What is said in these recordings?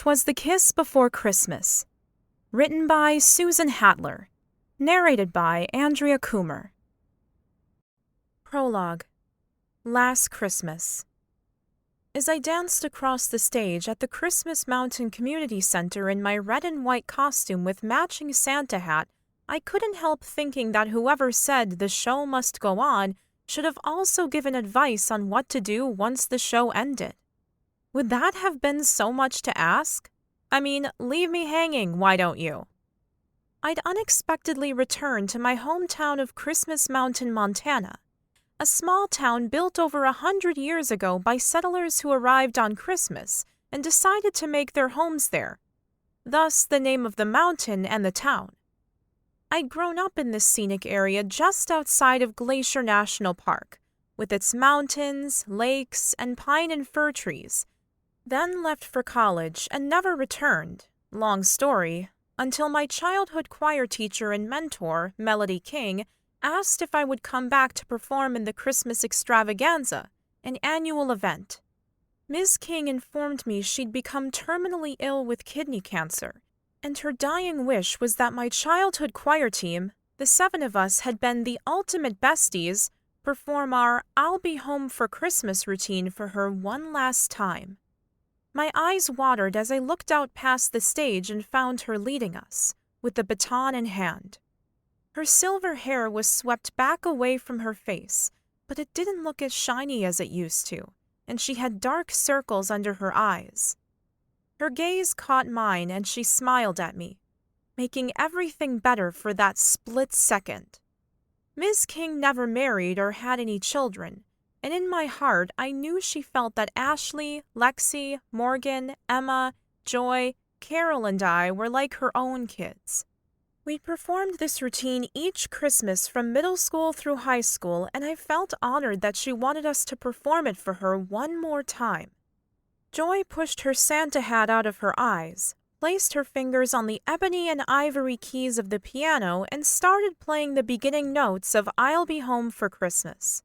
'Twas the Kiss Before Christmas. Written by Susan Hatler. Narrated by Andrea Coomer. Prologue. Last Christmas. As I danced across the stage at the Christmas Mountain Community Center in my red and white costume with matching Santa hat, I couldn't help thinking that whoever said the show must go on should have also given advice on what to do once the show ended. Would that have been so much to ask? I mean, leave me hanging, why don't you? I'd unexpectedly returned to my hometown of Christmas Mountain, Montana, a small town built over 100 years ago by settlers who arrived on Christmas and decided to make their homes there, thus the name of the mountain and the town. I'd grown up in this scenic area just outside of Glacier National Park, with its mountains, lakes, and pine and fir trees, then left for college and never returned, long story, until my childhood choir teacher and mentor, Melody King, asked if I would come back to perform in the Christmas Extravaganza, an annual event. Ms. King informed me she'd become terminally ill with kidney cancer, and her dying wish was that my childhood choir team, the 7 of us had been the ultimate besties, perform our I'll Be Home for Christmas routine for her one last time. My eyes watered as I looked out past the stage and found her leading us, with the baton in hand. Her silver hair was swept back away from her face, but it didn't look as shiny as it used to, and she had dark circles under her eyes. Her gaze caught mine and she smiled at me, making everything better for that split second. Ms. King never married or had any children, and in my heart I knew she felt that Ashley, Lexi, Morgan, Emma, Joy, Carol, and I were like her own kids. We'd performed this routine each Christmas from middle school through high school, and I felt honored that she wanted us to perform it for her one more time. Joy pushed her Santa hat out of her eyes, placed her fingers on the ebony and ivory keys of the piano, and started playing the beginning notes of I'll Be Home for Christmas.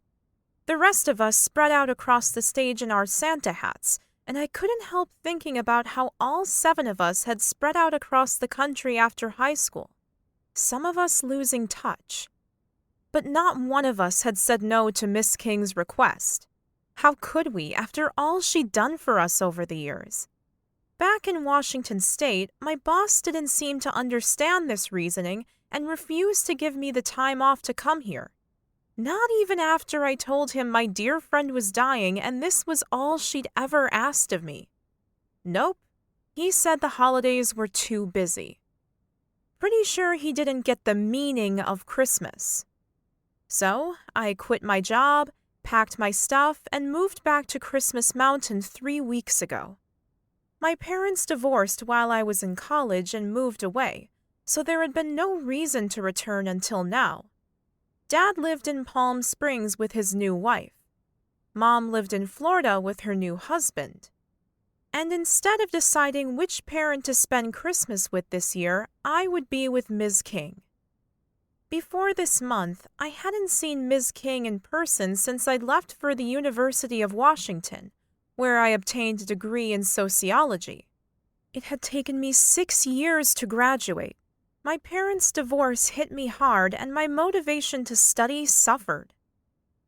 The rest of us spread out across the stage in our Santa hats, and I couldn't help thinking about how all 7 of us had spread out across the country after high school, some of us losing touch. But not one of us had said no to Miss King's request. How could we, after all she'd done for us over the years? Back in Washington State, my boss didn't seem to understand this reasoning and refused to give me the time off to come here. Not even after I told him my dear friend was dying and this was all she'd ever asked of me. Nope, he said the holidays were too busy. Pretty sure he didn't get the meaning of Christmas. So I quit my job, packed my stuff, and moved back to Christmas Mountain 3 weeks ago. My parents divorced while I was in college and moved away, so there had been no reason to return until now. Dad lived in Palm Springs with his new wife. Mom lived in Florida with her new husband. And instead of deciding which parent to spend Christmas with this year, I would be with Ms. King. Before this month, I hadn't seen Ms. King in person since I'd left for the University of Washington, where I obtained a degree in sociology. It had taken me 6 years to graduate. My parents' divorce hit me hard and my motivation to study suffered.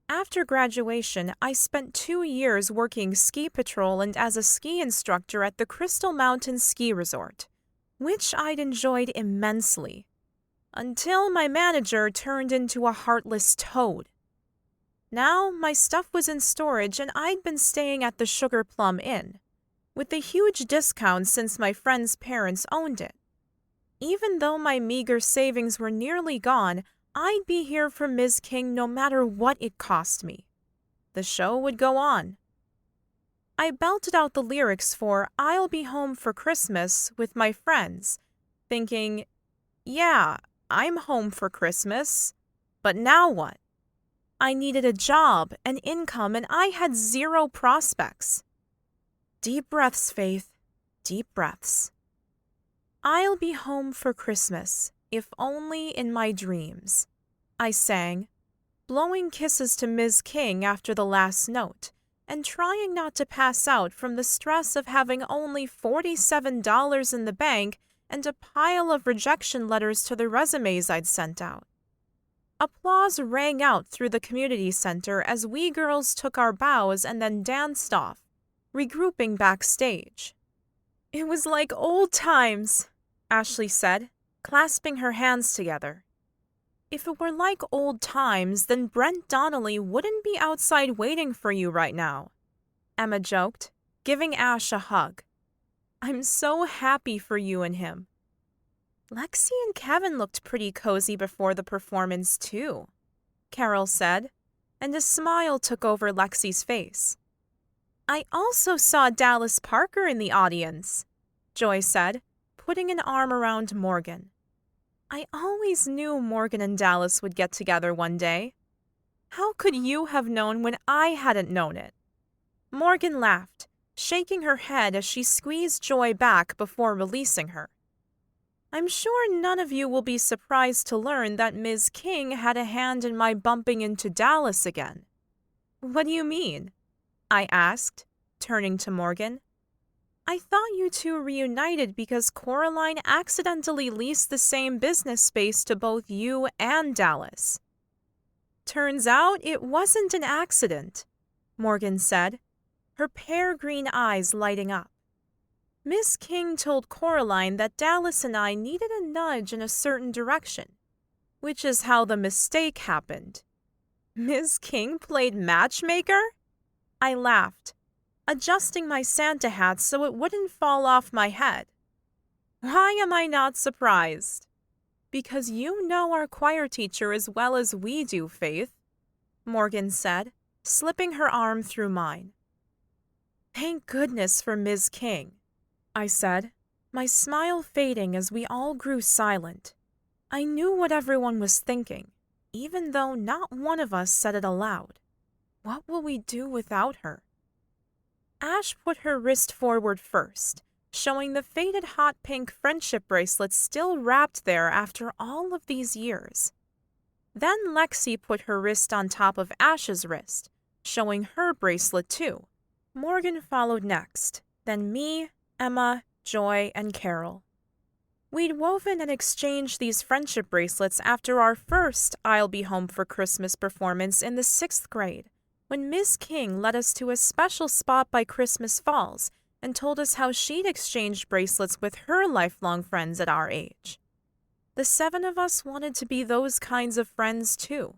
After graduation, I spent 2 years working ski patrol and as a ski instructor at the Crystal Mountain Ski Resort, which I'd enjoyed immensely, until my manager turned into a heartless toad. Now, my stuff was in storage and I'd been staying at the Sugar Plum Inn, with a huge discount since my friend's parents owned it. Even though my meager savings were nearly gone, I'd be here for Ms. King no matter what it cost me. The show would go on. I belted out the lyrics for I'll Be Home for Christmas with my friends, thinking, yeah, I'm home for Christmas, but now what? I needed a job, an income, and I had 0 prospects. Deep breaths, Faith, deep breaths. I'll be home for Christmas, if only in my dreams, I sang, blowing kisses to Ms. King after the last note, and trying not to pass out from the stress of having only $47 in the bank and a pile of rejection letters to the resumes I'd sent out. Applause rang out through the community center as we girls took our bows and then danced off, regrouping backstage. "It was like old times," Ashley said, clasping her hands together. "If it were like old times, then Brent Donnelly wouldn't be outside waiting for you right now," Emma joked, giving Ash a hug. "I'm so happy for you and him." "Lexi and Kevin looked pretty cozy before the performance, too," Carol said, and a smile took over Lexi's face. "I also saw Dallas Parker in the audience," Joy said, putting an arm around Morgan. "I always knew Morgan and Dallas would get together one day. How could you have known when I hadn't known it?" Morgan laughed, shaking her head as she squeezed Joy back before releasing her. "I'm sure none of you will be surprised to learn that Ms. King had a hand in my bumping into Dallas again." "What do you mean?" I asked, turning to Morgan. "I thought you two reunited because Coraline accidentally leased the same business space to both you and Dallas." "Turns out it wasn't an accident," Morgan said, her pear green eyes lighting up. "Miss King told Coraline that Dallas and I needed a nudge in a certain direction, which is how the mistake happened." "Miss King played matchmaker?" I laughed, adjusting my Santa hat so it wouldn't fall off my head. "Why am I not surprised?" "Because you know our choir teacher as well as we do, Faith," Morgan said, slipping her arm through mine. "Thank goodness for Ms. King," I said, my smile fading as we all grew silent. I knew what everyone was thinking, even though not one of us said it aloud. What will we do without her? Ash put her wrist forward first, showing the faded hot pink friendship bracelet still wrapped there after all of these years. Then Lexi put her wrist on top of Ash's wrist, showing her bracelet too. Morgan followed next, then me, Emma, Joy, and Carol. We'd woven and exchanged these friendship bracelets after our first I'll Be Home for Christmas performance in the 6th grade, when Miss King led us to a special spot by Christmas Falls and told us how she'd exchanged bracelets with her lifelong friends at our age. The 7 of us wanted to be those kinds of friends too.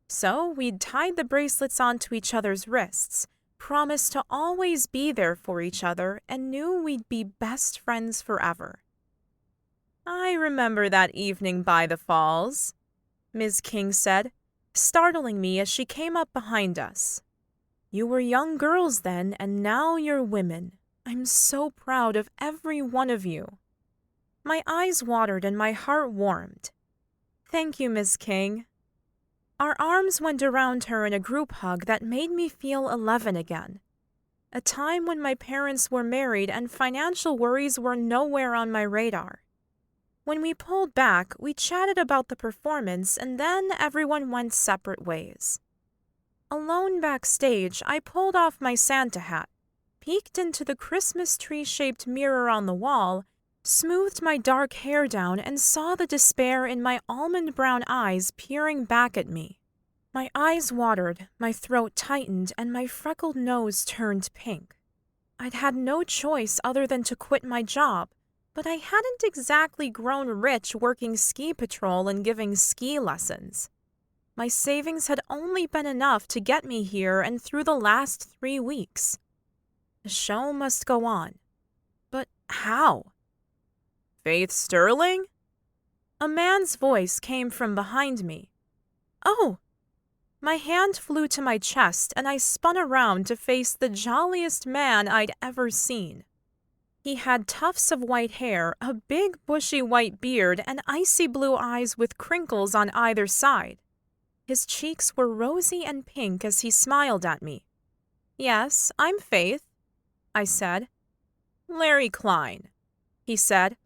So we'd tied the bracelets onto each other's wrists, promised to always be there for each other, and knew we'd be best friends forever. "I remember that evening by the falls," Ms. King said, startling me as she came up behind us. "You were young girls then, and now you're women. I'm so proud of every one of you." My eyes watered and my heart warmed. "Thank you, Ms. King." Our arms went around her in a group hug that made me feel 11 again. A time when my parents were married and financial worries were nowhere on my radar. When we pulled back, we chatted about the performance, and then everyone went separate ways. Alone backstage, I pulled off my Santa hat, peeked into the Christmas tree-shaped mirror on the wall, smoothed my dark hair down, and saw the despair in my almond brown eyes peering back at me. My eyes watered, my throat tightened, and my freckled nose turned pink. I'd had no choice other than to quit my job, but I hadn't exactly grown rich working ski patrol and giving ski lessons. My savings had only been enough to get me here and through the last 3 weeks. The show must go on. But how? "Faith Sterling?" A man's voice came from behind me. "Oh!" My hand flew to my chest and I spun around to face the jolliest man I'd ever seen. He had tufts of white hair, a big bushy white beard, and icy blue eyes with crinkles on either side. His cheeks were rosy and pink as he smiled at me. "Yes, I'm Faith," I said. "Larry Kline," he said,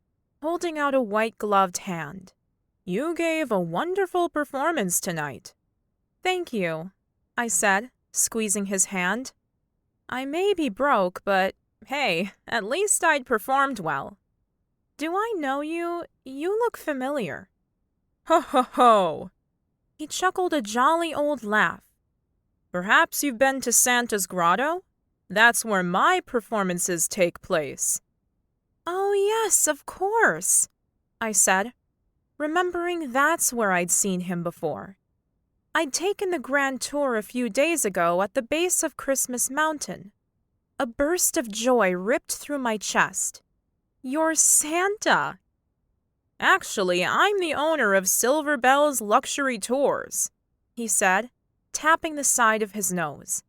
holding out a white-gloved hand. "You gave a wonderful performance tonight." "Thank you," I said, squeezing his hand. I may be broke, but hey, at least I'd performed well. Do I know you? You look familiar. Ho ho ho! He chuckled a jolly old laugh. Perhaps you've been to Santa's grotto? That's where my performances take place. Oh yes, of course, I said, remembering that's where I'd seen him before. I'd taken the grand tour a few days ago at the base of Christmas Mountain. A burst of joy ripped through my chest. You're Santa! Actually, I'm the owner of Silver Bell's Luxury Tours, he said, tapping the side of his nose.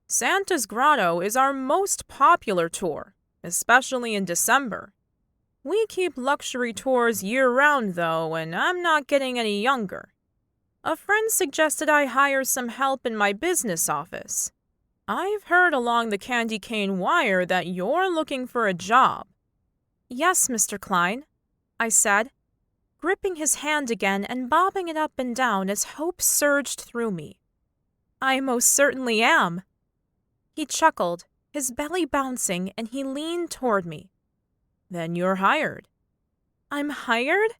Santa's Grotto is our most popular tour, especially in December. We keep luxury tours year-round, though, and I'm not getting any younger. A friend suggested I hire some help in my business office. I've heard along the candy cane wire that you're looking for a job. Yes, Mr. Kline, I said, gripping his hand again and bobbing it up and down as hope surged through me. I most certainly am. He chuckled, his belly bouncing, and he leaned toward me. Then you're hired. I'm hired?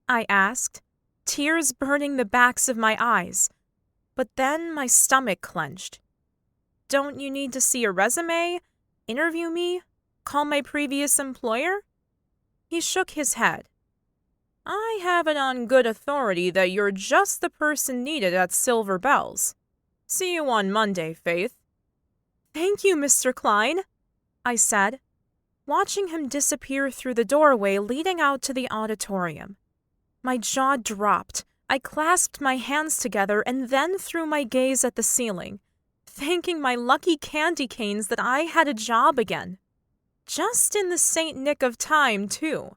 I asked, tears burning the backs of my eyes. But then my stomach clenched. Don't you need to see a resume? Interview me? Call my previous employer? He shook his head. I have it on good authority that you're just the person needed at Silver Bells. See you on Monday, Faith. Thank you, Mr. Kline, I said, watching him disappear through the doorway leading out to the auditorium. My jaw dropped. I clasped my hands together and then threw my gaze at the ceiling, thanking my lucky candy canes that I had a job again. Just in the Saint Nick of time, too.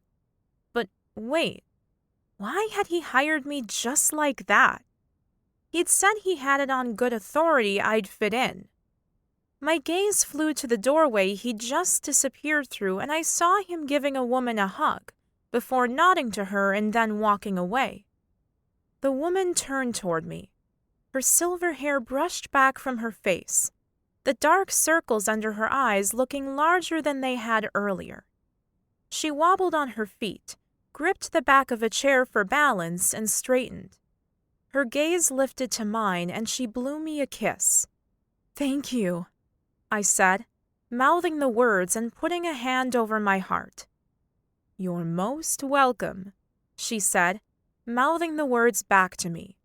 But wait, why had he hired me just like that? He'd said he had it on good authority I'd fit in. My gaze flew to the doorway he'd just disappeared through, and I saw him giving a woman a hug, before nodding to her and then walking away. The woman turned toward me. Her silver hair brushed back from her face, the dark circles under her eyes looking larger than they had earlier. She wobbled on her feet, gripped the back of a chair for balance, and straightened. Her gaze lifted to mine, and she blew me a kiss. Thank you, I said, mouthing the words and putting a hand over my heart. You're most welcome, she said, mouthing the words back to me.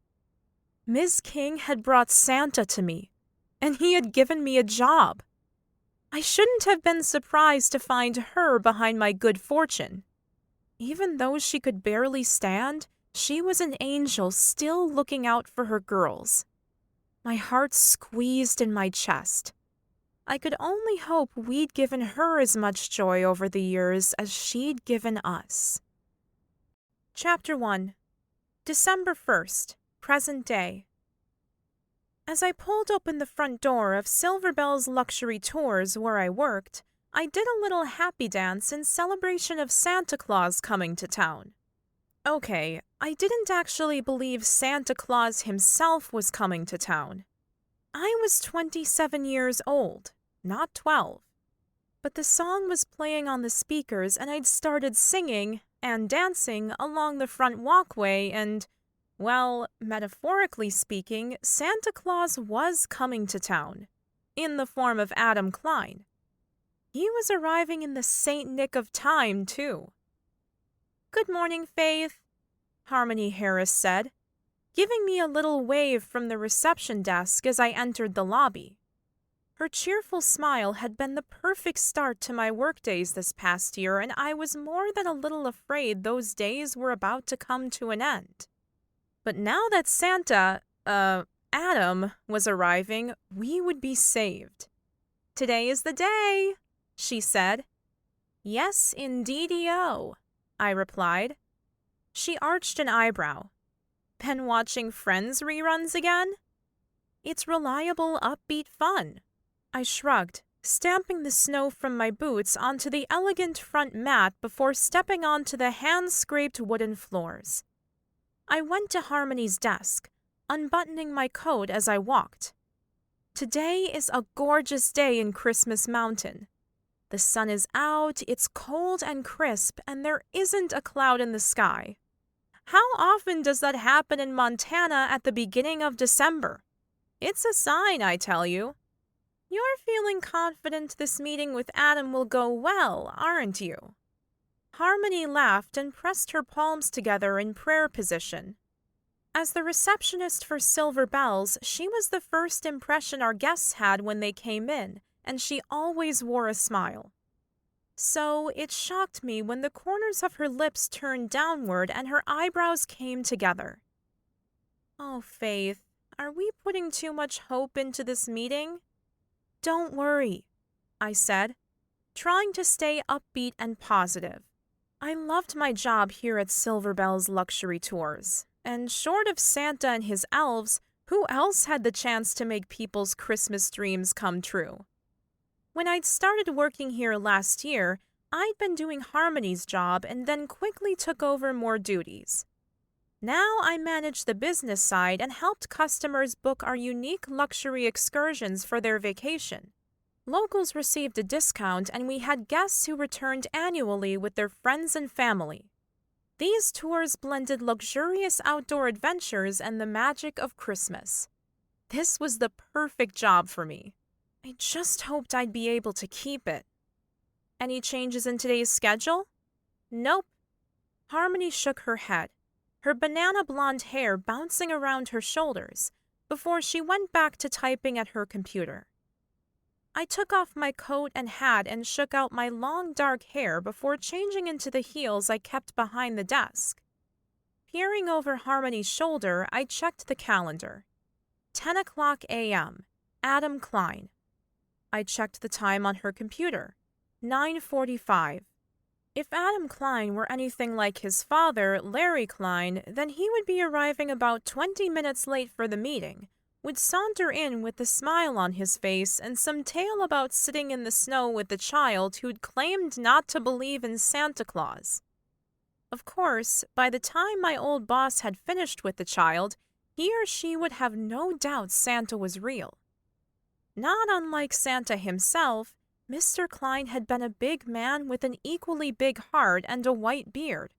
Ms. King had brought Santa to me, and he had given me a job. I shouldn't have been surprised to find her behind my good fortune. Even though she could barely stand, she was an angel still looking out for her girls. My heart squeezed in my chest. I could only hope we'd given her as much joy over the years as she'd given us. Chapter 1. December 1st, present day. As I pulled open the front door of Silver Bell's Luxury Tours where I worked, I did a little happy dance in celebration of Santa Claus coming to town. Okay, I didn't actually believe Santa Claus himself was coming to town. I was 27 years old, not 12. But the song was playing on the speakers and I'd started singing and dancing along the front walkway and, well, metaphorically speaking, Santa Claus was coming to town, in the form of Adam Kline. He was arriving in the Saint Nick of time, too. Good morning, Faith, Harmony Harris said, giving me a little wave from the reception desk as I entered the lobby. Her cheerful smile had been the perfect start to my workdays this past year, and I was more than a little afraid those days were about to come to an end. But now that Santa, Adam, was arriving, we would be saved. Today is the day, she said. Yes, indeedy-o, I replied. She arched an eyebrow. Been watching Friends reruns again? It's reliable, upbeat fun. I shrugged, stamping the snow from my boots onto the elegant front mat before stepping onto the hand-scraped wooden floors. I went to Harmony's desk, unbuttoning my coat as I walked. Today is a gorgeous day in Christmas Mountain. The sun is out, it's cold and crisp, and there isn't a cloud in the sky. How often does that happen in Montana at the beginning of December? It's a sign, I tell you. You're feeling confident this meeting with Adam will go well, aren't you? Harmony laughed and pressed her palms together in prayer position. As the receptionist for Silver Bells, she was the first impression our guests had when they came in, and she always wore a smile. So it shocked me when the corners of her lips turned downward and her eyebrows came together. Oh, Faith, are we putting too much hope into this meeting? Don't worry, I said, trying to stay upbeat and positive. I loved my job here at Silver Bells Luxury Tours, and short of Santa and his elves, who else had the chance to make people's Christmas dreams come true? When I'd started working here last year, I'd been doing Harmony's job and then quickly took over more duties. Now I managed the business side and helped customers book our unique luxury excursions for their vacation. Locals received a discount and we had guests who returned annually with their friends and family. These tours blended luxurious outdoor adventures and the magic of Christmas. This was the perfect job for me. I just hoped I'd be able to keep it. Any changes in today's schedule? Nope. Harmony shook her head, her banana blonde hair bouncing around her shoulders, before she went back to typing at her computer. I took off my coat and hat and shook out my long dark hair before changing into the heels I kept behind the desk. Peering over Harmony's shoulder, I checked the calendar. 10:00 a.m. Adam Kline. I checked the time on her computer. 9:45. If Adam Kline were anything like his father, Larry Kline, then he would be arriving about 20 minutes late for the meeting, would saunter in with a smile on his face and some tale about sitting in the snow with the child who'd claimed not to believe in Santa Claus. Of course, by the time my old boss had finished with the child, he or she would have no doubt Santa was real. Not unlike Santa himself, Mr. Kline had been a big man with an equally big heart and a white beard,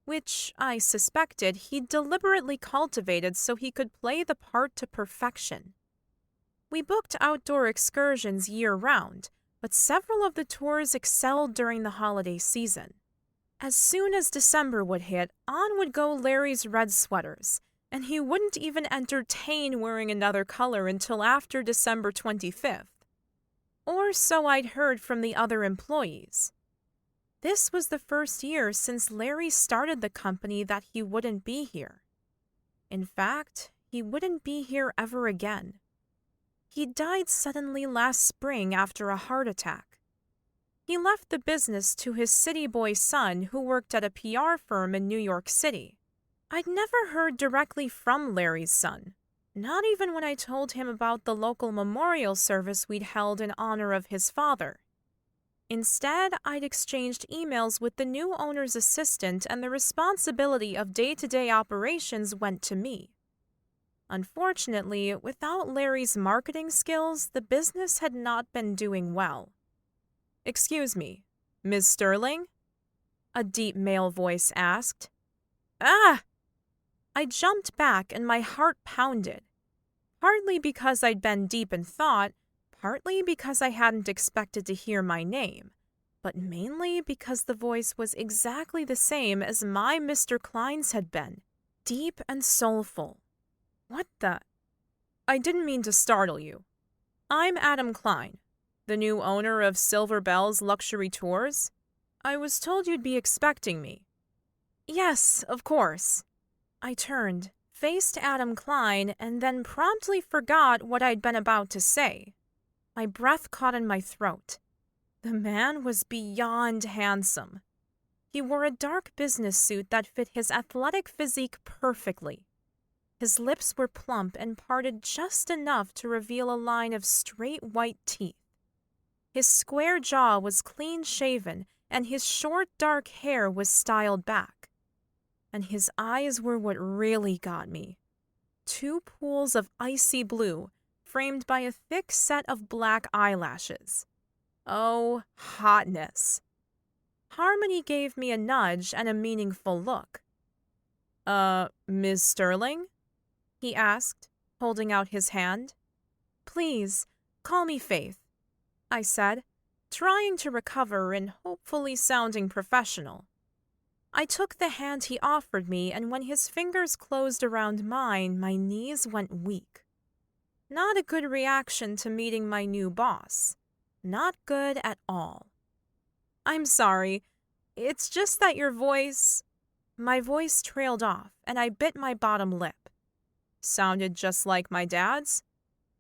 which, I suspected, he deliberately cultivated so he could play the part to perfection. We booked outdoor excursions year-round, but several of the tours excelled during the holiday season. As soon as December would hit, on would go Larry's red sweaters, and he wouldn't even entertain wearing another color until after December 25th. Or so I'd heard from the other employees. This was the first year since Larry started the company that he wouldn't be here. In fact, he wouldn't be here ever again. He died suddenly last spring after a heart attack. He left the business to his city boy son who worked at a PR firm in New York City. I'd never heard directly from Larry's son, not even when I told him about the local memorial service we'd held in honor of his father. Instead, I'd exchanged emails with the new owner's assistant and the responsibility of day-to-day operations went to me. Unfortunately, without Larry's marketing skills, the business had not been doing well. "Excuse me, Ms. Sterling?" a deep male voice asked. "Ah!" I jumped back and my heart pounded, partly because I'd been deep in thought, partly because I hadn't expected to hear my name, but mainly because the voice was exactly the same as my Mr. Kline's had been, deep and soulful. What the? I didn't mean to startle you. I'm Adam Kline, the new owner of Silver Bells Luxury Tours. I was told you'd be expecting me. Yes, of course. I turned, faced Adam Kline, and then promptly forgot what I'd been about to say. My breath caught in my throat. The man was beyond handsome. He wore a dark business suit that fit his athletic physique perfectly. His lips were plump and parted just enough to reveal a line of straight white teeth. His square jaw was clean-shaven, and his short dark hair was styled back. And his eyes were what really got me. Two pools of icy blue, framed by a thick set of black eyelashes. Oh, hotness. Harmony gave me a nudge and a meaningful look. Ms. Sterling? He asked, holding out his hand. Please, call me Faith, I said, trying to recover and hopefully sounding professional. I took the hand he offered me, and when his fingers closed around mine, my knees went weak. Not a good reaction to meeting my new boss. Not good at all. I'm sorry. It's just that your voice... My voice trailed off, and I bit my bottom lip. Sounded just like my dad's?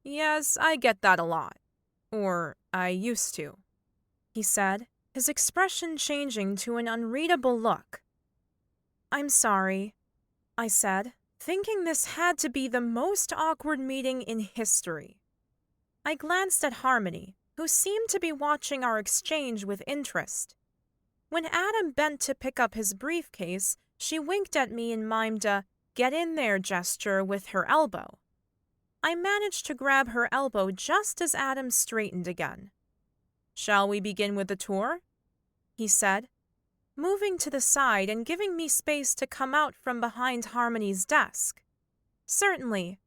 Yes, I get that a lot. Or I used to, he said, his expression changing to an unreadable look. I'm sorry, I said, thinking this had to be the most awkward meeting in history. I glanced at Harmony, who seemed to be watching our exchange with interest. When Adam bent to pick up his briefcase, she winked at me and mimed a "get in there" gesture with her elbow. I managed to grab her elbow just as Adam straightened again. Shall we begin with the tour? He said, moving to the side and giving me space to come out from behind Harmony's desk. Certainly,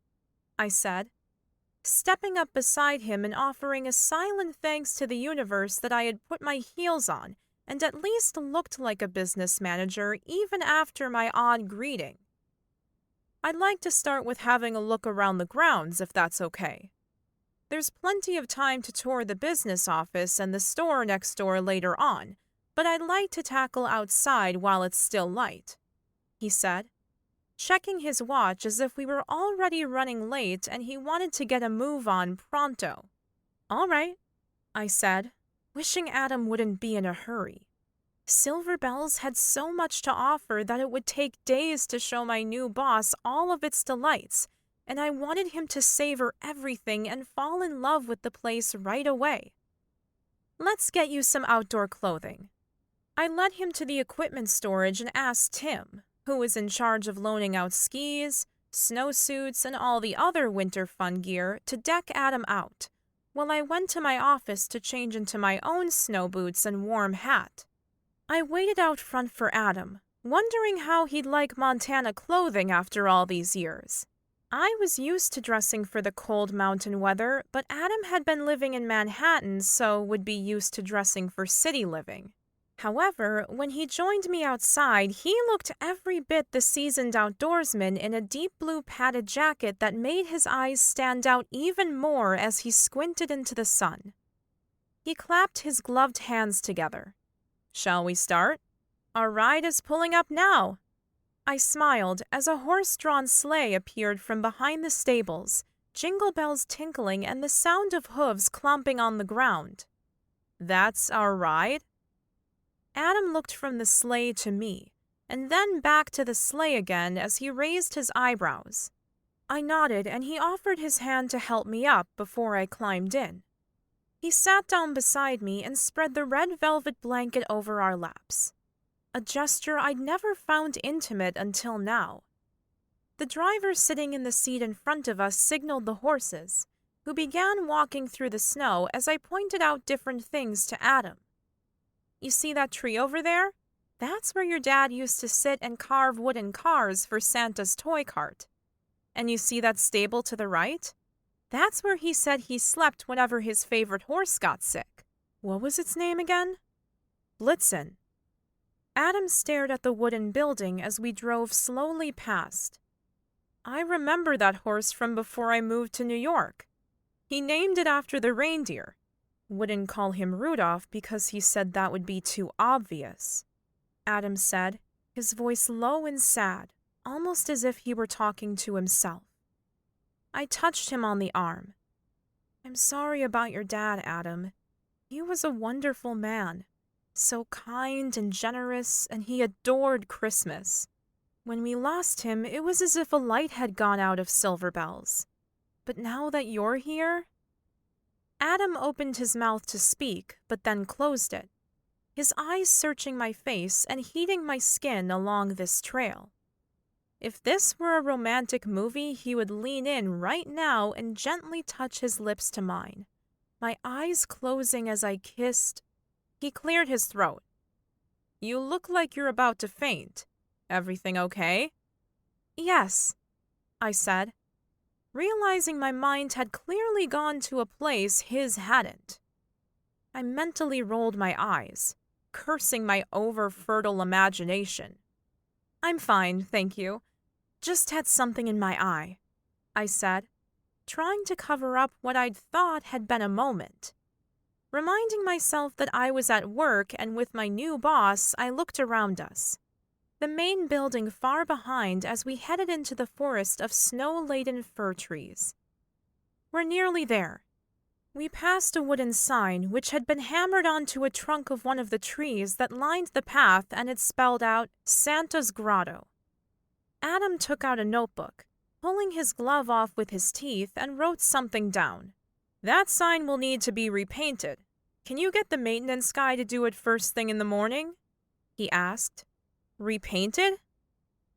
I said, stepping up beside him and offering a silent thanks to the universe that I had put my heels on and at least looked like a business manager even after my odd greeting. I'd like to start with having a look around the grounds, if that's okay. There's plenty of time to tour the business office and the store next door later on, but I'd like to tackle outside while it's still light, he said, checking his watch as if we were already running late and he wanted to get a move on pronto. All right, I said, wishing Adam wouldn't be in a hurry. Silver Bells had so much to offer that it would take days to show my new boss all of its delights, and I wanted him to savor everything and fall in love with the place right away. Let's get you some outdoor clothing. I led him to the equipment storage and asked Tim, who was in charge of loaning out skis, snowsuits, and all the other winter fun gear, to deck Adam out, while I went to my office to change into my own snow boots and warm hat. I waited out front for Adam, wondering how he'd like Montana clothing after all these years. I was used to dressing for the cold mountain weather, but Adam had been living in Manhattan, so would be used to dressing for city living. However, when he joined me outside, he looked every bit the seasoned outdoorsman in a deep blue padded jacket that made his eyes stand out even more as he squinted into the sun. He clapped his gloved hands together. Shall we start? Our ride is pulling up now. I smiled as a horse-drawn sleigh appeared from behind the stables, jingle bells tinkling and the sound of hooves clomping on the ground. That's our ride? Adam looked from the sleigh to me, and then back to the sleigh again as he raised his eyebrows. I nodded, and he offered his hand to help me up before I climbed in. He sat down beside me and spread the red velvet blanket over our laps, a gesture I'd never found intimate until now. The driver sitting in the seat in front of us signaled the horses, who began walking through the snow as I pointed out different things to Adam. You see that tree over there? That's where your dad used to sit and carve wooden cars for Santa's toy cart. And you see that stable to the right? That's where he said he slept whenever his favorite horse got sick. What was its name again? Blitzen. Adam stared at the wooden building as we drove slowly past. I remember that horse from before I moved to New York. He named it after the reindeer. Wouldn't call him Rudolph because he said that would be too obvious, Adam said, his voice low and sad, almost as if he were talking to himself. I touched him on the arm. I'm sorry about your dad, Adam. He was a wonderful man, so kind and generous, and he adored Christmas. When we lost him, it was as if a light had gone out of Silver Bells. But now that you're here... Adam opened his mouth to speak, but then closed it, his eyes searching my face and heating my skin along this trail. If this were a romantic movie, he would lean in right now and gently touch his lips to mine. My eyes closing as I kissed. He cleared his throat. "You look like you're about to faint. Everything okay?" "Yes," I said, realizing my mind had clearly gone to a place his hadn't. I mentally rolled my eyes, cursing my over-fertile imagination. "I'm fine, thank you. Just had something in my eye," I said, trying to cover up what I'd thought had been a moment. Reminding myself that I was at work and with my new boss, I looked around us. The main building far behind as we headed into the forest of snow-laden fir trees. "We're nearly there." We passed a wooden sign which had been hammered onto a trunk of one of the trees that lined the path, and it spelled out Santa's Grotto. Adam took out a notebook, pulling his glove off with his teeth, and wrote something down. "That sign will need to be repainted. Can you get the maintenance guy to do it first thing in the morning?" he asked. "Repainted?"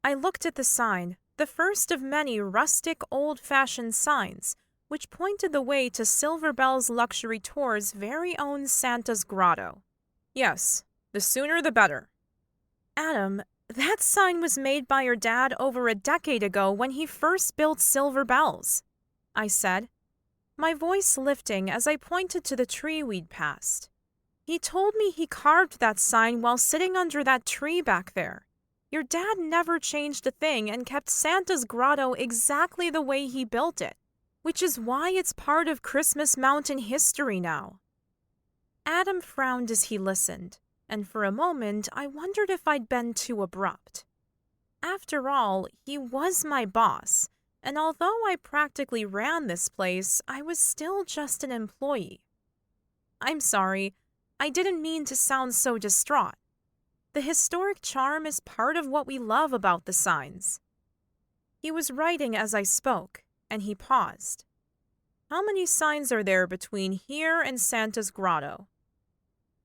I looked at the sign, the first of many rustic, old-fashioned signs, which pointed the way to Silver Bell's Luxury Tour's very own Santa's Grotto. "Yes, the sooner the better." "Adam, that sign was made by your dad over a decade ago when he first built Silver Bells," I said, my voice lifting as I pointed to the tree we'd passed. "He told me he carved that sign while sitting under that tree back there. Your dad never changed a thing and kept Santa's Grotto exactly the way he built it, which is why it's part of Christmas Mountain history now." Adam frowned as he listened, and for a moment I wondered if I'd been too abrupt. After all, he was my boss, and although I practically ran this place, I was still just an employee. "I'm sorry, I didn't mean to sound so distraught. The historic charm is part of what we love about the signs." He was writing as I spoke, and he paused. "How many signs are there between here and Santa's Grotto?"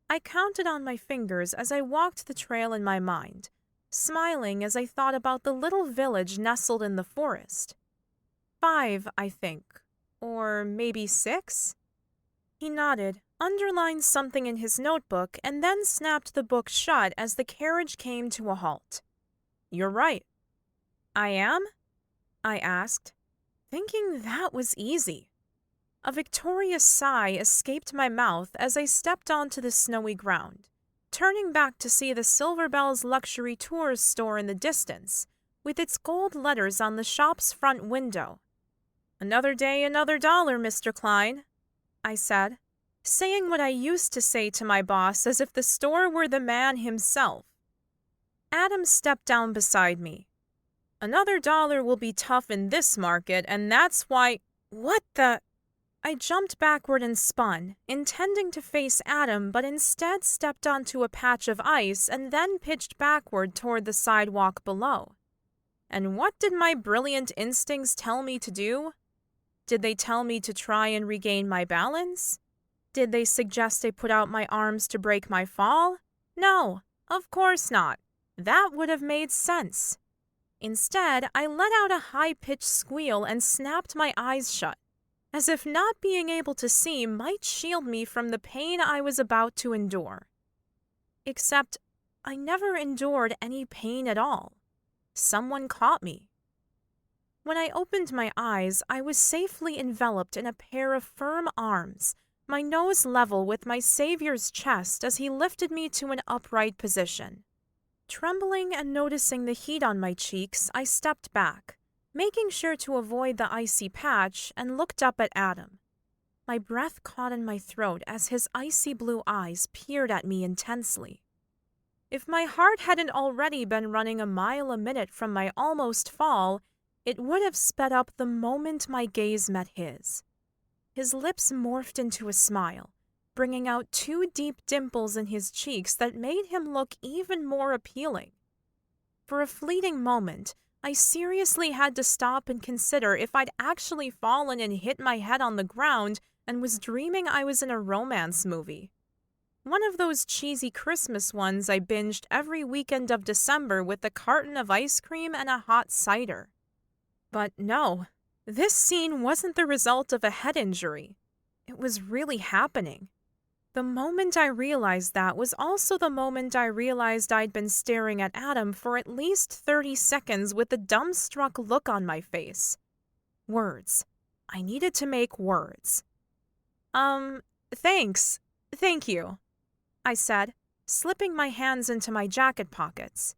I counted on my fingers as I walked the trail in my mind, smiling as I thought about the little village nestled in the forest. 5, I think, or maybe 6? He nodded, underlined something in his notebook, and then snapped the book shut as the carriage came to a halt. "You're right." "I am?" I asked, thinking that was easy. A victorious sigh escaped my mouth as I stepped onto the snowy ground, turning back to see the Silver Bell's Luxury Tours store in the distance, with its gold letters on the shop's front window. "Another day, another dollar, Mr. Kline," I said, saying what I used to say to my boss as if the store were the man himself. Adam stepped down beside me. "Another dollar will be tough in this market, and that's why—" "What the—" I jumped backward and spun, intending to face Adam, but instead stepped onto a patch of ice and then pitched backward toward the sidewalk below. And what did my brilliant instincts tell me to do? Did they tell me to try and regain my balance? Did they suggest I put out my arms to break my fall? No, of course not. That would have made sense. Instead, I let out a high-pitched squeal and snapped my eyes shut, as if not being able to see might shield me from the pain I was about to endure. Except, I never endured any pain at all. Someone caught me. When I opened my eyes, I was safely enveloped in a pair of firm arms, my nose level with my savior's chest as he lifted me to an upright position. Trembling and noticing the heat on my cheeks, I stepped back, making sure to avoid the icy patch, and looked up at Adam. My breath caught in my throat as his icy blue eyes peered at me intensely. If my heart hadn't already been running a mile a minute from my almost fall, it would have sped up the moment my gaze met his. His lips morphed into a smile, bringing out 2 deep dimples in his cheeks that made him look even more appealing. For a fleeting moment, I seriously had to stop and consider if I'd actually fallen and hit my head on the ground and was dreaming I was in a romance movie. One of those cheesy Christmas ones I binged every weekend of December with a carton of ice cream and a hot cider. But no, this scene wasn't the result of a head injury. It was really happening. The moment I realized that was also the moment I realized I'd been staring at Adam for at least 30 seconds with a dumbstruck look on my face. Words. I needed to make words. Thanks. Thank you, I said, slipping my hands into my jacket pockets.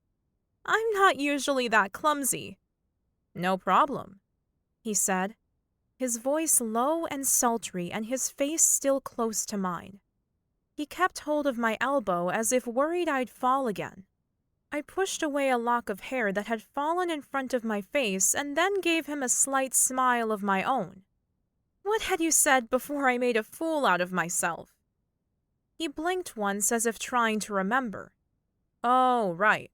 I'm not usually that clumsy. No problem, he said, his voice low and sultry and his face still close to mine. He kept hold of my elbow as if worried I'd fall again. I pushed away a lock of hair that had fallen in front of my face and then gave him a slight smile of my own. What had you said before I made a fool out of myself? He blinked once as if trying to remember. Oh, right.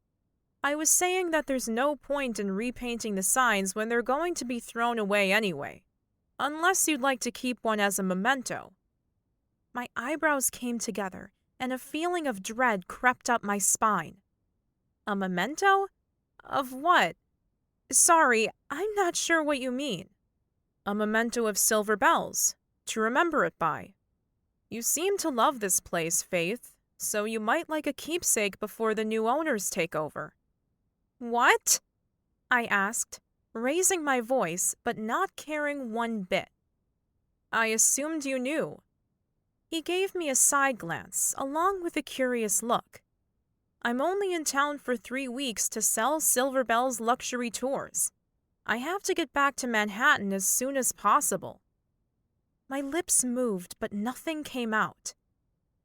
I was saying that there's no point in repainting the signs when they're going to be thrown away anyway. Unless you'd like to keep one as a memento. My eyebrows came together, and a feeling of dread crept up my spine. A memento? Of what? Sorry, I'm not sure what you mean. A memento of silver bells, to remember it by. You seem to love this place, Faith, so you might like a keepsake before the new owners take over. What? I asked, raising my voice but not caring one bit. I assumed you knew. He gave me a side glance, along with a curious look. I'm only in town for 3 weeks to sell Silver Bell's luxury tours. I have to get back to Manhattan as soon as possible. My lips moved, but nothing came out.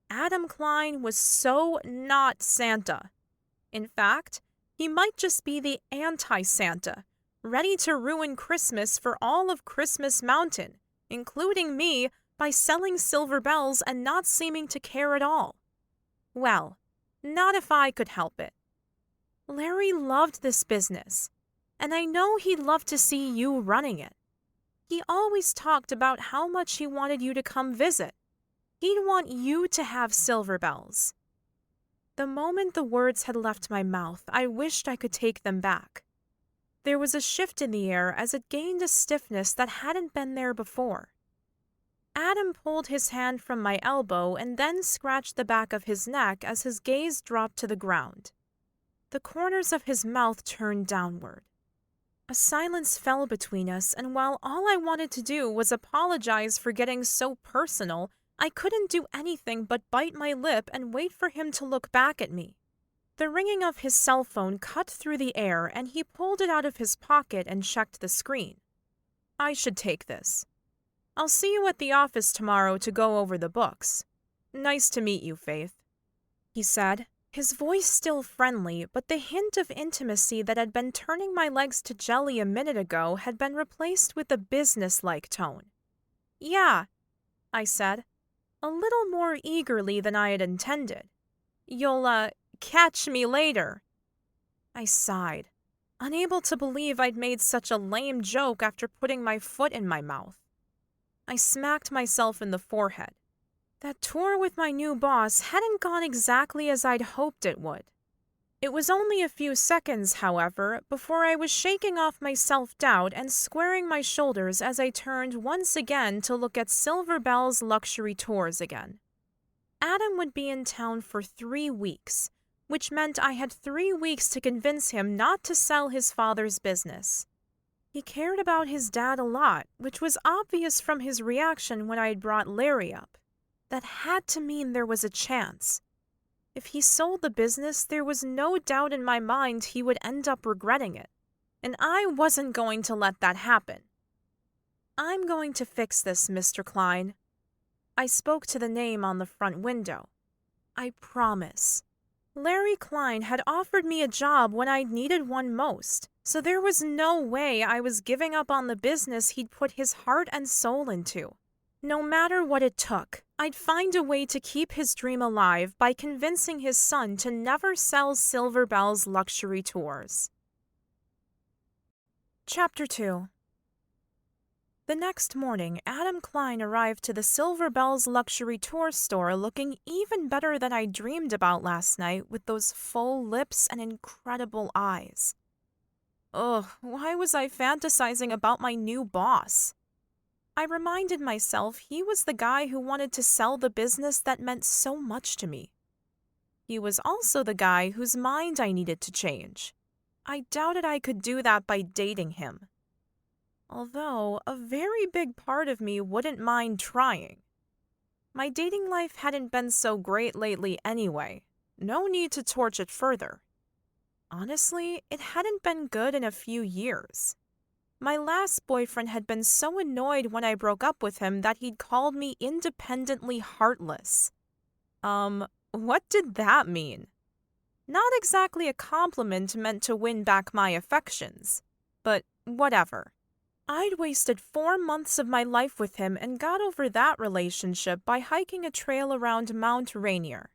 Adam Kline was so not Santa. In fact, he might just be the anti-Santa, ready to ruin Christmas for all of Christmas Mountain, including me, by selling silver bells and not seeming to care at all. Well, not if I could help it. Larry loved this business, and I know he'd love to see you running it. He always talked about how much he wanted you to come visit. He'd want you to have silver bells. The moment the words had left my mouth, I wished I could take them back. There was a shift in the air as it gained a stiffness that hadn't been there before. Adam pulled his hand from my elbow and then scratched the back of his neck as his gaze dropped to the ground. The corners of his mouth turned downward. A silence fell between us, and while all I wanted to do was apologize for getting so personal, I couldn't do anything but bite my lip and wait for him to look back at me. The ringing of his cell phone cut through the air, and he pulled it out of his pocket and checked the screen. I should take this. I'll see you at the office tomorrow to go over the books. Nice to meet you, Faith, he said, his voice still friendly, but the hint of intimacy that had been turning my legs to jelly a minute ago had been replaced with a business-like tone. Yeah, I said, a little more eagerly than I had intended. You'll, catch me later. I sighed, unable to believe I'd made such a lame joke after putting my foot in my mouth. I smacked myself in the forehead. That tour with my new boss hadn't gone exactly as I'd hoped it would. It was only a few seconds, however, before I was shaking off my self-doubt and squaring my shoulders as I turned once again to look at Silver Bell's luxury tours again. Adam would be in town for 3 weeks, which meant I had 3 weeks to convince him not to sell his father's business. He cared about his dad a lot, which was obvious from his reaction when I had brought Larry up. That had to mean there was a chance. If he sold the business, there was no doubt in my mind he would end up regretting it, and I wasn't going to let that happen. I'm going to fix this, Mr. Kline. I spoke to the name on the front window. I promise. Larry Kline had offered me a job when I needed one most, so there was no way I was giving up on the business he'd put his heart and soul into. No matter what it took, I'd find a way to keep his dream alive by convincing his son to never sell Silver Bell's luxury tours. Chapter 2. The next morning, Adam Kline arrived to the Silver Bells luxury tour store looking even better than I dreamed about last night with those full lips and incredible eyes. Ugh, why was I fantasizing about my new boss? I reminded myself he was the guy who wanted to sell the business that meant so much to me. He was also the guy whose mind I needed to change. I doubted I could do that by dating him. Although a very big part of me wouldn't mind trying. My dating life hadn't been so great lately anyway. No need to torch it further. Honestly, it hadn't been good in a few years. My last boyfriend had been so annoyed when I broke up with him that he'd called me independently heartless. What did that mean? Not exactly a compliment meant to win back my affections, but whatever. I'd wasted 4 months of my life with him and got over that relationship by hiking a trail around Mount Rainier.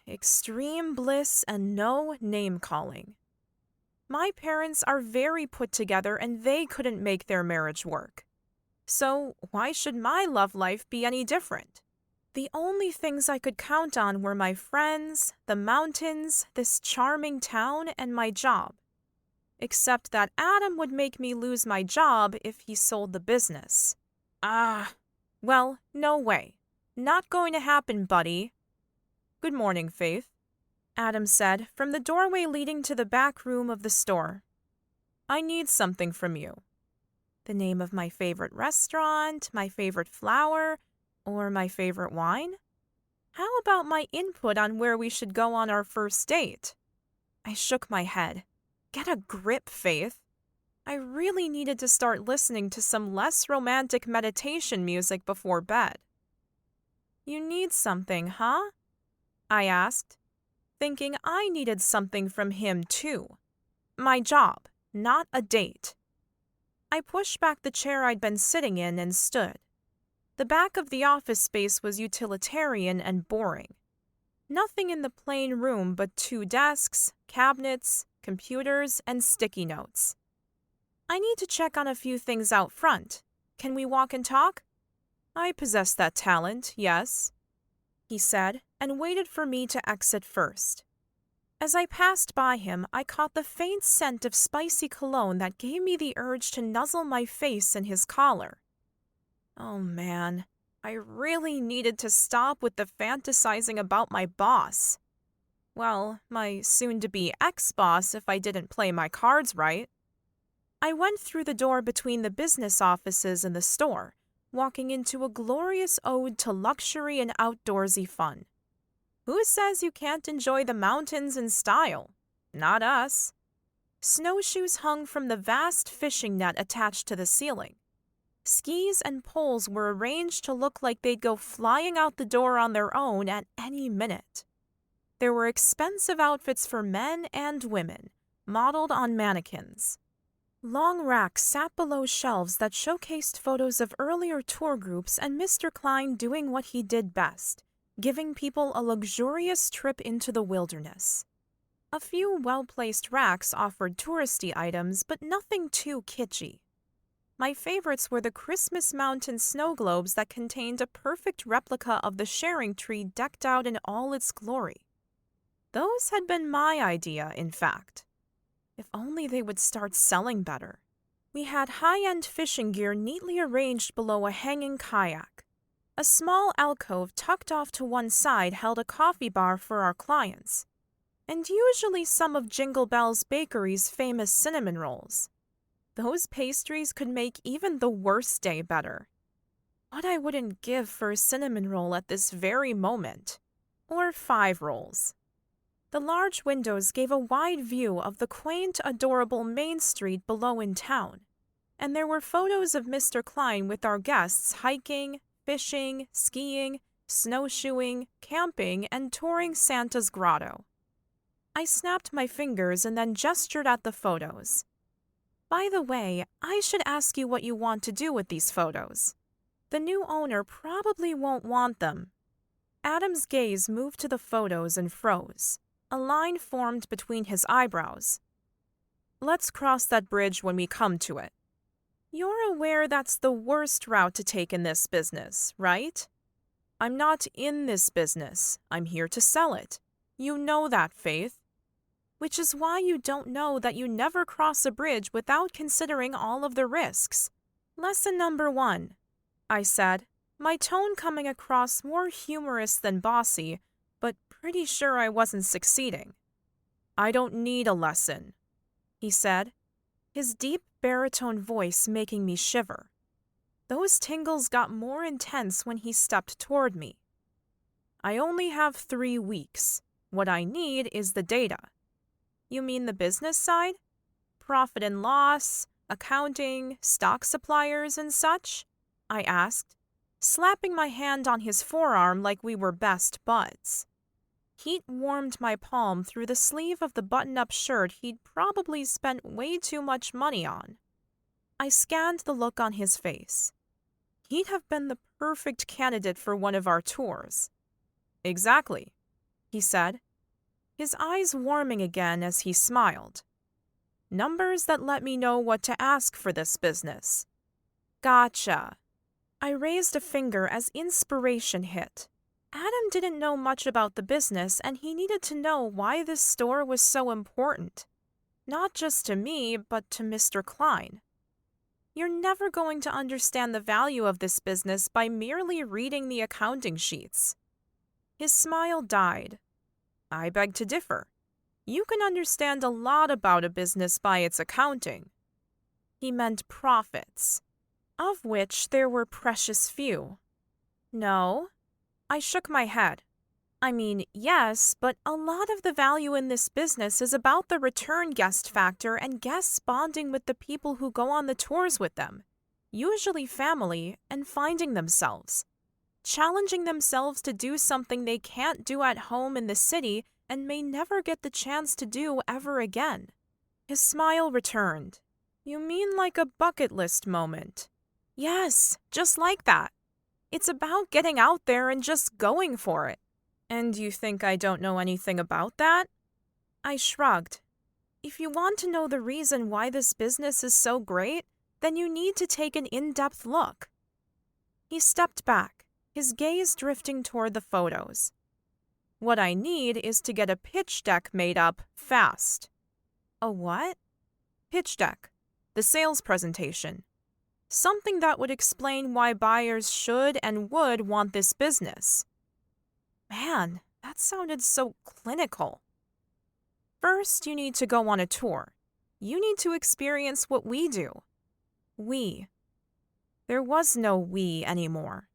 Extreme bliss and no name-calling. My parents are very put together and they couldn't make their marriage work. So why should my love life be any different? The only things I could count on were my friends, the mountains, this charming town, and my job. Except that Adam would make me lose my job if he sold the business. Well, no way. Not going to happen, buddy. Good morning, Faith, Adam said from the doorway leading to the back room of the store. I need something from you. The name of my favorite restaurant, my favorite flower, or my favorite wine? How about my input on where we should go on our first date? I shook my head. Get a grip, Faith. I really needed to start listening to some less romantic meditation music before bed. You need something, huh? I asked, thinking I needed something from him too. My job, not a date. I pushed back the chair I'd been sitting in and stood. The back of the office space was utilitarian and boring. Nothing in the plain room but 2 desks, cabinets, computers, and sticky notes. I need to check on a few things out front. Can we walk and talk? I possess that talent, yes, he said, and waited for me to exit first. As I passed by him, I caught the faint scent of spicy cologne that gave me the urge to nuzzle my face in his collar. Oh man, I really needed to stop with the fantasizing about my boss. Well, my soon-to-be ex-boss if I didn't play my cards right. I went through the door between the business offices and the store, walking into a glorious ode to luxury and outdoorsy fun. Who says you can't enjoy the mountains in style? Not us. Snowshoes hung from the vast fishing net attached to the ceiling. Skis and poles were arranged to look like they'd go flying out the door on their own at any minute. There were expensive outfits for men and women, modeled on mannequins. Long racks sat below shelves that showcased photos of earlier tour groups and Mr. Kline doing what he did best, giving people a luxurious trip into the wilderness. A few well-placed racks offered touristy items, but nothing too kitschy. My favorites were the Christmas Mountain snow globes that contained a perfect replica of the sharing tree decked out in all its glory. Those had been my idea, in fact. If only they would start selling better. We had high-end fishing gear neatly arranged below a hanging kayak. A small alcove tucked off to one side held a coffee bar for our clients, and usually some of Jingle Bell's Bakery's famous cinnamon rolls. Those pastries could make even the worst day better. What I wouldn't give for a cinnamon roll at this very moment. Or 5 rolls. The large windows gave a wide view of the quaint, adorable Main Street below in town, and there were photos of Mr. Kline with our guests hiking, fishing, skiing, snowshoeing, camping, and touring Santa's grotto. I snapped my fingers and then gestured at the photos. By the way, I should ask you what you want to do with these photos. The new owner probably won't want them. Adam's gaze moved to the photos and froze. A line formed between his eyebrows. Let's cross that bridge when we come to it. You're aware that's the worst route to take in this business, right? I'm not in this business. I'm here to sell it. You know that, Faith. Which is why you don't know that you never cross a bridge without considering all of the risks. Lesson number 1, I said, my tone coming across more humorous than bossy, but pretty sure I wasn't succeeding. I don't need a lesson, he said, his deep baritone voice making me shiver. Those tingles got more intense when he stepped toward me. I only have 3 weeks. What I need is the data. You mean the business side? Profit and loss, accounting, stock suppliers, and such? I asked, slapping my hand on his forearm like we were best buds. Heat warmed my palm through the sleeve of the button-up shirt he'd probably spent way too much money on. I scanned the look on his face. He'd have been the perfect candidate for one of our tours. Exactly, he said, his eyes warming again as he smiled. Numbers that let me know what to ask for this business. Gotcha. I raised a finger as inspiration hit. Adam didn't know much about the business, and he needed to know why this store was so important. Not just to me, but to Mr. Kline. You're never going to understand the value of this business by merely reading the accounting sheets. His smile died. I beg to differ. You can understand a lot about a business by its accounting. He meant profits, of which there were precious few. No, I shook my head. I mean, yes, but a lot of the value in this business is about the return guest factor and guests bonding with the people who go on the tours with them, usually family, and finding themselves. Challenging themselves to do something they can't do at home in the city and may never get the chance to do ever again. His smile returned. You mean like a bucket list moment? Yes, just like that. It's about getting out there and just going for it. And you think I don't know anything about that? I shrugged. If you want to know the reason why this business is so great, then you need to take an in-depth look. He stepped back, his gaze drifting toward the photos. What I need is to get a pitch deck made up fast. A what? Pitch deck. The sales presentation. Something that would explain why buyers should and would want this business. Man, that sounded so clinical. First, you need to go on a tour. You need to experience what we do. We. There was no we anymore.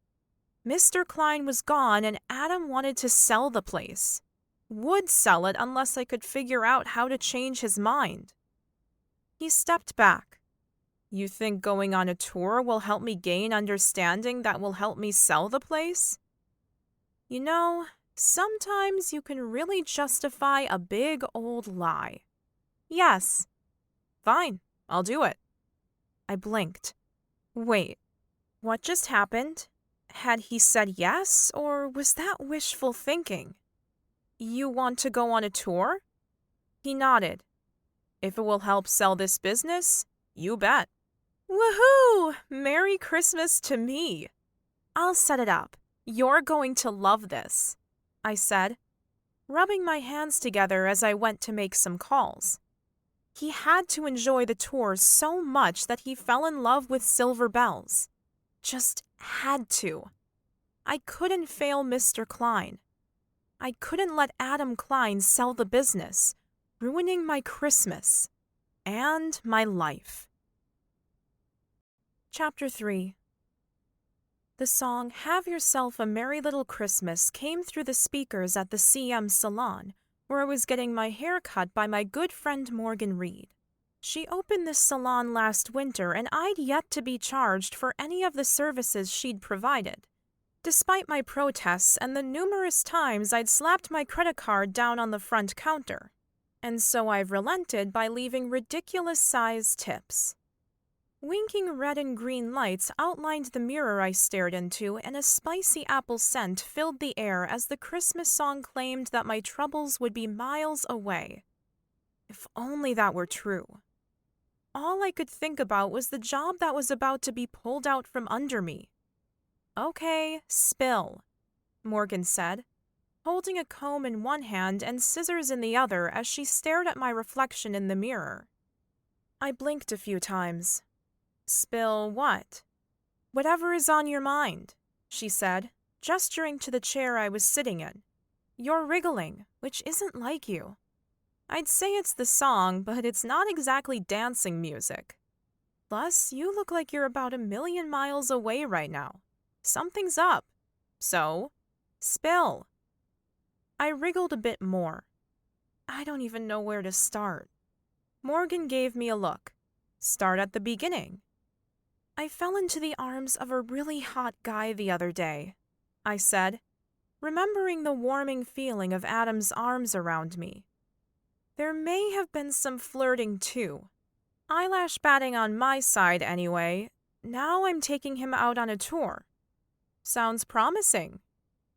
Mr. Kline was gone and Adam wanted to sell the place. Would sell it unless I could figure out how to change his mind. He stepped back. You think going on a tour will help me gain understanding that will help me sell the place? You know, sometimes you can really justify a big old lie. Yes. Fine, I'll do it. I blinked. Wait, what just happened? Had he said yes, or was that wishful thinking? You want to go on a tour? He nodded. If it will help sell this business, you bet. Woohoo! Merry Christmas to me. I'll set it up. You're going to love this, I said, rubbing my hands together as I went to make some calls. He had to enjoy the tour so much that he fell in love with silver bells. Just had to. I couldn't fail Mr. Kline. I couldn't let Adam Kline sell the business, ruining my Christmas and my life. Chapter 3. The song Have Yourself a Merry Little Christmas came through the speakers at the CM Salon, where I was getting my hair cut by my good friend Morgan Reed. She opened this salon last winter, and I'd yet to be charged for any of the services she'd provided, despite my protests and the numerous times I'd slapped my credit card down on the front counter. And so I've relented by leaving ridiculous-sized tips. Winking red and green lights outlined the mirror I stared into, and a spicy apple scent filled the air as the Christmas song claimed that my troubles would be miles away. If only that were true. all I could think about was the job that was about to be pulled out from under me. "Okay, spill," Morgan said, holding a comb in one hand and scissors in the other as she stared at my reflection in the mirror. I blinked a few times. "Spill what?" "Whatever is on your mind," she said, gesturing to the chair I was sitting in. "You're wriggling, which isn't like you. I'd say it's the song, but it's not exactly dancing music. Plus, you look like you're about 1,000,000 miles away right now. Something's up. So, spill." I wriggled a bit more. I don't even know where to start. Morgan gave me a look. "Start at the beginning." "I fell into the arms of a really hot guy the other day," I said, remembering the warming feeling of Adam's arms around me. There may have been some flirting too. Eyelash batting on my side anyway. Now I'm taking him out on a tour. "Sounds promising,"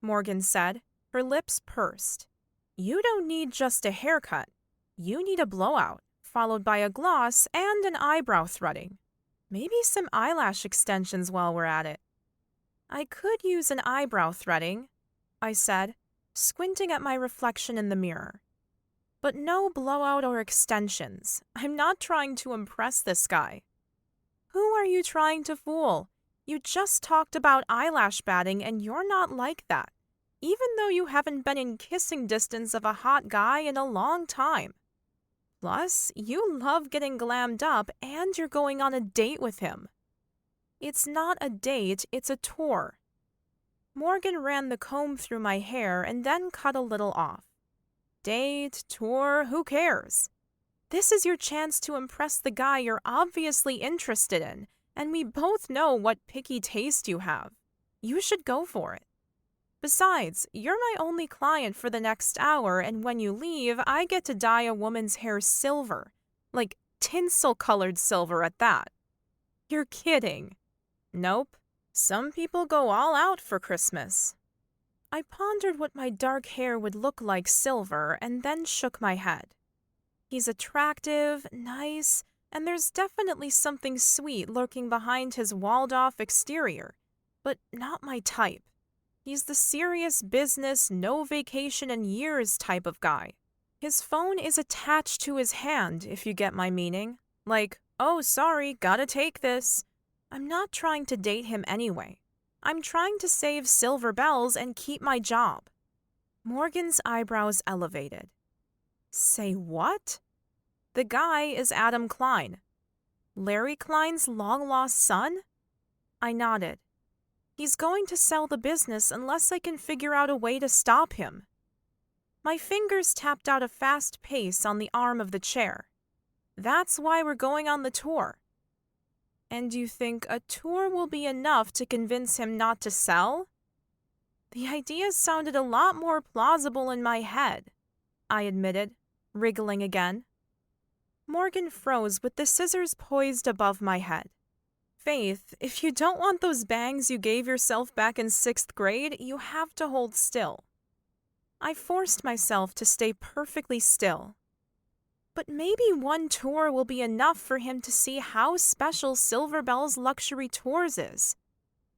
Morgan said, her lips pursed. "You don't need just a haircut. You need a blowout, followed by a gloss and an eyebrow threading. Maybe some eyelash extensions while we're at it." "I could use an eyebrow threading," I said, squinting at my reflection in the mirror. "But no blowout or extensions. I'm not trying to impress this guy." "Who are you trying to fool? You just talked about eyelash batting and you're not like that, even though you haven't been in kissing distance of a hot guy in a long time. Plus, you love getting glammed up and you're going on a date with him." "It's not a date, it's a tour." Morgan ran the comb through my hair and then cut a little off. "Date, tour, who cares? This is your chance to impress the guy you're obviously interested in, and we both know what picky taste you have. You should go for it. Besides, you're my only client for the next hour, and when you leave, I get to dye a woman's hair silver. Like tinsel-colored silver at that." "You're kidding." "Nope. Some people go all out for Christmas." I pondered what my dark hair would look like silver and then shook my head. He's attractive, nice, and there's definitely something sweet lurking behind his walled-off exterior, but not my type. He's the serious business, no vacation in years type of guy. His phone is attached to his hand, if you get my meaning. Like, "Oh, sorry, gotta take this." I'm not trying to date him anyway. I'm trying to save silver bells and keep my job. Morgan's eyebrows elevated. "Say what?" "The guy is Adam Kline." "Larry Kline's long-lost son?" I nodded. "He's going to sell the business unless I can figure out a way to stop him." My fingers tapped out a fast pace on the arm of the chair. "That's why we're going on the tour." "And you think a tour will be enough to convince him not to sell?" The idea sounded a lot more plausible in my head, I admitted, wriggling again. Morgan froze with the scissors poised above my head. "Faith, if you don't want those bangs you gave yourself back in 6th grade, you have to hold still." I forced myself to stay perfectly still. "But maybe one tour will be enough for him to see how special Silver Bell's Luxury Tours is.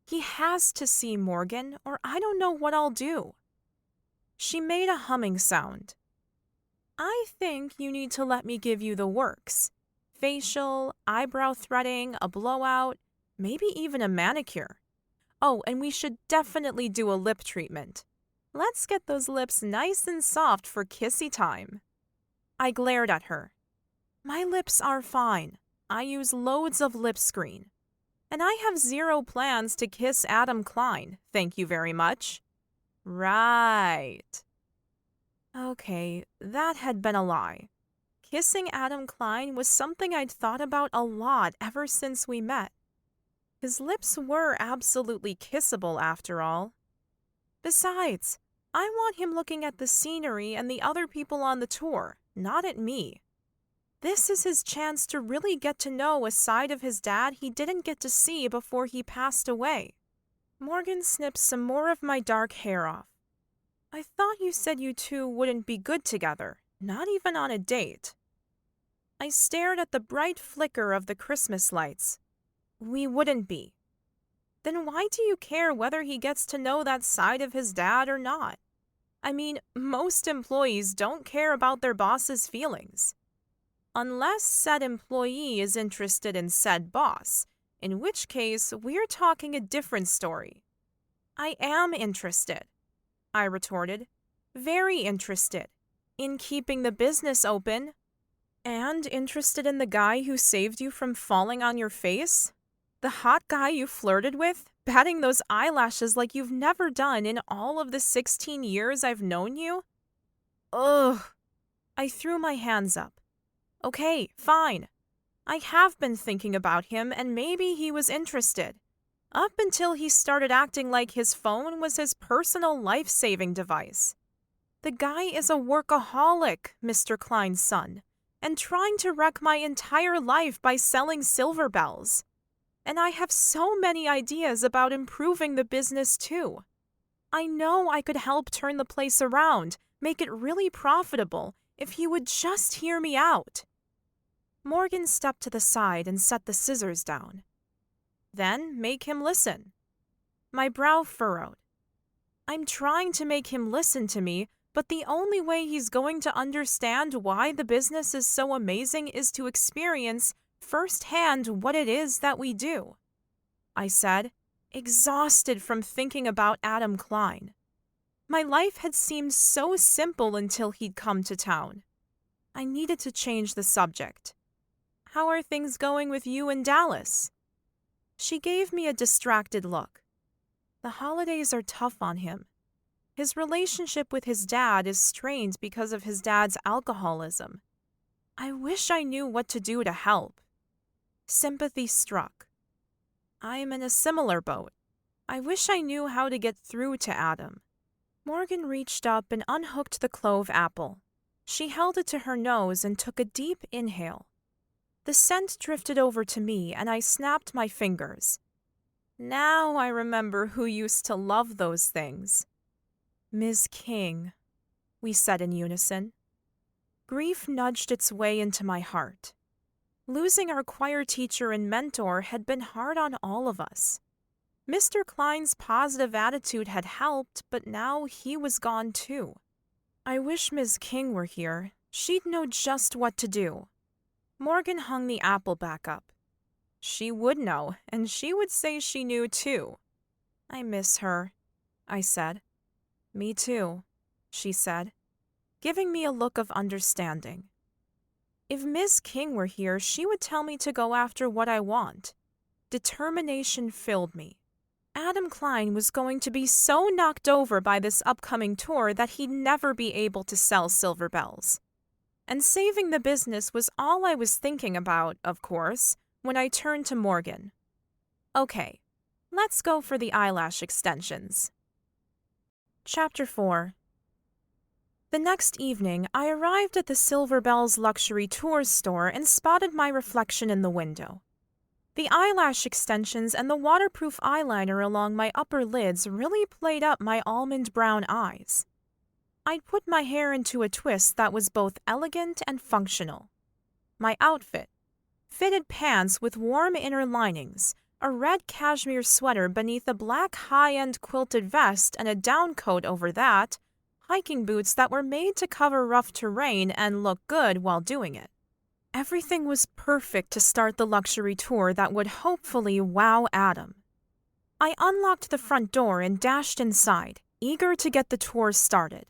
He has to see, Morgan, or I don't know what I'll do." She made a humming sound. "I think you need to let me give you the works. Facial, eyebrow threading, a blowout, maybe even a manicure. Oh, and we should definitely do a lip treatment. Let's get those lips nice and soft for kissy time." I glared at her. "My lips are fine. I use loads of lip screen. And I have zero plans to kiss Adam Kline, thank you very much." "Right." Okay, that had been a lie. Kissing Adam Kline was something I'd thought about a lot ever since we met. His lips were absolutely kissable after all. Besides, I want him looking at the scenery and the other people on the tour, not at me. This is his chance to really get to know a side of his dad he didn't get to see before he passed away. Morgan snipped some more of my dark hair off. "I thought you said you two wouldn't be good together, not even on a date." I stared at the bright flicker of the Christmas lights. We wouldn't be. Then why do you care whether he gets to know that side of his dad or not? I mean, most employees don't care about their boss's feelings. Unless said employee is interested in said boss, in which case we're talking a different story. I am interested, I retorted. Very interested. In keeping the business open. And interested in the guy who saved you from falling on your face? The hot guy you flirted with, batting those eyelashes like you've never done in all of the 16 years I've known you? Ugh. I threw my hands up. Okay, fine. I have been thinking about him and maybe he was interested. Up until he started acting like his phone was his personal life-saving device. The guy is a workaholic, Mr. Kline's son, and trying to wreck my entire life by selling silver bells. And I have so many ideas about improving the business too. I know I could help turn the place around, make it really profitable, if he would just hear me out. Morgan stepped to the side and set the scissors down. Then make him listen. My brow furrowed. I'm trying to make him listen to me, but the only way he's going to understand why the business is so amazing is to experience firsthand what it is that we do, I said, exhausted from thinking about Adam Kline. My life had seemed so simple until he'd come to town. I needed to change the subject. How are things going with you in Dallas? She gave me a distracted look. The holidays are tough on him. His relationship with his dad is strained because of his dad's alcoholism. I wish I knew what to do to help. Sympathy struck. I'm in a similar boat. I wish I knew how to get through to Adam. Morgan reached up and unhooked the clove apple. She held it to her nose and took a deep inhale. The scent drifted over to me and I snapped my fingers. Now I remember who used to love those things. Ms. King, we said in unison. Grief nudged its way into my heart. Losing our choir teacher and mentor had been hard on all of us. Mr. Kline's positive attitude had helped, but now he was gone too. I wish Ms. King were here. She'd know just what to do. Morgan hung the apple back up. She would know, and she would say she knew too. I miss her, I said. Me too, she said, giving me a look of understanding. If Miss King were here, she would tell me to go after what I want. Determination filled me. Adam Kline was going to be so knocked over by this upcoming tour that he'd never be able to sell silver bells. And saving the business was all I was thinking about, of course, when I turned to Morgan. Okay, let's go for the eyelash extensions. Chapter 4. The next evening, I arrived at the Silver Bells Luxury Tours store and spotted my reflection in the window. The eyelash extensions and the waterproof eyeliner along my upper lids really played up my almond brown eyes. I'd put my hair into a twist that was both elegant and functional. My outfit: fitted pants with warm inner linings, a red cashmere sweater beneath a black high-end quilted vest and a down coat over that, hiking boots that were made to cover rough terrain and look good while doing it. Everything was perfect to start the luxury tour that would hopefully wow Adam. I unlocked the front door and dashed inside, eager to get the tour started.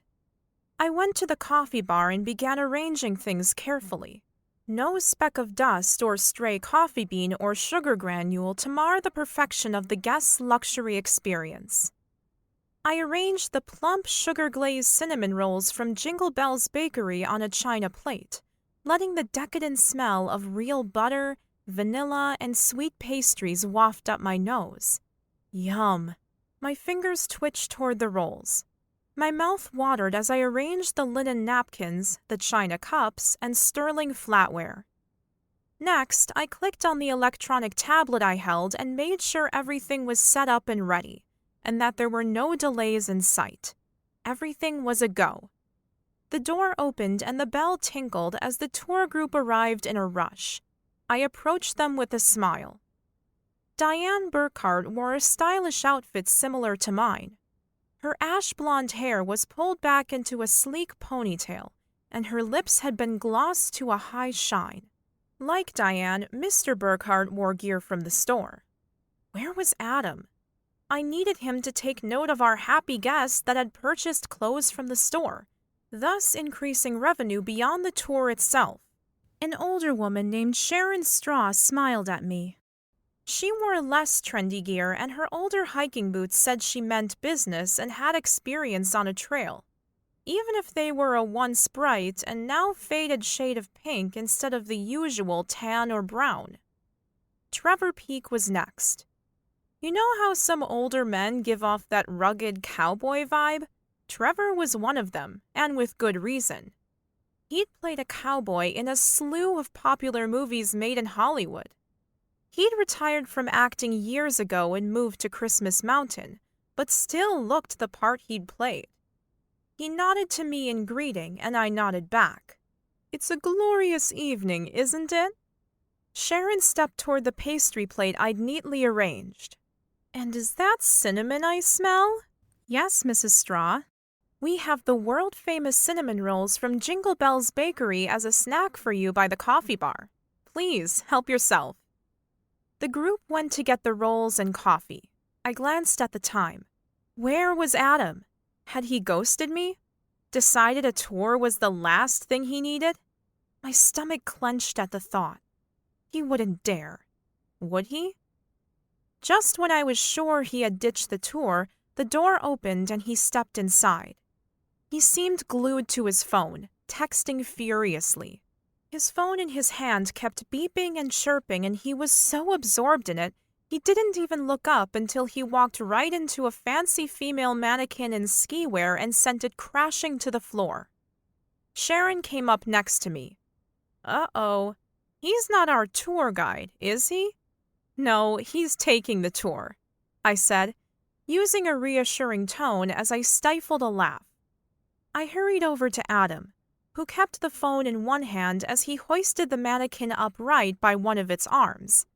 I went to the coffee bar and began arranging things carefully. No speck of dust or stray coffee bean or sugar granule to mar the perfection of the guest's luxury experience. I arranged the plump sugar-glazed cinnamon rolls from Jingle Bell's Bakery on a china plate, letting the decadent smell of real butter, vanilla, and sweet pastries waft up my nose. Yum! My fingers twitched toward the rolls. My mouth watered as I arranged the linen napkins, the china cups, and sterling flatware. Next, I clicked on the electronic tablet I held and made sure everything was set up and ready, and that there were no delays in sight. Everything was a go. The door opened and the bell tinkled as the tour group arrived in a rush. I approached them with a smile. Diane Burkhart wore a stylish outfit similar to mine. Her ash blonde hair was pulled back into a sleek ponytail, and her lips had been glossed to a high shine. Like Diane, Mr. Burkhart wore gear from the store. Where was Adam? I needed him to take note of our happy guests that had purchased clothes from the store, thus increasing revenue beyond the tour itself. An older woman named Sharon Straw smiled at me. She wore less trendy gear, and her older hiking boots said she meant business and had experience on a trail, even if they were a once bright and now faded shade of pink instead of the usual tan or brown. Trevor Peake was next. You know how some older men give off that rugged cowboy vibe? Trevor was one of them, and with good reason. He'd played a cowboy in a slew of popular movies made in Hollywood. He'd retired from acting years ago and moved to Christmas Mountain, but still looked the part he'd played. He nodded to me in greeting, and I nodded back. "It's a glorious evening, isn't it?" Sharon stepped toward the pastry plate I'd neatly arranged. "And is that cinnamon I smell?" "Yes, Mrs. Straw. We have the world-famous cinnamon rolls from Jingle Bell's Bakery as a snack for you by the coffee bar. Please, help yourself." The group went to get the rolls and coffee. I glanced at the time. Where was Adam? Had he ghosted me? Decided a tour was the last thing he needed? My stomach clenched at the thought. He wouldn't dare. Would he? Just when I was sure he had ditched the tour, the door opened and he stepped inside. He seemed glued to his phone, texting furiously. His phone in his hand kept beeping and chirping, and he was so absorbed in it, he didn't even look up until he walked right into a fancy female mannequin in ski wear and sent it crashing to the floor. Sharon came up next to me. "Uh-oh, he's not our tour guide, is he?" "No, he's taking the tour," I said, using a reassuring tone as I stifled a laugh. I hurried over to Adam, who kept the phone in one hand as he hoisted the mannequin upright by one of its arms.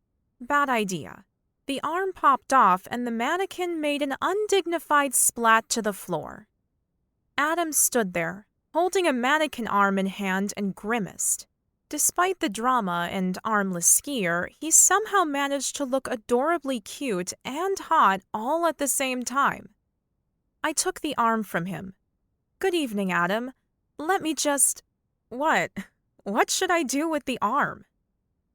Bad idea. The arm popped off and the mannequin made an undignified splat to the floor. Adam stood there, holding a mannequin arm in hand, and grimaced. Despite the drama and armless skier, he somehow managed to look adorably cute and hot all at the same time. I took the arm from him. "Good evening, Adam. Let me just—" "What? What should I do with the arm?"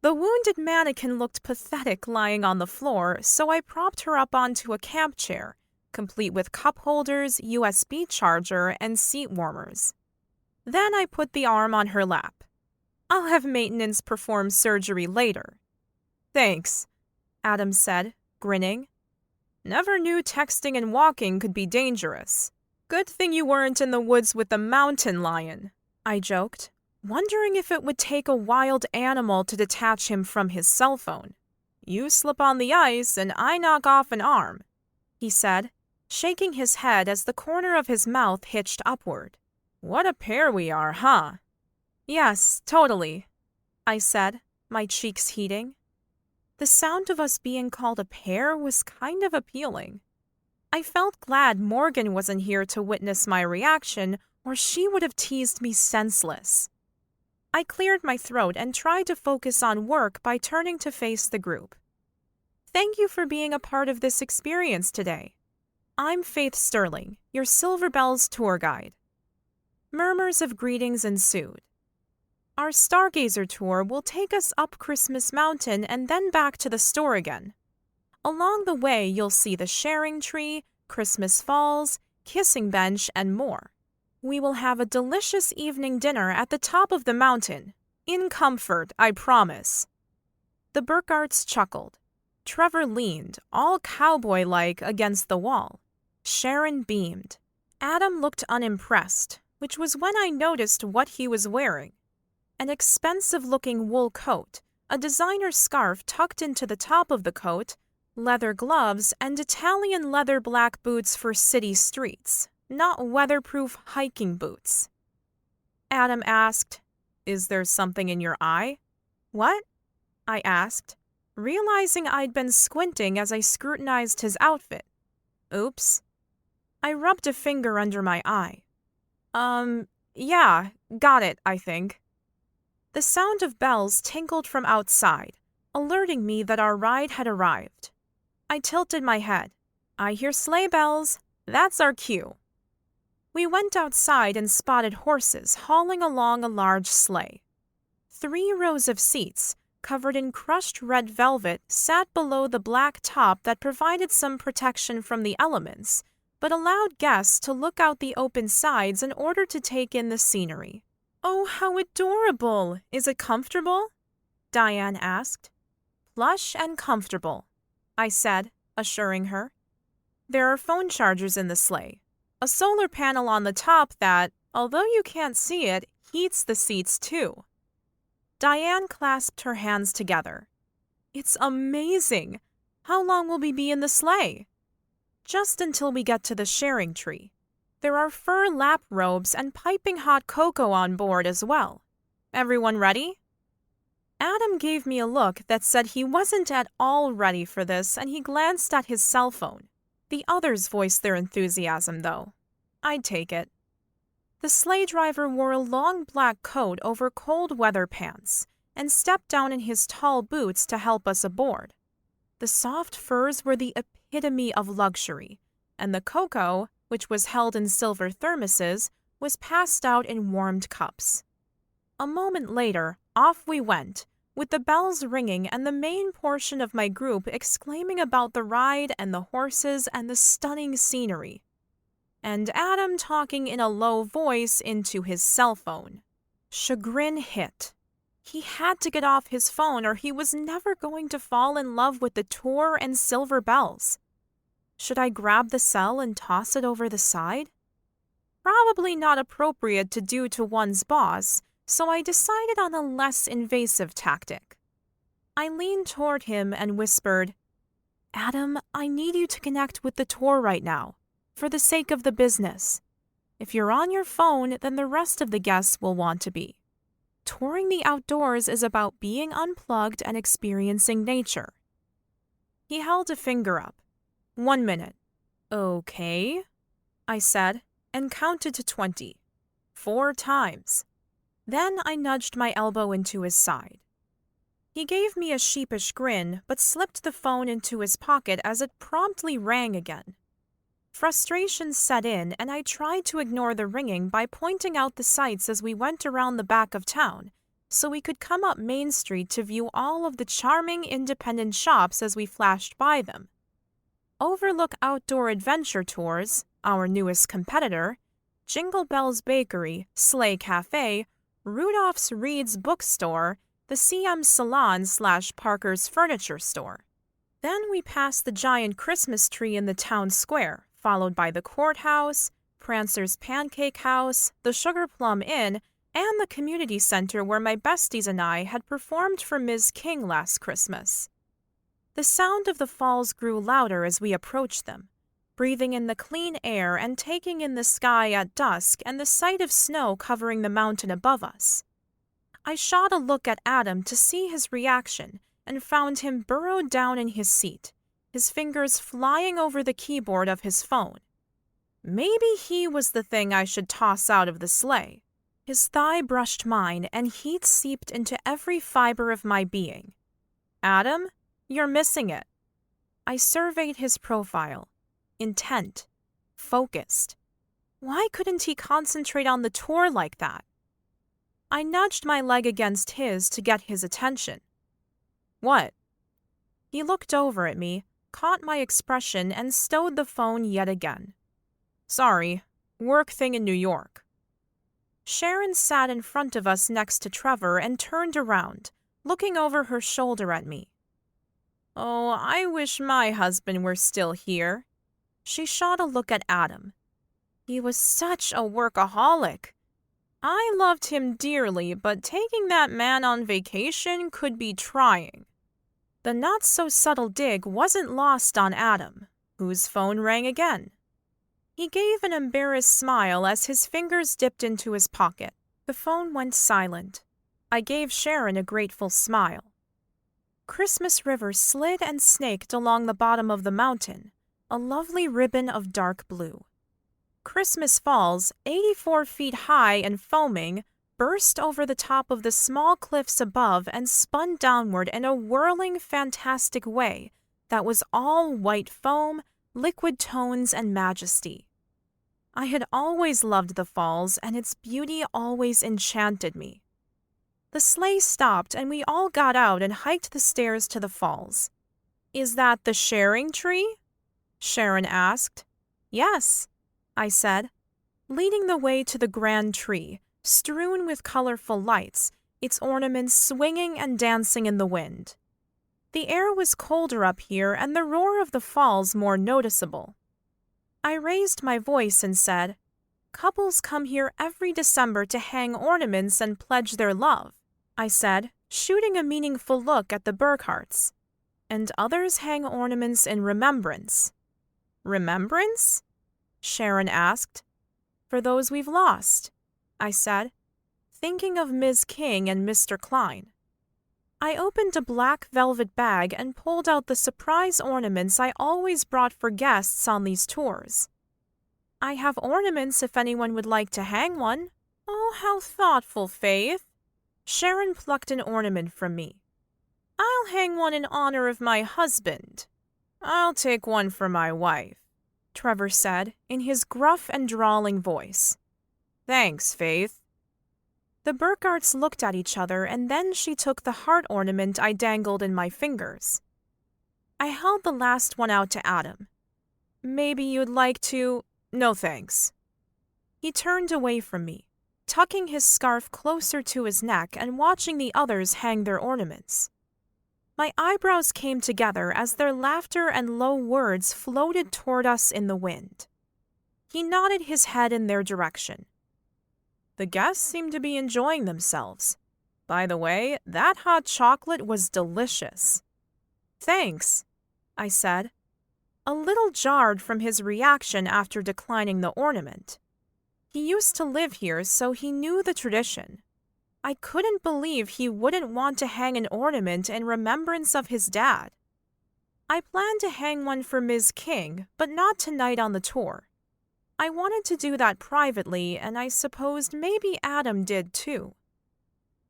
The wounded mannequin looked pathetic lying on the floor, so I propped her up onto a camp chair, complete with cup holders, USB charger, and seat warmers. Then I put the arm on her lap. "I'll have maintenance perform surgery later." "Thanks," Adam said, grinning. "Never knew texting and walking could be dangerous. Good thing you weren't in the woods with the mountain lion," I joked, wondering if it would take a wild animal to detach him from his cell phone. "You slip on the ice and I knock off an arm," he said, shaking his head as the corner of his mouth hitched upward. "What a pair we are, huh?" "Yes, totally," I said, my cheeks heating. The sound of us being called a pair was kind of appealing. I felt glad Morgan wasn't here to witness my reaction, or she would have teased me senseless. I cleared my throat and tried to focus on work by turning to face the group. "Thank you for being a part of this experience today. I'm Faith Sterling, your Silver Bells tour guide." Murmurs of greetings ensued. Our Stargazer tour will take us up Christmas Mountain and then back to the store again. Along the way, you'll see the sharing tree, Christmas Falls, kissing bench, and more. We will have a delicious evening dinner at the top of the mountain. In comfort, I promise. The Burkharts chuckled. Trevor leaned, all cowboy-like, against the wall. Sharon beamed. Adam looked unimpressed, which was when I noticed what he was wearing. An expensive-looking wool coat, a designer scarf tucked into the top of the coat, leather gloves, and Italian leather black boots for city streets, not weatherproof hiking boots. Adam asked. Is there something in your eye? What? I asked, realizing I'd been squinting as I scrutinized his outfit. Oops. I rubbed a finger under my eye. Yeah, got it, I think. The sound of bells tinkled from outside, alerting me that our ride had arrived. I tilted my head. I hear sleigh bells. That's our cue. We went outside and spotted horses hauling along a large sleigh. 3 rows of seats, covered in crushed red velvet, sat below the black top that provided some protection from the elements, but allowed guests to look out the open sides in order to take in the scenery. Oh, how adorable! Is it comfortable? Diane asked. Plush and comfortable, I said, assuring her. There are phone chargers in the sleigh, a solar panel on the top that, although you can't see it, heats the seats too. Diane clasped her hands together. It's amazing! How long will we be in the sleigh? Just until we get to the sharing tree. There are fur lap robes and piping hot cocoa on board as well. Everyone ready? Adam gave me a look that said he wasn't at all ready for this, and he glanced at his cell phone. The others voiced their enthusiasm, though. I'd take it. The sleigh driver wore a long black coat over cold weather pants and stepped down in his tall boots to help us aboard. The soft furs were the epitome of luxury, and the cocoa, which was held in silver thermoses, was passed out in warmed cups. A moment later, off we went, with the bells ringing and the main portion of my group exclaiming about the ride and the horses and the stunning scenery. And Adam talking in a low voice into his cell phone. Chagrin hit. He had to get off his phone or he was never going to fall in love with the tour and silver bells. Should I grab the cell and toss it over the side? Probably not appropriate to do to one's boss, so I decided on a less invasive tactic. I leaned toward him and whispered, Adam, I need you to connect with the tour right now, for the sake of the business. If you're on your phone, then the rest of the guests will want to be. Touring the outdoors is about being unplugged and experiencing nature. He held a finger up. 1 minute. Okay, I said, and counted to 20. 4 times. Then I nudged my elbow into his side. He gave me a sheepish grin, but slipped the phone into his pocket as it promptly rang again. Frustration set in, and I tried to ignore the ringing by pointing out the sights as we went around the back of town, so we could come up Main Street to view all of the charming independent shops as we flashed by them. Overlook Outdoor Adventure Tours, our newest competitor, Jingle Bell's Bakery, Sleigh Cafe, Rudolph's Reed's Bookstore, the CM Salon/Parker's Furniture Store. Then we passed the giant Christmas tree in the town square, followed by the courthouse, Prancer's Pancake House, the Sugar Plum Inn, and the community center where my besties and I had performed for Ms. King last Christmas. The sound of the falls grew louder as we approached them, breathing in the clean air and taking in the sky at dusk and the sight of snow covering the mountain above us. I shot a look at Adam to see his reaction and found him burrowed down in his seat, his fingers flying over the keyboard of his phone. Maybe he was the thing I should toss out of the sleigh. His thigh brushed mine and heat seeped into every fiber of my being. Adam, you're missing it. I surveyed his profile. Intent. Focused. Why couldn't he concentrate on the tour like that? I nudged my leg against his to get his attention. What? He looked over at me, caught my expression, and stowed the phone yet again. Sorry, work thing in New York. Sharon sat in front of us next to Trevor and turned around, looking over her shoulder at me. Oh, I wish my husband were still here. She shot a look at Adam. He was such a workaholic. I loved him dearly, but taking that man on vacation could be trying. The not-so-subtle dig wasn't lost on Adam, whose phone rang again. He gave an embarrassed smile as his fingers dipped into his pocket. The phone went silent. I gave Sharon a grateful smile. Christmas River slid and snaked along the bottom of the mountain, a lovely ribbon of dark blue. Christmas Falls, 84 feet high and foaming, burst over the top of the small cliffs above and spun downward in a whirling, fantastic way that was all white foam, liquid tones, and majesty. I had always loved the falls, and its beauty always enchanted me. The sleigh stopped, and we all got out and hiked the stairs to the falls. "Is that the sharing tree?" Sharon asked. "Yes," I said, leading the way to the grand tree, strewn with colorful lights, its ornaments swinging and dancing in the wind. The air was colder up here and the roar of the falls more noticeable. I raised my voice and said, "Couples come here every December to hang ornaments and pledge their love," I said, shooting a meaningful look at the Burkharts. "And others hang ornaments in remembrance." "Remembrance?" Sharon asked. "For those we've lost," I said, thinking of Ms. King and Mr. Kline. I opened a black velvet bag and pulled out the surprise ornaments I always brought for guests on these tours. "I have ornaments if anyone would like to hang one." "Oh, how thoughtful, Faith." Sharon plucked an ornament from me. "I'll hang one in honor of my husband." "I'll take one for my wife," Trevor said in his gruff and drawling voice. "Thanks, Faith." The Burkharts looked at each other, and then she took the heart ornament I dangled in my fingers. I held the last one out to Adam. "Maybe you'd like to—" "No, thanks." He turned away from me, tucking his scarf closer to his neck and watching the others hang their ornaments. My eyebrows came together as their laughter and low words floated toward us in the wind. He nodded his head in their direction. "The guests seem to be enjoying themselves. By the way, that hot chocolate was delicious." "Thanks," I said, a little jarred from his reaction after declining the ornament. He used to live here, so he knew the tradition. I couldn't believe he wouldn't want to hang an ornament in remembrance of his dad. I planned to hang one for Ms. King, but not tonight on the tour. I wanted to do that privately, and I supposed maybe Adam did too.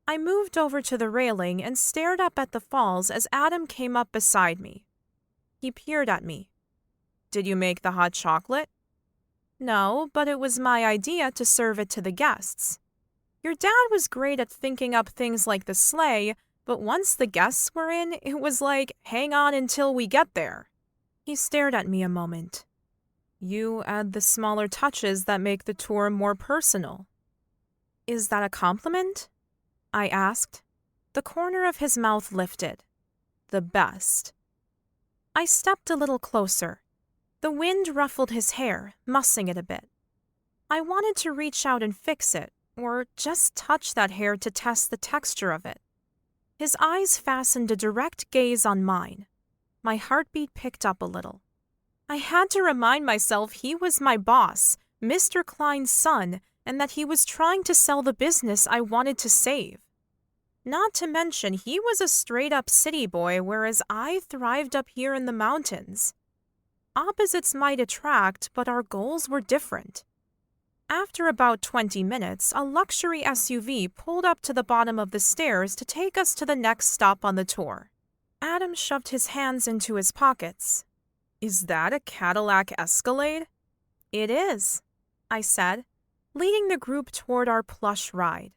I moved over to the railing and stared up at the falls as Adam came up beside me. He peered at me. "Did you make the hot chocolate?" "No, but it was my idea to serve it to the guests. Your dad was great at thinking up things like the sleigh, but once the guests were in, it was like, hang on until we get there." He stared at me a moment. "You add the smaller touches that make the tour more personal." "Is that a compliment?" I asked. The corner of his mouth lifted. "The best." I stepped a little closer. The wind ruffled his hair, mussing it a bit. I wanted to reach out and fix it, or just touch that hair to test the texture of it. His eyes fastened a direct gaze on mine. My heartbeat picked up a little. I had to remind myself he was my boss, Mr. Kline's son, and that he was trying to sell the business I wanted to save. Not to mention he was a straight-up city boy, whereas I thrived up here in the mountains. Opposites might attract, but our goals were different. After about 20 minutes, a luxury SUV pulled up to the bottom of the stairs to take us to the next stop on the tour. Adam shoved his hands into his pockets. "Is that a Cadillac Escalade?" "It is," I said, leading the group toward our plush ride.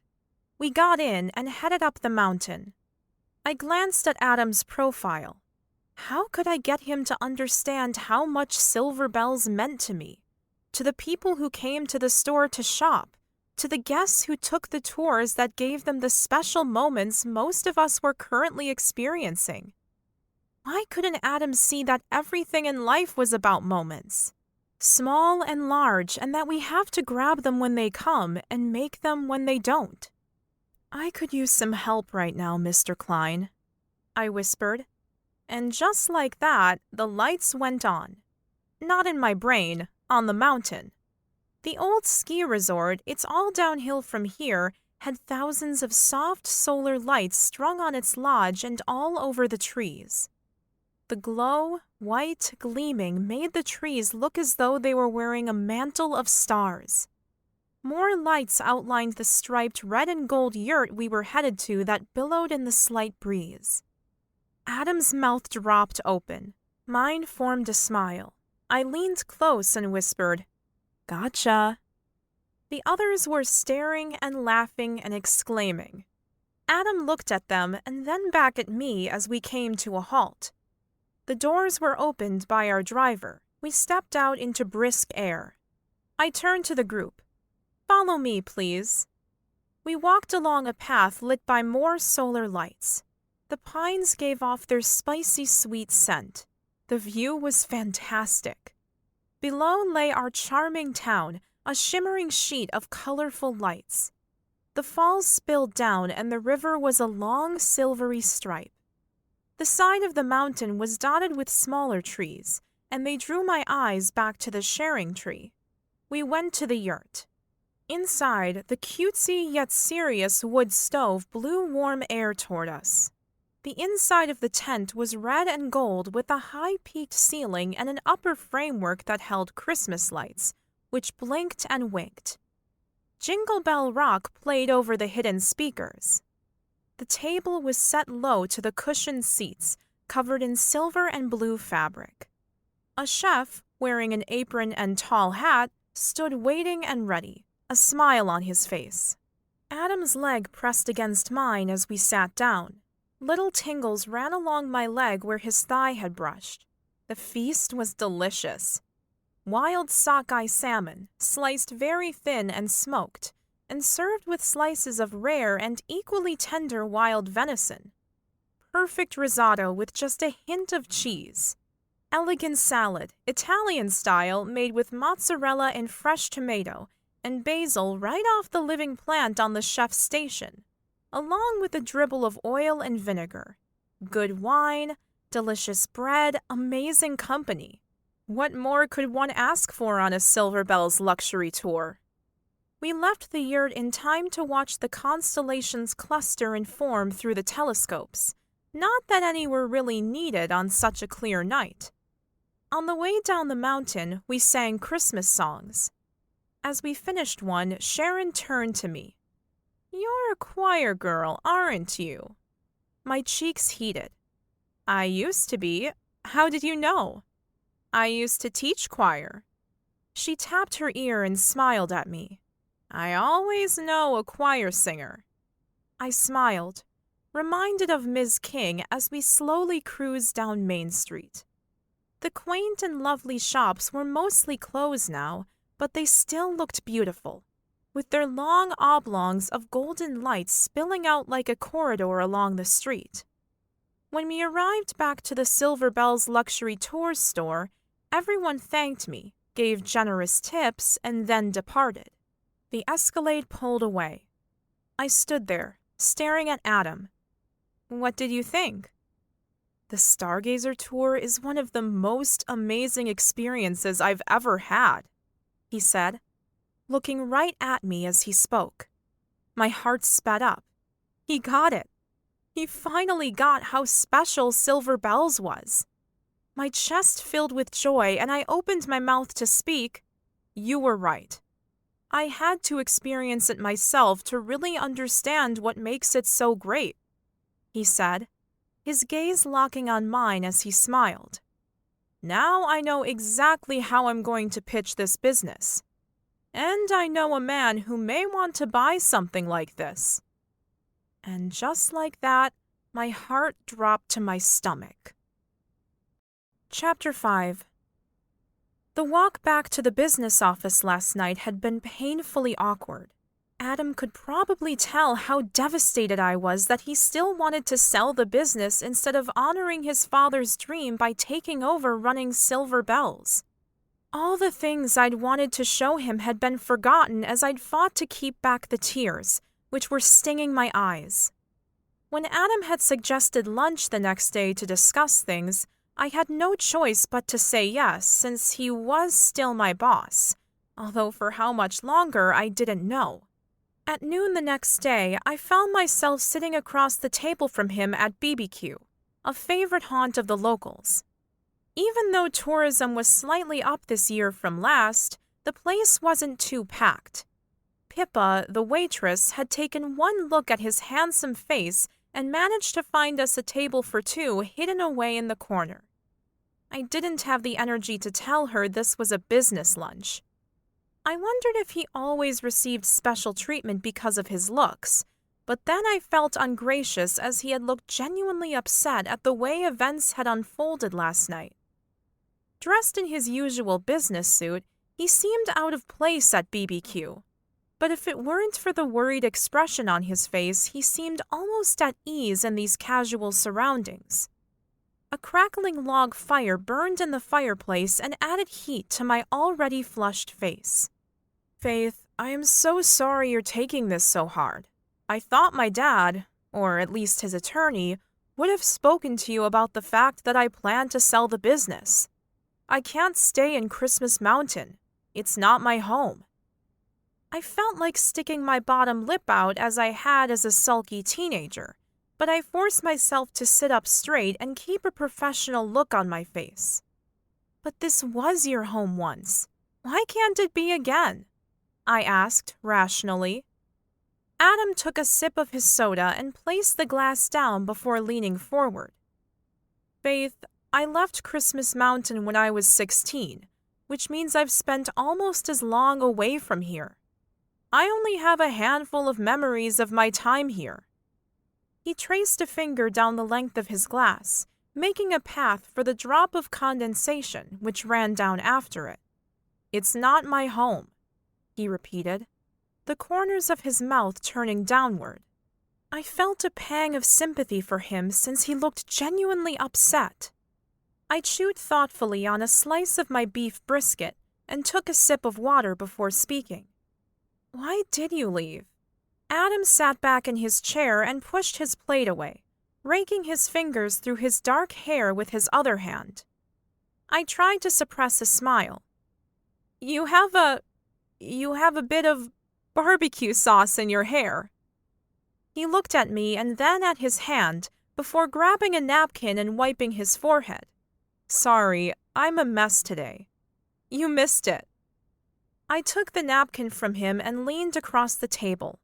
We got in and headed up the mountain. I glanced at Adam's profile. How could I get him to understand how much Silver Bells meant to me? To the people who came to the store to shop, to the guests who took the tours that gave them the special moments most of us were currently experiencing. Why couldn't Adam see that everything in life was about moments? Small and large, and that we have to grab them when they come and make them when they don't. "I could use some help right now, Mr. Kline," I whispered. And just like that, the lights went on. Not in my brain, on the mountain. The old ski resort, it's all downhill from here, had thousands of soft solar lights strung on its lodge and all over the trees. The glow, white, gleaming, made the trees look as though they were wearing a mantle of stars. More lights outlined the striped red and gold yurt we were headed to that billowed in the slight breeze. Adam's mouth dropped open. Mine formed a smile. I leaned close and whispered, "Gotcha." The others were staring and laughing and exclaiming. Adam looked at them and then back at me as we came to a halt. The doors were opened by our driver. We stepped out into brisk air. I turned to the group. "Follow me, please." We walked along a path lit by more solar lights. The pines gave off their spicy sweet scent. The view was fantastic. Below lay our charming town, a shimmering sheet of colorful lights. The falls spilled down and the river was a long silvery stripe. The side of the mountain was dotted with smaller trees, and they drew my eyes back to the sharing tree. We went to the yurt. Inside, the cutesy yet serious wood stove blew warm air toward us. The inside of the tent was red and gold with a high-peaked ceiling and an upper framework that held Christmas lights, which blinked and winked. Jingle Bell Rock played over the hidden speakers. The table was set low to the cushioned seats, covered in silver and blue fabric. A chef, wearing an apron and tall hat, stood waiting and ready, a smile on his face. Adam's leg pressed against mine as we sat down. Little tingles ran along my leg where his thigh had brushed. The feast was delicious. Wild sockeye salmon, sliced very thin and smoked, and served with slices of rare and equally tender wild venison. Perfect risotto with just a hint of cheese. Elegant salad, Italian style, made with mozzarella and fresh tomato, and basil right off the living plant on the chef's station, along with a dribble of oil and vinegar. Good wine, delicious bread, amazing company. What more could one ask for on a Silver Bells luxury tour? We left the yurt in time to watch the constellations cluster and form through the telescopes. Not that any were really needed on such a clear night. On the way down the mountain, we sang Christmas songs. As we finished one, Sharon turned to me. "You're a choir girl, aren't you?" My cheeks heated. "I used to be. How did you know?" "I used to teach choir." She tapped her ear and smiled at me. "I always know a choir singer." I smiled, reminded of Ms. King as we slowly cruised down Main Street. The quaint and lovely shops were mostly closed now, but they still looked beautiful, with their long oblongs of golden lights spilling out like a corridor along the street. When we arrived back to the Silver Bells Luxury Tours store, everyone thanked me, gave generous tips, and then departed. The Escalade pulled away. I stood there, staring at Adam. "What did you think?" "The Stargazer tour is one of the most amazing experiences I've ever had," he said, looking right at me as he spoke. My heart sped up. He got it. He finally got how special Silver Bells was. My chest filled with joy, and I opened my mouth to speak. "You were right. I had to experience it myself to really understand what makes it so great," he said, his gaze locking on mine as he smiled. "Now I know exactly how I'm going to pitch this business. And I know a man who may want to buy something like this." And just like that, my heart dropped to my stomach. Chapter 5. The walk back to the business office last night had been painfully awkward. Adam could probably tell how devastated I was that he still wanted to sell the business instead of honoring his father's dream by taking over running Silver Bells. All the things I'd wanted to show him had been forgotten as I'd fought to keep back the tears, which were stinging my eyes. When Adam had suggested lunch the next day to discuss things, I had no choice but to say yes, since he was still my boss, although for how much longer I didn't know. At noon the next day, I found myself sitting across the table from him at BBQ, a favorite haunt of the locals. Even though tourism was slightly up this year from last, the place wasn't too packed. Pippa, the waitress, had taken one look at his handsome face and managed to find us a table for two hidden away in the corner. I didn't have the energy to tell her this was a business lunch. I wondered if he always received special treatment because of his looks, but then I felt ungracious as he had looked genuinely upset at the way events had unfolded last night. Dressed in his usual business suit, he seemed out of place at BBQ. But if it weren't for the worried expression on his face, he seemed almost at ease in these casual surroundings. A crackling log fire burned in the fireplace and added heat to my already flushed face. "Faith, I am so sorry you're taking this so hard. I thought my dad, or at least his attorney, would have spoken to you about the fact that I plan to sell the business. I can't stay in Christmas Mountain. It's not my home." I felt like sticking my bottom lip out as I had as a sulky teenager, but I forced myself to sit up straight and keep a professional look on my face. "But this was your home once. Why can't it be again?" I asked rationally. Adam took a sip of his soda and placed the glass down before leaning forward. "Faith, I left Christmas Mountain when I was 16, which means I've spent almost as long away from here. I only have a handful of memories of my time here." He traced a finger down the length of his glass, making a path for the drop of condensation which ran down after it. "It's not my home," he repeated, the corners of his mouth turning downward. I felt a pang of sympathy for him since he looked genuinely upset. I chewed thoughtfully on a slice of my beef brisket and took a sip of water before speaking. "Why did you leave?" Adam sat back in his chair and pushed his plate away, raking his fingers through his dark hair with his other hand. I tried to suppress a smile. You have a bit of barbecue sauce in your hair." He looked at me and then at his hand before grabbing a napkin and wiping his forehead. "Sorry, I'm a mess today." "You missed it." I took the napkin from him and leaned across the table,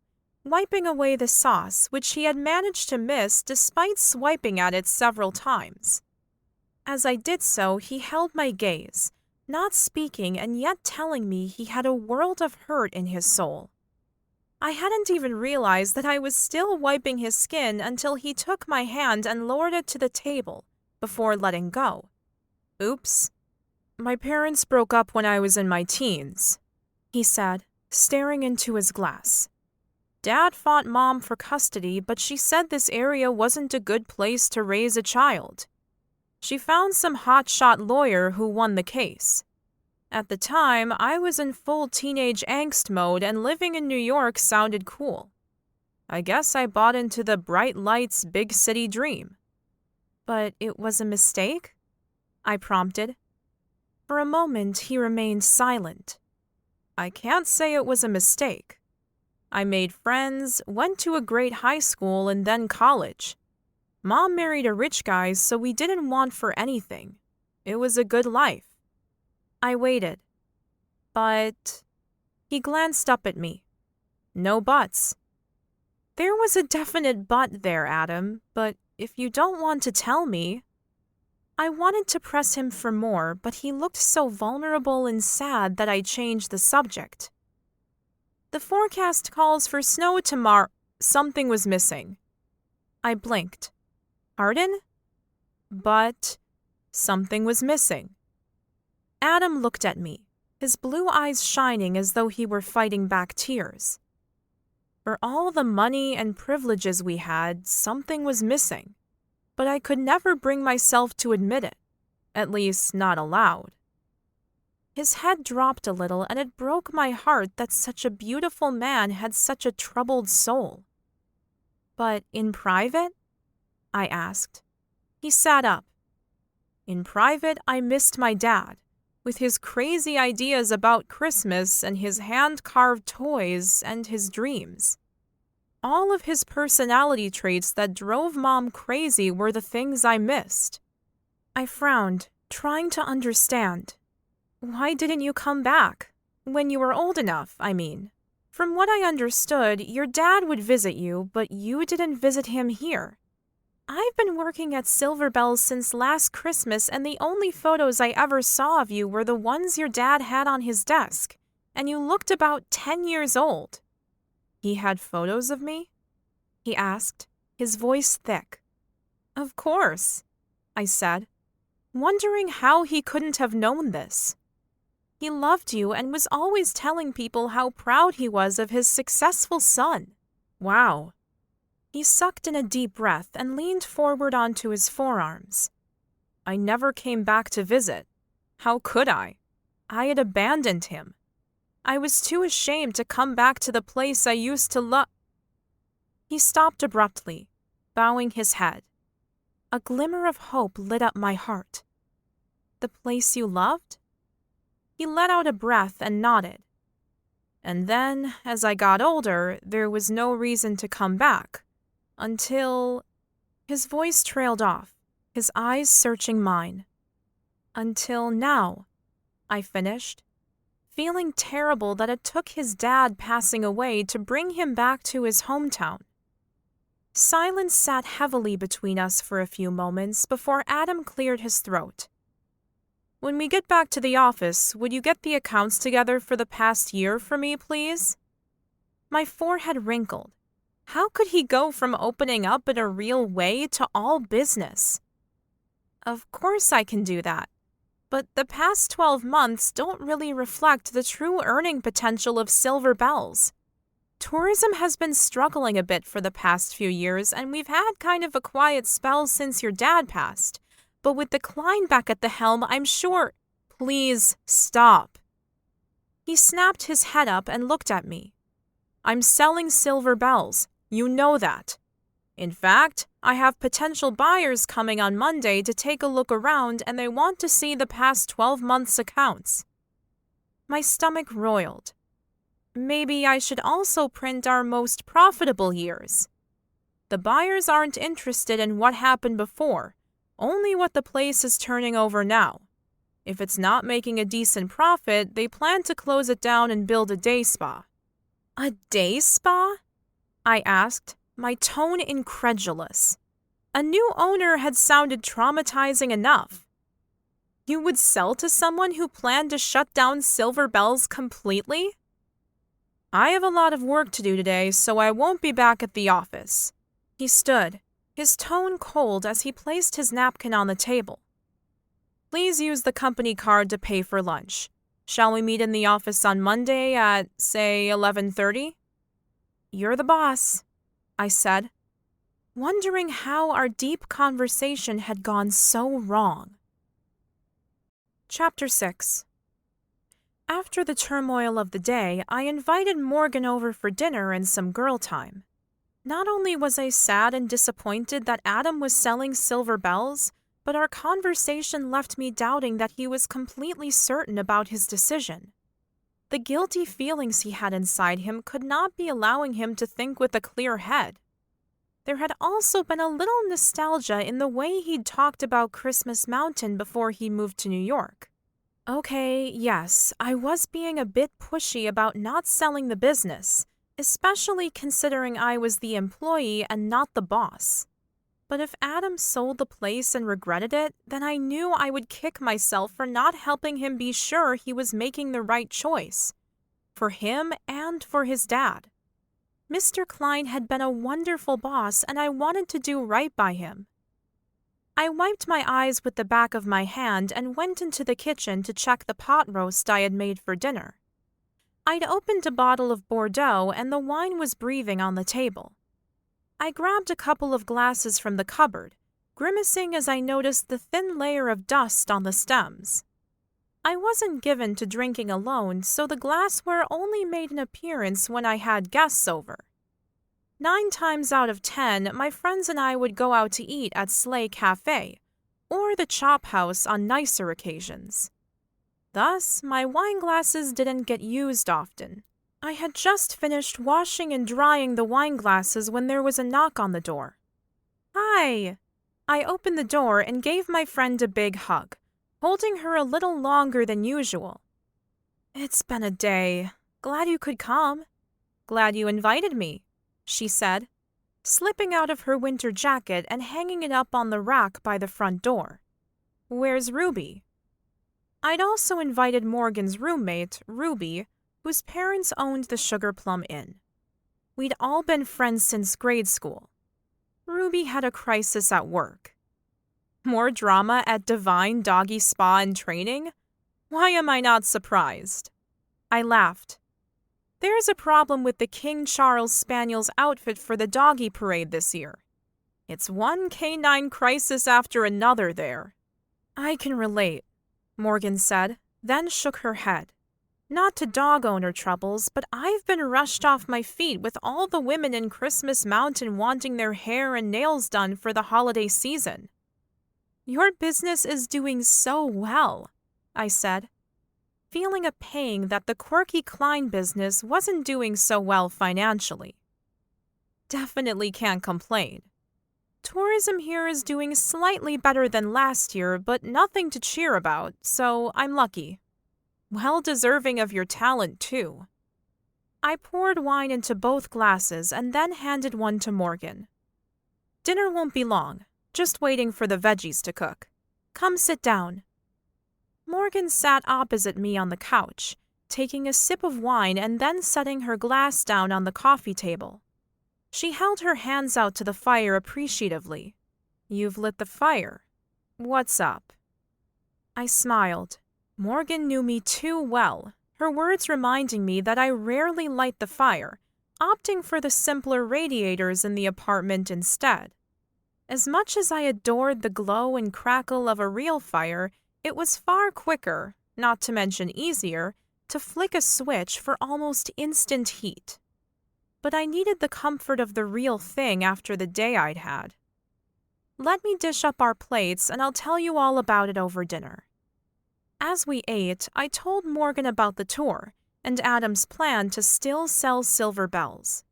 wiping away the sauce which he had managed to miss despite swiping at it several times. As I did so, he held my gaze, not speaking and yet telling me he had a world of hurt in his soul. I hadn't even realized that I was still wiping his skin until he took my hand and lowered it to the table before letting go. "Oops. My parents broke up when I was in my teens," he said, staring into his glass. "Dad fought Mom for custody, but she said this area wasn't a good place to raise a child. She found some hotshot lawyer who won the case. At the time, I was in full teenage angst mode and living in New York sounded cool. I guess I bought into the bright lights big city dream." "But it was a mistake?" I prompted. For a moment, he remained silent. "I can't say it was a mistake. I made friends, went to a great high school and then college. Mom married a rich guy, so we didn't want for anything. It was a good life." I waited. "But—" He glanced up at me. "No buts." There was a definite but there, Adam, but if you don't want to tell me... I wanted to press him for more, but he looked so vulnerable and sad that I changed the subject. "The forecast calls for snow tomorrow." Something was missing. I blinked. "Pardon?" "But something was missing." Adam looked at me, his blue eyes shining as though he were fighting back tears. For all the money and privileges we had, something was missing, but I could never bring myself to admit it, at least not aloud. His head dropped a little, and it broke my heart that such a beautiful man had such a troubled soul. "But in private?" I asked. He sat up. "In private, I missed my dad. with his crazy ideas about Christmas and his hand-carved toys and his dreams. All of his personality traits that drove Mom crazy were the things I missed. I frowned, trying to understand. Why didn't you come back? When you were old enough, I mean. From what I understood, your dad would visit you, but you didn't visit him here. I've been working at Silver Bells since last Christmas, and the only photos I ever saw of you were the ones your dad had on his desk, and you looked about 10 years old. He had photos of me? He asked, his voice thick. Of course, I said, wondering how he couldn't have known this. He loved you and was always telling people how proud he was of his successful son. Wow. He sucked in a deep breath and leaned forward onto his forearms. I never came back to visit. How could I? I had abandoned him. I was too ashamed to come back to the place I used to love. He stopped abruptly, bowing his head. A glimmer of hope lit up my heart. The place you loved? He let out a breath and nodded. And then, as I got older, there was no reason to come back. Until... His voice trailed off, his eyes searching mine. Until now, I finished, feeling terrible that it took his dad passing away to bring him back to his hometown. Silence sat heavily between us for a few moments before Adam cleared his throat. When we get back to the office, would you get the accounts together for the past year for me, please? My forehead wrinkled. How could he go from opening up in a real way to all business? Of course I can do that, but the past 12 months don't really reflect the true earning potential of Silver Bells. Tourism has been struggling a bit for the past few years, and we've had kind of a quiet spell since your dad passed. But with the Kline back at the helm, I'm sure... Please stop. He snapped his head up and looked at me. I'm selling Silver Bells. You know that. In fact, I have potential buyers coming on Monday to take a look around, and they want to see the past 12 months' accounts. My stomach roiled. Maybe I should also print our most profitable years. The buyers aren't interested in what happened before. Only what the place is turning over now. If it's not making a decent profit, they plan to close it down and build a day spa. A day spa? I asked, my tone incredulous. A new owner had sounded traumatizing enough. You would sell to someone who planned to shut down Silver Bells completely? I have a lot of work to do today, so I won't be back at the office. He stood, his tone cold as he placed his napkin on the table. Please use the company card to pay for lunch. Shall we meet in the office on Monday at, say, 11:30? You're the boss, I said, wondering how our deep conversation had gone so wrong. Chapter 6. After the turmoil of the day, I invited Morgan over for dinner and some girl time. Not only was I sad and disappointed that Adam was selling Silver Bells, but our conversation left me doubting that he was completely certain about his decision. The guilty feelings he had inside him could not be allowing him to think with a clear head. There had also been a little nostalgia in the way he'd talked about Christmas Mountain before he moved to New York. Okay, yes, I was being a bit pushy about not selling the business, especially considering I was the employee and not the boss. But if Adam sold the place and regretted it, then I knew I would kick myself for not helping him be sure he was making the right choice. For him and for his dad. Mr. Kline had been a wonderful boss, and I wanted to do right by him. I wiped my eyes with the back of my hand and went into the kitchen to check the pot roast I had made for dinner. I'd opened a bottle of Bordeaux and the wine was breathing on the table. I grabbed a couple of glasses from the cupboard, grimacing as I noticed the thin layer of dust on the stems. I wasn't given to drinking alone, so the glassware only made an appearance when I had guests over. 9 times out of 10, my friends and I would go out to eat at Sleigh Cafe or the Chop House on nicer occasions. Thus, my wine glasses didn't get used often. I had just finished washing and drying the wine glasses when there was a knock on the door. "Hi!" I opened the door and gave my friend a big hug, holding her a little longer than usual. "It's been a day. Glad you could come. Glad you invited me," she said, slipping out of her winter jacket and hanging it up on the rack by the front door. "Where's Ruby?" I'd also invited Morgan's roommate, Ruby, whose parents owned the Sugar Plum Inn. We'd all been friends since grade school. Ruby had a crisis at work. More drama at Divine Doggy Spa and Training? Why am I not surprised? I laughed. There's a problem with the King Charles Spaniel's outfit for the doggy parade this year. It's one canine crisis after another there. I can relate, Morgan said, then shook her head. Not to dog owner troubles, but I've been rushed off my feet with all the women in Christmas Mountain wanting their hair and nails done for the holiday season. Your business is doing so well, I said, feeling a pang that the quirky Kline business wasn't doing so well financially. Definitely can't complain. Tourism here is doing slightly better than last year, but nothing to cheer about, so I'm lucky. Well deserving of your talent, too. I poured wine into both glasses and then handed one to Morgan. Dinner won't be long, just waiting for the veggies to cook. Come sit down. Morgan sat opposite me on the couch, taking a sip of wine and then setting her glass down on the coffee table. She held her hands out to the fire appreciatively. You've lit the fire. What's up? I smiled. Morgan knew me too well, her words reminding me that I rarely light the fire, opting for the simpler radiators in the apartment instead. As much as I adored the glow and crackle of a real fire, it was far quicker, not to mention easier, to flick a switch for almost instant heat. But I needed the comfort of the real thing after the day I'd had. Let me dish up our plates and I'll tell you all about it over dinner. As we ate, I told Morgan about the tour and Adam's plan to still sell silver bells.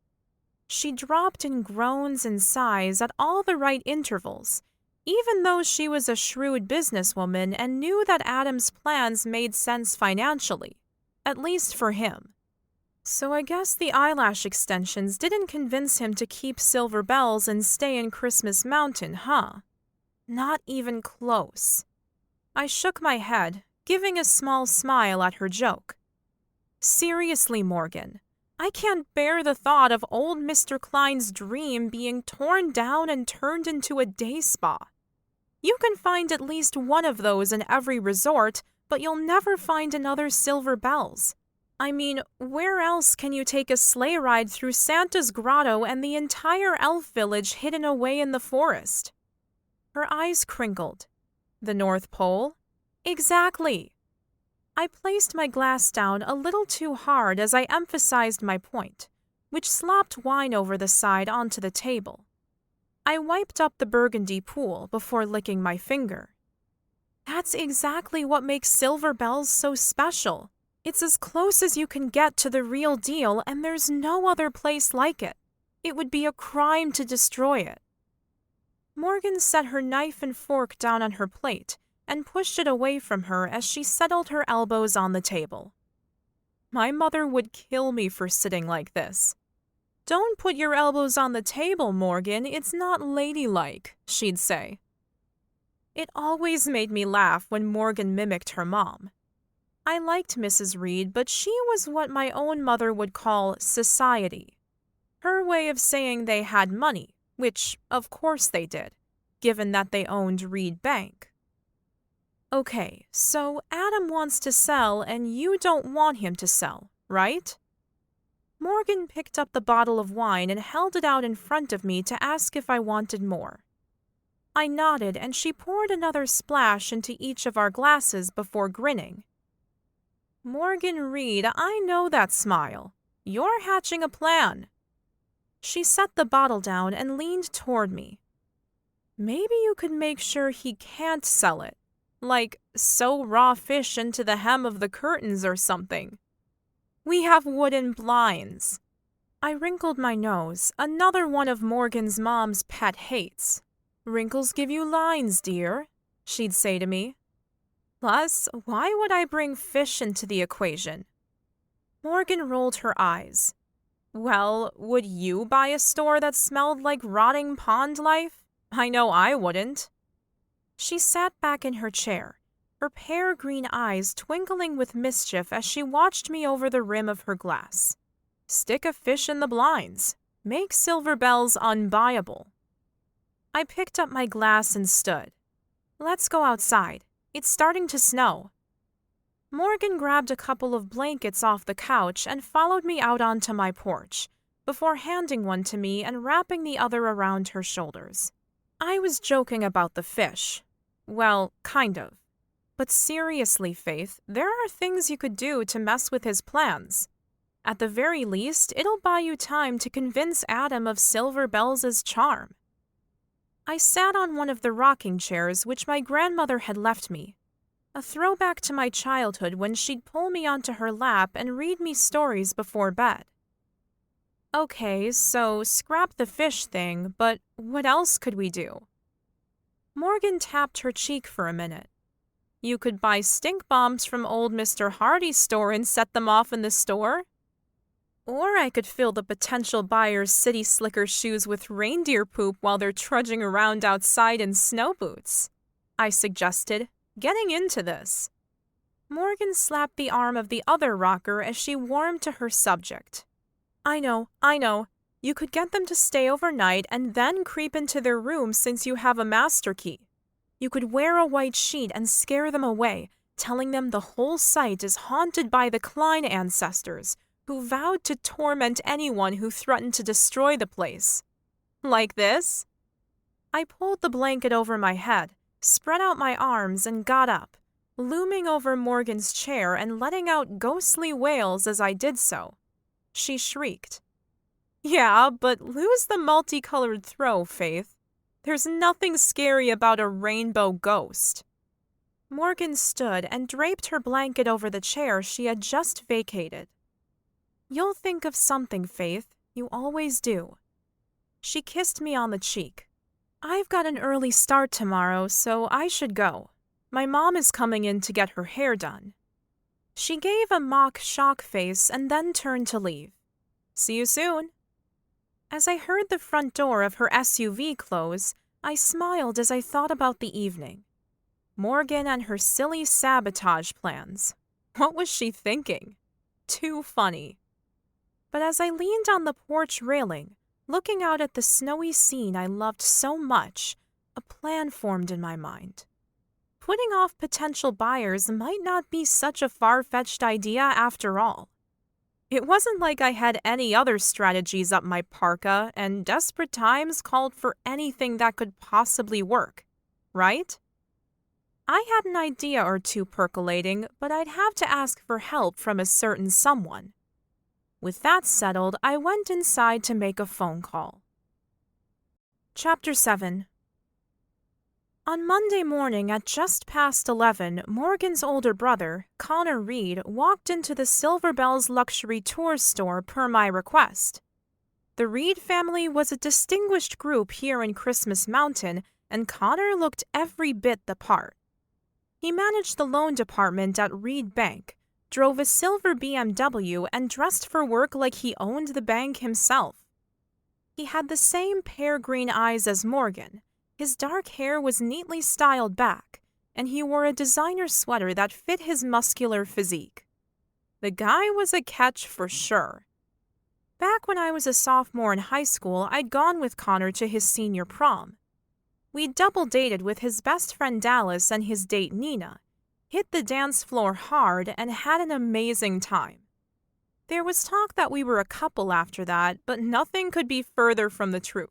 She dropped in groans and sighs at all the right intervals, even though she was a shrewd businesswoman and knew that Adam's plans made sense financially, at least for him. So I guess the eyelash extensions didn't convince him to keep silver bells and stay in Christmas Mountain, huh? Not even close. I shook my head, giving a small smile at her joke. Seriously, Morgan, I can't bear the thought of old Mr. Kline's dream being torn down and turned into a day spa. You can find at least one of those in every resort, but you'll never find another silver bells. I mean, where else can you take a sleigh ride through Santa's grotto and the entire elf village hidden away in the forest? Her eyes crinkled. The North Pole? Exactly. I placed my glass down a little too hard as I emphasized my point, which slopped wine over the side onto the table. I wiped up the burgundy pool before licking my finger. That's exactly what makes silver bells so special. It's as close as you can get to the real deal, and there's no other place like it. It would be a crime to destroy it. Morgan set her knife and fork down on her plate and pushed it away from her as she settled her elbows on the table. My mother would kill me for sitting like this. Don't put your elbows on the table, Morgan. It's not ladylike, she'd say. It always made me laugh when Morgan mimicked her mom. I liked Mrs. Reed, but she was what my own mother would call society. Her way of saying they had money, which, of course they did, given that they owned Reed Bank. Okay, so Adam wants to sell and you don't want him to sell, right? Morgan picked up the bottle of wine and held it out in front of me to ask if I wanted more. I nodded and she poured another splash into each of our glasses before grinning. Morgan Reed, I know that smile. You're hatching a plan. She set the bottle down and leaned toward me. Maybe you could make sure he can't sell it. Like, sew raw fish into the hem of the curtains or something. We have wooden blinds. I wrinkled my nose, another one of Morgan's mom's pet hates. Wrinkles give you lines, dear, she'd say to me. Plus, why would I bring fish into the equation? Morgan rolled her eyes. Well, would you buy a store that smelled like rotting pond life? I know I wouldn't. She sat back in her chair, her pear green eyes twinkling with mischief as she watched me over the rim of her glass. Stick a fish in the blinds. Make Silver Bells unbuyable. I picked up my glass and stood. Let's go outside. It's starting to snow. Morgan grabbed a couple of blankets off the couch and followed me out onto my porch, before handing one to me and wrapping the other around her shoulders. I was joking about the fish. Well, kind of. But seriously, Faith, there are things you could do to mess with his plans. At the very least, it'll buy you time to convince Adam of Silver Bells' charm. I sat on one of the rocking chairs which my grandmother had left me, a throwback to my childhood when she'd pull me onto her lap and read me stories before bed. Okay, so scrap the fish thing, but what else could we do? Morgan tapped her cheek for a minute. You could buy stink bombs from old Mr. Hardy's store and set them off in the store. Or I could fill the potential buyer's city slicker shoes with reindeer poop while they're trudging around outside in snow boots, I suggested, getting into this. Morgan slapped the arm of the other rocker as she warmed to her subject. I know. You could get them to stay overnight and then creep into their room since you have a master key. You could wear a white sheet and scare them away, telling them the whole site is haunted by the Kline ancestors, who vowed to torment anyone who threatened to destroy the place. Like this? I pulled the blanket over my head, spread out my arms, and got up, looming over Morgan's chair and letting out ghostly wails as I did so. She shrieked. Yeah, but lose the multicolored throw, Faith. There's nothing scary about a rainbow ghost. Morgan stood and draped her blanket over the chair she had just vacated. You'll think of something, Faith. You always do. She kissed me on the cheek. I've got an early start tomorrow, so I should go. My mom is coming in to get her hair done. She gave a mock shock face and then turned to leave. See you soon. As I heard the front door of her SUV close, I smiled as I thought about the evening. Morgan and her silly sabotage plans. What was she thinking? Too funny. But as I leaned on the porch railing, looking out at the snowy scene I loved so much, a plan formed in my mind. Putting off potential buyers might not be such a far-fetched idea after all. It wasn't like I had any other strategies up my parka, and desperate times called for anything that could possibly work, right? I had an idea or two percolating, but I'd have to ask for help from a certain someone. With that settled, I went inside to make a phone call. Chapter 7. On Monday morning at just past 11, Morgan's older brother, Connor Reed, walked into the Silver Bells Luxury Tours store per my request. The Reed family was a distinguished group here in Christmas Mountain, and Connor looked every bit the part. He managed the loan department at Reed Bank, drove a silver BMW, and dressed for work like he owned the bank himself. He had the same pear green eyes as Morgan. His dark hair was neatly styled back, and he wore a designer sweater that fit his muscular physique. The guy was a catch for sure. Back when I was a sophomore in high school, I'd gone with Connor to his senior prom. We double-dated with his best friend Dallas and his date Nina, hit the dance floor hard, and had an amazing time. There was talk that we were a couple after that, but nothing could be further from the truth.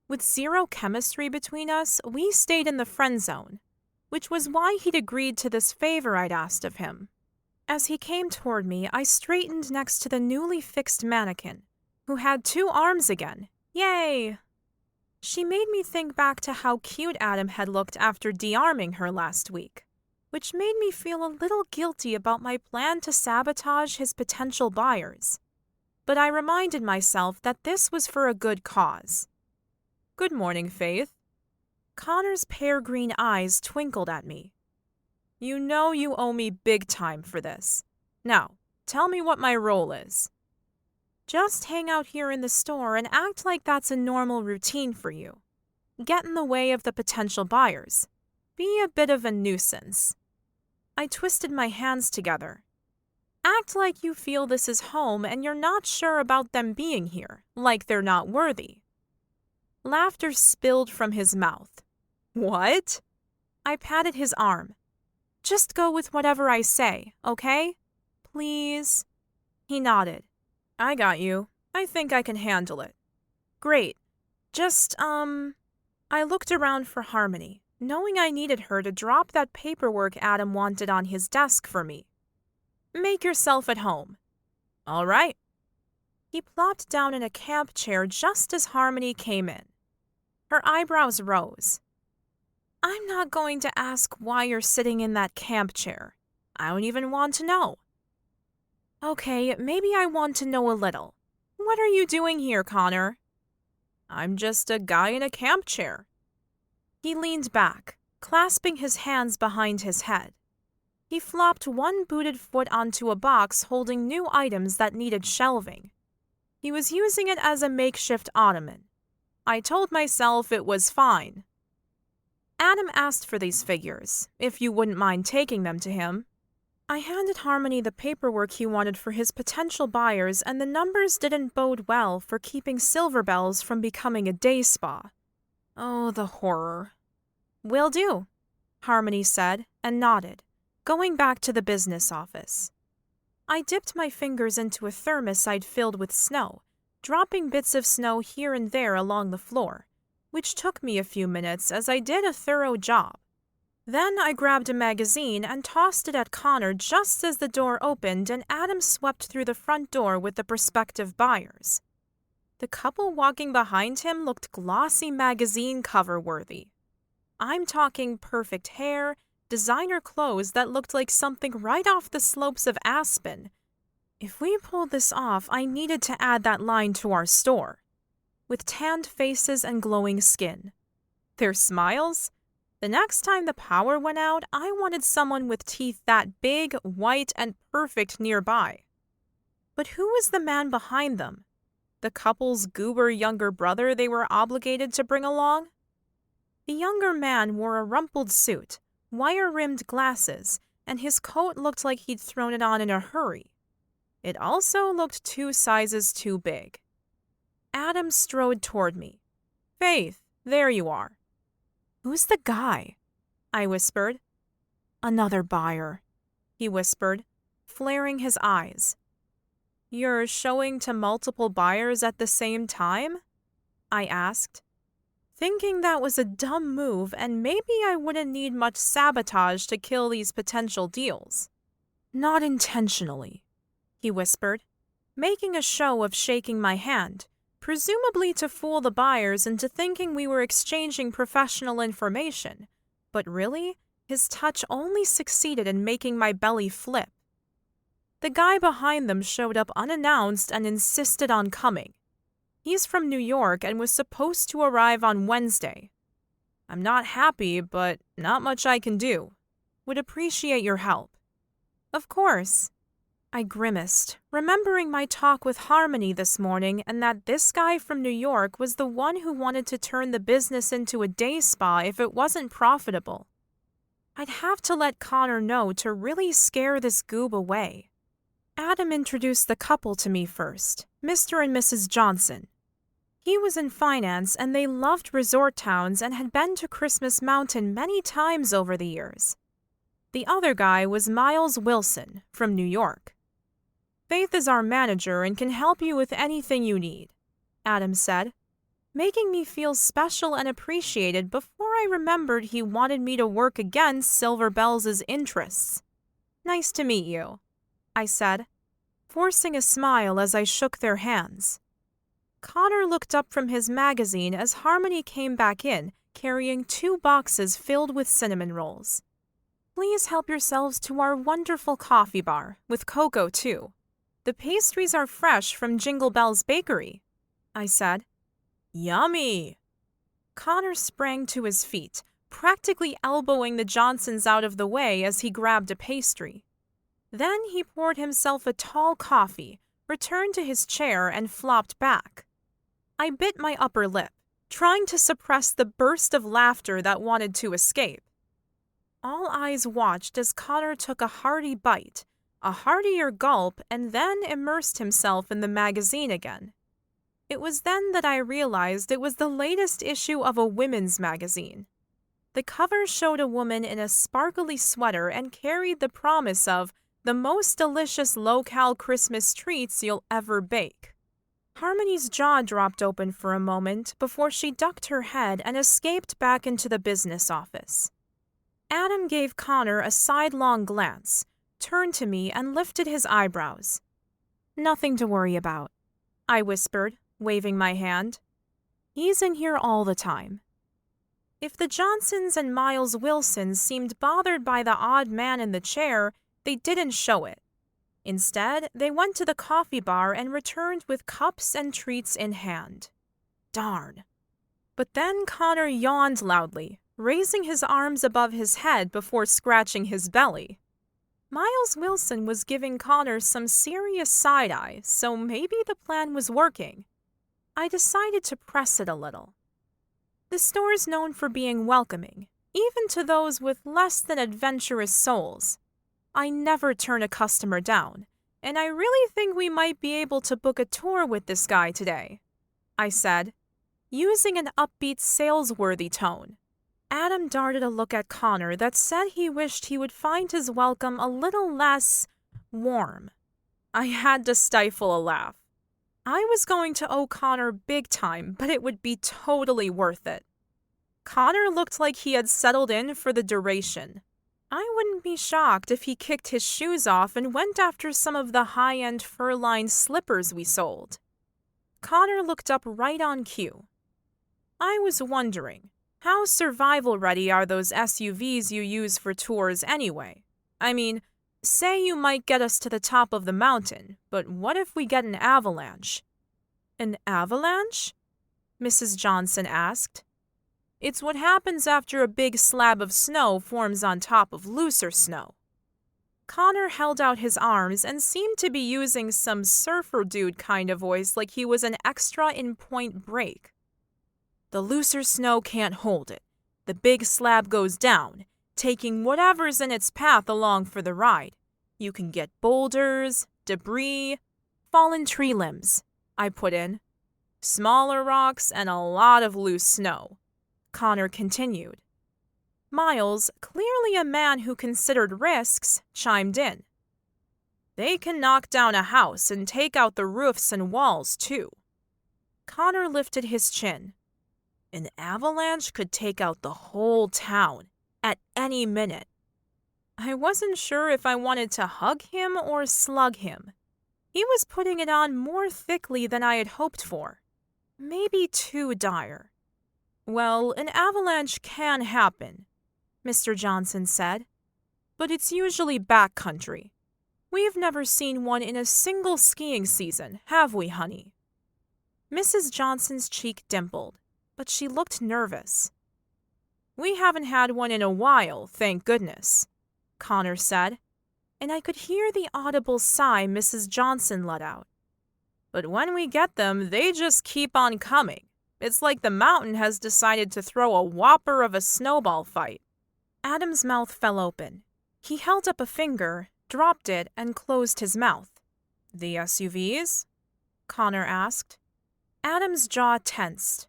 With zero chemistry between us, we stayed in the friend zone, which was why he'd agreed to this favor I'd asked of him. As he came toward me, I straightened next to the newly fixed mannequin, who had 2 arms again. Yay! She made me think back to how cute Adam had looked after de-arming her last week, which made me feel a little guilty about my plan to sabotage his potential buyers. But I reminded myself that this was for a good cause. "Good morning, Faith." Connor's pear green eyes twinkled at me. "You know you owe me big time for this. Now, tell me what my role is." "Just hang out here in the store and act like that's a normal routine for you. Get in the way of the potential buyers. Be a bit of a nuisance." I twisted my hands together. "Act like you feel this is home and you're not sure about them being here, like they're not worthy." Laughter spilled from his mouth. "What?" I patted his arm. "Just go with whatever I say, okay? Please?" He nodded. "I got you. I think I can handle it." "Great. Just, I looked around for Harmony, knowing I needed her to drop that paperwork Adam wanted on his desk for me. "Make yourself at home." "All right." He plopped down in a camp chair just as Harmony came in. Her eyebrows rose. "I'm not going to ask why you're sitting in that camp chair. I don't even want to know." "Okay, maybe I want to know a little. What are you doing here, Connor?" "I'm just a guy in a camp chair." He leaned back, clasping his hands behind his head. He flopped one booted foot onto a box holding new items that needed shelving. He was using it as a makeshift ottoman. I told myself it was fine. "Adam asked for these figures, if you wouldn't mind taking them to him." I handed Harmony the paperwork he wanted for his potential buyers, and the numbers didn't bode well for keeping Silver Bells from becoming a day spa. Oh, the horror. "Will do," Harmony said and nodded, going back to the business office. I dipped my fingers into a thermos I'd filled with snow, dropping bits of snow here and there along the floor, which took me a few minutes as I did a thorough job. Then I grabbed a magazine and tossed it at Connor just as the door opened and Adam swept through the front door with the prospective buyers. The couple walking behind him looked glossy magazine cover worthy. I'm talking perfect hair, designer clothes that looked like something right off the slopes of Aspen. If we pulled this off, I needed to add that line to our store. With tanned faces and glowing skin. Their smiles? The next time the power went out, I wanted someone with teeth that big, white, and perfect nearby. But who was the man behind them? The couple's goober younger brother they were obligated to bring along? The younger man wore a rumpled suit, wire-rimmed glasses, and his coat looked like he'd thrown it on in a hurry. It also looked 2 sizes too big. Adam strode toward me. "Faith, there you are." "Who's the guy?" I whispered. "Another buyer," he whispered, flaring his eyes. "You're showing to multiple buyers at the same time?" I asked, thinking that was a dumb move and maybe I wouldn't need much sabotage to kill these potential deals. "Not intentionally," he whispered, making a show of shaking my hand, presumably to fool the buyers into thinking we were exchanging professional information, but really, his touch only succeeded in making my belly flip. The guy behind them showed up unannounced and insisted on coming. He's from New York and was supposed to arrive on Wednesday. "I'm not happy, but not much I can do. Would appreciate your help." "Of course." I grimaced, remembering my talk with Harmony this morning and that this guy from New York was the one who wanted to turn the business into a day spa if it wasn't profitable. I'd have to let Connor know to really scare this goob away. Adam introduced the couple to me first, Mr. and Mrs. Johnson. He was in finance and they loved resort towns and had been to Christmas Mountain many times over the years. The other guy was Miles Wilson from New York. "Faith is our manager and can help you with anything you need," Adam said, making me feel special and appreciated before I remembered he wanted me to work against Silver Bells' interests. "Nice to meet you," I said, forcing a smile as I shook their hands. Connor looked up from his magazine as Harmony came back in, carrying 2 boxes filled with cinnamon rolls. Please help yourselves to our wonderful coffee bar, with cocoa too. The pastries are fresh from Jingle Bell's Bakery, I said. Yummy! Connor sprang to his feet, practically elbowing the Johnsons out of the way as he grabbed a pastry. Then he poured himself a tall coffee, returned to his chair, and flopped back. I bit my upper lip, trying to suppress the burst of laughter that wanted to escape. All eyes watched as Connor took a hearty bite, a heartier gulp, and then immersed himself in the magazine again. It was then that I realized it was the latest issue of a women's magazine. The cover showed a woman in a sparkly sweater and carried the promise of the most delicious low-cal Christmas treats you'll ever bake. Harmony's jaw dropped open for a moment before she ducked her head and escaped back into the business office. Adam gave Connor a sidelong glance, turned to me, and lifted his eyebrows. Nothing to worry about, I whispered, waving my hand. He's in here all the time. If the Johnsons and Miles Wilson seemed bothered by the odd man in the chair, they didn't show it. Instead, they went to the coffee bar and returned with cups and treats in hand. Darn. But then Connor yawned loudly, raising his arms above his head before scratching his belly. Miles Wilson was giving Connor some serious side-eye, so maybe the plan was working. I decided to press it a little. The store's known for being welcoming, even to those with less than adventurous souls. I never turn a customer down, and I really think we might be able to book a tour with this guy today, I said, using an upbeat, sales-worthy tone. Adam darted a look at Connor that said he wished he would find his welcome a little less warm. I had to stifle a laugh. I was going to owe Connor big time, but it would be totally worth it. Connor looked like he had settled in for the duration. I wouldn't be shocked if he kicked his shoes off and went after some of the high-end fur-lined slippers we sold. Connor looked up right on cue. I was wondering, how survival-ready are those SUVs you use for tours anyway? I mean, say you might get us to the top of the mountain, but what if we get an avalanche? An avalanche? Mrs. Johnson asked. It's what happens after a big slab of snow forms on top of looser snow. Connor held out his arms and seemed to be using some surfer dude kind of voice like he was an extra in Point Break. The looser snow can't hold it. The big slab goes down, taking whatever's in its path along for the ride. You can get boulders, debris, fallen tree limbs, I put in. Smaller rocks and a lot of loose snow. Connor continued. Miles, clearly a man who considered risks, chimed in. They can knock down a house and take out the roofs and walls, too. Connor lifted his chin. An avalanche could take out the whole town, at any minute. I wasn't sure if I wanted to hug him or slug him. He was putting it on more thickly than I had hoped for. Maybe too dire. Well, an avalanche can happen, Mr. Johnson said, but it's usually backcountry. We've never seen one in a single skiing season, have we, honey? Mrs. Johnson's cheek dimpled, but she looked nervous. We haven't had one in a while, thank goodness, Connor said, and I could hear the audible sigh Mrs. Johnson let out. But when we get them, they just keep on coming. It's like the mountain has decided to throw a whopper of a snowball fight. Adam's mouth fell open. He held up a finger, dropped it, and closed his mouth. The SUVs? Connor asked. Adam's jaw tensed.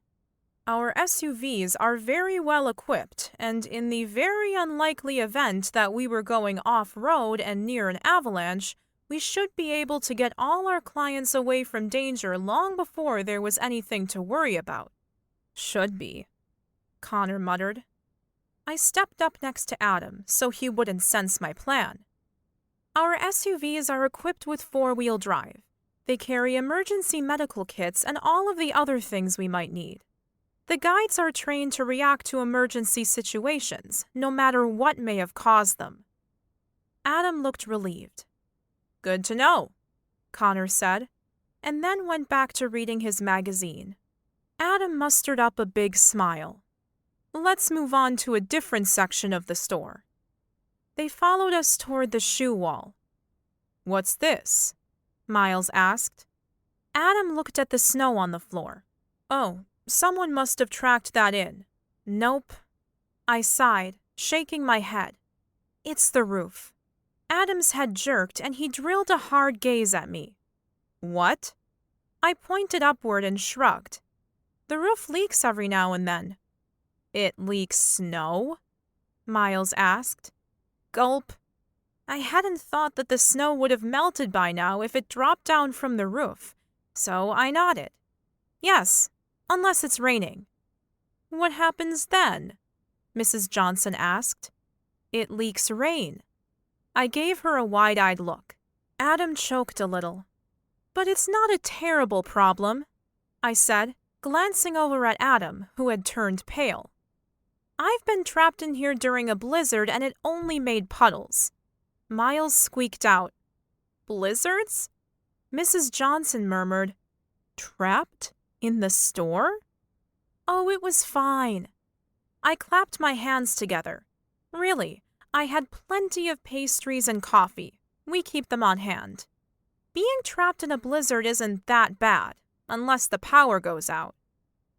Our SUVs are very well equipped, and in the very unlikely event that we were going off-road and near an avalanche, we should be able to get all our clients away from danger long before there was anything to worry about. Should be, Connor muttered. I stepped up next to Adam so he wouldn't sense my plan. Our SUVs are equipped with four-wheel drive. They carry emergency medical kits and all of the other things we might need. The guides are trained to react to emergency situations, no matter what may have caused them. Adam looked relieved. Good to know, Connor said, and then went back to reading his magazine. Adam mustered up a big smile. Let's move on to a different section of the store. They followed us toward the shoe wall. What's this? Miles asked. Adam looked at the snow on the floor. Oh, someone must have tracked that in. Nope. I sighed, shaking my head. It's the roof. Adam's head jerked and he drilled a hard gaze at me. What? I pointed upward and shrugged. The roof leaks every now and then. It leaks snow? Miles asked. Gulp. I hadn't thought that the snow would have melted by now if it dropped down from the roof, so I nodded. Yes, unless it's raining. What happens then? Mrs. Johnson asked. It leaks rain. I gave her a wide-eyed look. Adam choked a little. But it's not a terrible problem, I said, glancing over at Adam, who had turned pale. I've been trapped in here during a blizzard and it only made puddles. Miles squeaked out. Blizzards? Mrs. Johnson murmured. Trapped? In the store? Oh, it was fine. I clapped my hands together. Really, I had plenty of pastries and coffee. We keep them on hand. Being trapped in a blizzard isn't that bad, unless the power goes out.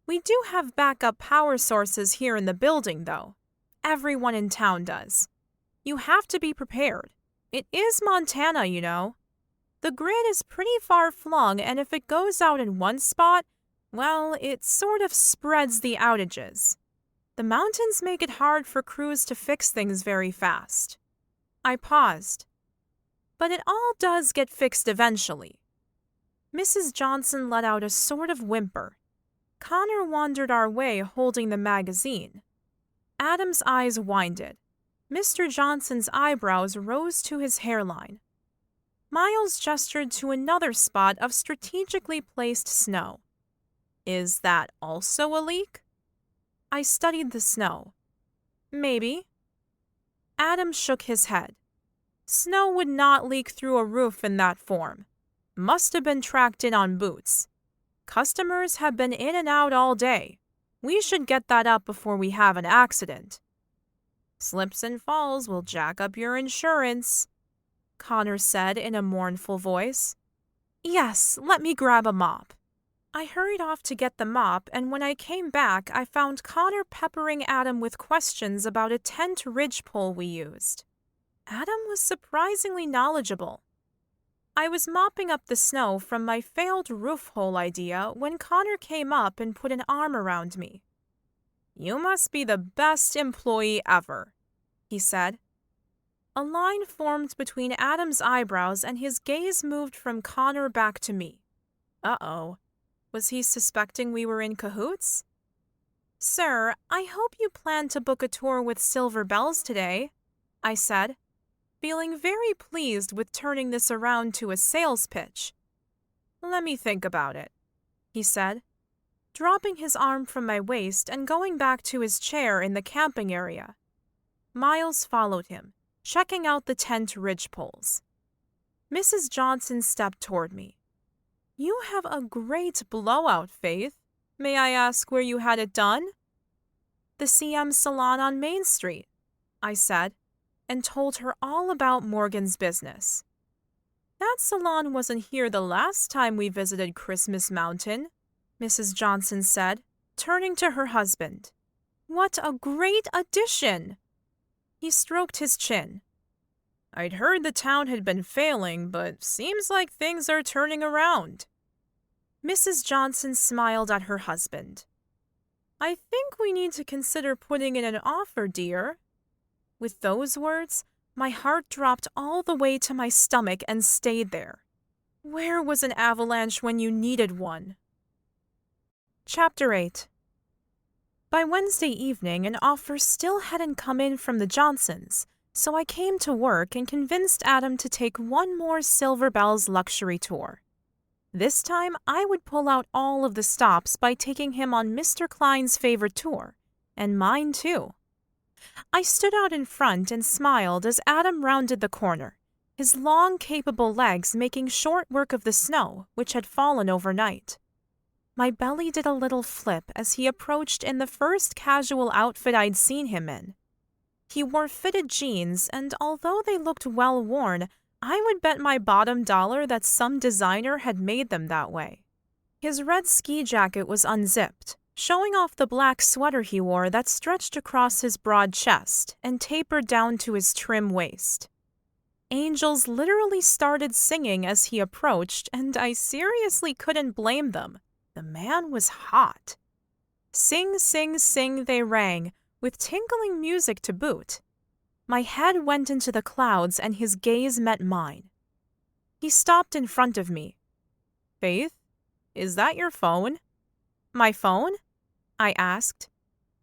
We do have backup power sources here in the building, though. Everyone in town does. You have to be prepared. It is Montana, you know. The grid is pretty far-flung, and if it goes out in one spot, well, it sort of spreads the outages. The mountains make it hard for crews to fix things very fast. I paused. But it all does get fixed eventually. Mrs. Johnson let out a sort of whimper. Connor wandered our way holding the magazine. Adam's eyes winded. Mr. Johnson's eyebrows rose to his hairline. Miles gestured to another spot of strategically placed snow. Is that also a leak? I studied the snow. Maybe. Adam shook his head. Snow would not leak through a roof in that form. Must have been tracked in on boots. Customers have been in and out all day. We should get that up before we have an accident. Slips and falls will jack up your insurance, Connor said in a mournful voice. Yes, let me grab a mop. I hurried off to get the mop, and when I came back, I found Connor peppering Adam with questions about a tent ridgepole we used. Adam was surprisingly knowledgeable. I was mopping up the snow from my failed roof hole idea when Connor came up and put an arm around me. You must be the best employee ever, he said. A line formed between Adam's eyebrows and his gaze moved from Connor back to me. Uh-oh. Was he suspecting we were in cahoots? Sir, I hope you plan to book a tour with Silver Bells today, I said, feeling very pleased with turning this around to a sales pitch. Let me think about it, he said, dropping his arm from my waist and going back to his chair in the camping area. Miles followed him, checking out the tent ridgepoles. Mrs. Johnson stepped toward me. You have a great blowout, Faith. May I ask where you had it done? The CM Salon on Main Street, I said, and told her all about Morgan's business. That salon wasn't here the last time we visited Christmas Mountain, Mrs. Johnson said, turning to her husband. What a great addition! He stroked his chin. I'd heard the town had been failing, but seems like things are turning around. Mrs. Johnson smiled at her husband. I think we need to consider putting in an offer, dear. With those words, my heart dropped all the way to my stomach and stayed there. Where was an avalanche when you needed one? Chapter 8. By Wednesday evening, an offer still hadn't come in from the Johnsons, so I came to work and convinced Adam to take one more Silver Bells luxury tour. This time, I would pull out all of the stops by taking him on Mr. Kline's favorite tour, and mine too. I stood out in front and smiled as Adam rounded the corner, his long, capable legs making short work of the snow which had fallen overnight. My belly did a little flip as he approached in the first casual outfit I'd seen him in. He wore fitted jeans, and although they looked well worn, I would bet my bottom dollar that some designer had made them that way. His red ski jacket was unzipped, showing off the black sweater he wore that stretched across his broad chest and tapered down to his trim waist. Angels literally started singing as he approached, and I seriously couldn't blame them. The man was hot. Sing, sing, sing they rang, with tinkling music to boot. My head went into the clouds and his gaze met mine. He stopped in front of me. "Faith, is that your phone?" "My phone?" I asked,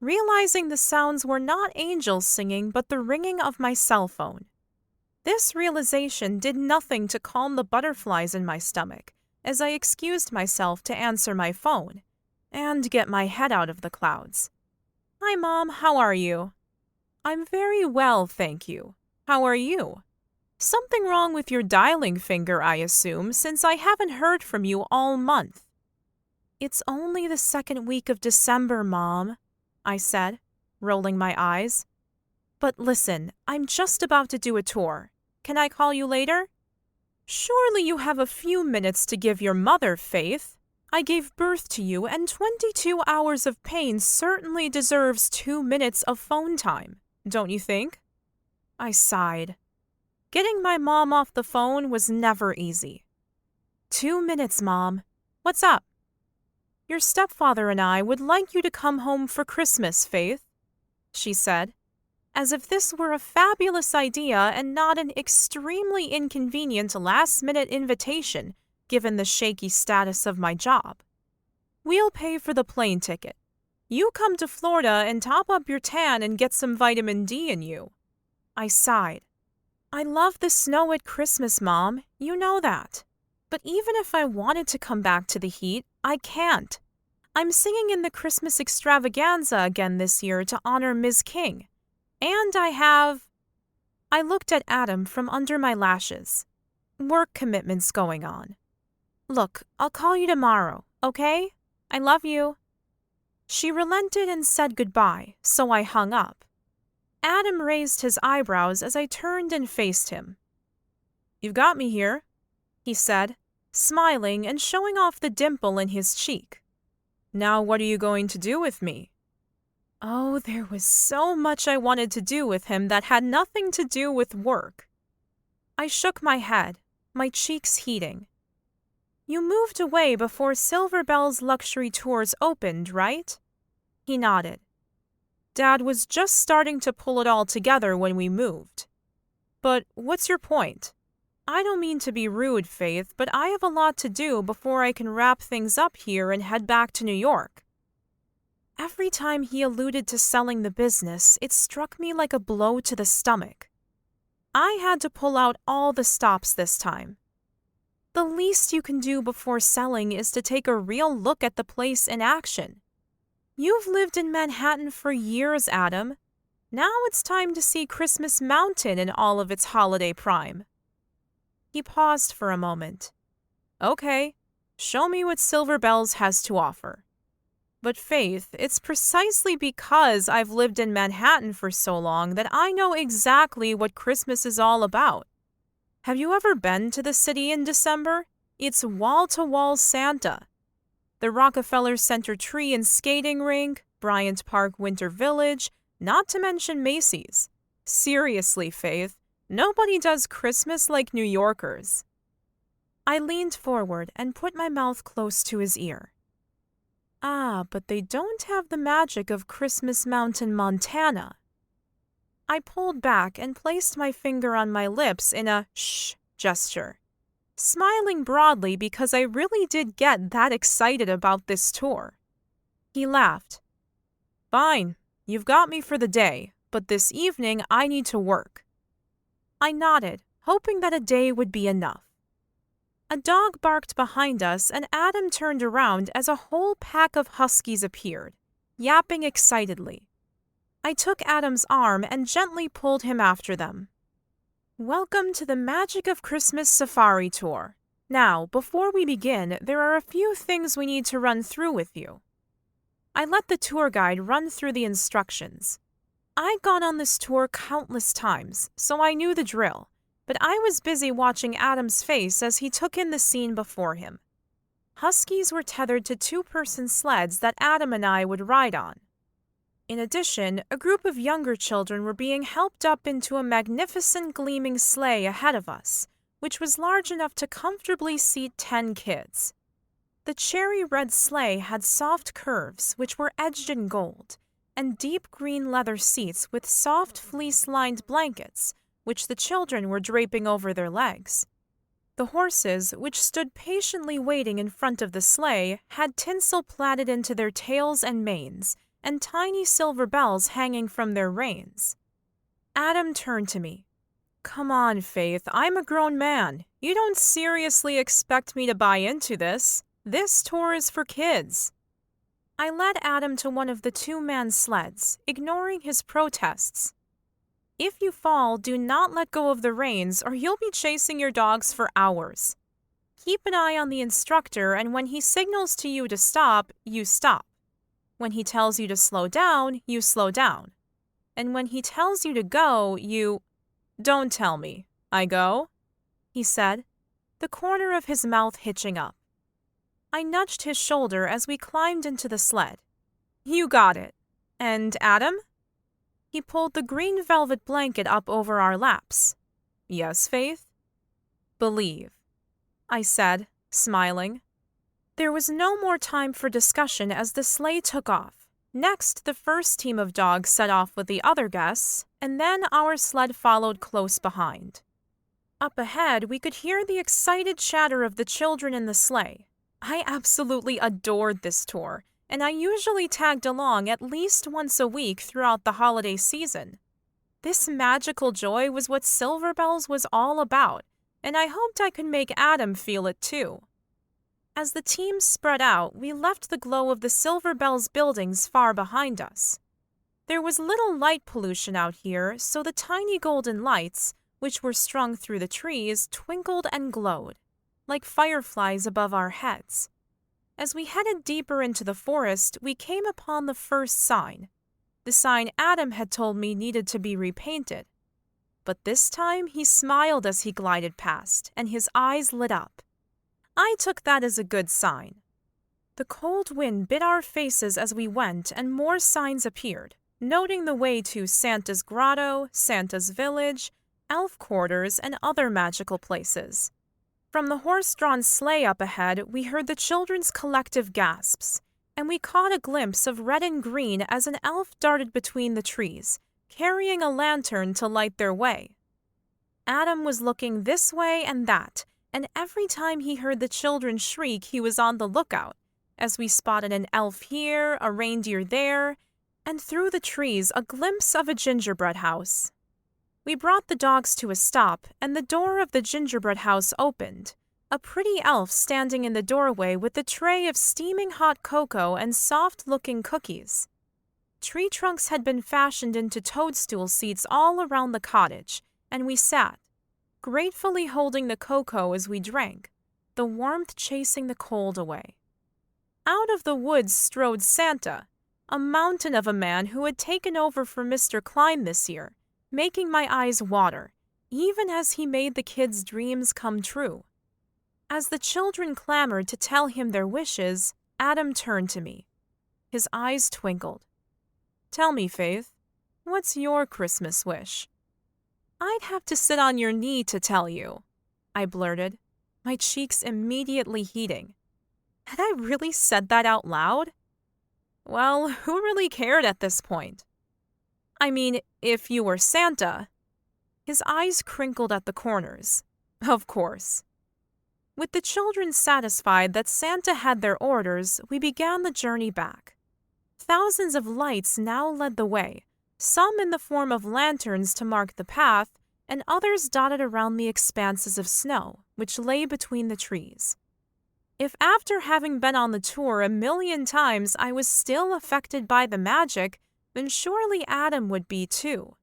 realizing the sounds were not angels singing but the ringing of my cell phone. This realization did nothing to calm the butterflies in my stomach as I excused myself to answer my phone and get my head out of the clouds. "Hi, Mom, how are you?" "I'm very well, thank you. How are you?" "Something wrong with your dialing finger, I assume, since I haven't heard from you all month." "It's only the second week of December, Mom," I said, rolling my eyes. "But listen, I'm just about to do a tour. Can I call you later?" "Surely you have a few minutes to give your mother, Faith. I gave birth to you, and 22 hours of pain certainly deserves 2 minutes of phone time, don't you think?" I sighed. Getting my mom off the phone was never easy. 2 minutes, Mom. What's up?" "Your stepfather and I would like you to come home for Christmas, Faith," she said, as if this were a fabulous idea and not an extremely inconvenient last-minute invitation given the shaky status of my job. "We'll pay for the plane ticket. You come to Florida and top up your tan and get some vitamin D in you." I sighed. "I love the snow at Christmas, Mom. You know that. But even if I wanted to come back to the heat, I can't. I'm singing in the Christmas extravaganza again this year to honor Ms. King. And I looked at Adam from under my lashes. "Work commitments going on. Look, I'll call you tomorrow, okay? I love you." She relented and said goodbye, so I hung up. Adam raised his eyebrows as I turned and faced him. "You've got me here," he said, smiling and showing off the dimple in his cheek. "Now what are you going to do with me?" Oh, there was so much I wanted to do with him that had nothing to do with work. I shook my head, my cheeks heating. "You moved away before Silver Bell's luxury tours opened, right?" He nodded. "Dad was just starting to pull it all together when we moved. But what's your point? I don't mean to be rude, Faith, but I have a lot to do before I can wrap things up here and head back to New York." Every time he alluded to selling the business, it struck me like a blow to the stomach. I had to pull out all the stops this time. The least you can do before selling is to take a real look at the place in action. You've lived in Manhattan for years, Adam. Now it's time to see Christmas Mountain in all of its holiday prime. He paused for a moment. "Okay, show me what Silver Bells has to offer." "But Faith, it's precisely because I've lived in Manhattan for so long that I know exactly what Christmas is all about. Have you ever been to the city in December? It's wall-to-wall Santa. The Rockefeller Center tree and skating rink, Bryant Park Winter Village, not to mention Macy's. Seriously, Faith, nobody does Christmas like New Yorkers." I leaned forward and put my mouth close to his ear. "Ah, but they don't have the magic of Christmas Mountain, Montana." I pulled back and placed my finger on my lips in a shh gesture, smiling broadly because I really did get that excited about this tour. He laughed. "Fine, you've got me for the day, but this evening I need to work." I nodded, hoping that a day would be enough. A dog barked behind us, and Adam turned around as a whole pack of huskies appeared, yapping excitedly. I took Adam's arm and gently pulled him after them. Welcome to the Magic of Christmas Safari Tour. Now, before we begin, there are a few things we need to run through with you. I let the tour guide run through the instructions. I'd gone on this tour countless times, so I knew the drill, but I was busy watching Adam's face as he took in the scene before him. Huskies were tethered to two-person sleds that Adam and I would ride on. In addition, a group of younger children were being helped up into a magnificent gleaming sleigh ahead of us, which was large enough to comfortably seat 10 kids. The cherry red sleigh had soft curves, which were edged in gold, and deep green leather seats with soft fleece-lined blankets, which the children were draping over their legs. The horses, which stood patiently waiting in front of the sleigh, had tinsel plaited into their tails and manes, and tiny silver bells hanging from their reins. Adam turned to me. Come on, Faith, I'm a grown man. You don't seriously expect me to buy into this. This tour is for kids. I led Adam to one of the two-man sleds, ignoring his protests. If you fall, do not let go of the reins or you'll be chasing your dogs for hours. Keep an eye on the instructor, and when he signals to you to stop, you stop. When he tells you to slow down, you slow down. And when he tells you to go, you... Don't tell me. I go? He said, the corner of his mouth hitching up. I nudged his shoulder as we climbed into the sled. You got it. And Adam? He pulled the green velvet blanket up over our laps. Yes, Faith? Believe, I said, smiling. There was no more time for discussion as the sleigh took off. Next, the first team of dogs set off with the other guests, and then our sled followed close behind. Up ahead, we could hear the excited chatter of the children in the sleigh. I absolutely adored this tour, and I usually tagged along at least once a week throughout the holiday season. This magical joy was what Silver Bells was all about, and I hoped I could make Adam feel it too. As the team spread out, we left the glow of the Silver Bells buildings far behind us. There was little light pollution out here, so the tiny golden lights, which were strung through the trees, twinkled and glowed, like fireflies above our heads. As we headed deeper into the forest, we came upon the first sign, the sign Adam had told me needed to be repainted. But this time he smiled as he glided past, and his eyes lit up. I took that as a good sign. The cold wind bit our faces as we went, and more signs appeared, noting the way to Santa's Grotto, Santa's Village, elf quarters, and other magical places. From the horse-drawn sleigh up ahead, we heard the children's collective gasps, and we caught a glimpse of red and green as an elf darted between the trees, carrying a lantern to light their way. Adam was looking this way and that, and every time he heard the children shriek, he was on the lookout, as we spotted an elf here, a reindeer there, and through the trees a glimpse of a gingerbread house. We brought the dogs to a stop, and the door of the gingerbread house opened, a pretty elf standing in the doorway with a tray of steaming hot cocoa and soft-looking cookies. Tree trunks had been fashioned into toadstool seats all around the cottage, and we sat, gratefully holding the cocoa as we drank, the warmth chasing the cold away. Out of the woods strode Santa, a mountain of a man who had taken over for Mr. Kline this year, making my eyes water, even as he made the kids' dreams come true. As the children clamored to tell him their wishes, Adam turned to me. His eyes twinkled. Tell me, Faith, what's your Christmas wish? I'd have to sit on your knee to tell you, I blurted, my cheeks immediately heating. Had I really said that out loud? Well, who really cared at this point? I mean, if you were Santa. His eyes crinkled at the corners. Of course. With the children satisfied that Santa had their orders, we began the journey back. Thousands of lights now led the way, some in the form of lanterns to mark the path, and others dotted around the expanses of snow which lay between the trees. If after having been on the tour 1,000,000 times I was still affected by the magic, then surely Adam would be too.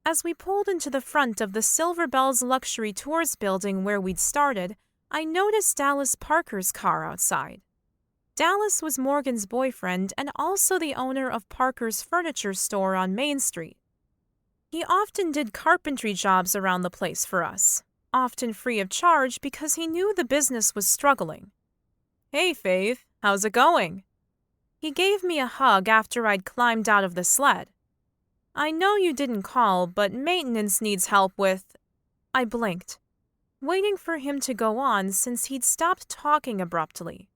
As we pulled into the front of the Silver Bells Luxury Tours building where we'd started, I noticed Dallas Parker's car outside. Dallas was Morgan's boyfriend and also the owner of Parker's furniture store on Main Street. He often did carpentry jobs around the place for us, often free of charge because he knew the business was struggling. "Hey, Faith, how's it going?" He gave me a hug after I'd climbed out of the sled. "I know you didn't call, but maintenance needs help with—" I blinked, waiting for him to go on since he'd stopped talking abruptly.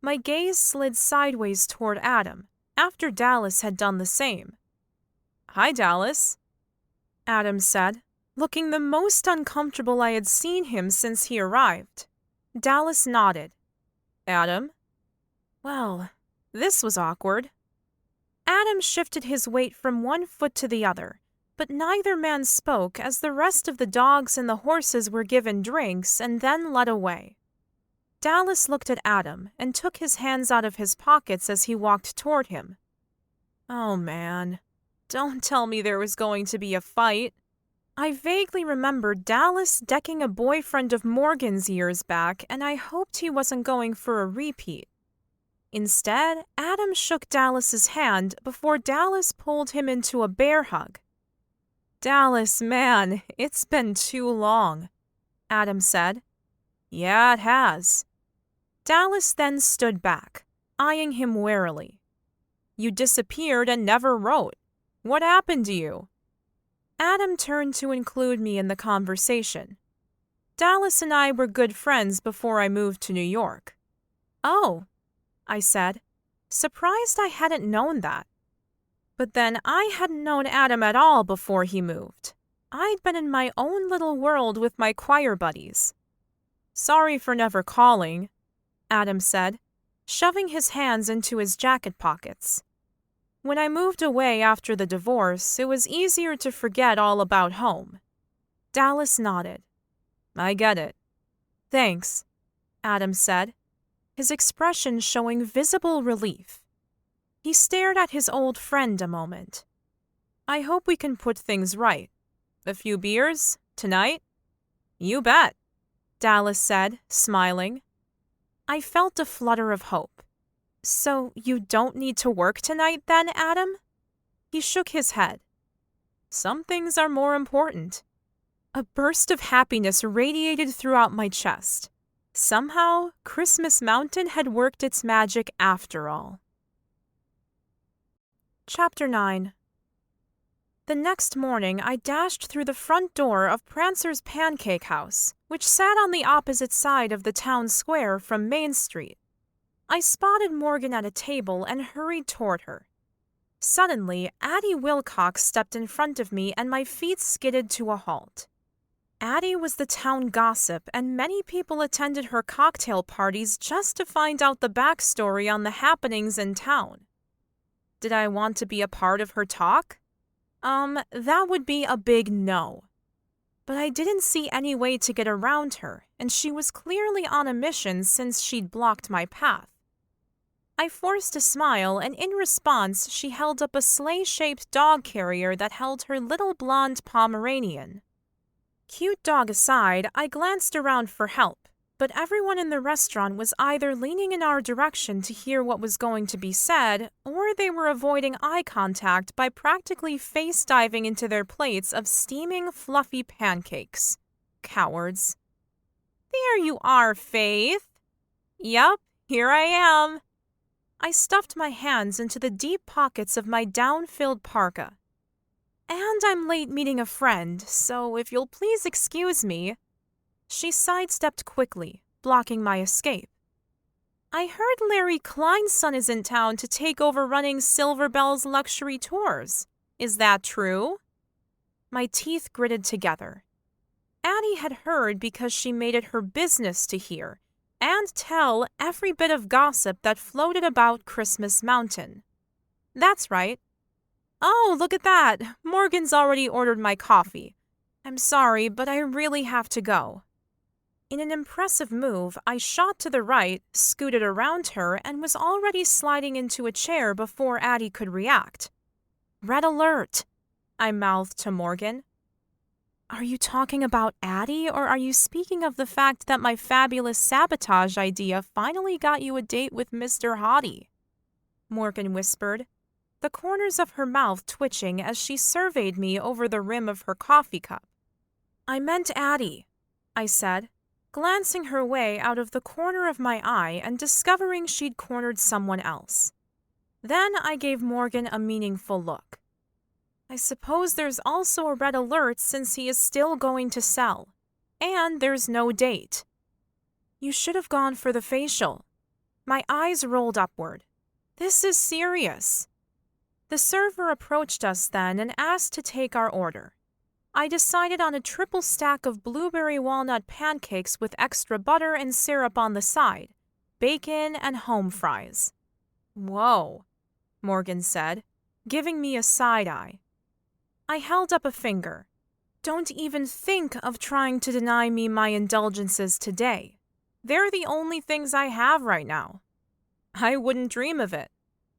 My gaze slid sideways toward Adam, after Dallas had done the same. "Hi, Dallas," Adam said, looking the most uncomfortable I had seen him since he arrived. Dallas nodded. "Adam?" Well, this was awkward. Adam shifted his weight from one foot to the other, but neither man spoke as the rest of the dogs and the horses were given drinks and then led away. Dallas looked at Adam and took his hands out of his pockets as he walked toward him. Oh man, don't tell me there was going to be a fight. I vaguely remembered Dallas decking a boyfriend of Morgan's years back, and I hoped he wasn't going for a repeat. Instead, Adam shook Dallas's hand before Dallas pulled him into a bear hug. "Dallas, man, it's been too long," Adam said. "Yeah, it has." Dallas then stood back, eyeing him warily. "You disappeared and never wrote. What happened to you?" Adam turned to include me in the conversation. Dallas and I were good friends before I moved to New York. "Oh," I said, surprised I hadn't known that. But then I hadn't known Adam at all before he moved. I'd been in my own little world with my choir buddies. "Sorry for never calling," Adam said, shoving his hands into his jacket pockets. When I moved away after the divorce, it was easier to forget all about home. Dallas nodded. "I get it." "Thanks," Adam said, his expression showing visible relief. He stared at his old friend a moment. "I hope we can put things right. A few beers, tonight?" "You bet," Dallas said, smiling. I felt a flutter of hope. "So you don't need to work tonight then, Adam?" He shook his head. "Some things are more important." A burst of happiness radiated throughout my chest. Somehow, Christmas Mountain had worked its magic after all. Chapter 9. The next morning, I dashed through the front door of Prancer's Pancake House, which sat on the opposite side of the town square from Main Street. I spotted Morgan at a table and hurried toward her. Suddenly, Addie Wilcox stepped in front of me and my feet skidded to a halt. Addie was the town gossip, and many people attended her cocktail parties just to find out the backstory on the happenings in town. Did I want to be a part of her talk? That would be a big no. But I didn't see any way to get around her, and she was clearly on a mission since she'd blocked my path. I forced a smile, and in response, she held up a sleigh-shaped dog carrier that held her little blonde Pomeranian. Cute dog aside, I glanced around for help, but everyone in the restaurant was either leaning in our direction to hear what was going to be said, or they were avoiding eye contact by practically face-diving into their plates of steaming, fluffy pancakes. Cowards. "There you are, Faith." "Yup, here I am." I stuffed my hands into the deep pockets of my down-filled parka. "And I'm late meeting a friend, so if you'll please excuse me." She sidestepped quickly, blocking my escape. "I heard Larry Kline's son is in town to take over running Silver Bells Luxury Tours. Is that true?" My teeth gritted together. Addie had heard because she made it her business to hear and tell every bit of gossip that floated about Christmas Mountain. "That's right." "Oh, look at that. Morgan's already ordered my coffee. I'm sorry, but I really have to go. In an impressive move, I shot to the right, scooted around her, and was already sliding into a chair before Addie could react. Red alert, I mouthed to Morgan. Are you talking about Addie, or are you speaking of the fact that my fabulous sabotage idea finally got you a date with Mr. Hottie? Morgan whispered, the corners of her mouth twitching as she surveyed me over the rim of her coffee cup. I meant Addie, I said, glancing her way out of the corner of my eye and discovering she'd cornered someone else. Then I gave Morgan a meaningful look. I suppose there's also a red alert since he is still going to sell. And there's no date. You should have gone for the facial. My eyes rolled upward. This is serious. The server approached us then and asked to take our order. I decided on a triple stack of blueberry walnut pancakes with extra butter and syrup on the side, bacon and home fries. Whoa, Morgan said, giving me a side eye. I held up a finger. Don't even think of trying to deny me my indulgences today. They're the only things I have right now. I wouldn't dream of it,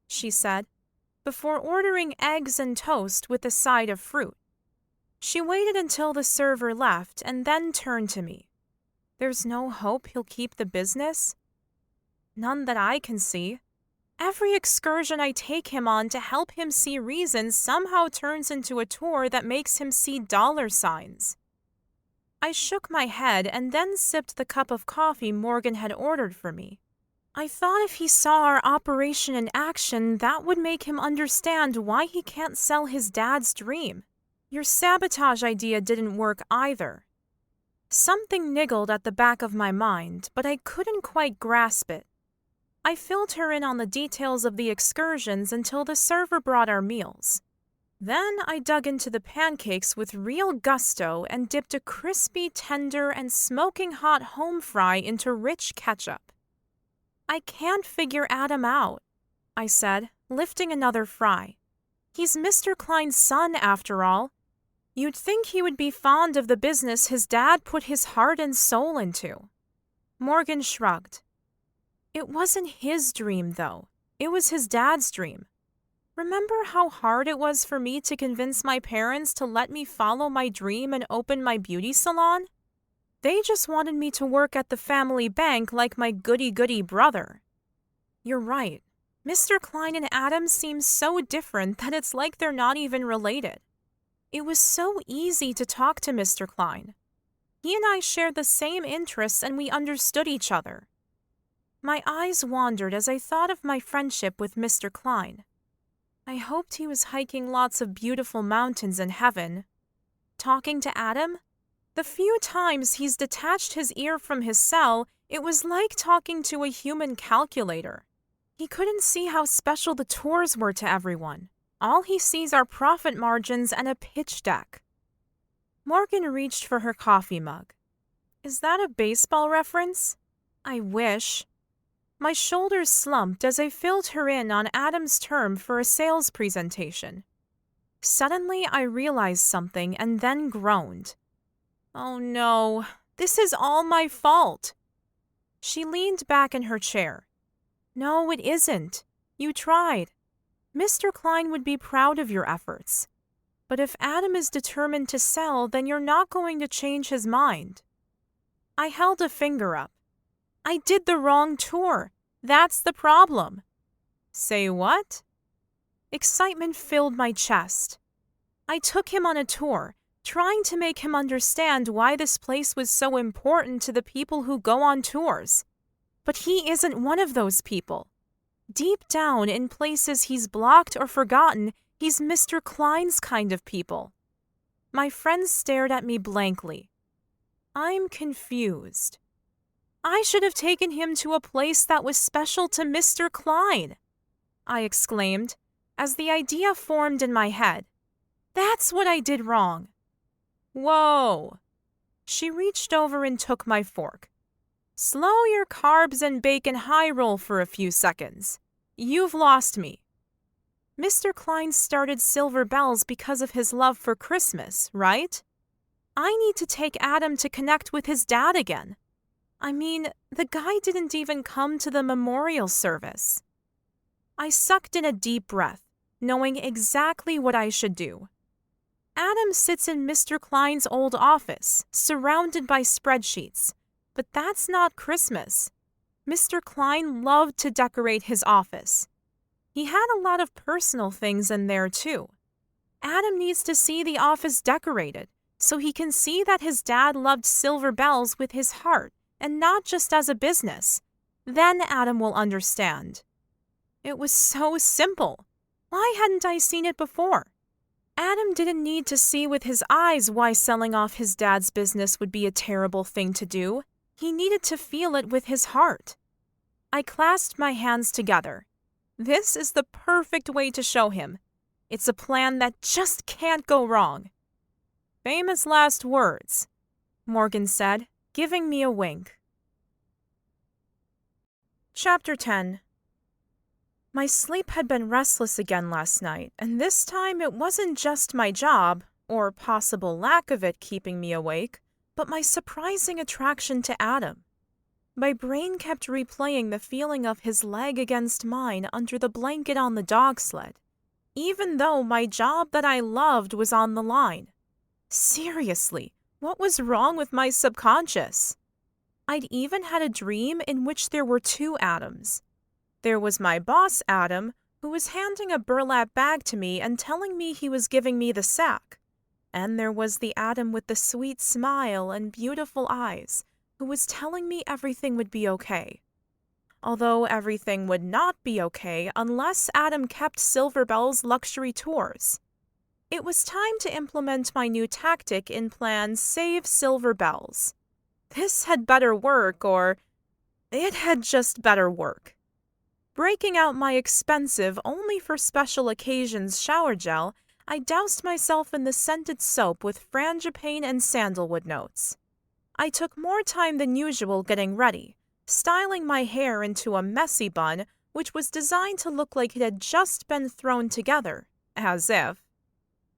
she said, before ordering eggs and toast with a side of fruit. She waited until the server left and then turned to me. There's no hope he'll keep the business? None that I can see. Every excursion I take him on to help him see reasons somehow turns into a tour that makes him see dollar signs. I shook my head and then sipped the cup of coffee Morgan had ordered for me. I thought if he saw our operation in action, that would make him understand why he can't sell his dad's dream. Your sabotage idea didn't work either. Something niggled at the back of my mind, but I couldn't quite grasp it. I filled her in on the details of the excursions until the server brought our meals. Then I dug into the pancakes with real gusto and dipped a crispy, tender, and smoking hot home fry into rich ketchup. I can't figure Adam out, I said, lifting another fry. He's Mr. Kline's son, after all. You'd think he would be fond of the business his dad put his heart and soul into. Morgan shrugged. It wasn't his dream, though. It was his dad's dream. Remember how hard it was for me to convince my parents to let me follow my dream and open my beauty salon? They just wanted me to work at the family bank like my goody-goody brother. You're right. Mr. Kline and Adam seem so different that it's like they're not even related. It was so easy to talk to Mr. Kline. He and I shared the same interests and we understood each other. My eyes wandered as I thought of my friendship with Mr. Kline. I hoped he was hiking lots of beautiful mountains in heaven. Talking to Adam? The few times he's detached his ear from his cell, it was like talking to a human calculator. He couldn't see how special the tours were to everyone. All he sees are profit margins and a pitch deck. Morgan reached for her coffee mug. Is that a baseball reference? I wish. My shoulders slumped as I filled her in on Adam's term for a sales presentation. Suddenly, I realized something and then groaned. Oh no, this is all my fault. She leaned back in her chair. No, it isn't. You tried. Mr. Kline would be proud of your efforts. But if Adam is determined to sell, then you're not going to change his mind. I held a finger up. I did the wrong tour. That's the problem. Say what? Excitement filled my chest. I took him on a tour, trying to make him understand why this place was so important to the people who go on tours. But he isn't one of those people. Deep down, in places he's blocked or forgotten, he's Mr. Kline's kind of people. My friends stared at me blankly. I'm confused. I should have taken him to a place that was special to Mr. Kline, I exclaimed, as the idea formed in my head. That's what I did wrong. Whoa! She reached over and took my fork. Slow your carbs and bacon high roll for a few seconds. You've lost me. Mr. Kline started Silver Bells because of his love for Christmas, right? I need to take Adam to connect with his dad again. I mean, the guy didn't even come to the memorial service. I sucked in a deep breath, knowing exactly what I should do. Adam sits in Mr. Kline's old office, surrounded by spreadsheets. But that's not Christmas. Mr. Kline loved to decorate his office. He had a lot of personal things in there, too. Adam needs to see the office decorated, so he can see that his dad loved silver bells with his heart and not just as a business. Then Adam will understand. It was so simple. Why hadn't I seen it before? Adam didn't need to see with his eyes why selling off his dad's business would be a terrible thing to do. He needed to feel it with his heart. I clasped my hands together. This is the perfect way to show him. It's a plan that just can't go wrong. Famous last words, Morgan said, giving me a wink. Chapter 10. My sleep had been restless again last night, and this time it wasn't just my job, or possible lack of it, keeping me awake, but my surprising attraction to Adam. My brain kept replaying the feeling of his leg against mine under the blanket on the dog sled, even though my job that I loved was on the line. Seriously, what was wrong with my subconscious? I'd even had a dream in which there were two Adams. There was my boss, Adam, who was handing a burlap bag to me and telling me he was giving me the sack. And there was the Adam with the sweet smile and beautiful eyes, who was telling me everything would be okay. Although everything would not be okay unless Adam kept Silver Bell's luxury tours. It was time to implement my new tactic in plan Save Silver Bells. This had better work, or it had just better work. Breaking out my expensive, only for special occasions shower gel, I doused myself in the scented soap with frangipane and sandalwood notes. I took more time than usual getting ready, styling my hair into a messy bun, which was designed to look like it had just been thrown together, as if.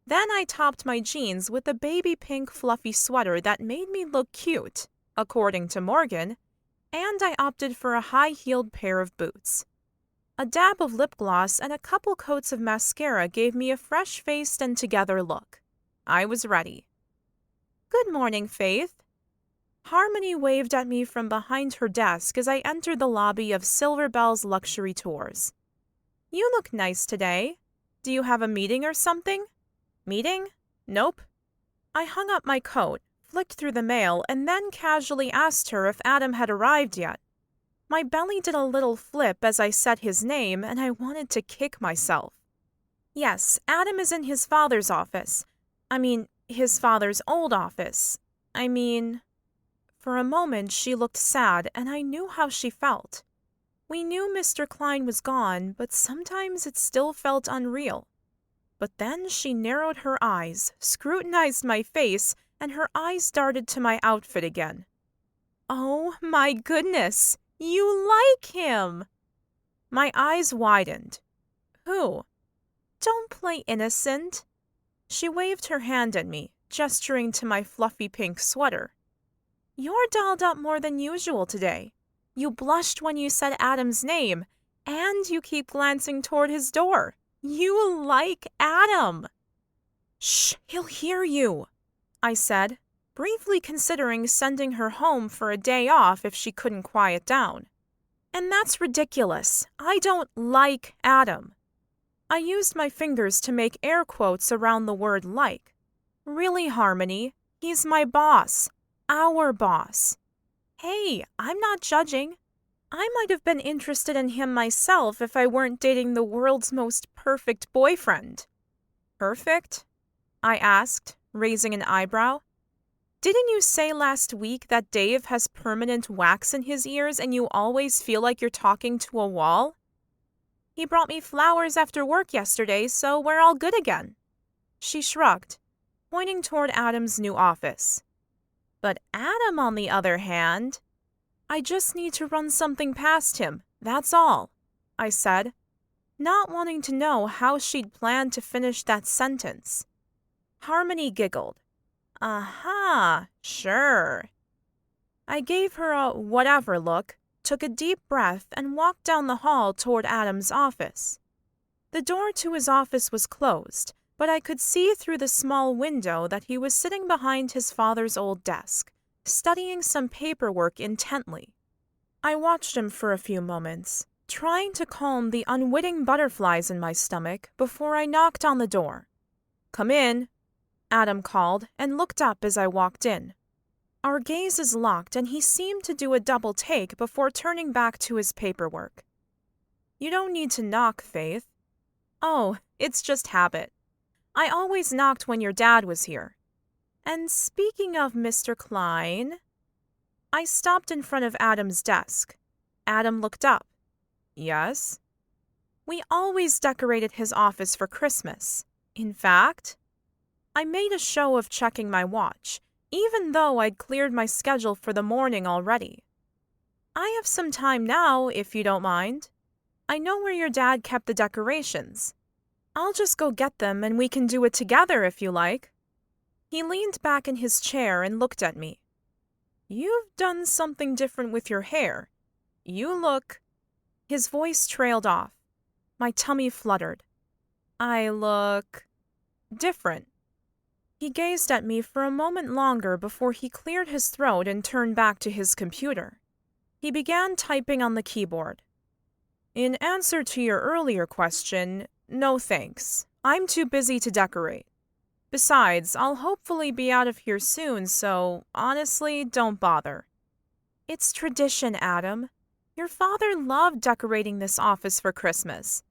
Then I topped my jeans with a baby pink fluffy sweater that made me look cute, according to Morgan, and I opted for a high-heeled pair of boots. A dab of lip gloss and a couple coats of mascara gave me a fresh-faced and together look. I was ready. "Good morning, Faith." Harmony waved at me from behind her desk as I entered the lobby of Silver Bell's luxury tours. "You look nice today. Do you have a meeting or something?" "Meeting? Nope." I hung up my coat, flicked through the mail, and then casually asked her if Adam had arrived yet. My belly did a little flip as I said his name, and I wanted to kick myself. "Yes, Adam is in his father's office. His father's old office. For a moment she looked sad, and I knew how she felt. We knew Mr. Kline was gone, but sometimes it still felt unreal. But then she narrowed her eyes, scrutinized my face, and her eyes darted to my outfit again. "Oh my goodness! You like him!" My eyes widened. "Who?" "Don't play innocent." She waved her hand at me, gesturing to my fluffy pink sweater. "You're dolled up more than usual today. You blushed when you said Adam's name, and you keep glancing toward his door. You like Adam." "Shh, he'll hear you," I said, briefly considering sending her home for a day off if she couldn't quiet down. "And that's ridiculous. I don't like Adam." I used my fingers to make air quotes around the word like. "Really, Harmony, he's my boss. Our boss." "Hey, I'm not judging. I might have been interested in him myself if I weren't dating the world's most perfect boyfriend." "Perfect?" I asked, raising an eyebrow. "Didn't you say last week that Dave has permanent wax in his ears and you always feel like you're talking to a wall?" "He brought me flowers after work yesterday, so we're all good again." She shrugged, pointing toward Adam's new office. "But Adam, on the other hand..." "I just need to run something past him, that's all," I said, not wanting to know how she'd planned to finish that sentence. Harmony giggled. Aha, sure. I gave her a whatever look, took a deep breath, and walked down the hall toward Adam's office. The door to his office was closed, but I could see through the small window that he was sitting behind his father's old desk, studying some paperwork intently. I watched him for a few moments, trying to calm the unwitting butterflies in my stomach before I knocked on the door. "Come in," Adam called, and looked up as I walked in. Our gazes locked, and he seemed to do a double take before turning back to his paperwork. "You don't need to knock, Faith." "Oh, it's just habit. I always knocked when your dad was here. And speaking of Mr. Kline..." I stopped in front of Adam's desk. Adam looked up. "Yes?" "We always decorated his office for Christmas. In fact..." I made a show of checking my watch, even though I'd cleared my schedule for the morning already. "I have some time now, if you don't mind. I know where your dad kept the decorations. I'll just go get them and we can do it together if you like." He leaned back in his chair and looked at me. "You've done something different with your hair. You look..." His voice trailed off. My tummy fluttered. "I look... different." He gazed at me for a moment longer before he cleared his throat and turned back to his computer. He began typing on the keyboard. "In answer to your earlier question, no thanks. I'm too busy to decorate. Besides, I'll hopefully be out of here soon, so honestly, don't bother." "It's tradition, Adam. Your father loved decorating this office for Christmas.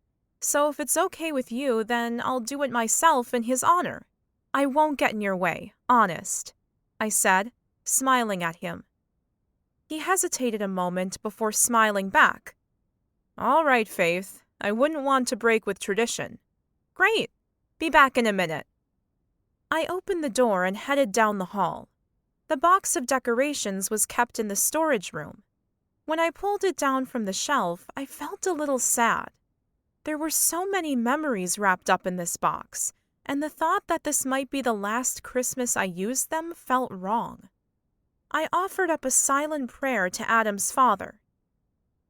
So if it's okay with you, then I'll do it myself in his honor. I won't get in your way, honest," I said, smiling at him. He hesitated a moment before smiling back. "All right, Faith. I wouldn't want to break with tradition." "Great. Be back in a minute." I opened the door and headed down the hall. The box of decorations was kept in the storage room. When I pulled it down from the shelf, I felt a little sad. There were so many memories wrapped up in this box, and the thought that this might be the last Christmas I used them felt wrong. I offered up a silent prayer to Adam's father.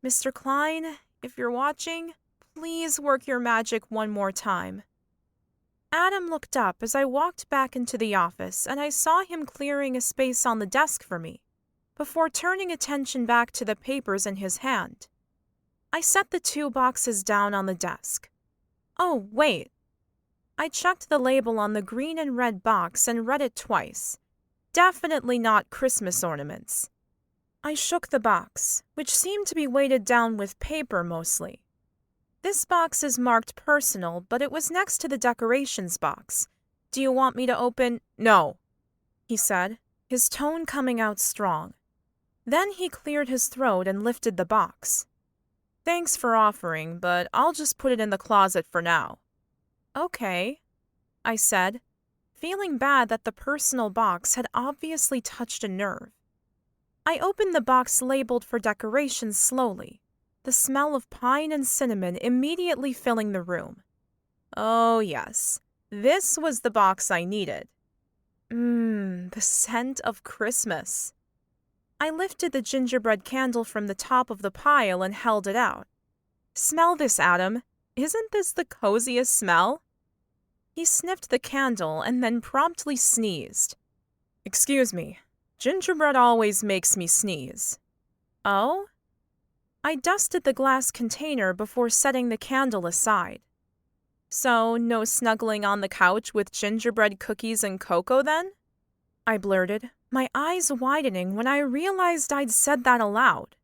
"Mr. Kline, if you're watching, please work your magic one more time." Adam looked up as I walked back into the office, and I saw him clearing a space on the desk for me, before turning attention back to the papers in his hand. I set the 2 boxes down on the desk. Oh, wait. I checked the label on the green and red box and read it twice. Definitely not Christmas ornaments. I shook the box, which seemed to be weighted down with paper mostly. "This box is marked personal, but it was next to the decorations box. Do you want me to open..." "No," he said, his tone coming out strong. Then he cleared his throat and lifted the box. "Thanks for offering, but I'll just put it in the closet for now." "Okay," I said, feeling bad that the personal box had obviously touched a nerve. I opened the box labeled for decorations slowly, the smell of pine and cinnamon immediately filling the room. Oh yes, this was the box I needed. The scent of Christmas. I lifted the gingerbread candle from the top of the pile and held it out. "Smell this, Adam. Isn't this the coziest smell?" He sniffed the candle and then promptly sneezed. "Excuse me, gingerbread always makes me sneeze." "Oh?" I dusted the glass container before setting the candle aside. "So, no snuggling on the couch with gingerbread cookies and cocoa then?" I blurted, my eyes widening when I realized I'd said that aloud.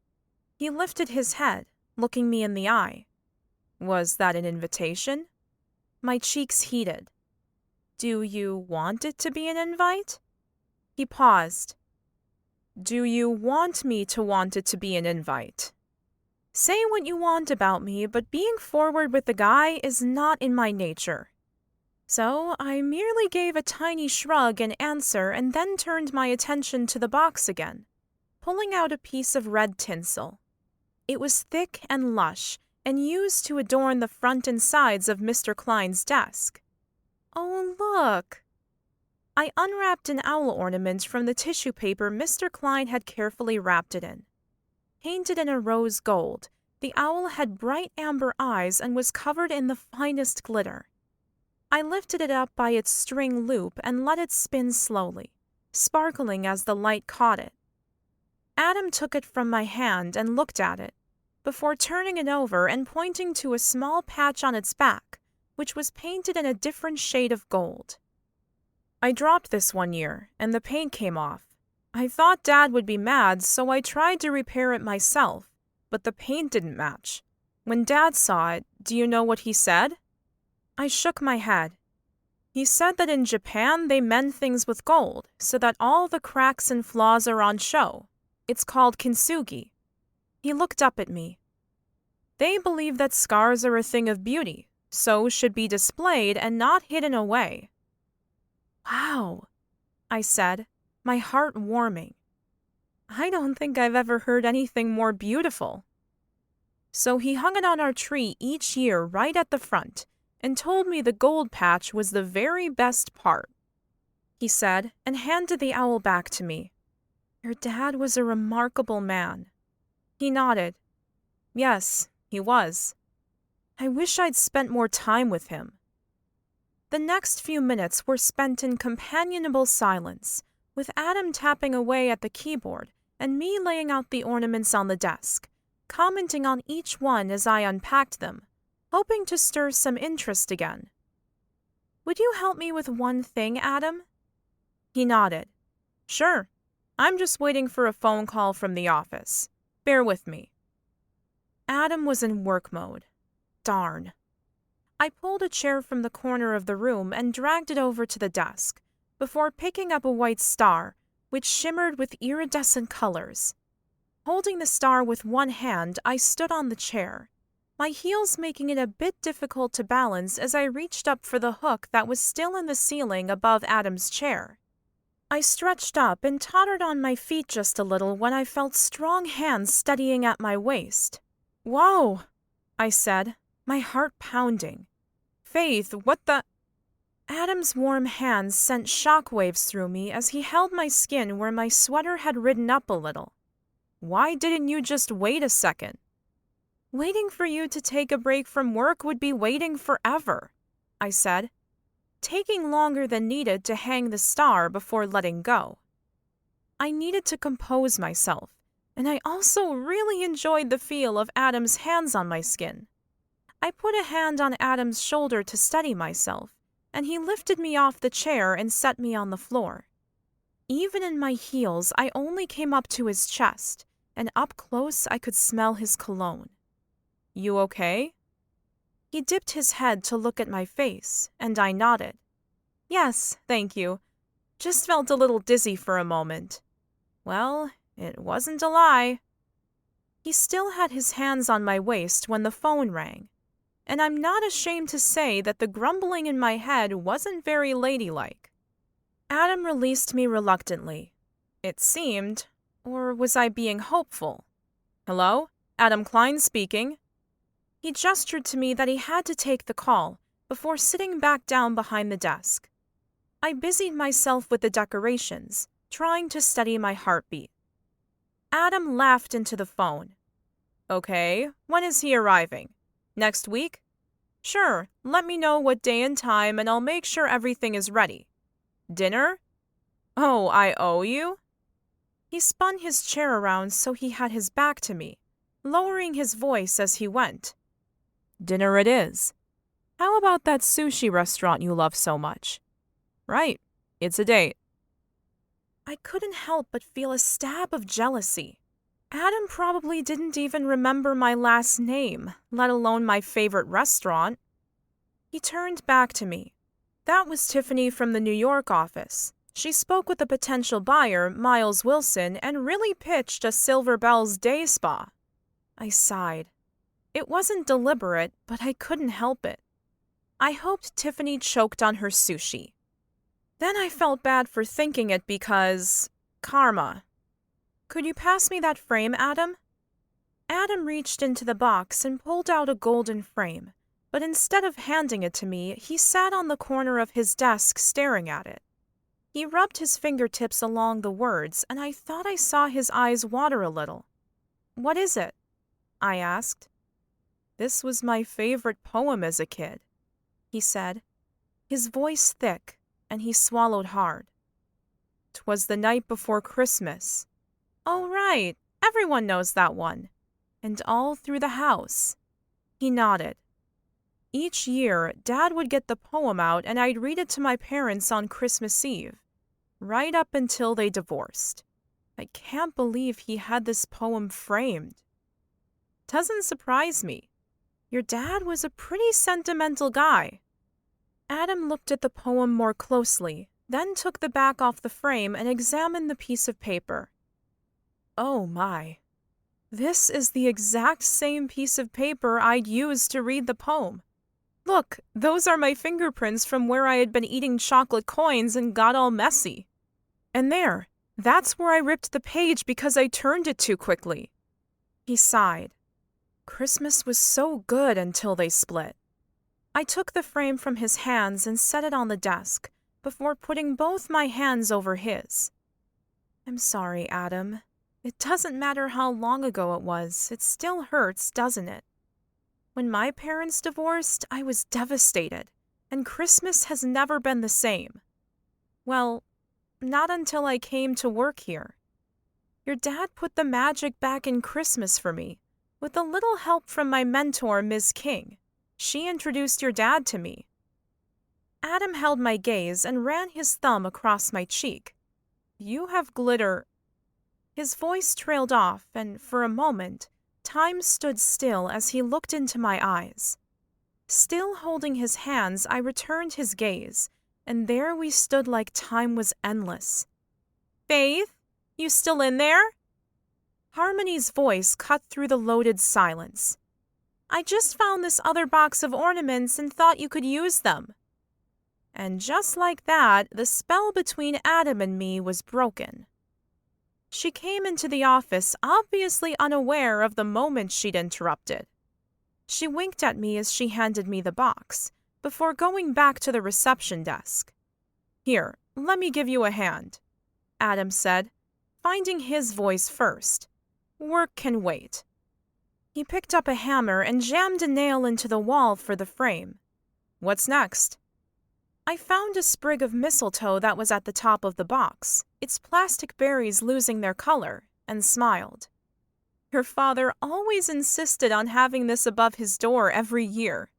He lifted his head, looking me in the eye. "Was that an invitation?" My cheeks heated. "Do you want it to be an invite?" He paused. "Do you want me to want it to be an invite?" Say what you want about me, but being forward with the guy is not in my nature. So I merely gave a tiny shrug in answer and then turned my attention to the box again, pulling out a piece of red tinsel. It was thick and lush and used to adorn the front and sides of Mr. Kline's desk. "Oh, look!" I unwrapped an owl ornament from the tissue paper Mr. Kline had carefully wrapped it in. Painted in a rose gold, the owl had bright amber eyes and was covered in the finest glitter. I lifted it up by its string loop and let it spin slowly, sparkling as the light caught it. Adam took it from my hand and looked at it, before turning it over and pointing to a small patch on its back, which was painted in a different shade of gold. I dropped this one year, and the paint came off. I thought Dad would be mad, so I tried to repair it myself, but the paint didn't match. When Dad saw it, do you know what he said? I shook my head. He said that in Japan they mend things with gold, so that all the cracks and flaws are on show. It's called kintsugi. He looked up at me. They believe that scars are a thing of beauty, so should be displayed and not hidden away. Wow, I said, my heart warming. I don't think I've ever heard anything more beautiful. So he hung it on our tree each year right at the front and told me the gold patch was the very best part. He said and handed the owl back to me. Your dad was a remarkable man. He nodded. Yes, he was. I wish I'd spent more time with him. The next few minutes were spent in companionable silence, with Adam tapping away at the keyboard and me laying out the ornaments on the desk, commenting on each one as I unpacked them, hoping to stir some interest again. Would you help me with one thing, Adam? He nodded. Sure. I'm just waiting for a phone call from the office. Bear with me. Adam was in work mode. Darn. I pulled a chair from the corner of the room and dragged it over to the desk, before picking up a white star, which shimmered with iridescent colors. Holding the star with one hand, I stood on the chair, my heels making it a bit difficult to balance as I reached up for the hook that was still in the ceiling above Adam's chair. I stretched up and tottered on my feet just a little when I felt strong hands steadying at my waist. Whoa, I said, my heart pounding. Faith, what the... Adam's warm hands sent shockwaves through me as he held my skin where my sweater had ridden up a little. Why didn't you just wait a second? Waiting for you to take a break from work would be waiting forever, I said, taking longer than needed to hang the star before letting go. I needed to compose myself, and I also really enjoyed the feel of Adam's hands on my skin. I put a hand on Adam's shoulder to steady myself, and he lifted me off the chair and set me on the floor. Even in my heels, I only came up to his chest, and up close I could smell his cologne. You okay? He dipped his head to look at my face, and I nodded. Yes, thank you. Just felt a little dizzy for a moment. Well, it wasn't a lie. He still had his hands on my waist when the phone rang, and I'm not ashamed to say that the grumbling in my head wasn't very ladylike. Adam released me reluctantly. It seemed, or was I being hopeful? Hello? Adam Kline speaking. He gestured to me that he had to take the call before sitting back down behind the desk. I busied myself with the decorations, trying to steady my heartbeat. Adam laughed into the phone. Okay, when is he arriving? Next week? Sure, let me know what day and time and I'll make sure everything is ready. Dinner? Oh, I owe you? He spun his chair around so he had his back to me, lowering his voice as he went. Dinner it is. How about that sushi restaurant you love so much? Right, it's a date. I couldn't help but feel a stab of jealousy. Adam probably didn't even remember my last name, let alone my favorite restaurant. He turned back to me. That was Tiffany from the New York office. She spoke with a potential buyer, Miles Wilson, and really pitched a Silver Bells day spa. I sighed. It wasn't deliberate, but I couldn't help it. I hoped Tiffany choked on her sushi. Then I felt bad for thinking it because... karma. Could you pass me that frame, Adam? Adam reached into the box and pulled out a golden frame, but instead of handing it to me, he sat on the corner of his desk staring at it. He rubbed his fingertips along the words, and I thought I saw his eyes water a little. "What is it?" I asked. "This was my favorite poem as a kid," he said, his voice thick, and he swallowed hard. "'Twas the night before Christmas." "Oh, right. Everyone knows that one. And all through the house." He nodded. "Each year, Dad would get the poem out and I'd read it to my parents on Christmas Eve, right up until they divorced. I can't believe he had this poem framed." "Doesn't surprise me. Your dad was a pretty sentimental guy." Adam looked at the poem more closely, then took the back off the frame and examined the piece of paper. "Oh my. This is the exact same piece of paper I'd used to read the poem. Look, those are my fingerprints from where I had been eating chocolate coins and got all messy. And there, that's where I ripped the page because I turned it too quickly." He sighed. Christmas was so good until they split. I took the frame from his hands and set it on the desk, before putting both my hands over his. "I'm sorry, Adam. It doesn't matter how long ago it was, it still hurts, doesn't it? When my parents divorced, I was devastated, and Christmas has never been the same. Well, not until I came to work here. Your dad put the magic back in Christmas for me, with a little help from my mentor, Ms. King. She introduced your dad to me." Adam held my gaze and ran his thumb across my cheek. "You have glitter." His voice trailed off, and for a moment, time stood still as he looked into my eyes. Still holding his hands, I returned his gaze, and there we stood like time was endless. "Faith, you still in there?" Harmony's voice cut through the loaded silence. "I just found this other box of ornaments and thought you could use them." And just like that, the spell between Adam and me was broken. She came into the office, obviously unaware of the moment she'd interrupted. She winked at me as she handed me the box, before going back to the reception desk. "Here, let me give you a hand," Adam said, finding his voice first. "Work can wait." He picked up a hammer and jammed a nail into the wall for the frame. "What's next?" I found a sprig of mistletoe that was at the top of the box, its plastic berries losing their color, and smiled. "Your father always insisted on having this above his door every year.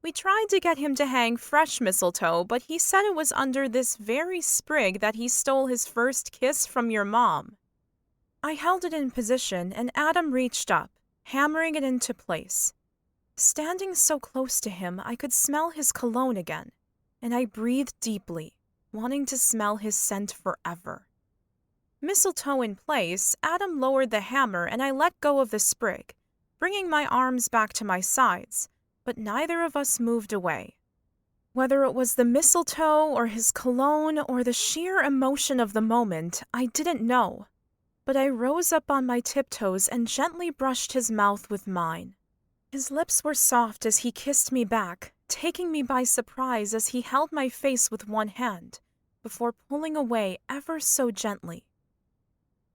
We tried to get him to hang fresh mistletoe, but he said it was under this very sprig that he stole his first kiss from your mom." I held it in position, and Adam reached up, hammering it into place. Standing so close to him, I could smell his cologne again, and I breathed deeply, wanting to smell his scent forever. Mistletoe in place, Adam lowered the hammer and I let go of the sprig, bringing my arms back to my sides, but neither of us moved away. Whether it was the mistletoe or his cologne or the sheer emotion of the moment, I didn't know. But I rose up on my tiptoes and gently brushed his mouth with mine. His lips were soft as he kissed me back, taking me by surprise as he held my face with one hand, before pulling away ever so gently.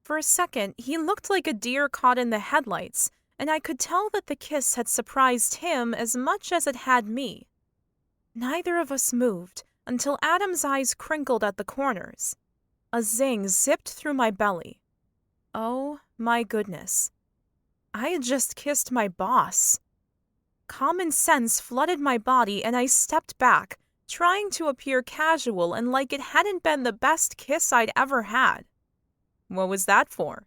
For a second, he looked like a deer caught in the headlights, and I could tell that the kiss had surprised him as much as it had me. Neither of us moved until Adam's eyes crinkled at the corners. A zing zipped through my belly. Oh, my goodness. I had just kissed my boss. Common sense flooded my body and I stepped back, trying to appear casual and like it hadn't been the best kiss I'd ever had. "What was that for?"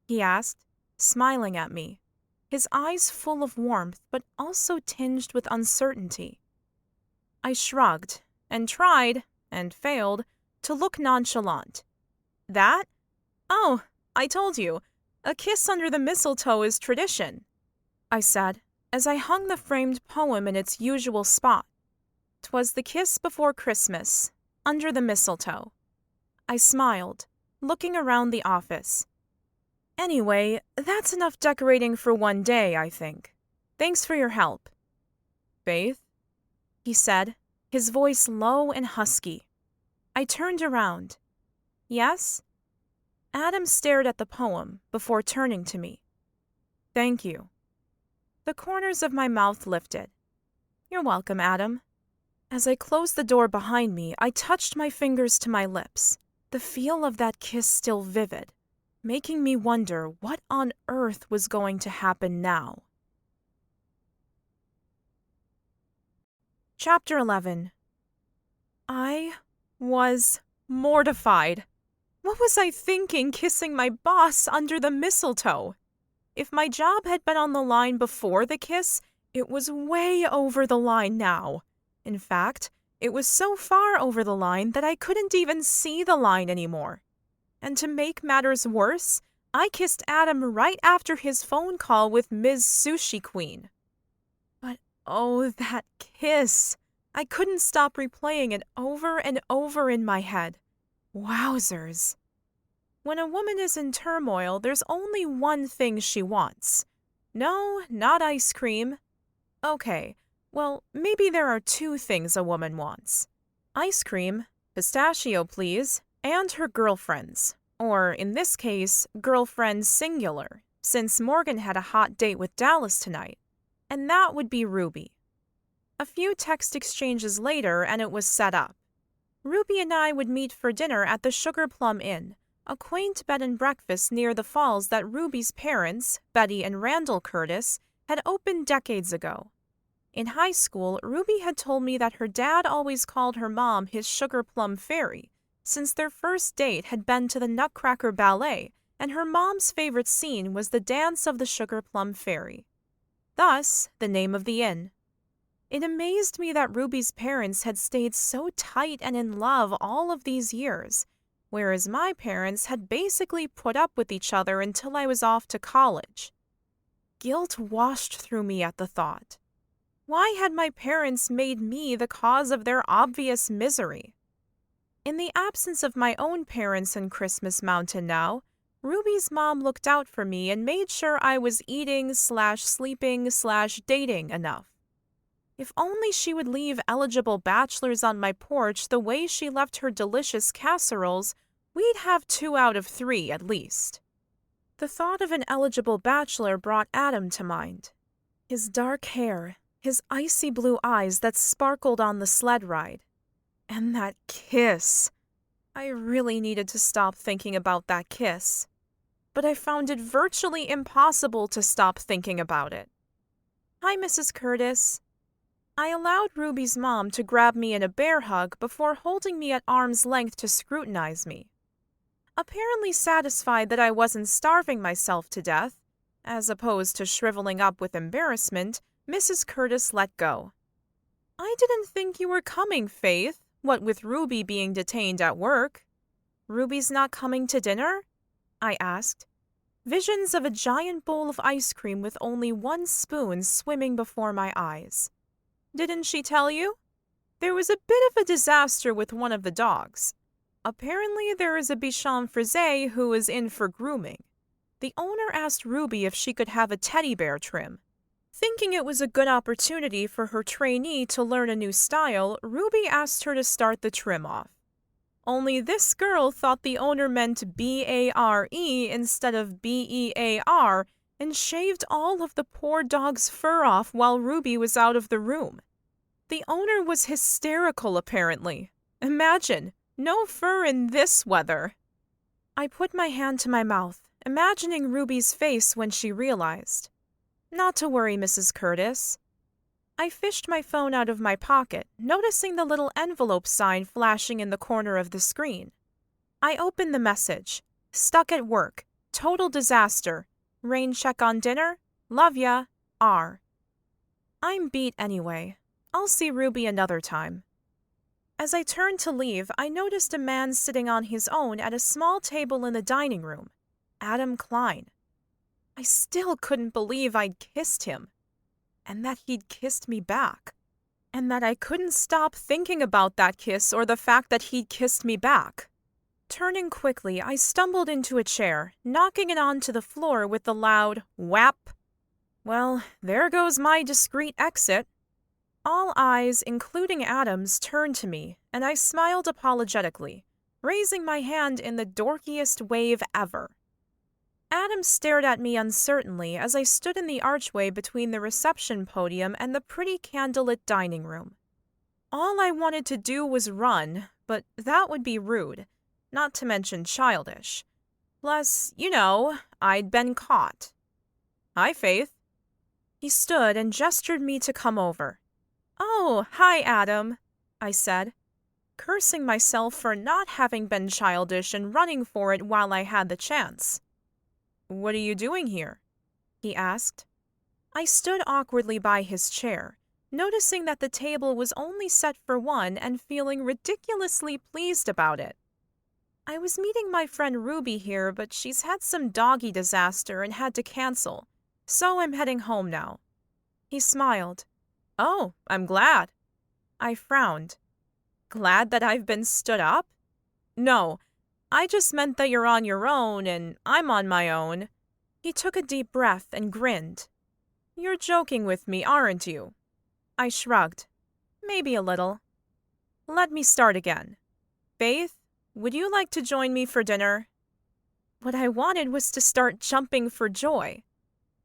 he asked, smiling at me, his eyes full of warmth but also tinged with uncertainty. I shrugged and tried, and failed, to look nonchalant. "That? Oh, I told you, a kiss under the mistletoe is tradition," I said, as I hung the framed poem in its usual spot. "'Twas the kiss before Christmas, under the mistletoe." I smiled, looking around the office. "Anyway, that's enough decorating for one day, I think. Thanks for your help." "Faith?" he said, his voice low and husky. I turned around. Yes? Adam stared at the poem before turning to me. Thank you. The corners of my mouth lifted. You're welcome, Adam. As I closed the door behind me, I touched my fingers to my lips, the feel of that kiss still vivid, making me wonder what on earth was going to happen now. Chapter 11. I was mortified. What was I thinking kissing my boss under the mistletoe? If my job had been on the line before the kiss, it was way over the line now. In fact, it was so far over the line that I couldn't even see the line anymore. And to make matters worse, I kissed Adam right after his phone call with Ms. Sushi Queen. But oh, that kiss! I couldn't stop replaying it over and over in my head. Wowzers! When a woman is in turmoil, there's only one thing she wants. No, not ice cream. Okay, well, maybe there are two things a woman wants. Ice cream, pistachio please, and her girlfriends. Or, in this case, girlfriends singular, since Morgan had a hot date with Dallas tonight. And that would be Ruby. A few text exchanges later, and it was set up. Ruby and I would meet for dinner at the Sugar Plum Inn, a quaint bed and breakfast near the falls that Ruby's parents, Betty and Randall Curtis, had opened decades ago. In high school, Ruby had told me that her dad always called her mom his Sugar Plum Fairy, since their first date had been to the Nutcracker Ballet, and her mom's favorite scene was the dance of the Sugar Plum Fairy. Thus, the name of the inn. It amazed me that Ruby's parents had stayed so tight and in love all of these years, whereas my parents had basically put up with each other until I was off to college. Guilt washed through me at the thought. Why had my parents made me the cause of their obvious misery? In the absence of my own parents in Christmas Mountain now, Ruby's mom looked out for me and made sure I was eating/sleeping/dating enough. If only she would leave eligible bachelors on my porch the way she left her delicious casseroles, we'd have 2 out of 3 at least. The thought of an eligible bachelor brought Adam to mind. His dark hair, his icy blue eyes that sparkled on the sled ride. And that kiss. I really needed to stop thinking about that kiss. But I found it virtually impossible to stop thinking about it. Hi, Mrs. Curtis. I allowed Ruby's mom to grab me in a bear hug before holding me at arm's length to scrutinize me. Apparently satisfied that I wasn't starving myself to death, as opposed to shriveling up with embarrassment, Mrs. Curtis let go. I didn't think you were coming, Faith, what with Ruby being detained at work. Ruby's not coming to dinner? I asked. Visions of a giant bowl of ice cream with only one spoon swimming before my eyes. Didn't she tell you? There was a bit of a disaster with one of the dogs. Apparently there is a Bichon Frise who is in for grooming. The owner asked Ruby if she could have a teddy bear trim. Thinking it was a good opportunity for her trainee to learn a new style, Ruby asked her to start the trim off. Only this girl thought the owner meant B-A-R-E instead of B-E-A-R, and shaved all of the poor dog's fur off while Ruby was out of the room. The owner was hysterical, apparently. Imagine, no fur in this weather. I put my hand to my mouth, imagining Ruby's face when she realized. Not to worry, Mrs. Curtis. I fished my phone out of my pocket, noticing the little envelope sign flashing in the corner of the screen. I opened the message. Stuck at work. Total disaster. Rain check on dinner? Love ya. R. I'm beat anyway. I'll see Ruby another time. As I turned to leave, I noticed a man sitting on his own at a small table in the dining room. Adam Kline. I still couldn't believe I'd kissed him. And that he'd kissed me back. And that I couldn't stop thinking about that kiss or the fact that he'd kissed me back. Turning quickly, I stumbled into a chair, knocking it onto the floor with the loud whap. Well, there goes my discreet exit. All eyes, including Adam's, turned to me, and I smiled apologetically, raising my hand in the dorkiest wave ever. Adam stared at me uncertainly as I stood in the archway between the reception podium and the pretty candlelit dining room. All I wanted to do was run, but that would be rude, not to mention childish. Plus, I'd been caught. "Hi, Faith." He stood and gestured me to come over. "Oh, hi, Adam," I said, cursing myself for not having been childish and running for it while I had the chance. "What are you doing here?" he asked. I stood awkwardly by his chair, noticing that the table was only set for one and feeling ridiculously pleased about it. "I was meeting my friend Ruby here, but she's had some doggy disaster and had to cancel, so I'm heading home now." He smiled. "Oh, I'm glad." I frowned. "Glad that I've been stood up?" "No, I just meant that you're on your own and I'm on my own." He took a deep breath and grinned. "You're joking with me, aren't you?" I shrugged. "Maybe a little." Let me start again. "Faith, would you like to join me for dinner?" What I wanted was to start jumping for joy.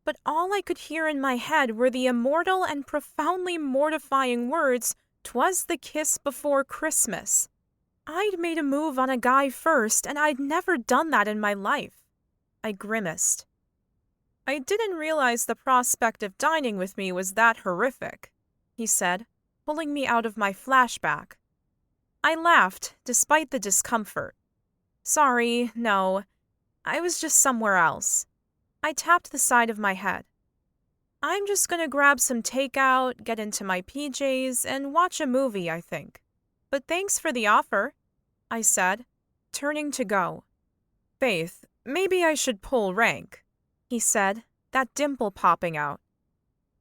But all I could hear in my head were the immortal and profoundly mortifying words, "'Twas the kiss before Christmas." I'd made a move on a guy first, and I'd never done that in my life. I grimaced. "I didn't realize the prospect of dining with me was that horrific," he said, pulling me out of my flashback. I laughed, despite the discomfort. "Sorry, no. I was just somewhere else." I tapped the side of my head. "I'm just going to grab some takeout, get into my PJs, and watch a movie, I think. But thanks for the offer," I said, turning to go. "Faith, maybe I should pull rank," he said, that dimple popping out.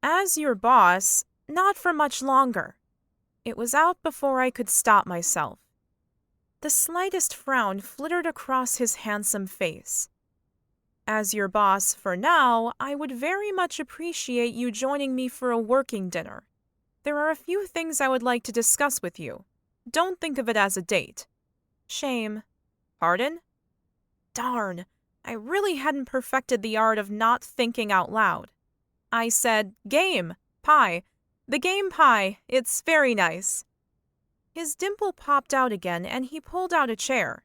"As your boss, not for much longer." It was out before I could stop myself. The slightest frown flittered across his handsome face. "As your boss for now, I would very much appreciate you joining me for a working dinner. There are a few things I would like to discuss with you. Don't think of it as a date." "Shame." "Pardon?" Darn, I really hadn't perfected the art of not thinking out loud. I said, "Game, pie. The game pie, it's very nice." His dimple popped out again and he pulled out a chair.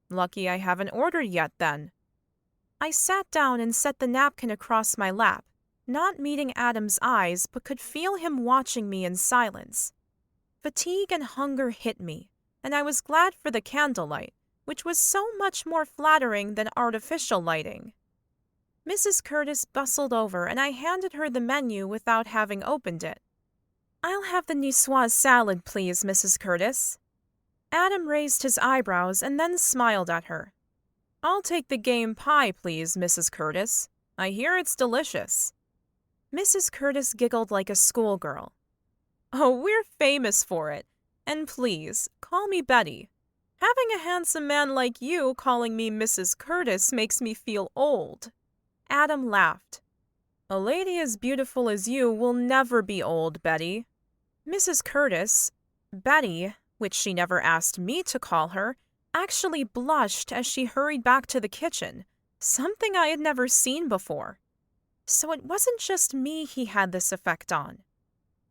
"Lucky I haven't ordered yet, then." I sat down and set the napkin across my lap, not meeting Adam's eyes but could feel him watching me in silence. Fatigue and hunger hit me, and I was glad for the candlelight, which was so much more flattering than artificial lighting. Mrs. Curtis bustled over and I handed her the menu without having opened it. "I'll have the niçoise salad, please, Mrs. Curtis." Adam raised his eyebrows and then smiled at her. "I'll take the game pie, please, Mrs. Curtis. I hear it's delicious." Mrs. Curtis giggled like a schoolgirl. "Oh, we're famous for it. And please, call me Betty. Having a handsome man like you calling me Mrs. Curtis makes me feel old." Adam laughed. "A lady as beautiful as you will never be old, Betty." Mrs. Curtis, Betty, which she never asked me to call her, actually blushed as she hurried back to the kitchen, something I had never seen before. So it wasn't just me he had this effect on.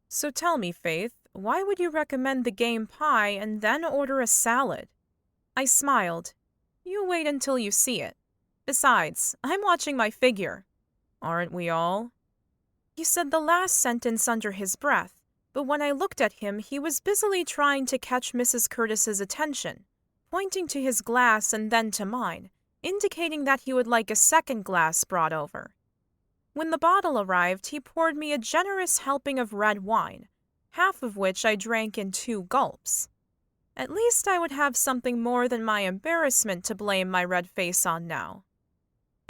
"So tell me, Faith, why would you recommend the game pie and then order a salad?" I smiled. "You wait until you see it. Besides, I'm watching my figure." "Aren't we all?" He said the last sentence under his breath, but when I looked at him, he was busily trying to catch Mrs. Curtis's attention, pointing to his glass and then to mine, indicating that he would like a second glass brought over. When the bottle arrived, he poured me a generous helping of red wine, half of which I drank in 2 gulps. At least I would have something more than my embarrassment to blame my red face on now.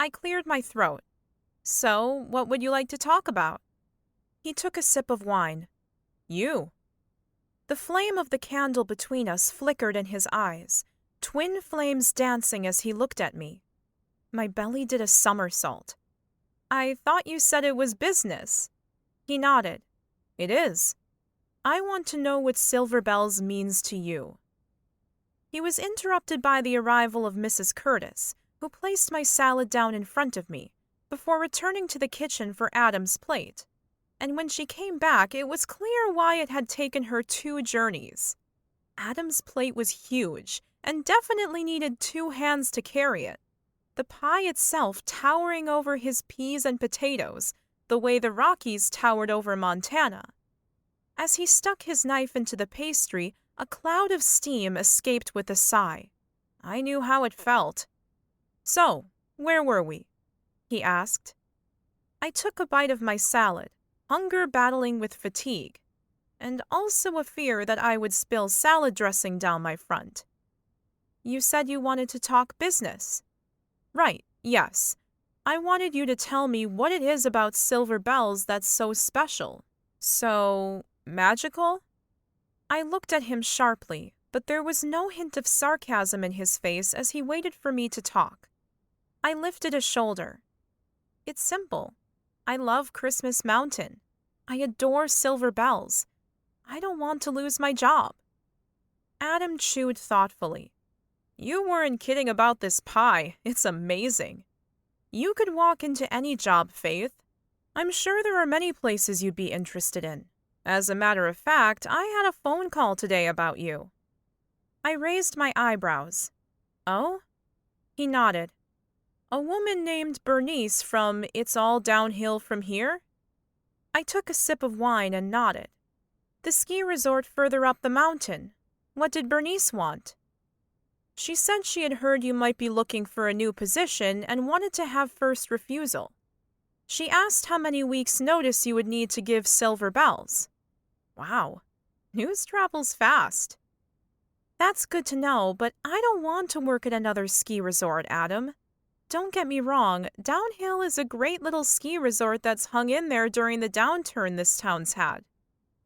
I cleared my throat. "So, what would you like to talk about?" He took a sip of wine. "You." The flame of the candle between us flickered in his eyes, twin flames dancing as he looked at me. My belly did a somersault. "I thought you said it was business." He nodded. "It is." I want to know what Silver Bells means to you." He was interrupted by the arrival of Mrs. Curtis, who placed my salad down in front of me, before returning to the kitchen for Adam's plate. And when she came back, it was clear why it had taken her 2 journeys. Adam's plate was huge, and definitely needed 2 hands to carry it. The pie itself towering over his peas and potatoes, the way the Rockies towered over Montana. As he stuck his knife into the pastry, a cloud of steam escaped with a sigh. I knew how it felt. "So, where were we?" he asked. I took a bite of my salad, hunger battling with fatigue, and also a fear that I would spill salad dressing down my front. "You said you wanted to talk business." "Right, yes. I wanted you to tell me what it is about Silver Bells that's so special, so magical." I looked at him sharply, but there was no hint of sarcasm in his face as he waited for me to talk. I lifted a shoulder. "It's simple. I love Christmas Mountain. I adore Silver Bells. I don't want to lose my job." Adam chewed thoughtfully. "You weren't kidding about this pie. It's amazing. You could walk into any job, Faith. I'm sure there are many places you'd be interested in. As a matter of fact, I had a phone call today about you." I raised my eyebrows. "Oh?" He nodded. "A woman named Bernice from It's All Downhill From Here?" I took a sip of wine and nodded. "The ski resort further up the mountain. What did Bernice want?" "She said she had heard you might be looking for a new position and wanted to have first refusal. She asked how many weeks' notice you would need to give Silver Bells." Wow, news travels fast. "That's good to know, but I don't want to work at another ski resort, Adam. Don't get me wrong, Downhill is a great little ski resort that's hung in there during the downturn this town's had.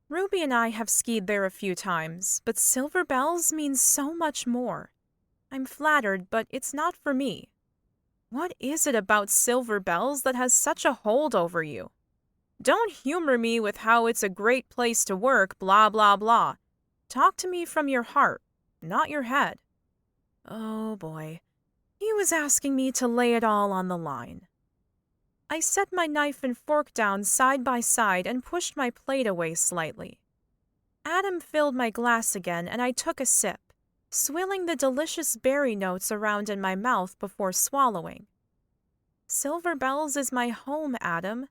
Ruby and I have skied there a few times, but Silver Bells means so much more. I'm flattered, but it's not for me. What is it about Silver Bells that has such a hold over you? Don't humor me with how it's a great place to work, blah, blah, blah. Talk to me from your heart, not your head." Oh boy, he was asking me to lay it all on the line. I set my knife and fork down side by side and pushed my plate away slightly. Adam filled my glass again and I took a sip, swilling the delicious berry notes around in my mouth before swallowing. "Silver Bells is my home, Adam.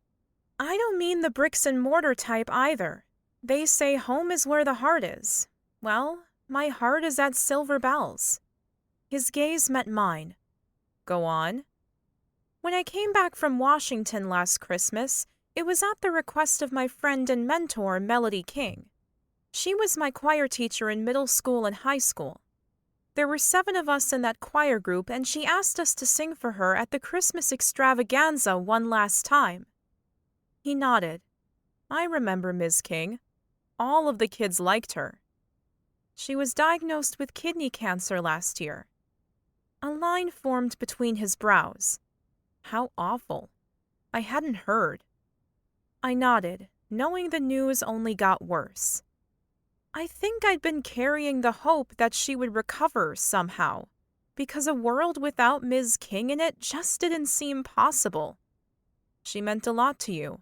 I don't mean the bricks and mortar type either. They say home is where the heart is. Well, my heart is at Silver Bells." His gaze met mine. "Go on." "When I came back from Washington last Christmas, it was at the request of my friend and mentor, Melody King. She was my choir teacher in middle school and high school. There were 7 of us in that choir group, and she asked us to sing for her at the Christmas extravaganza one last time." He nodded. "I remember Ms. King. All of the kids liked her. She was diagnosed with kidney cancer last year." A line formed between his brows. How awful. I hadn't heard. I nodded, knowing the news only got worse. I think I'd been carrying the hope that she would recover somehow, because a world without Ms. King in it just didn't seem possible. "She meant a lot to you,"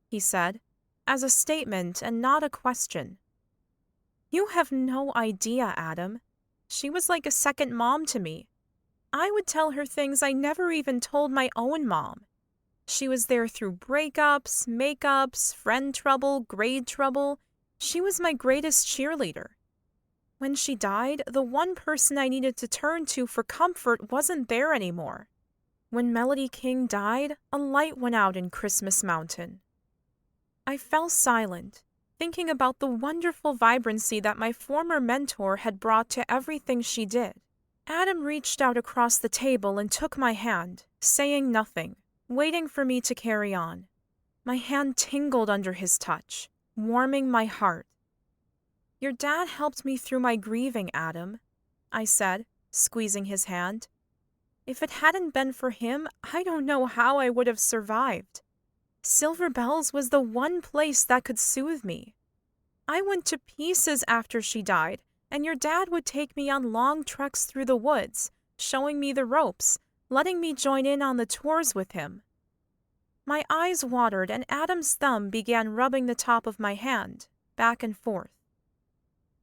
he said, as a statement and not a question. "You have no idea, Adam. She was like a second mom to me. I would tell her things I never even told my own mom. She was there through breakups, makeups, friend trouble, grade trouble. She was my greatest cheerleader. When she died, the one person I needed to turn to for comfort wasn't there anymore. When Melody King died, a light went out in Christmas Mountain." I fell silent, thinking about the wonderful vibrancy that my former mentor had brought to everything she did. Adam reached out across the table and took my hand, saying nothing, waiting for me to carry on. My hand tingled under his touch, warming my heart. "Your dad helped me through my grieving, Adam," I said, squeezing his hand. "If it hadn't been for him, I don't know how I would have survived. Silver Bells was the one place that could soothe me." I went to pieces after she died, and your dad would take me on long treks through the woods, showing me the ropes, letting me join in on the tours with him. My eyes watered, and Adam's thumb began rubbing the top of my hand, back and forth.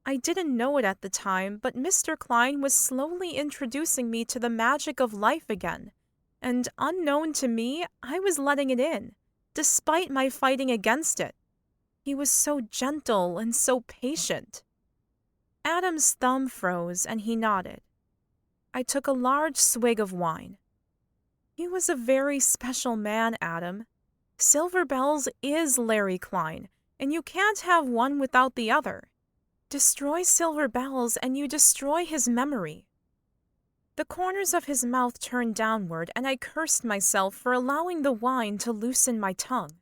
I didn't know it at the time, but Mr. Kline was slowly introducing me to the magic of life again, and unknown to me, I was letting it in, despite my fighting against it. He was so gentle and so patient. Adam's thumb froze, and he nodded. I took a large swig of wine. He was a very special man, Adam. Silver Bells is Larry Kline, and you can't have one without the other. Destroy Silver Bells, and you destroy his memory. The corners of his mouth turned downward, and I cursed myself for allowing the wine to loosen my tongue.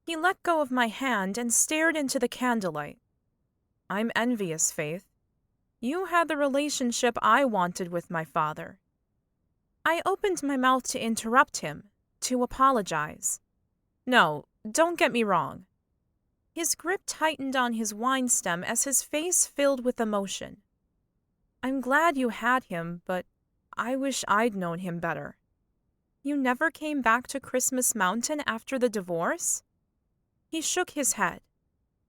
He let go of my hand and stared into the candlelight. I'm envious, Faith. You had the relationship I wanted with my father. I opened my mouth to interrupt him, to apologize. No, don't get me wrong. His grip tightened on his wine stem as his face filled with emotion. I'm glad you had him, but I wish I'd known him better. You never came back to Christmas Mountain after the divorce? He shook his head.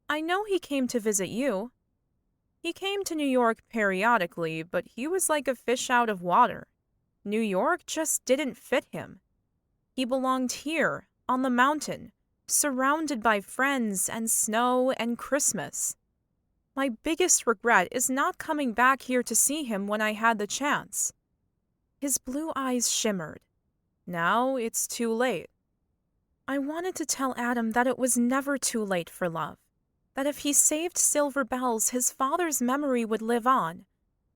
I know he came to visit you. He came to New York periodically, but he was like a fish out of water. New York just didn't fit him. He belonged here, on the mountain, surrounded by friends and snow and Christmas. My biggest regret is not coming back here to see him when I had the chance. His blue eyes shimmered. Now it's too late. I wanted to tell Adam that it was never too late for love, that if he saved Silver Bells, his father's memory would live on,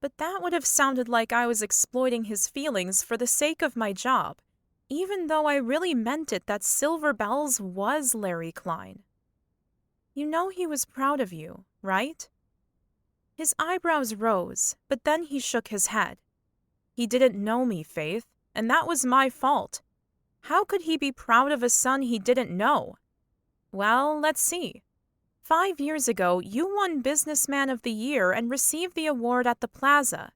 but that would have sounded like I was exploiting his feelings for the sake of my job, even though I really meant it that Silver Bells was Larry Kline. You know he was proud of you, right? His eyebrows rose, but then he shook his head. He didn't know me, Faith, and that was my fault. How could he be proud of a son he didn't know? Well, let's see. 5 years ago, you won Businessman of the Year and received the award at the plaza.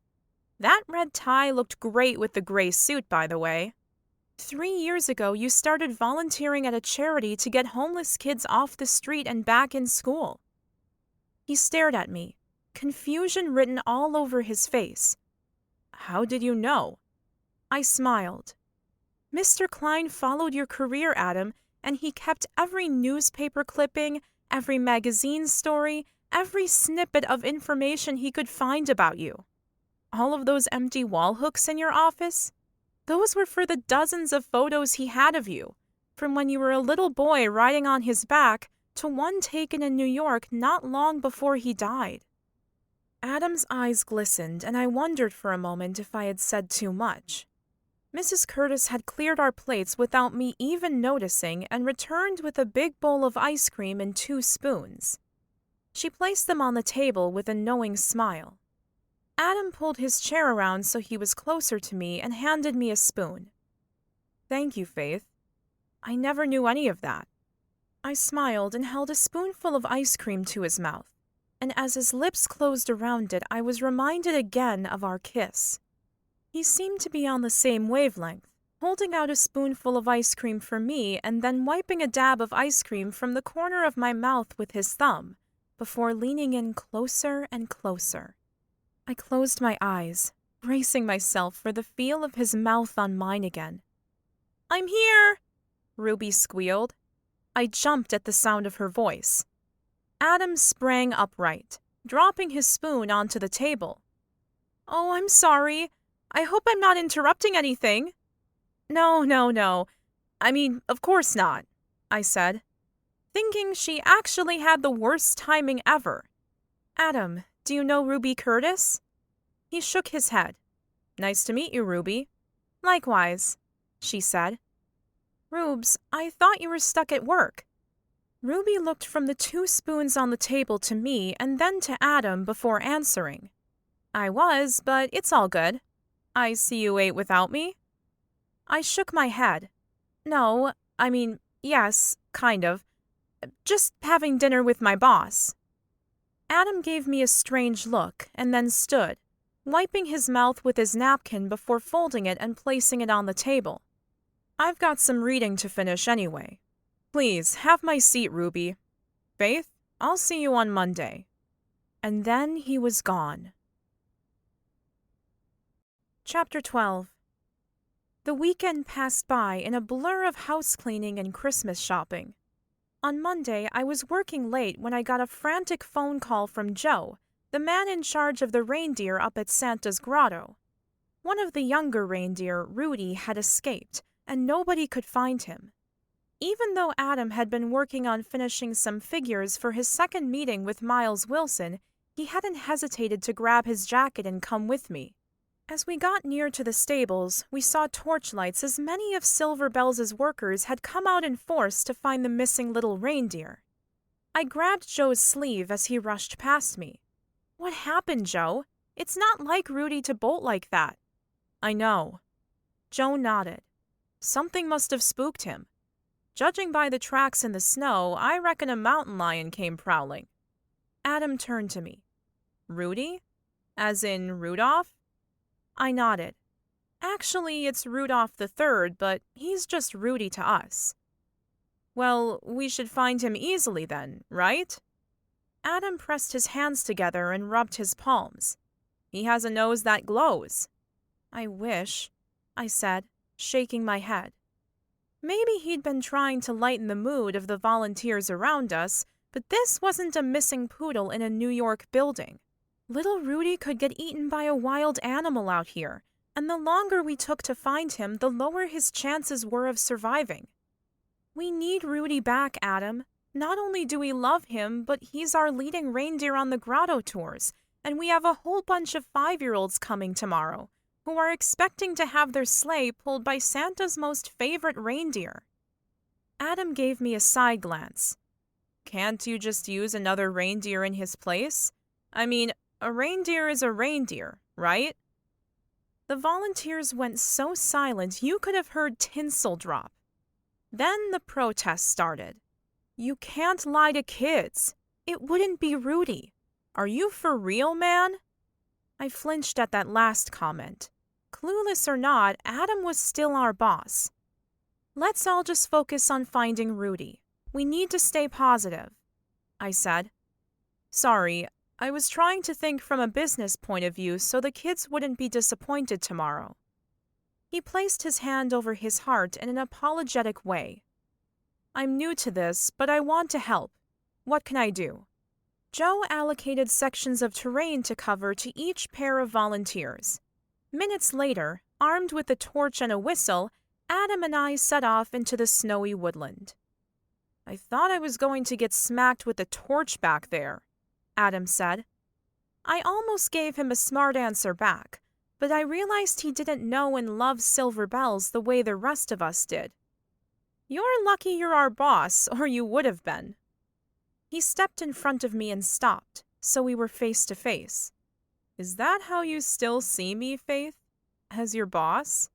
That red tie looked great with the gray suit, by the way. 3 years ago, you started volunteering at a charity to get homeless kids off the street and back in school. He stared at me, confusion written all over his face. How did you know? I smiled. Mr. Kline followed your career, Adam, and he kept every newspaper clipping, every magazine story, every snippet of information he could find about you. All of those empty wall hooks in your office? Those were for the dozens of photos he had of you, from when you were a little boy riding on his back to one taken in New York not long before he died. Adam's eyes glistened, and I wondered for a moment if I had said too much. Mrs. Curtis had cleared our plates without me even noticing and returned with a big bowl of ice cream and 2 spoons. She placed them on the table with a knowing smile. Adam pulled his chair around so he was closer to me and handed me a spoon. Thank you, Faith. I never knew any of that. I smiled and held a spoonful of ice cream to his mouth, and as his lips closed around it, I was reminded again of our kiss. He seemed to be on the same wavelength, holding out a spoonful of ice cream for me and then wiping a dab of ice cream from the corner of my mouth with his thumb, before leaning in closer and closer. I closed my eyes, bracing myself for the feel of his mouth on mine again. I'm here, Ruby squealed. I jumped at the sound of her voice. Adam sprang upright, dropping his spoon onto the table. Oh, I'm sorry. I hope I'm not interrupting anything. No. I mean, of course not, I said, thinking she actually had the worst timing ever. Adam, do you know Ruby Curtis? He shook his head. Nice to meet you, Ruby. Likewise, she said. Rubes, I thought you were stuck at work. Ruby looked from the 2 spoons on the table to me and then to Adam before answering. I was, but it's all good. I see you ate without me. I shook my head. No, I mean, yes, kind of. Just having dinner with my boss. Adam gave me a strange look and then stood, wiping his mouth with his napkin before folding it and placing it on the table. I've got some reading to finish anyway. Please, have my seat, Ruby. Faith, I'll see you on Monday. And then he was gone. Chapter 12. The weekend passed by in a blur of house cleaning and Christmas shopping. On Monday, I was working late when I got a frantic phone call from Joe, the man in charge of the reindeer up at Santa's grotto. One of the younger reindeer, Rudy, had escaped, and nobody could find him. Even though Adam had been working on finishing some figures for his second meeting with Miles Wilson, he hadn't hesitated to grab his jacket and come with me. As we got near to the stables, we saw torchlights as many of Silver Bells' workers had come out in force to find the missing little reindeer. I grabbed Joe's sleeve as he rushed past me. "What happened, Joe? It's not like Rudy to bolt like that." "I know." Joe nodded. "Something must have spooked him. Judging by the tracks in the snow, I reckon a mountain lion came prowling." Adam turned to me. "Rudy? As in Rudolph?" I nodded. "Actually, it's Rudolph the Third, but he's just Rudy to us." "Well, we should find him easily then, right?" Adam pressed his hands together and rubbed his palms. "He has a nose that glows." "I wish," I said, shaking my head. Maybe he'd been trying to lighten the mood of the volunteers around us, but this wasn't a missing poodle in a New York building. Little Rudy could get eaten by a wild animal out here, and the longer we took to find him, the lower his chances were of surviving. "We need Rudy back, Adam. Not only do we love him, but he's our leading reindeer on the grotto tours, and we have a whole bunch of 5-year-olds coming tomorrow, who are expecting to have their sleigh pulled by Santa's most favorite reindeer." Adam gave me a side glance. "Can't you just use another reindeer in his place? I mean, a reindeer is a reindeer, right?" The volunteers went so silent you could have heard tinsel drop. Then the protest started. "You can't lie to kids. It wouldn't be Rudy. Are you for real, man?" I flinched at that last comment. Clueless or not, Adam was still our boss. "Let's all just focus on finding Rudy. We need to stay positive," I said. "Sorry, I was trying to think from a business point of view so the kids wouldn't be disappointed tomorrow." He placed his hand over his heart in an apologetic way. "I'm new to this, but I want to help. What can I do?" Joe allocated sections of terrain to cover to each pair of volunteers. Minutes later, armed with a torch and a whistle, Adam and I set off into the snowy woodland. "I thought I was going to get smacked with a torch back there," Adam said. I almost gave him a smart answer back, but I realized he didn't know and love Silver Bells the way the rest of us did. "You're lucky you're our boss, or you would have been." He stepped in front of me and stopped, so we were face to face. "Is that how you still see me, Faith? As your boss?"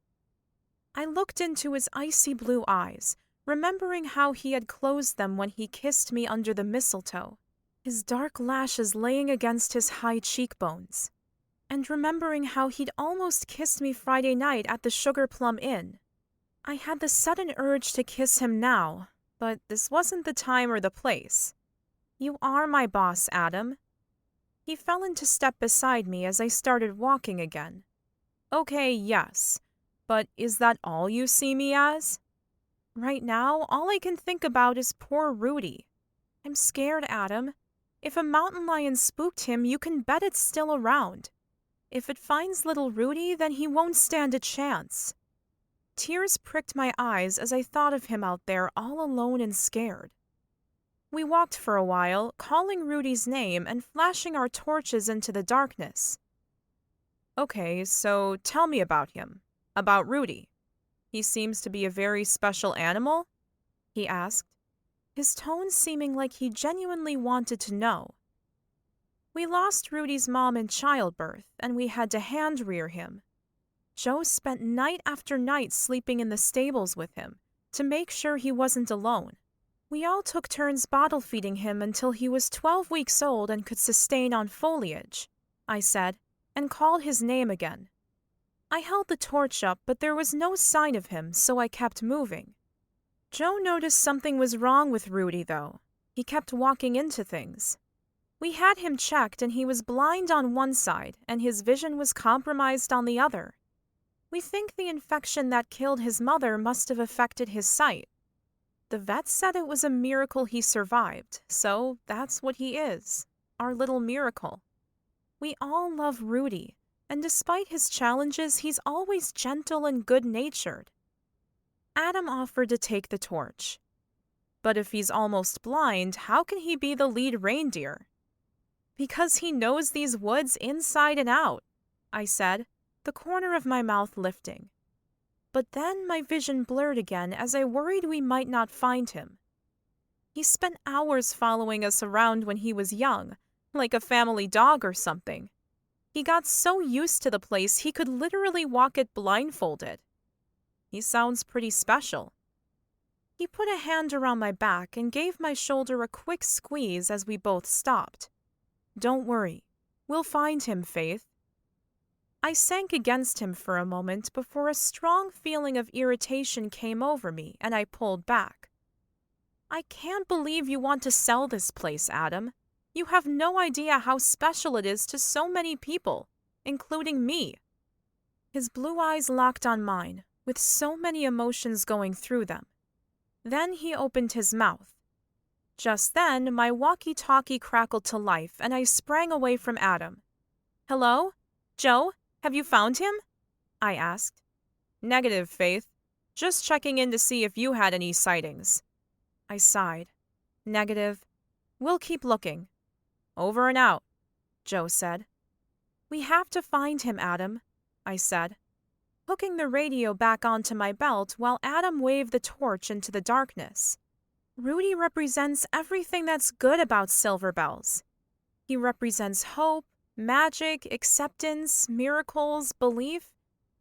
I looked into his icy blue eyes, remembering how he had closed them when he kissed me under the mistletoe, his dark lashes laying against his high cheekbones, and remembering how he'd almost kissed me Friday night at the Sugar Plum Inn. I had the sudden urge to kiss him now, but this wasn't the time or the place. "You are my boss, Adam." He fell into step beside me as I started walking again. "Okay, yes, but is that all you see me as?" "Right now, all I can think about is poor Rudy. I'm scared, Adam. If a mountain lion spooked him, you can bet it's still around. If it finds little Rudy, then he won't stand a chance." Tears pricked my eyes as I thought of him out there all alone and scared. We walked for a while, calling Rudy's name and flashing our torches into the darkness. "Okay, so tell me about him. About Rudy. He seems to be a very special animal?" he asked, his tone seeming like he genuinely wanted to know. "We lost Rudy's mom in childbirth, and we had to hand-rear him. Joe spent night after night sleeping in the stables with him, to make sure he wasn't alone. We all took turns bottle feeding him until he was 12 weeks old and could sustain on foliage, I said, and called his name again. I held the torch up, but there was no sign of him, so I kept moving. Joe noticed something was wrong with Rudy, though. He kept walking into things. We had him checked, and he was blind on one side, and his vision was compromised on the other. We think the infection that killed his mother must have affected his sight. The vet said it was a miracle he survived, so that's what he is, our little miracle. We all love Rudy, and despite his challenges, he's always gentle and good-natured. Adam offered to take the torch. But if he's almost blind, how can he be the lead reindeer? Because he knows these woods inside and out, I said, the corner of my mouth lifting. But then my vision blurred again as I worried we might not find him. He spent hours following us around when he was young, like a family dog or something. He got so used to the place he could literally walk it blindfolded. He sounds pretty special. He put a hand around my back and gave my shoulder a quick squeeze as we both stopped. Don't worry, we'll find him, Faith. I sank against him for a moment before a strong feeling of irritation came over me and I pulled back. I can't believe you want to sell this place, Adam. You have no idea how special it is to so many people, including me. His blue eyes locked on mine, with so many emotions going through them. Then he opened his mouth. Just then, my walkie-talkie crackled to life and I sprang away from Adam. Hello? Joe? Have you found him? I asked. Negative, Faith. Just checking in to see if you had any sightings. I sighed. Negative. We'll keep looking. Over and out, Joe said. We have to find him, Adam, I said, hooking the radio back onto my belt while Adam waved the torch into the darkness. Rudy represents everything that's good about Silver Bells. He represents hope, magic, acceptance, miracles, belief,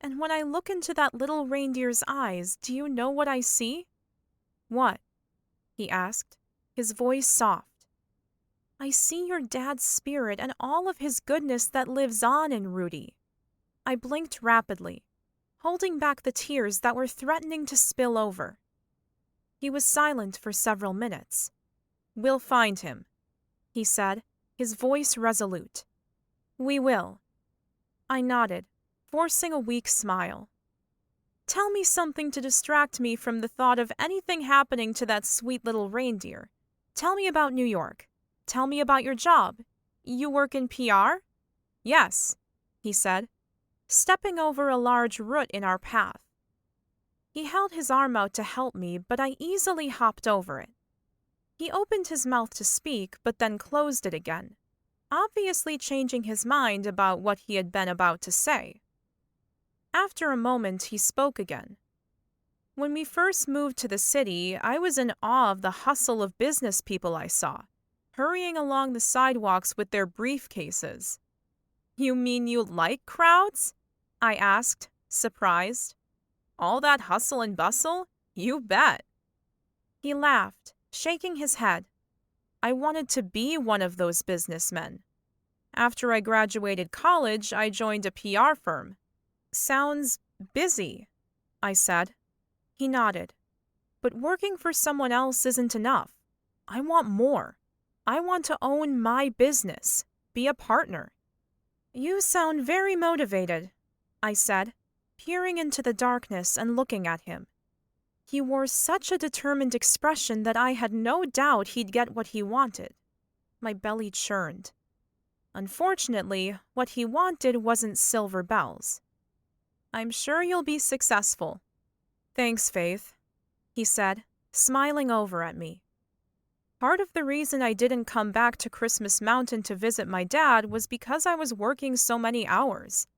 and when I look into that little reindeer's eyes, do you know what I see? What? He asked, his voice soft. I see your dad's spirit and all of his goodness that lives on in Rudy. I blinked rapidly, holding back the tears that were threatening to spill over. He was silent for several minutes. We'll find him, he said, his voice resolute. We will. I nodded, forcing a weak smile. Tell me something to distract me from the thought of anything happening to that sweet little reindeer. Tell me about New York. Tell me about your job. You work in PR? Yes, he said, stepping over a large root in our path. He held his arm out to help me, but I easily hopped over it. He opened his mouth to speak, but then closed it again, obviously changing his mind about what he had been about to say. After a moment, he spoke again. When we first moved to the city, I was in awe of the hustle of business people I saw, hurrying along the sidewalks with their briefcases. You mean you like crowds? I asked, surprised. All that hustle and bustle? You bet. He laughed, shaking his head. I wanted to be one of those businessmen. After I graduated college, I joined a PR firm. Sounds busy, I said. He nodded. But working for someone else isn't enough. I want more. I want to own my business, be a partner. You sound very motivated, I said, peering into the darkness and looking at him. He wore such a determined expression that I had no doubt he'd get what he wanted. My belly churned. Unfortunately, what he wanted wasn't Silver Bells. I'm sure you'll be successful. Thanks, Faith, he said, smiling over at me. Part of the reason I didn't come back to Christmas Mountain to visit my dad was because I was working so many hours.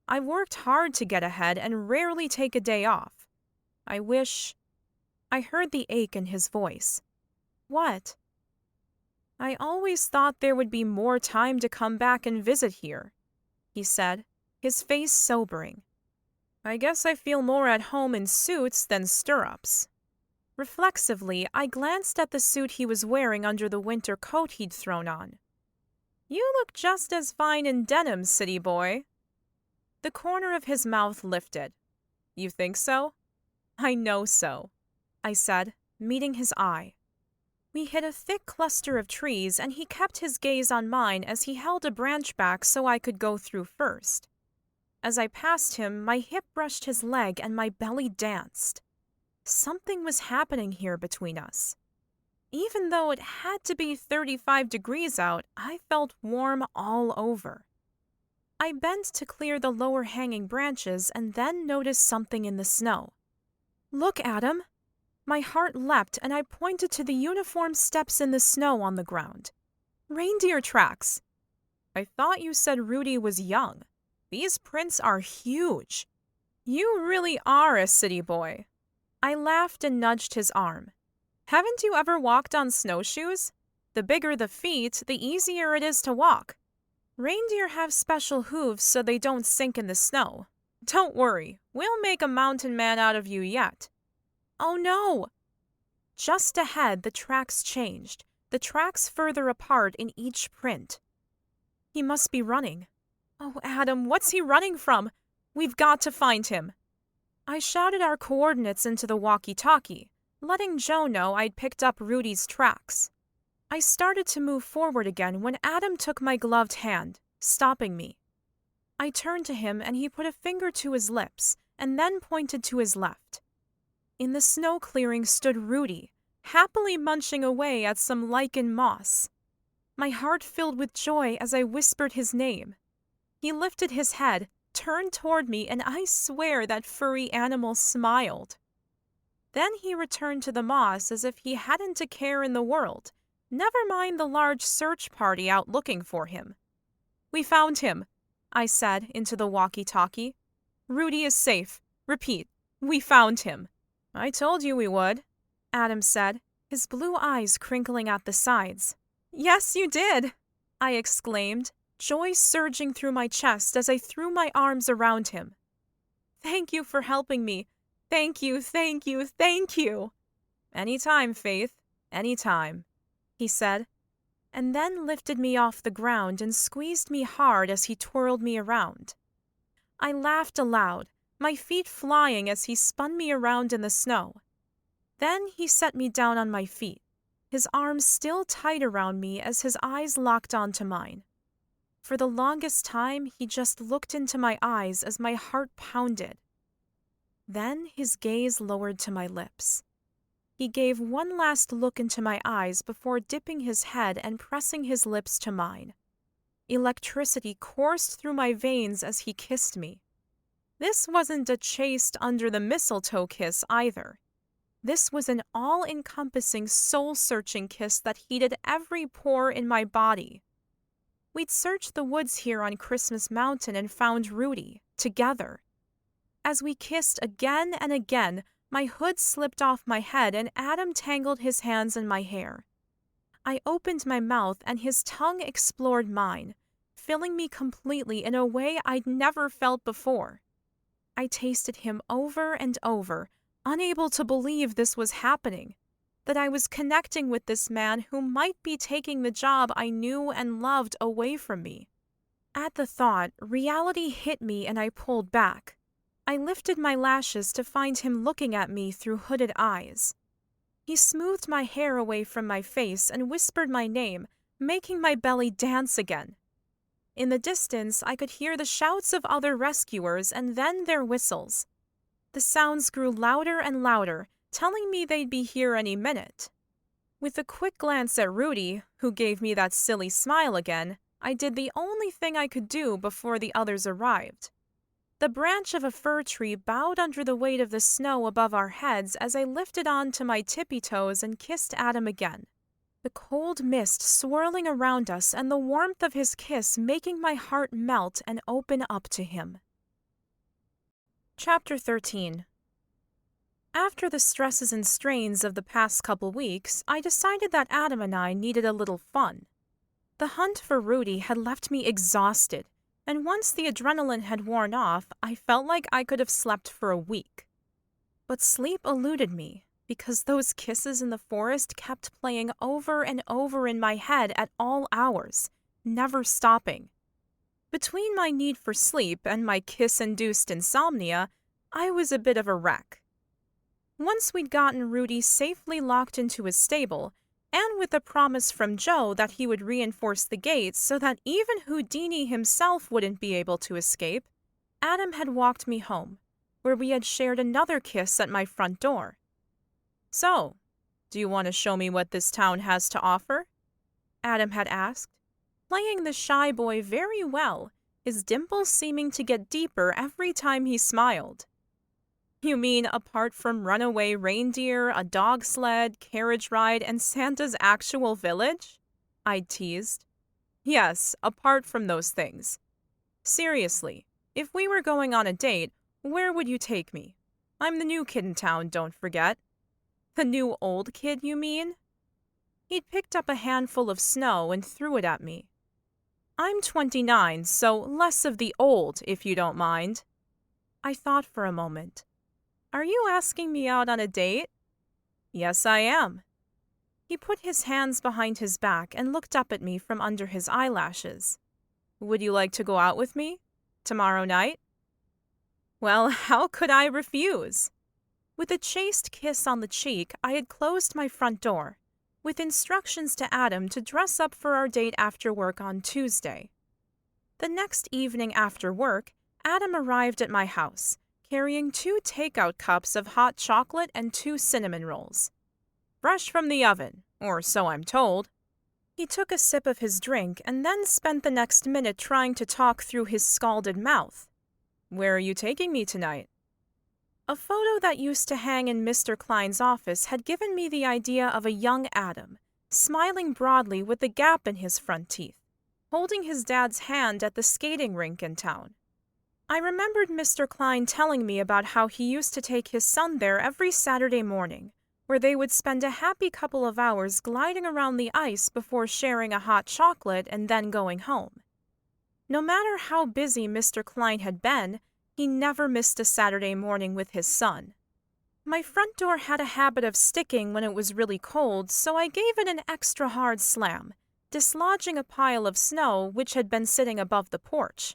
I worked hard to get ahead and rarely take a day off. I heard the ache in his voice. What? I always thought there would be more time to come back and visit here, he said, his face sobering. I guess I feel more at home in suits than stirrups. Reflexively, I glanced at the suit he was wearing under the winter coat he'd thrown on. "You look just as fine in denim, city boy." The corner of his mouth lifted. "You think so?" "I know so," I said, meeting his eye. We hit a thick cluster of trees, and he kept his gaze on mine as he held a branch back so I could go through first. As I passed him, my hip brushed his leg and my belly danced. Something was happening here between us. Even though it had to be 35 degrees out, I felt warm all over. I bent to clear the lower hanging branches and then noticed something in the snow. "Look, Adam." My heart leapt and I pointed to the uniform steps in the snow on the ground. "Reindeer tracks." "I thought you said Rudy was young. These prints are huge. You really are a city boy." I laughed and nudged his arm. "Haven't you ever walked on snowshoes? The bigger the feet, the easier it is to walk. Reindeer have special hooves so they don't sink in the snow. Don't worry, we'll make a mountain man out of you yet." "Oh no!" Just ahead, the tracks changed, the tracks further apart in each print. "He must be running." "Oh, Adam, what's he running from? We've got to find him." I shouted our coordinates into the walkie-talkie, letting Joe know I'd picked up Rudy's tracks. I started to move forward again when Adam took my gloved hand, stopping me. I turned to him and he put a finger to his lips and then pointed to his left. In the snow clearing stood Rudy, happily munching away at some lichen moss. My heart filled with joy as I whispered his name. He lifted his head, turned toward me, and I swear that furry animal smiled. Then he returned to the moss as if he hadn't a care in the world, never mind the large search party out looking for him. "We found him," I said into the walkie-talkie. "Rudy is safe. Repeat, we found him." "I told you we would," Adam said, his blue eyes crinkling at the sides. "Yes, you did," I exclaimed, joy surging through my chest as I threw my arms around him. "Thank you for helping me. Thank you, thank you, thank you." "Anytime, Faith, anytime," he said, and then lifted me off the ground and squeezed me hard as he twirled me around. I laughed aloud, my feet flying as he spun me around in the snow. Then he set me down on my feet, his arms still tight around me as his eyes locked onto mine. For the longest time, he just looked into my eyes as my heart pounded. Then his gaze lowered to my lips. He gave one last look into my eyes before dipping his head and pressing his lips to mine. Electricity coursed through my veins as he kissed me. This wasn't a chaste under-the-mistletoe kiss either. This was an all-encompassing, soul-searching kiss that heated every pore in my body. We'd searched the woods here on Christmas Mountain and found Rudy, together. As we kissed again and again, my hood slipped off my head and Adam tangled his hands in my hair. I opened my mouth and his tongue explored mine, filling me completely in a way I'd never felt before. I tasted him over and over, unable to believe this was happening, that I was connecting with this man who might be taking the job I knew and loved away from me. At the thought, reality hit me and I pulled back. I lifted my lashes to find him looking at me through hooded eyes. He smoothed my hair away from my face and whispered my name, making my belly dance again. In the distance, I could hear the shouts of other rescuers and then their whistles. The sounds grew louder and louder, telling me they'd be here any minute. With a quick glance at Rudy, who gave me that silly smile again, I did the only thing I could do before the others arrived. The branch of a fir tree bowed under the weight of the snow above our heads as I lifted on to my tippy toes and kissed Adam again. The cold mist swirling around us and the warmth of his kiss making my heart melt and open up to him. Chapter 13. After the stresses and strains of the past couple weeks, I decided that Adam and I needed a little fun. The hunt for Rudy had left me exhausted, and once the adrenaline had worn off, I felt like I could have slept for a week. But sleep eluded me, because those kisses in the forest kept playing over and over in my head at all hours, never stopping. Between my need for sleep and my kiss-induced insomnia, I was a bit of a wreck. Once we'd gotten Rudy safely locked into his stable, and with a promise from Joe that he would reinforce the gates so that even Houdini himself wouldn't be able to escape, Adam had walked me home, where we had shared another kiss at my front door. "So, do you want to show me what this town has to offer?" Adam had asked, playing the shy boy very well, his dimples seeming to get deeper every time he smiled. "You mean apart from runaway reindeer, a dog sled, carriage ride, and Santa's actual village?" I'd teased. "Yes, apart from those things. Seriously, if we were going on a date, where would you take me? I'm the new kid in town, don't forget." "The new old kid, you mean?" He'd picked up a handful of snow and threw it at me. "I'm 29, so less of the old, if you don't mind." I thought for a moment. "Are you asking me out on a date?" "Yes, I am." He put his hands behind his back and looked up at me from under his eyelashes. "Would you like to go out with me? Tomorrow night?" Well, how could I refuse? With a chaste kiss on the cheek, I had closed my front door, with instructions to Adam to dress up for our date after work on Tuesday. The next evening after work, Adam arrived at my house, carrying 2 takeout cups of hot chocolate and 2 cinnamon rolls. Fresh from the oven, or so I'm told. He took a sip of his drink and then spent the next minute trying to talk through his scalded mouth. "Where are you taking me tonight?" A photo that used to hang in Mr. Kline's office had given me the idea of a young Adam, smiling broadly with a gap in his front teeth, holding his dad's hand at the skating rink in town. I remembered Mr. Kline telling me about how he used to take his son there every Saturday morning, where they would spend a happy couple of hours gliding around the ice before sharing a hot chocolate and then going home. No matter how busy Mr. Kline had been, he never missed a Saturday morning with his son. My front door had a habit of sticking when it was really cold, so I gave it an extra hard slam, dislodging a pile of snow which had been sitting above the porch.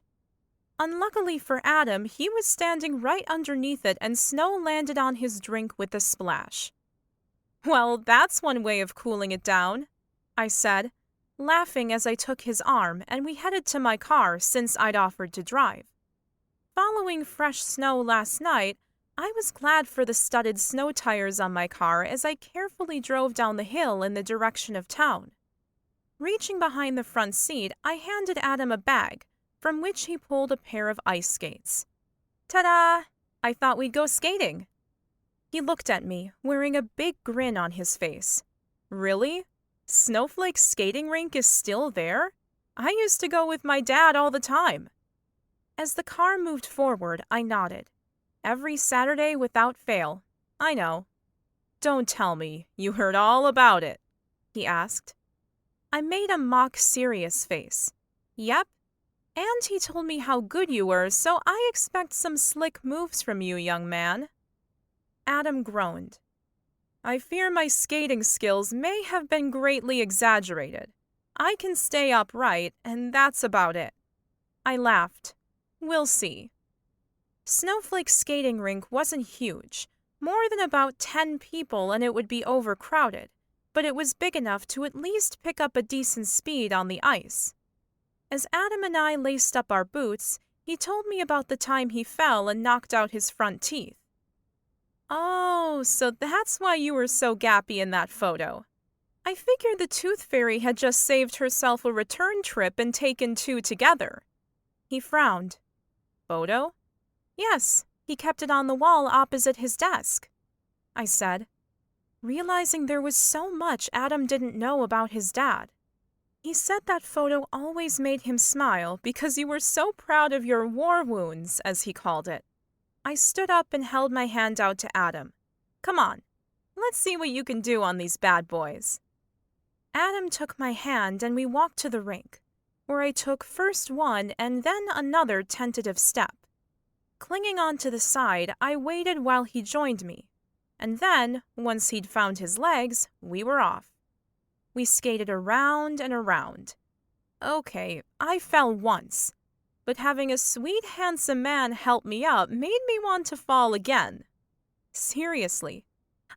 Unluckily for Adam, he was standing right underneath it and snow landed on his drink with a splash. "Well, that's one way of cooling it down," I said, laughing as I took his arm and we headed to my car since I'd offered to drive. Following fresh snow last night, I was glad for the studded snow tires on my car as I carefully drove down the hill in the direction of town. Reaching behind the front seat, I handed Adam a bag, from which he pulled a pair of ice skates. "Ta-da! I thought we'd go skating." He looked at me, wearing a big grin on his face. "Really? Snowflake's skating rink is still there? I used to go with my dad all the time." As the car moved forward, I nodded. "Every Saturday without fail. I know." "Don't tell me. You heard all about it," he asked. I made a mock-serious face. "Yep. And he told me how good you were, so I expect some slick moves from you, young man." Adam groaned. "I fear my skating skills may have been greatly exaggerated. I can stay upright, and that's about it." I laughed. "We'll see." Snowflake's skating rink wasn't huge, more than about 10 people, and it would be overcrowded, but it was big enough to at least pick up a decent speed on the ice. As Adam and I laced up our boots, he told me about the time he fell and knocked out his front teeth. "Oh, so that's why you were so gappy in that photo. I figured the Tooth Fairy had just saved herself a return trip and taken 2 together." He frowned. "Photo?" "Yes, he kept it on the wall opposite his desk," I said, realizing there was so much Adam didn't know about his dad. "He said that photo always made him smile because you were so proud of your war wounds, as he called it." I stood up and held my hand out to Adam. "Come on, let's see what you can do on these bad boys." Adam took my hand and we walked to the rink, where I took first one and then another tentative step. Clinging onto the side, I waited while he joined me. And then, once he'd found his legs, we were off. We skated around and around. Okay, I fell once, but having a sweet, handsome man help me up made me want to fall again. Seriously,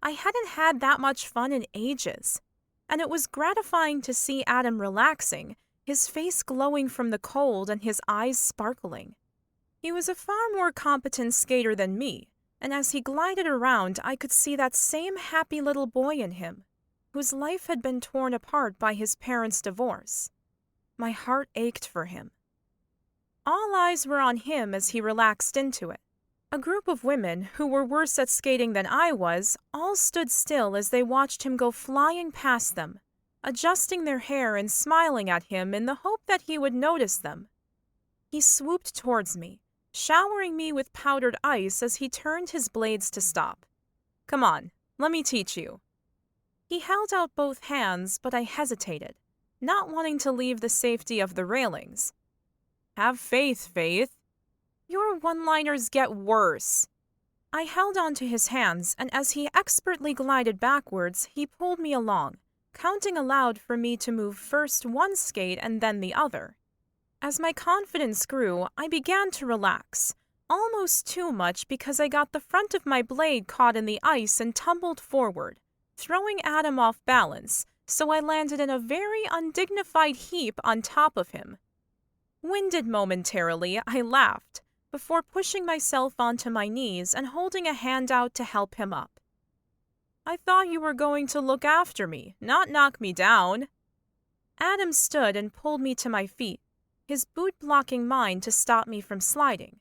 I hadn't had that much fun in ages, and it was gratifying to see Adam relaxing, his face glowing from the cold and his eyes sparkling. He was a far more competent skater than me, and as he glided around, I could see that same happy little boy in him, whose life had been torn apart by his parents' divorce. My heart ached for him. All eyes were on him as he relaxed into it. A group of women, who were worse at skating than I was, all stood still as they watched him go flying past them, adjusting their hair and smiling at him in the hope that he would notice them. He swooped towards me, showering me with powdered ice as he turned his blades to stop. "Come on, let me teach you." He held out both hands, but I hesitated, not wanting to leave the safety of the railings. "Have faith, Faith." "Your one-liners get worse." I held on to his hands, and as he expertly glided backwards, he pulled me along, counting aloud for me to move first one skate and then the other. As my confidence grew, I began to relax, almost too much because I got the front of my blade caught in the ice and tumbled forward, throwing Adam off balance, so I landed in a very undignified heap on top of him. Winded momentarily, I laughed, before pushing myself onto my knees and holding a hand out to help him up. "I thought you were going to look after me, not knock me down." Adam stood and pulled me to my feet, his boot blocking mine to stop me from sliding.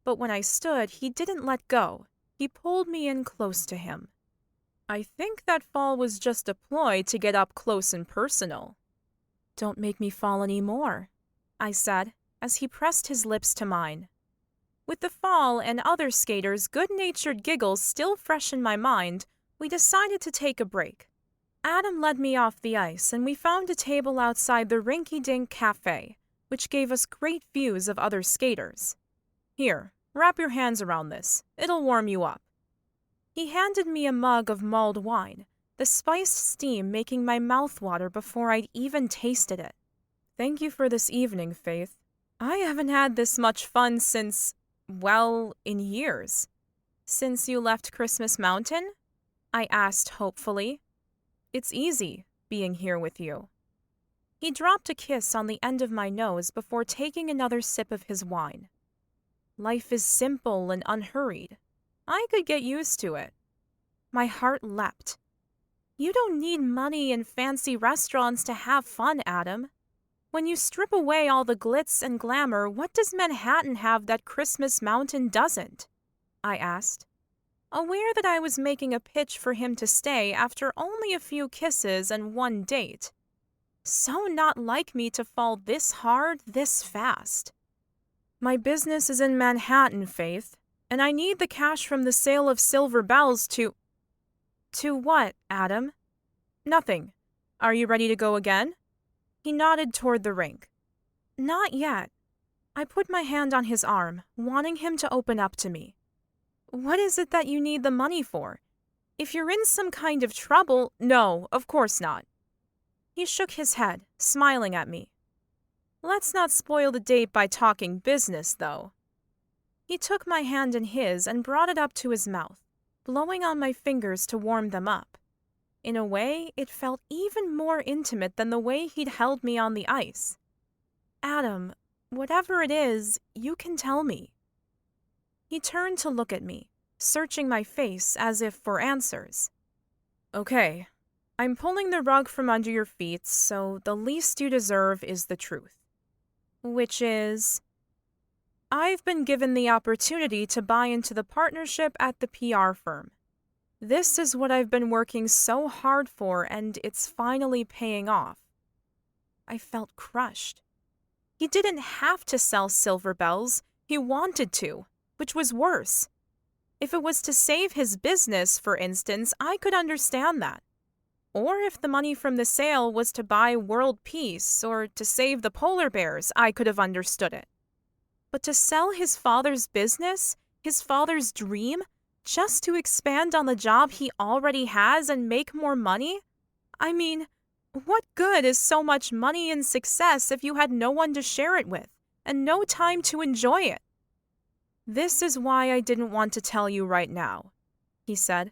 But when I stood, he didn't let go. He pulled me in close to him. "I think that fall was just a ploy to get up close and personal." "Don't make me fall any more," I said, as he pressed his lips to mine. With the fall and other skaters' good-natured giggles still fresh in my mind, we decided to take a break. Adam led me off the ice, and we found a table outside the rinky-dink cafe, which gave us great views of other skaters. "Here, wrap your hands around this. It'll warm you up." He handed me a mug of mulled wine, the spiced steam making my mouth water before I'd even tasted it. "Thank you for this evening, Faith. I haven't had this much fun since, well, in years." "Since you left Christmas Mountain?" I asked hopefully. "It's easy, being here with you." He dropped a kiss on the end of my nose before taking another sip of his wine. "Life is simple and unhurried. I could get used to it." My heart leapt. "You don't need money and fancy restaurants to have fun, Adam. When you strip away all the glitz and glamour, what does Manhattan have that Christmas Mountain doesn't?" I asked, aware that I was making a pitch for him to stay after only a few kisses and one date. So not like me to fall this hard, this fast. "My business is in Manhattan, Faith, and I need the cash from the sale of silver bells to—" "To what, Adam?" "Nothing. Are you ready to go again?" He nodded toward the rink. "Not yet." I put my hand on his arm, wanting him to open up to me. "What is it that you need the money for? If you're in some kind of trouble—" "No, of course not." He shook his head, smiling at me. "Let's not spoil the date by talking business, though." He took my hand in his and brought it up to his mouth, blowing on my fingers to warm them up. In a way, it felt even more intimate than the way he'd held me on the ice. "Adam, whatever it is, you can tell me." He turned to look at me, searching my face as if for answers. "Okay, I'm pulling the rug from under your feet, so the least you deserve is the truth." "Which is?" "I've been given the opportunity to buy into the partnership at the PR firm. This is what I've been working so hard for, and it's finally paying off." I felt crushed. He didn't have to sell silver bells. He wanted to, which was worse. If it was to save his business, for instance, I could understand that. Or if the money from the sale was to buy world peace or to save the polar bears, I could have understood it. But to sell his father's business, his father's dream, Just to expand on the job he already has and make more money? I mean, what good is so much money and success if you had no one to share it with and no time to enjoy it? This is why I didn't want to tell you right now, he said,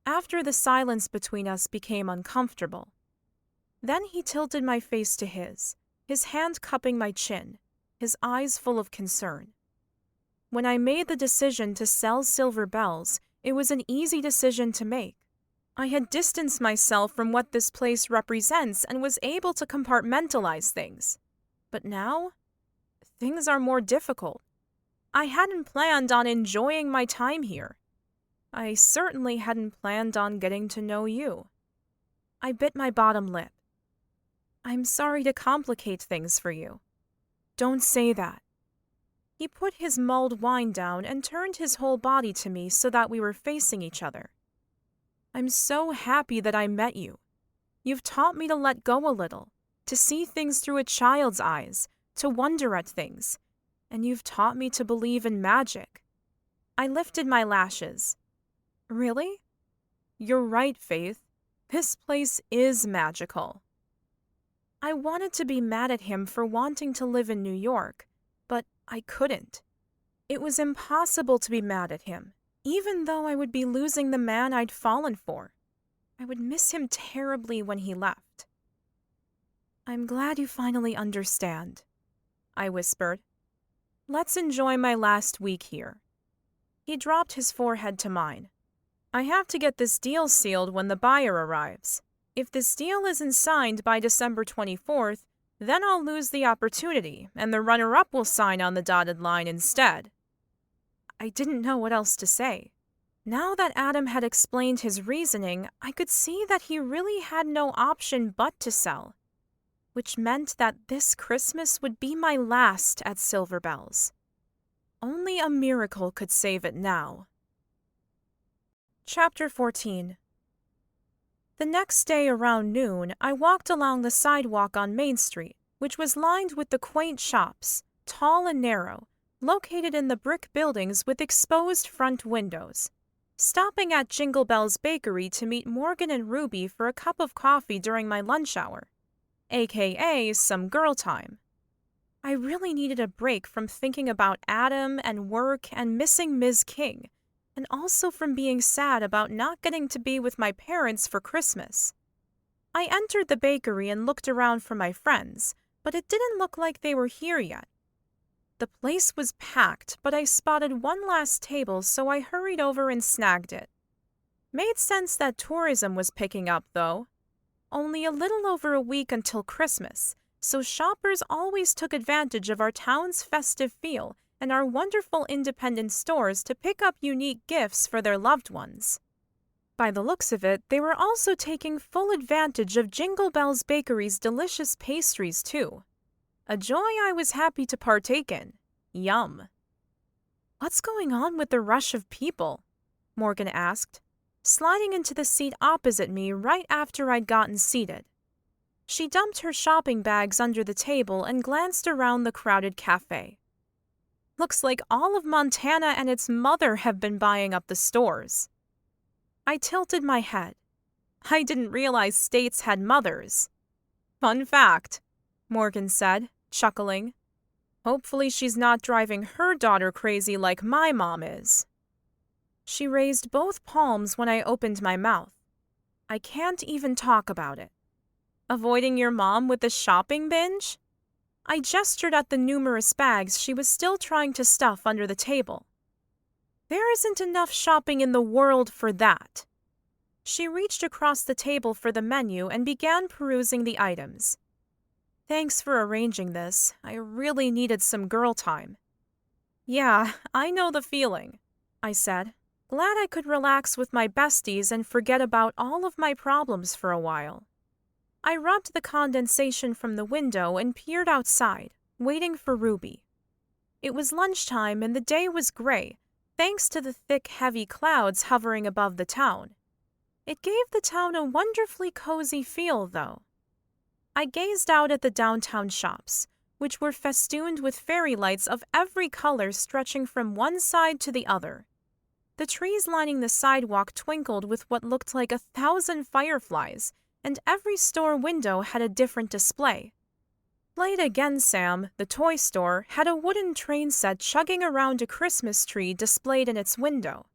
after the silence between us became uncomfortable. Then he tilted my face to his hand cupping my chin, his eyes full of concern. When I made the decision to sell Silver Bells, it was an easy decision to make. I had distanced myself from what this place represents and was able to compartmentalize things. But now, things are more difficult. I hadn't planned on enjoying my time here. I certainly hadn't planned on getting to know you. I bit my bottom lip. I'm sorry to complicate things for you. Don't say that. He put his mulled wine down and turned his whole body to me so that we were facing each other. I'm so happy that I met you. You've taught me to let go a little, to see things through a child's eyes, to wonder at things, and you've taught me to believe in magic. I lifted my lashes. Really? You're right, Faith. This place is magical. I wanted to be mad at him for wanting to live in New York, but I couldn't. It was impossible to be mad at him, even though I would be losing the man I'd fallen for. I would miss him terribly when he left. I'm glad you finally understand, I whispered. Let's enjoy my last week here. He dropped his forehead to mine. I have to get this deal sealed when the buyer arrives. If this deal isn't signed by December 24th, then I'll lose the opportunity, and the runner-up will sign on the dotted line instead. I didn't know what else to say. Now that Adam had explained his reasoning, I could see that he really had no option but to sell, which meant that this Christmas would be my last at Silver Bells. Only a miracle could save it now. Chapter 14. The next day around noon, I walked along the sidewalk on Main Street, which was lined with the quaint shops, tall and narrow, located in the brick buildings with exposed front windows, stopping at Jingle Bell's Bakery to meet Morgan and Ruby for a cup of coffee during my lunch hour, aka some girl time. I really needed a break from thinking about Adam and work and missing Ms. King, and also from being sad about not getting to be with my parents for Christmas. I entered the bakery and looked around for my friends, but it didn't look like they were here yet. The place was packed, but I spotted one last table, so I hurried over and snagged it. Made sense that tourism was picking up, though. Only a little over a week until Christmas, so shoppers always took advantage of our town's festive feel and our wonderful independent stores to pick up unique gifts for their loved ones. By the looks of it, they were also taking full advantage of Jingle Bell's Bakery's delicious pastries, too. A joy I was happy to partake in. Yum. What's going on with the rush of people? Morgan asked, sliding into the seat opposite me right after I'd gotten seated. She dumped her shopping bags under the table and glanced around the crowded cafe. Looks like all of Montana and its mother have been buying up the stores. I tilted my head. I didn't realize states had mothers. Fun fact, Morgan said, chuckling. Hopefully she's not driving her daughter crazy like my mom is. She raised both palms when I opened my mouth. I can't even talk about it. Avoiding your mom with the shopping binge? I gestured at the numerous bags she was still trying to stuff under the table. There isn't enough shopping in the world for that. She reached across the table for the menu and began perusing the items. Thanks for arranging this. I really needed some girl time. Yeah, I know the feeling, I said, glad I could relax with my besties and forget about all of my problems for a while. I rubbed the condensation from the window and peered outside, waiting for Ruby. It was lunchtime and the day was gray, thanks to the thick, heavy clouds hovering above the town. It gave the town a wonderfully cozy feel, though. I gazed out at the downtown shops, which were festooned with fairy lights of every color stretching from one side to the other. The trees lining the sidewalk twinkled with what looked like 1,000 fireflies, and every store window had a different display. Play It Again, Sam, the toy store, had a wooden train set chugging around a Christmas tree displayed in its window.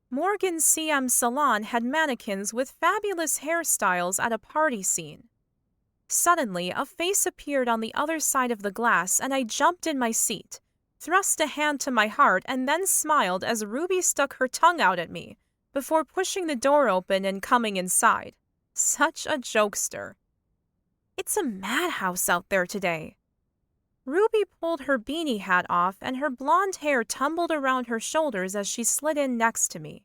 Morgan's CM Salon had mannequins with fabulous hairstyles at a party scene. Suddenly, a face appeared on the other side of the glass, and I jumped in my seat, thrust a hand to my heart, and then smiled as Ruby stuck her tongue out at me, before pushing the door open and coming inside. Such a jokester. It's a madhouse out there today. Ruby pulled her beanie hat off, and her blonde hair tumbled around her shoulders as she slid in next to me.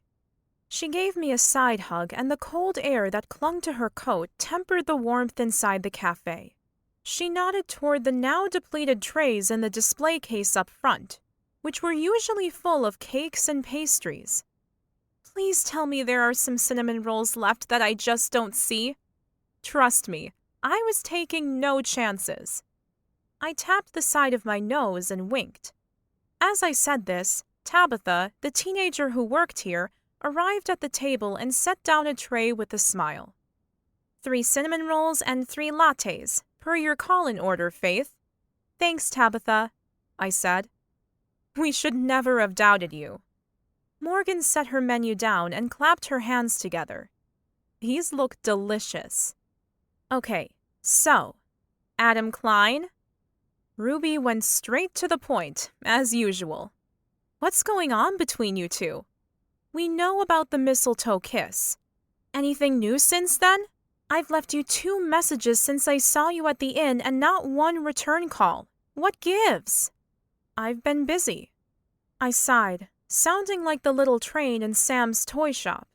She gave me a side hug, and the cold air that clung to her coat tempered the warmth inside the cafe. She nodded toward the now depleted trays in the display case up front, which were usually full of cakes and pastries. Please tell me there are some cinnamon rolls left that I just don't see. Trust me, I was taking no chances. I tapped the side of my nose and winked. As I said this, Tabitha, the teenager who worked here, arrived at the table and set down a tray with a smile. 3 cinnamon rolls and 3 lattes, per your call-in order, Faith. Thanks, Tabitha, I said. We should never have doubted you. Morgan set her menu down and clapped her hands together. These look delicious. Okay, so, Adam Kline? Ruby went straight to the point, as usual. What's going on between you two? We know about the mistletoe kiss. Anything new since then? I've left you 2 messages since I saw you at the inn and not 1 return call. What gives? I've been busy. I sighed, sounding like the little train in Sam's toy shop.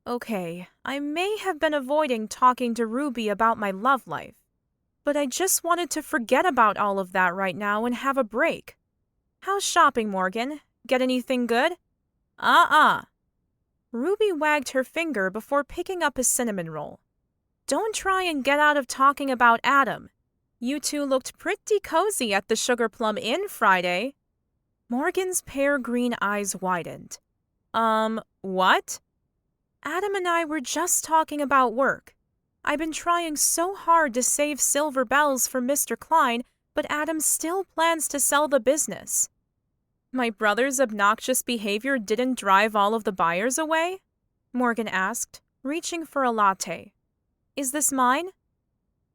Okay, I may have been avoiding talking to Ruby about my love life, but I just wanted to forget about all of that right now and have a break. How's shopping, Morgan? Get anything good? Ruby wagged her finger before picking up a cinnamon roll. Don't try and get out of talking about Adam. You two looked pretty cozy at the Sugar Plum Inn Friday. Morgan's pear green eyes widened. What? Adam and I were just talking about work. I've been trying so hard to save silver bells for Mr. Kline, but Adam still plans to sell the business. My brother's obnoxious behavior didn't drive all of the buyers away? Morgan asked, reaching for a latte. Is this mine?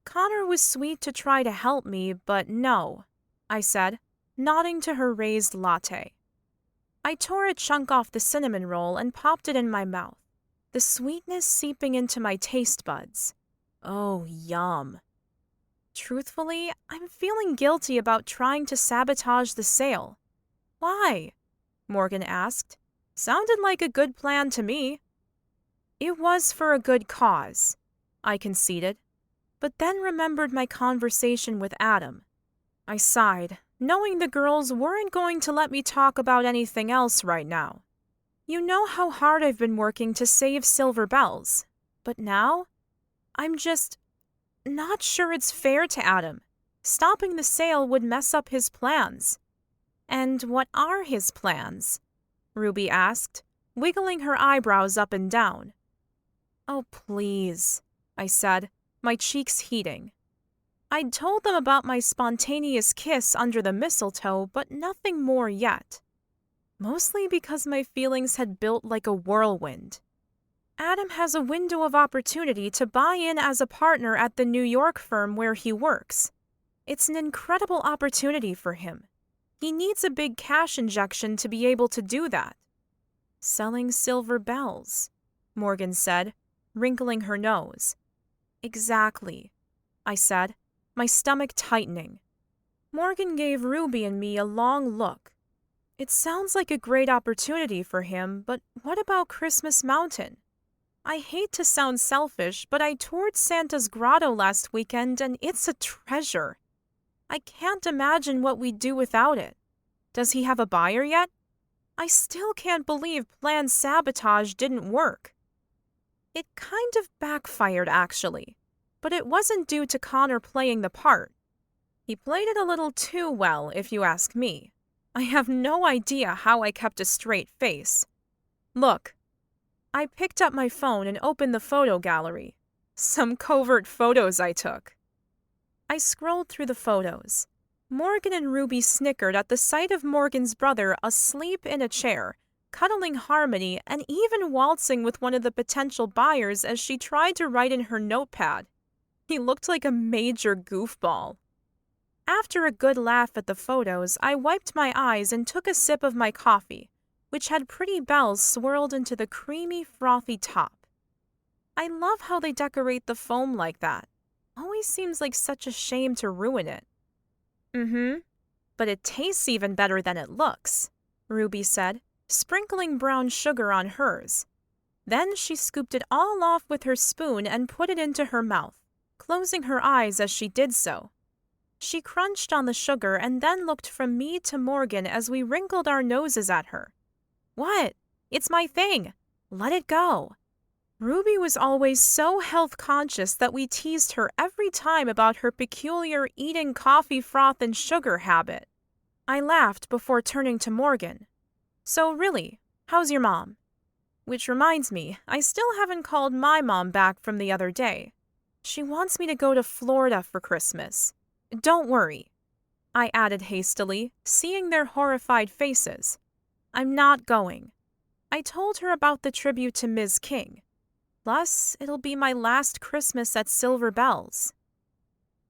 Connor was sweet to try to help me, but no, I said, nodding to her raised latte. I tore a chunk off the cinnamon roll and popped it in my mouth, the sweetness seeping into my taste buds. Oh, yum. Truthfully, I'm feeling guilty about trying to sabotage the sale. Why? Morgan asked. Sounded like a good plan to me. It was for a good cause, I conceded, but then remembered my conversation with Adam. I sighed, knowing the girls weren't going to let me talk about anything else right now. You know how hard I've been working to save silver bells, but now I'm just not sure it's fair to Adam. Stopping the sale would mess up his plans. And what are his plans? Ruby asked, wiggling her eyebrows up and down. Oh, please, I said, my cheeks heating. I'd told them about my spontaneous kiss under the mistletoe, but nothing more yet. Mostly because my feelings had built like a whirlwind. Adam has a window of opportunity to buy in as a partner at the New York firm where he works. It's an incredible opportunity for him. He needs a big cash injection to be able to do that. Selling silver bells, Morgan said, wrinkling her nose. Exactly, I said, my stomach tightening. Morgan gave Ruby and me a long look. It sounds like a great opportunity for him, but what about Christmas Mountain? I hate to sound selfish, but I toured Santa's grotto last weekend and it's a treasure. I can't imagine what we'd do without it. Does he have a buyer yet? I still can't believe planned sabotage didn't work. It kind of backfired, actually, but it wasn't due to Connor playing the part. He played it a little too well, if you ask me. I have no idea how I kept a straight face. Look. I picked up my phone and opened the photo gallery. Some covert photos I took. I scrolled through the photos. Morgan and Ruby snickered at the sight of Morgan's brother asleep in a chair, cuddling Harmony, and even waltzing with one of the potential buyers as she tried to write in her notepad. He looked like a major goofball. After a good laugh at the photos, I wiped my eyes and took a sip of my coffee, which had pretty bells swirled into the creamy, frothy top. I love how they decorate the foam like that. Always seems like such a shame to ruin it. But it tastes even better than it looks, Ruby said, sprinkling brown sugar on hers. Then she scooped it all off with her spoon and put it into her mouth, closing her eyes as she did so. She crunched on the sugar and then looked from me to Morgan as we wrinkled our noses at her. What? It's my thing. Let it go. Ruby was always so health-conscious that we teased her every time about her peculiar eating coffee froth and sugar habit. I laughed before turning to Morgan. So really, how's your mom? Which reminds me, I still haven't called my mom back from the other day. She wants me to go to Florida for Christmas. Don't worry, I added hastily, seeing their horrified faces. I'm not going. I told her about the tribute to Ms. King. Plus, it'll be my last Christmas at Silver Bells.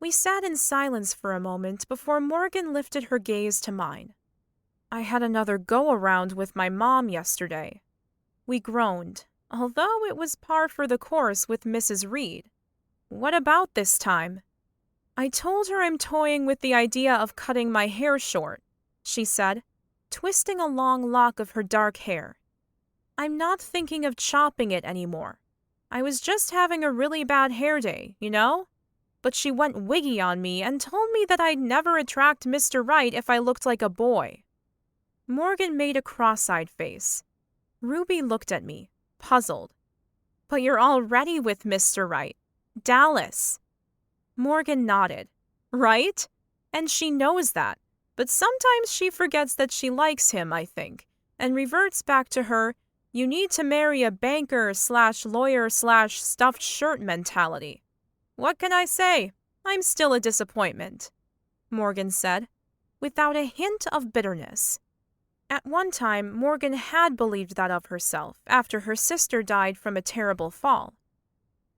We sat in silence for a moment before Morgan lifted her gaze to mine. I had another go-around with my mom yesterday. We groaned, although it was par for the course with Mrs. Reed. What about this time? I told her I'm toying with the idea of cutting my hair short, she said, twisting a long lock of her dark hair. I'm not thinking of chopping it anymore. I was just having a really bad hair day, you know? But she went wiggy on me and told me that I'd never attract Mr. Right if I looked like a boy. Morgan made a cross-eyed face. Ruby looked at me, puzzled. But you're already with Mr. Right. Dallas. Morgan nodded. Right? And she knows that. But sometimes she forgets that she likes him, I think, and reverts back to her, you need to marry a banker/lawyer/stuffed shirt mentality. What can I say? I'm still a disappointment, Morgan said, without a hint of bitterness. At one time, Morgan had believed that of herself after her sister died from a terrible fall.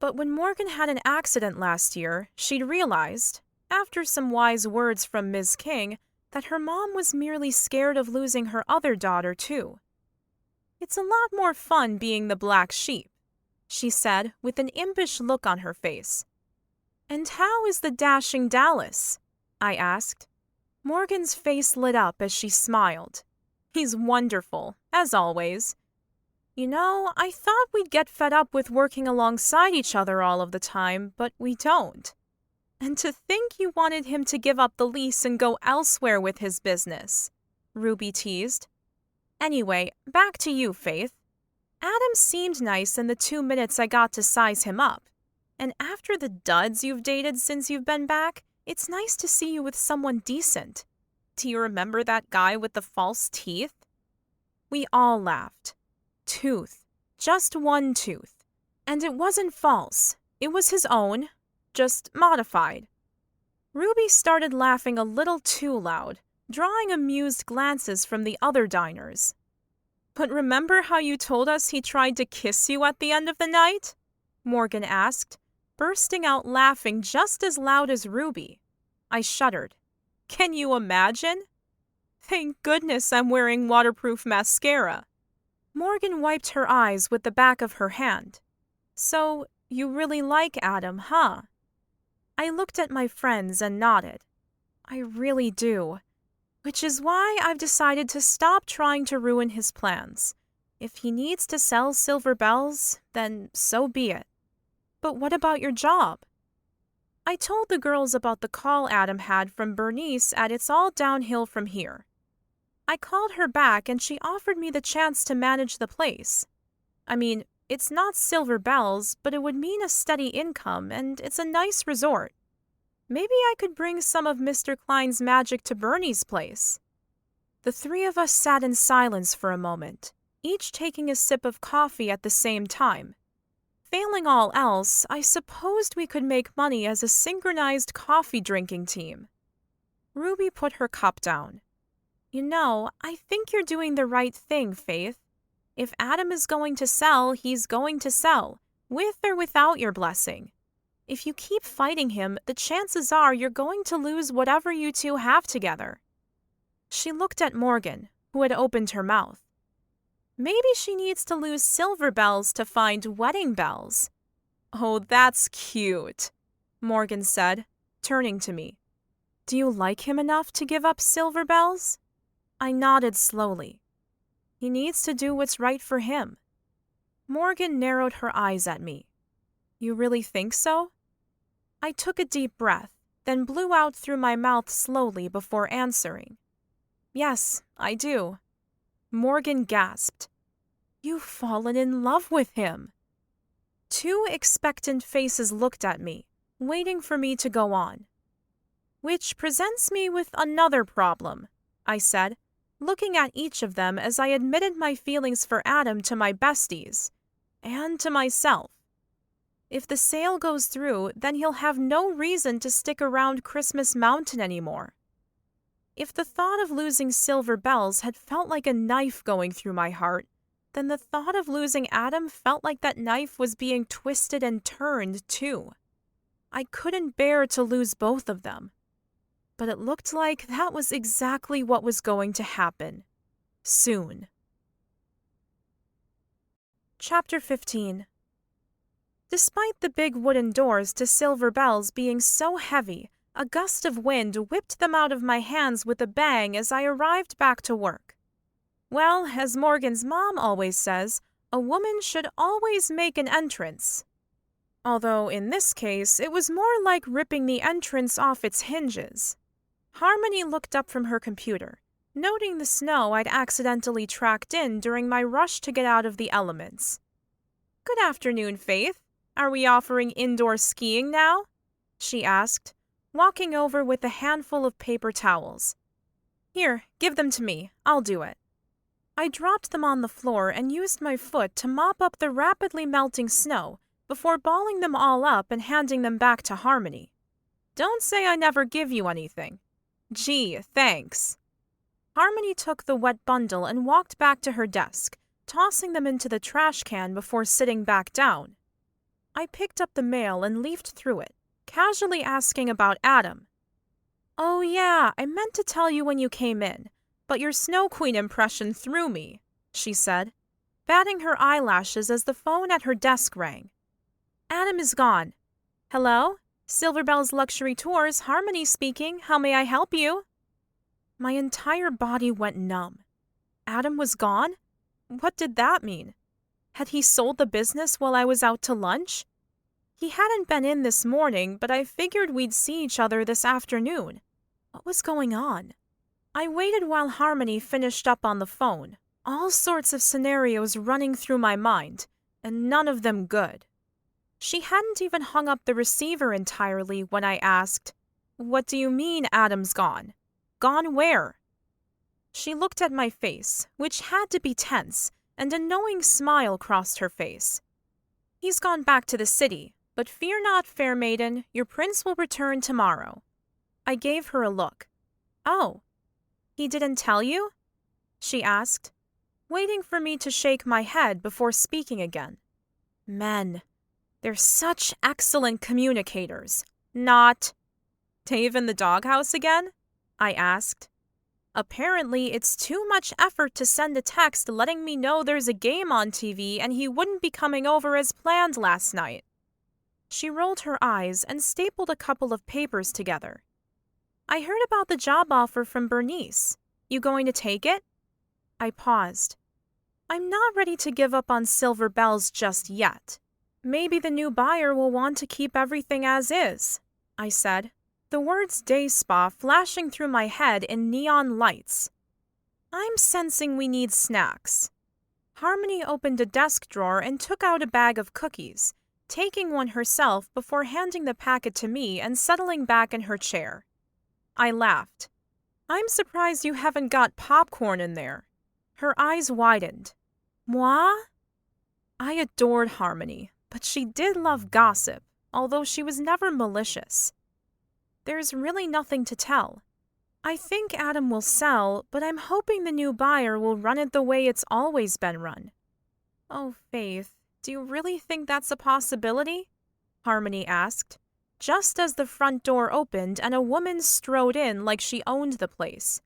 But when Morgan had an accident last year, she'd realized, after some wise words from Ms. King, that her mom was merely scared of losing her other daughter, too. It's a lot more fun being the black sheep, she said with an impish look on her face. And how is the dashing Dallas? I asked. Morgan's face lit up as she smiled. He's wonderful, as always. You know, I thought we'd get fed up with working alongside each other all of the time, but we don't. And to think you wanted him to give up the lease and go elsewhere with his business, Ruby teased. Anyway, back to you, Faith. Adam seemed nice in the 2 minutes I got to size him up. And after the duds you've dated since you've been back, it's nice to see you with someone decent. Do you remember that guy with the false teeth? We all laughed. Tooth. Just one tooth. And it wasn't false. It was his own, just modified. Ruby started laughing a little too loud, drawing amused glances from the other diners. But remember how you told us he tried to kiss you at the end of the night? Morgan asked, bursting out laughing just as loud as Ruby. I shuddered. Can you imagine? Thank goodness I'm wearing waterproof mascara. Morgan wiped her eyes with the back of her hand. So, you really like Adam, huh? I looked at my friends and nodded. I really do. Which is why I've decided to stop trying to ruin his plans. If he needs to sell Silver Bells, then so be it. But what about your job? I told the girls about the call Adam had from Bernice at It's All Downhill From Here. I called her back and she offered me the chance to manage the place. I mean, it's not Silver Bells, but it would mean a steady income and it's a nice resort. Maybe I could bring some of Mr. Kline's magic to Bernie's place. The three of us sat in silence for a moment. each taking a sip of coffee at the same time. Failing all else, I supposed we could make money as a synchronized coffee drinking team. Ruby put her cup down. You know, I think you're doing the right thing, Faith. If Adam is going to sell, he's going to sell, with or without your blessing. If you keep fighting him, the chances are you're going to lose whatever you two have together. She looked at Morgan, who had opened her mouth. Maybe she needs to lose silver bells to find wedding bells. Oh, that's cute, Morgan said, turning to me. Do you like him enough to give up silver bells? I nodded slowly. He needs to do what's right for him. Morgan narrowed her eyes at me. You really think so? I took a deep breath, then blew out through my mouth slowly before answering. Yes, I do. Morgan gasped. You've fallen in love with him. Two expectant faces looked at me, waiting for me to go on. Which presents me with another problem, I said, looking at each of them as I admitted my feelings for Adam to my besties, and to myself. If the sale goes through, then he'll have no reason to stick around Christmas Mountain anymore. If the thought of losing silver bells had felt like a knife going through my heart, then the thought of losing Adam felt like that knife was being twisted and turned, too. I couldn't bear to lose both of them. But it looked like that was exactly what was going to happen. Soon. Chapter 15. Despite the big wooden doors to Silver Bells being so heavy, a gust of wind whipped them out of my hands with a bang as I arrived back to work. Well, as Morgan's mom always says, a woman should always make an entrance. Although in this case, it was more like ripping the entrance off its hinges. Harmony looked up from her computer, noting the snow I'd accidentally tracked in during my rush to get out of the elements. Good afternoon, Faith. Are we offering indoor skiing now? She asked, walking over with a handful of paper towels. Here, give them to me. I'll do it. I dropped them on the floor and used my foot to mop up the rapidly melting snow before balling them all up and handing them back to Harmony. Don't say I never give you anything. Gee, thanks. Harmony took the wet bundle and walked back to her desk, tossing them into the trash can before sitting back down. I picked up the mail and leafed through it, casually asking about Adam. Oh yeah, I meant to tell you when you came in, but your Snow Queen impression threw me, she said, batting her eyelashes as the phone at her desk rang. Adam is gone. Hello? Silver Bells Luxury Tours, Harmony speaking. How may I help you? My entire body went numb. Adam was gone? What did that mean? Had he sold the business while I was out to lunch? He hadn't been in this morning, but I figured we'd see each other this afternoon. What was going on? I waited while Harmony finished up on the phone, all sorts of scenarios running through my mind, and none of them good. She hadn't even hung up the receiver entirely when I asked, What do you mean Adam's gone? Gone where? She looked at my face, which had to be tense, and a knowing smile crossed her face. He's gone back to the city, but fear not, fair maiden, your prince will return tomorrow. I gave her a look. Oh. He didn't tell you? She asked, waiting for me to shake my head before speaking again. Men. They're such excellent communicators. Not. Dave in the doghouse again? I asked. Apparently, it's too much effort to send a text letting me know there's a game on TV and he wouldn't be coming over as planned last night. She rolled her eyes and stapled a couple of papers together. I heard about the job offer from Bernice. You going to take it? I paused. I'm not ready to give up on Silver Bells just yet. Maybe the new buyer will want to keep everything as is, I said, the words day spa flashing through my head in neon lights. I'm sensing we need snacks. Harmony opened a desk drawer and took out a bag of cookies, taking one herself before handing the packet to me and settling back in her chair. I laughed. I'm surprised you haven't got popcorn in there. Her eyes widened. Moi? I adored Harmony, but she did love gossip, although she was never malicious. There's really nothing to tell. I think Adam will sell, but I'm hoping the new buyer will run it the way it's always been run. Oh, Faith, do you really think that's a possibility? Harmony asked, just as the front door opened and a woman strode in like she owned the place.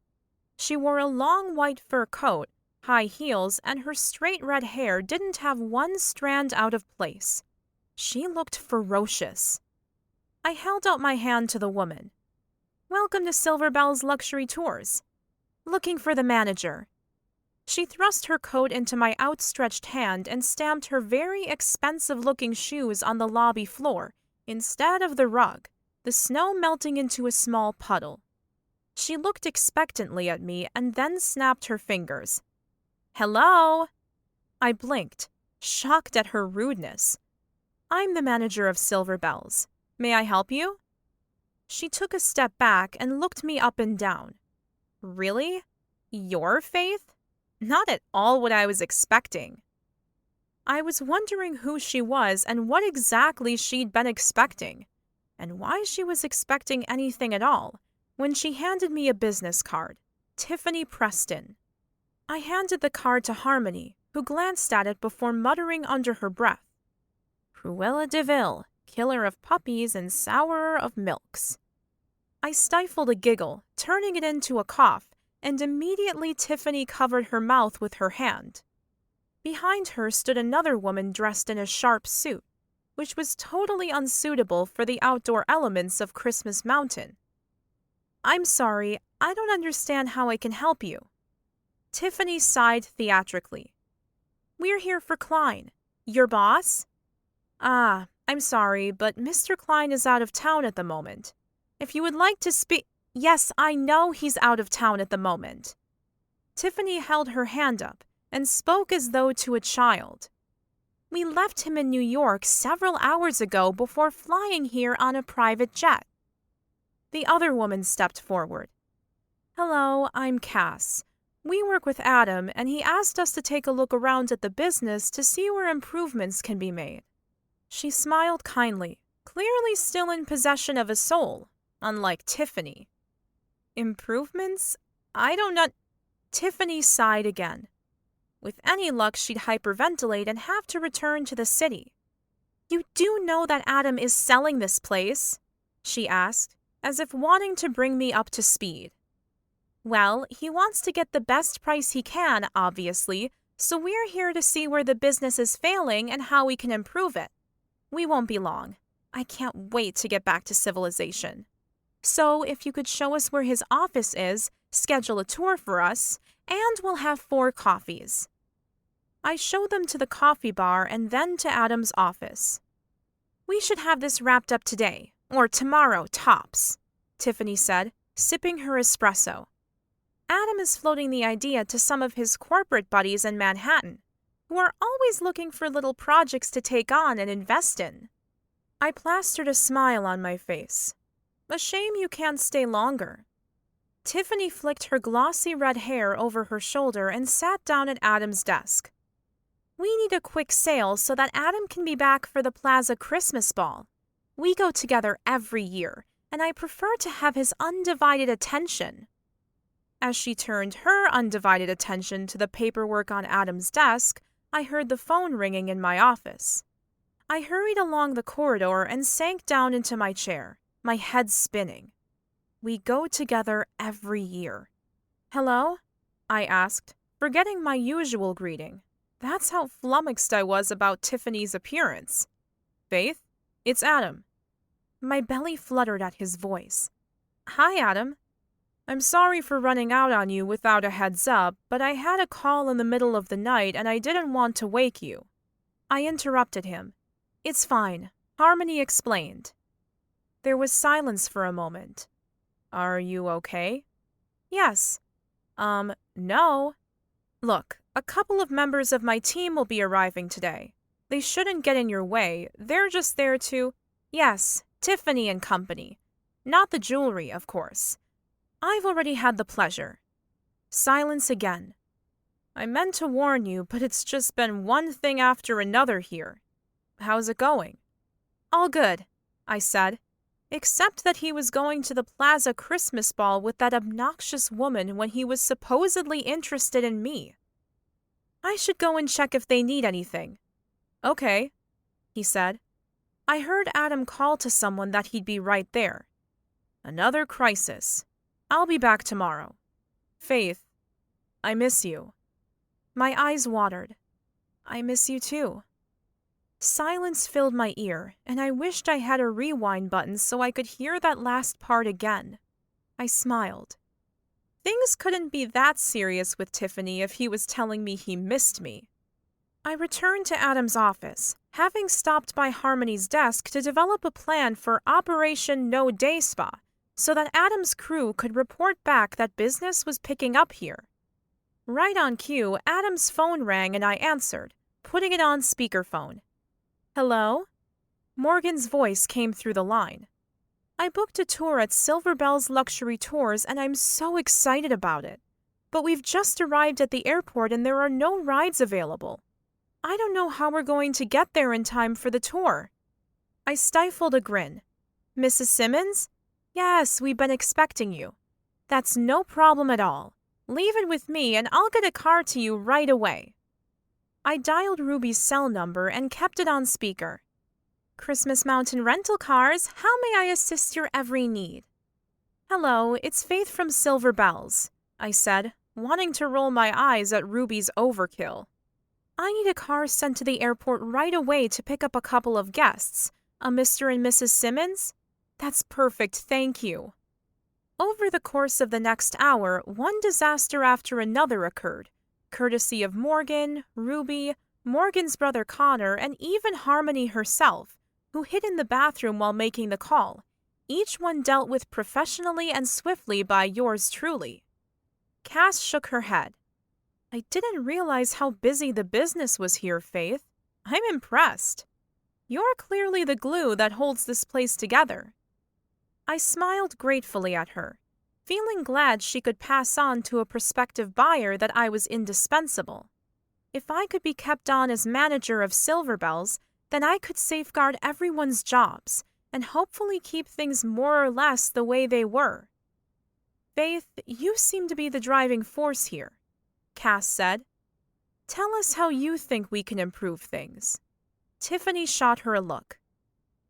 She wore a long white fur coat, high heels, and her straight red hair didn't have one strand out of place. She looked ferocious. I held out my hand to the woman. Welcome to Silver Bell's Luxury Tours. Looking for the manager. She thrust her coat into my outstretched hand and stamped her very expensive-looking shoes on the lobby floor instead of the rug, the snow melting into a small puddle. She looked expectantly at me and then snapped her fingers. Hello? I blinked, shocked at her rudeness. I'm the manager of Silver Bells. May I help you? She took a step back and looked me up and down. Really? Your Faith? Not at all what I was expecting. I was wondering who she was and what exactly she'd been expecting, and why she was expecting anything at all, when she handed me a business card, Tiffany Preston. I handed the card to Harmony, who glanced at it before muttering under her breath. Cruella de Vil, killer of puppies and sourer of milks. I stifled a giggle, turning it into a cough, and immediately Tiffany covered her mouth with her hand. Behind her stood another woman dressed in a sharp suit, which was totally unsuitable for the outdoor elements of Christmas Mountain. I'm sorry, I don't understand how I can help you. Tiffany sighed theatrically. We're here for Kline. Your boss? Ah, I'm sorry, but Mr. Kline is out of town at the moment. If you would like to speak— Yes, I know he's out of town at the moment. Tiffany held her hand up and spoke as though to a child. We left him in New York several hours ago before flying here on a private jet. The other woman stepped forward. Hello, I'm Cass. We work with Adam, and he asked us to take a look around at the business to see where improvements can be made. She smiled kindly, clearly still in possession of a soul, unlike Tiffany. Improvements? I don't know. Tiffany sighed again. With any luck, she'd hyperventilate and have to return to the city. You do know that Adam is selling this place? She asked, as if wanting to bring me up to speed. Well, he wants to get the best price he can, obviously, so we're here to see where the business is failing and how we can improve it. We won't be long. I can't wait to get back to civilization. So if you could show us where his office is, schedule a tour for us, and we'll have 4 coffees. I showed them to the coffee bar and then to Adam's office. We should have this wrapped up today, or tomorrow tops, Tiffany said, sipping her espresso. Adam is floating the idea to some of his corporate buddies in Manhattan, who are always looking for little projects to take on and invest in. I plastered a smile on my face. A shame you can't stay longer. Tiffany flicked her glossy red hair over her shoulder and sat down at Adam's desk. We need a quick sale so that Adam can be back for the Plaza Christmas Ball. We go together every year, and I prefer to have his undivided attention. As she turned her undivided attention to the paperwork on Adam's desk, I heard the phone ringing in my office. I hurried along the corridor and sank down into my chair, my head spinning. We go together every year. Hello? I asked, forgetting my usual greeting. That's how flummoxed I was about Tiffany's appearance. Faith, it's Adam. My belly fluttered at his voice. Hi, Adam. I'm sorry for running out on you without a heads up, but I had a call in the middle of the night and I didn't want to wake you. I interrupted him. It's fine, Harmony explained. There was silence for a moment. Are you okay? Yes. No. Look, a couple of members of my team will be arriving today. They shouldn't get in your way. They're just there to— Yes, Tiffany and company. Not the jewelry, of course. I've already had the pleasure. Silence again. I meant to warn you, but it's just been one thing after another here. How's it going? All good, I said, except that he was going to the plaza Christmas ball with that obnoxious woman when he was supposedly interested in me. I should go and check if they need anything. Okay, he said. I heard Adam call to someone that he'd be right there. Another crisis. I'll be back tomorrow. Faith, I miss you. My eyes watered. I miss you too. Silence filled my ear, and I wished I had a rewind button so I could hear that last part again. I smiled. Things couldn't be that serious with Tiffany if he was telling me he missed me. I returned to Adam's office, having stopped by Harmony's desk to develop a plan for Operation No Day Spa, so that Adam's crew could report back that business was picking up here. Right on cue, Adam's phone rang and I answered, putting it on speakerphone. Hello? Morgan's voice came through the line. I booked a tour at Silver Bell's Luxury Tours and I'm so excited about it. But we've just arrived at the airport and there are no rides available. I don't know how we're going to get there in time for the tour. I stifled a grin. Mrs. Simmons? Yes, we've been expecting you. That's no problem at all. Leave it with me and I'll get a car to you right away. I dialed Ruby's cell number and kept it on speaker. Christmas Mountain Rental Cars, how may I assist your every need? Hello, it's Faith from Silver Bells, I said, wanting to roll my eyes at Ruby's overkill. I need a car sent to the airport right away to pick up a couple of guests. A Mr. and Mrs. Simmons? That's perfect, thank you. Over the course of the next hour, one disaster after another occurred, courtesy of Morgan, Ruby, Morgan's brother Connor, and even Harmony herself, who hid in the bathroom while making the call, each one dealt with professionally and swiftly by yours truly. Cass shook her head. I didn't realize how busy the business was here, Faith. I'm impressed. You're clearly the glue that holds this place together. I smiled gratefully at her, feeling glad she could pass on to a prospective buyer that I was indispensable. If I could be kept on as manager of Silver Bells, then I could safeguard everyone's jobs and hopefully keep things more or less the way they were. Faith, you seem to be the driving force here, Cass said. Tell us how you think we can improve things. Tiffany shot her a look.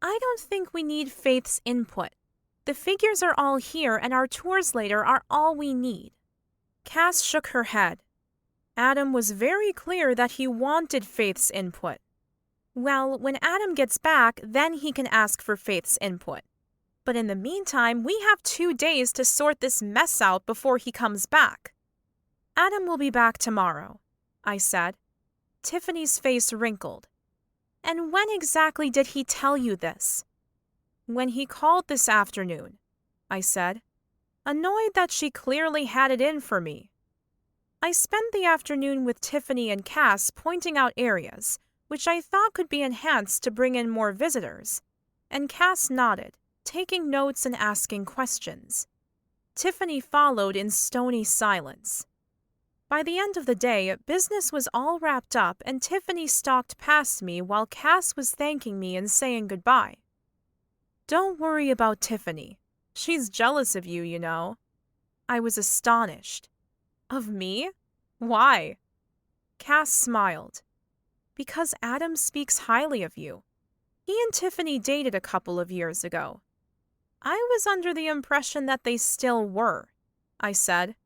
I don't think we need Faith's input. The figures are all here and our tours later are all we need. Cass shook her head. Adam was very clear that he wanted Faith's input. Well, when Adam gets back, then he can ask for Faith's input. But in the meantime, we have 2 days to sort this mess out before he comes back. Adam will be back tomorrow, I said. Tiffany's face wrinkled. And when exactly did he tell you this? When he called this afternoon, I said, annoyed that she clearly had it in for me. I spent the afternoon with Tiffany and Cass pointing out areas, which I thought could be enhanced to bring in more visitors, and Cass nodded, taking notes and asking questions. Tiffany followed in stony silence. By the end of the day, business was all wrapped up and Tiffany stalked past me while Cass was thanking me and saying goodbye. Don't worry about Tiffany. She's jealous of you, you know. I was astonished. Of me? Why? Cass smiled. Because Adam speaks highly of you. He and Tiffany dated a couple of years ago. I was under the impression that they still were, I said,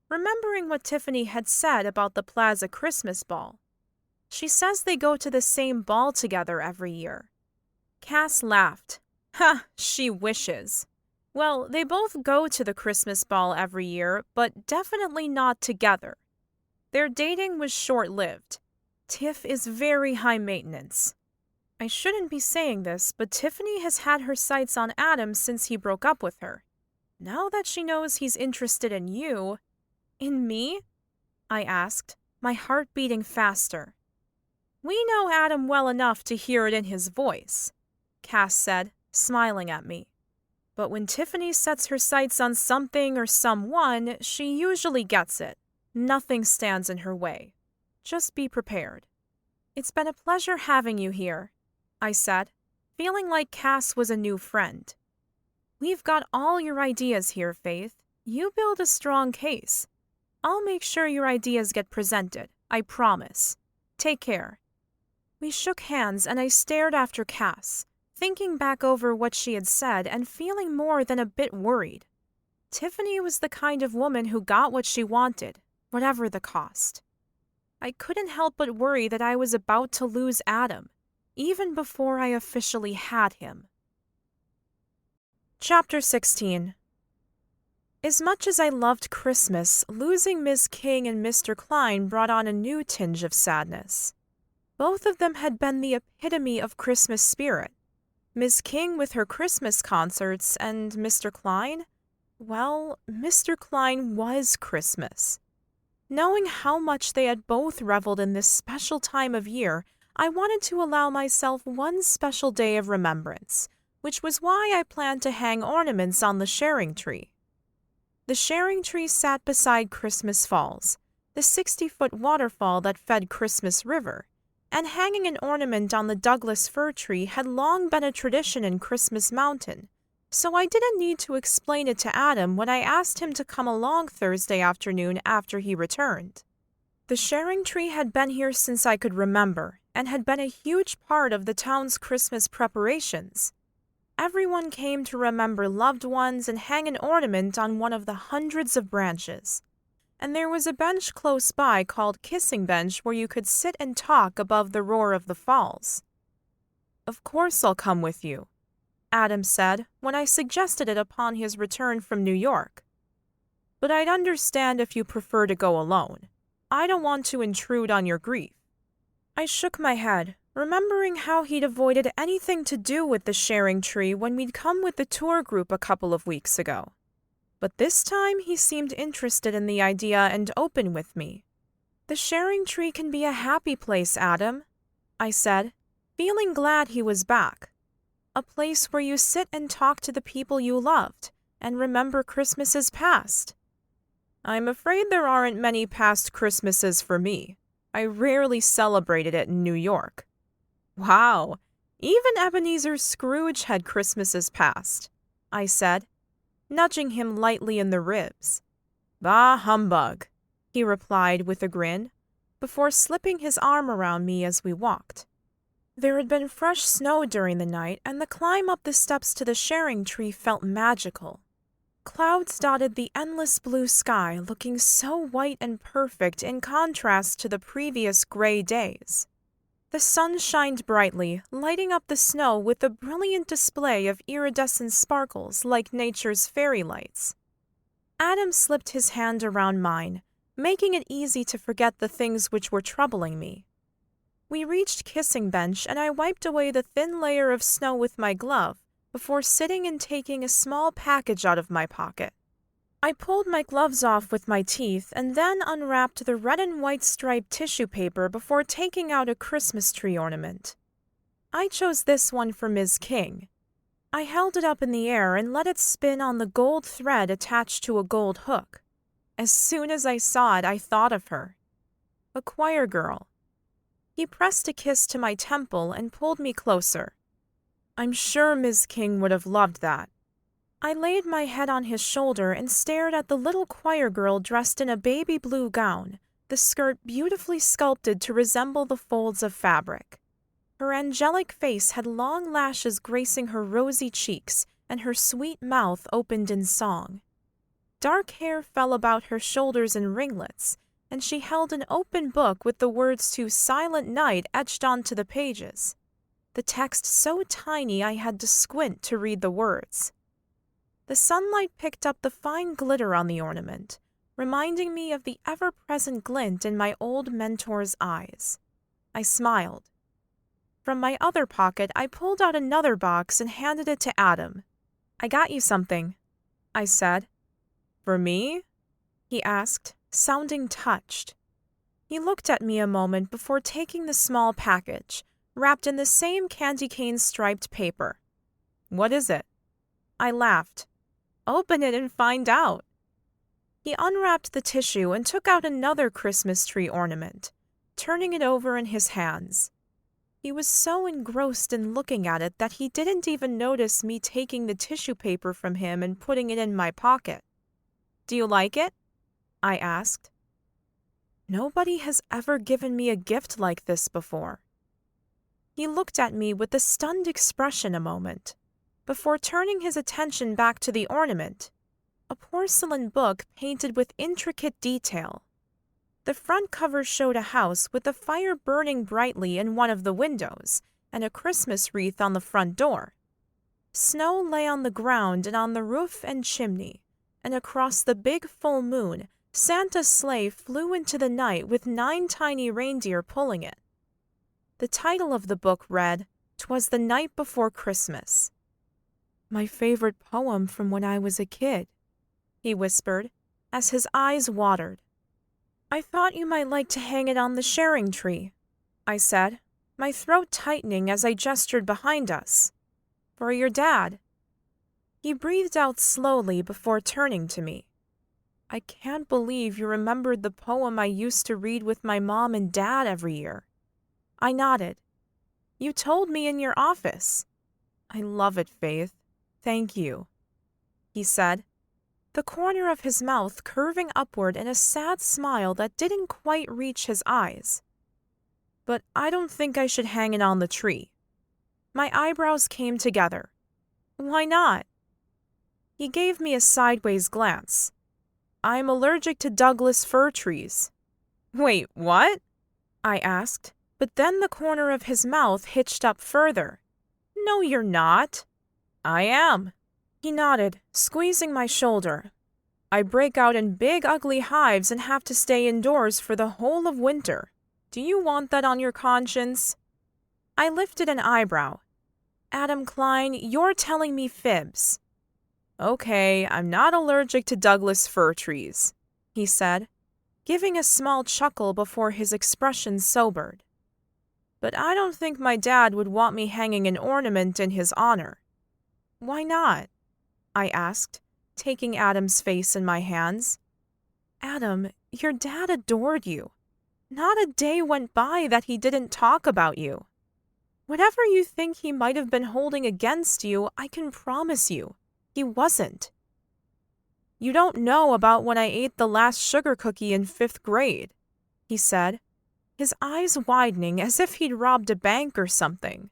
remembering what Tiffany had said about the Plaza Christmas ball. She says they go to the same ball together every year. Cass laughed. Ha, she wishes. Well, they both go to the Christmas ball every year, but definitely not together. Their dating was short-lived. Tiff is very high maintenance. I shouldn't be saying this, but Tiffany has had her sights on Adam since he broke up with her. Now that she knows he's interested in you... In me? I asked, my heart beating faster. We know Adam well enough to hear it in his voice, Cass said, smiling at me. But when Tiffany sets her sights on something or someone, she usually gets it. Nothing stands in her way. Just be prepared. It's been a pleasure having you here, I said, feeling like Cass was a new friend. We've got all your ideas here, Faith. You build a strong case. I'll make sure your ideas get presented, I promise. Take care. We shook hands and I stared after Cass, thinking back over what she had said and feeling more than a bit worried. Tiffany was the kind of woman who got what she wanted, whatever the cost. I couldn't help but worry that I was about to lose Adam, even before I officially had him. Chapter 16. As much as I loved Christmas, losing Miss King and Mr. Kline brought on a new tinge of sadness. Both of them had been the epitome of Christmas spirit. Miss King with her Christmas concerts and Mr. Kline? Well, Mr. Kline was Christmas. Knowing how much they had both reveled in this special time of year, I wanted to allow myself one special day of remembrance, which was why I planned to hang ornaments on the sharing tree. The sharing tree sat beside Christmas Falls, the 60-foot waterfall that fed Christmas River, and hanging an ornament on the Douglas fir tree had long been a tradition in Christmas Mountain, so I didn't need to explain it to Adam when I asked him to come along Thursday afternoon after he returned. The sharing tree had been here since I could remember, and had been a huge part of the town's Christmas preparations. Everyone came to remember loved ones and hang an ornament on one of the hundreds of branches. And there was a bench close by called Kissing Bench where you could sit and talk above the roar of the falls. "Of course I'll come with you," Adam said when I suggested it upon his return from New York. "But I'd understand if you prefer to go alone. I don't want to intrude on your grief." I shook my head, remembering how he'd avoided anything to do with the sharing tree when we'd come with the tour group a couple of weeks ago. But this time he seemed interested in the idea and open with me. "The sharing tree can be a happy place, Adam," I said, feeling glad he was back. "A place where you sit and talk to the people you loved and remember Christmases past." "I'm afraid there aren't many past Christmases for me. I rarely celebrated it in New York." "Wow, even Ebenezer Scrooge had Christmases past," I said, nudging him lightly in the ribs. "Bah, humbug," he replied with a grin, before slipping his arm around me as we walked. There had been fresh snow during the night, and the climb up the steps to the sharing tree felt magical. Clouds dotted the endless blue sky, looking so white and perfect in contrast to the previous gray days. The sun shined brightly, lighting up the snow with a brilliant display of iridescent sparkles like nature's fairy lights. Adam slipped his hand around mine, making it easy to forget the things which were troubling me. We reached Kissing Bench, and I wiped away the thin layer of snow with my glove before sitting and taking a small package out of my pocket. I pulled my gloves off with my teeth and then unwrapped the red and white striped tissue paper before taking out a Christmas tree ornament. I chose this one for Ms. King. I held it up in the air and let it spin on the gold thread attached to a gold hook. As soon as I saw it, I thought of her. A choir girl. He pressed a kiss to my temple and pulled me closer. "I'm sure Ms. King would have loved that." I laid my head on his shoulder and stared at the little choir girl dressed in a baby blue gown, the skirt beautifully sculpted to resemble the folds of fabric. Her angelic face had long lashes gracing her rosy cheeks, and her sweet mouth opened in song. Dark hair fell about her shoulders in ringlets, and she held an open book with the words to Silent Night etched onto the pages. The text so tiny I had to squint to read the words. The sunlight picked up the fine glitter on the ornament, reminding me of the ever-present glint in my old mentor's eyes. I smiled. From my other pocket, I pulled out another box and handed it to Adam. "I got you something," I said. "For me?" he asked, sounding touched. He looked at me a moment before taking the small package, wrapped in the same candy cane striped paper. "What is it?" I laughed. "Open it and find out." He unwrapped the tissue and took out another Christmas tree ornament, turning it over in his hands. He was so engrossed in looking at it that he didn't even notice me taking the tissue paper from him and putting it in my pocket. "Do you like it?" I asked. Nobody has ever given me a gift like this before. He looked at me with a stunned expression a moment, before turning his attention back to the ornament, a porcelain book painted with intricate detail. The front cover showed a house with a fire burning brightly in one of the windows and a Christmas wreath on the front door. Snow lay on the ground and on the roof and chimney, and across the big full moon, Santa's sleigh flew into the night with 9 tiny reindeer pulling it. The title of the book read, "'Twas the Night Before Christmas." "My favorite poem from when I was a kid," he whispered, as his eyes watered. "I thought you might like to hang it on the sharing tree," I said, my throat tightening as I gestured behind us. "For your dad." He breathed out slowly before turning to me. "I can't believe you remembered the poem I used to read with my mom and dad every year." I nodded. "You told me in your office." "I love it, Faith. Thank you," he said, the corner of his mouth curving upward in a sad smile that didn't quite reach his eyes. "But I don't think I should hang it on the tree." My eyebrows came together. "Why not?" He gave me a sideways glance. "I'm allergic to Douglas fir trees." "Wait, what?" I asked, but then the corner of his mouth hitched up further. "No, you're not." "I am." He nodded, squeezing my shoulder. "I break out in big ugly hives and have to stay indoors for the whole of winter. Do you want that on your conscience?" I lifted an eyebrow. "Adam Kline, you're telling me fibs." "Okay, I'm not allergic to Douglas fir trees," he said, giving a small chuckle before his expression sobered. "But I don't think my dad would want me hanging an ornament in his honor." "Why not?" I asked, taking Adam's face in my hands. "Adam, your dad adored you. Not a day went by that he didn't talk about you. Whatever you think he might have been holding against you, I can promise you, he wasn't." "You don't know about when I ate the last sugar cookie in 5th grade," he said, his eyes widening as if he'd robbed a bank or something.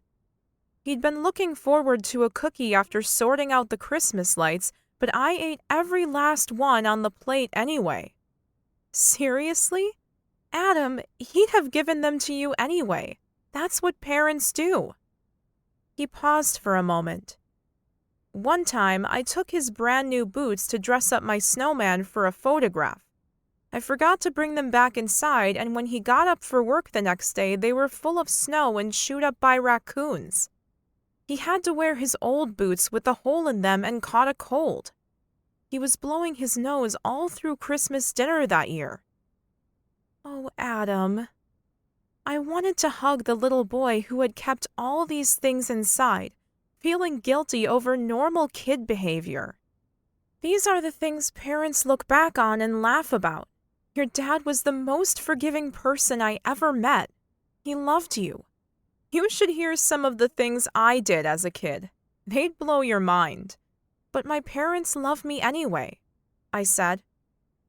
He'd been looking forward to a cookie after sorting out the Christmas lights, but I ate every last one on the plate anyway. "Seriously? Adam, he'd have given them to you anyway. That's what parents do." He paused for a moment. "One time, I took his brand new boots to dress up my snowman for a photograph. I forgot to bring them back inside, and when he got up for work the next day, they were full of snow and chewed up by raccoons. He had to wear his old boots with a hole in them and caught a cold. He was blowing his nose all through Christmas dinner that year." "Oh, Adam." I wanted to hug the little boy who had kept all these things inside, feeling guilty over normal kid behavior. "These are the things parents look back on and laugh about. Your dad was the most forgiving person I ever met. He loved you. You should hear some of the things I did as a kid. They'd blow your mind. But my parents love me anyway," I said,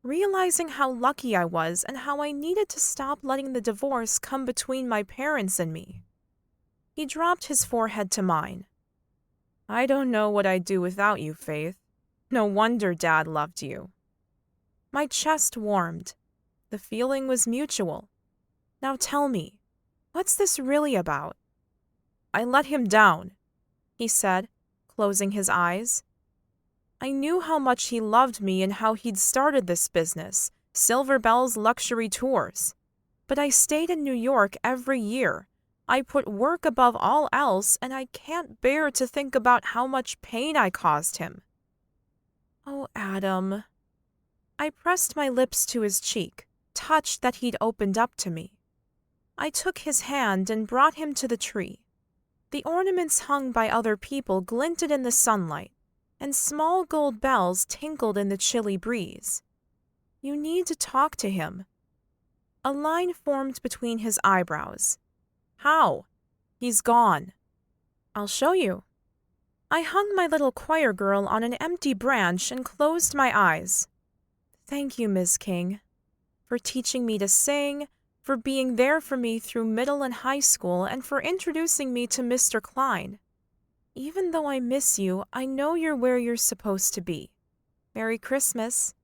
realizing how lucky I was and how I needed to stop letting the divorce come between my parents and me. He dropped his forehead to mine. "I don't know what I'd do without you, Faith. No wonder Dad loved you." My chest warmed. The feeling was mutual. "Now tell me, what's this really about?" "I let him down," he said, closing his eyes. "I knew how much he loved me and how he'd started this business, Silver Bell's Luxury Tours. But I stayed in New York every year. I put work above all else, and I can't bear to think about how much pain I caused him." "Oh, Adam." I pressed my lips to his cheek, touched that he'd opened up to me. I took his hand and brought him to the tree. The ornaments hung by other people glinted in the sunlight, and small gold bells tinkled in the chilly breeze. You need to talk to him." A line formed between his eyebrows. "How?" "He's gone." "I'll show you." I hung my little choir girl on an empty branch and closed my eyes. "Thank you, Miss King, for teaching me to sing, for being there for me through middle and high school, and for introducing me to Mr. Kline. Even though I miss you, I know you're where you're supposed to be. Merry Christmas."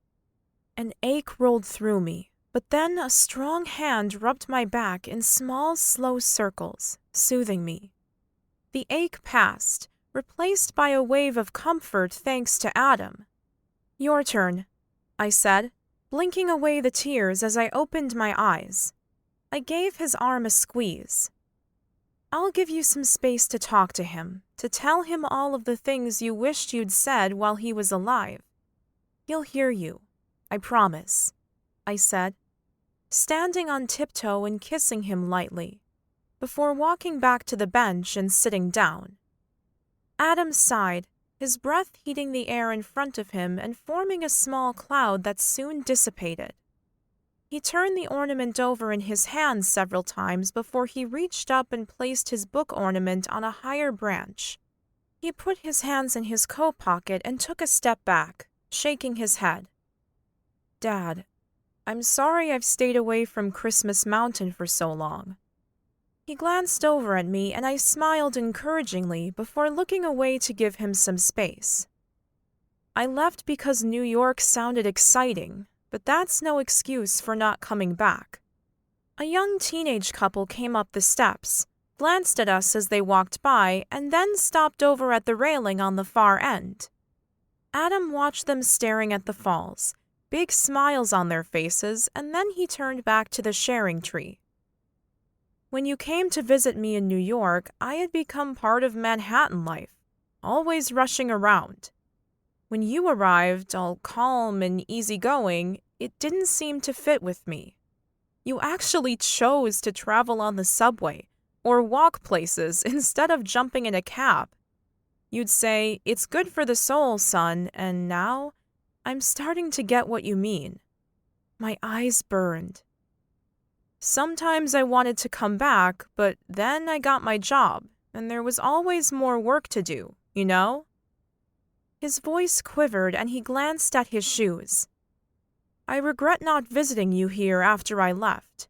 An ache rolled through me, but then a strong hand rubbed my back in small, slow circles, soothing me. The ache passed, replaced by a wave of comfort thanks to Adam. "Your turn," I said, blinking away the tears as I opened my eyes. I gave his arm a squeeze. "I'll give you some space to talk to him, to tell him all of the things you wished you'd said while he was alive. He'll hear you, I promise," I said, standing on tiptoe and kissing him lightly, before walking back to the bench and sitting down. Adam sighed, his breath heating the air in front of him and forming a small cloud that soon dissipated. He turned the ornament over in his hands several times before he reached up and placed his book ornament on a higher branch. He put his hands in his coat pocket and took a step back, shaking his head. "Dad, I'm sorry I've stayed away from Christmas Mountain for so long." He glanced over at me and I smiled encouragingly before looking away to give him some space. "I left because New York sounded exciting, but that's no excuse for not coming back." A young teenage couple came up the steps, glanced at us as they walked by, and then stopped over at the railing on the far end. Adam watched them staring at the falls, big smiles on their faces, and then he turned back to the sharing tree. "When you came to visit me in New York, I had become part of Manhattan life, always rushing around. When you arrived, all calm and easygoing, it didn't seem to fit with me. You actually chose to travel on the subway or walk places instead of jumping in a cab. You'd say, 'It's good for the soul, son,' and now I'm starting to get what you mean." My eyes burned. "Sometimes I wanted to come back, but then I got my job, and there was always more work to do, you know?" His voice quivered and he glanced at his shoes. "I regret not visiting you here after I left.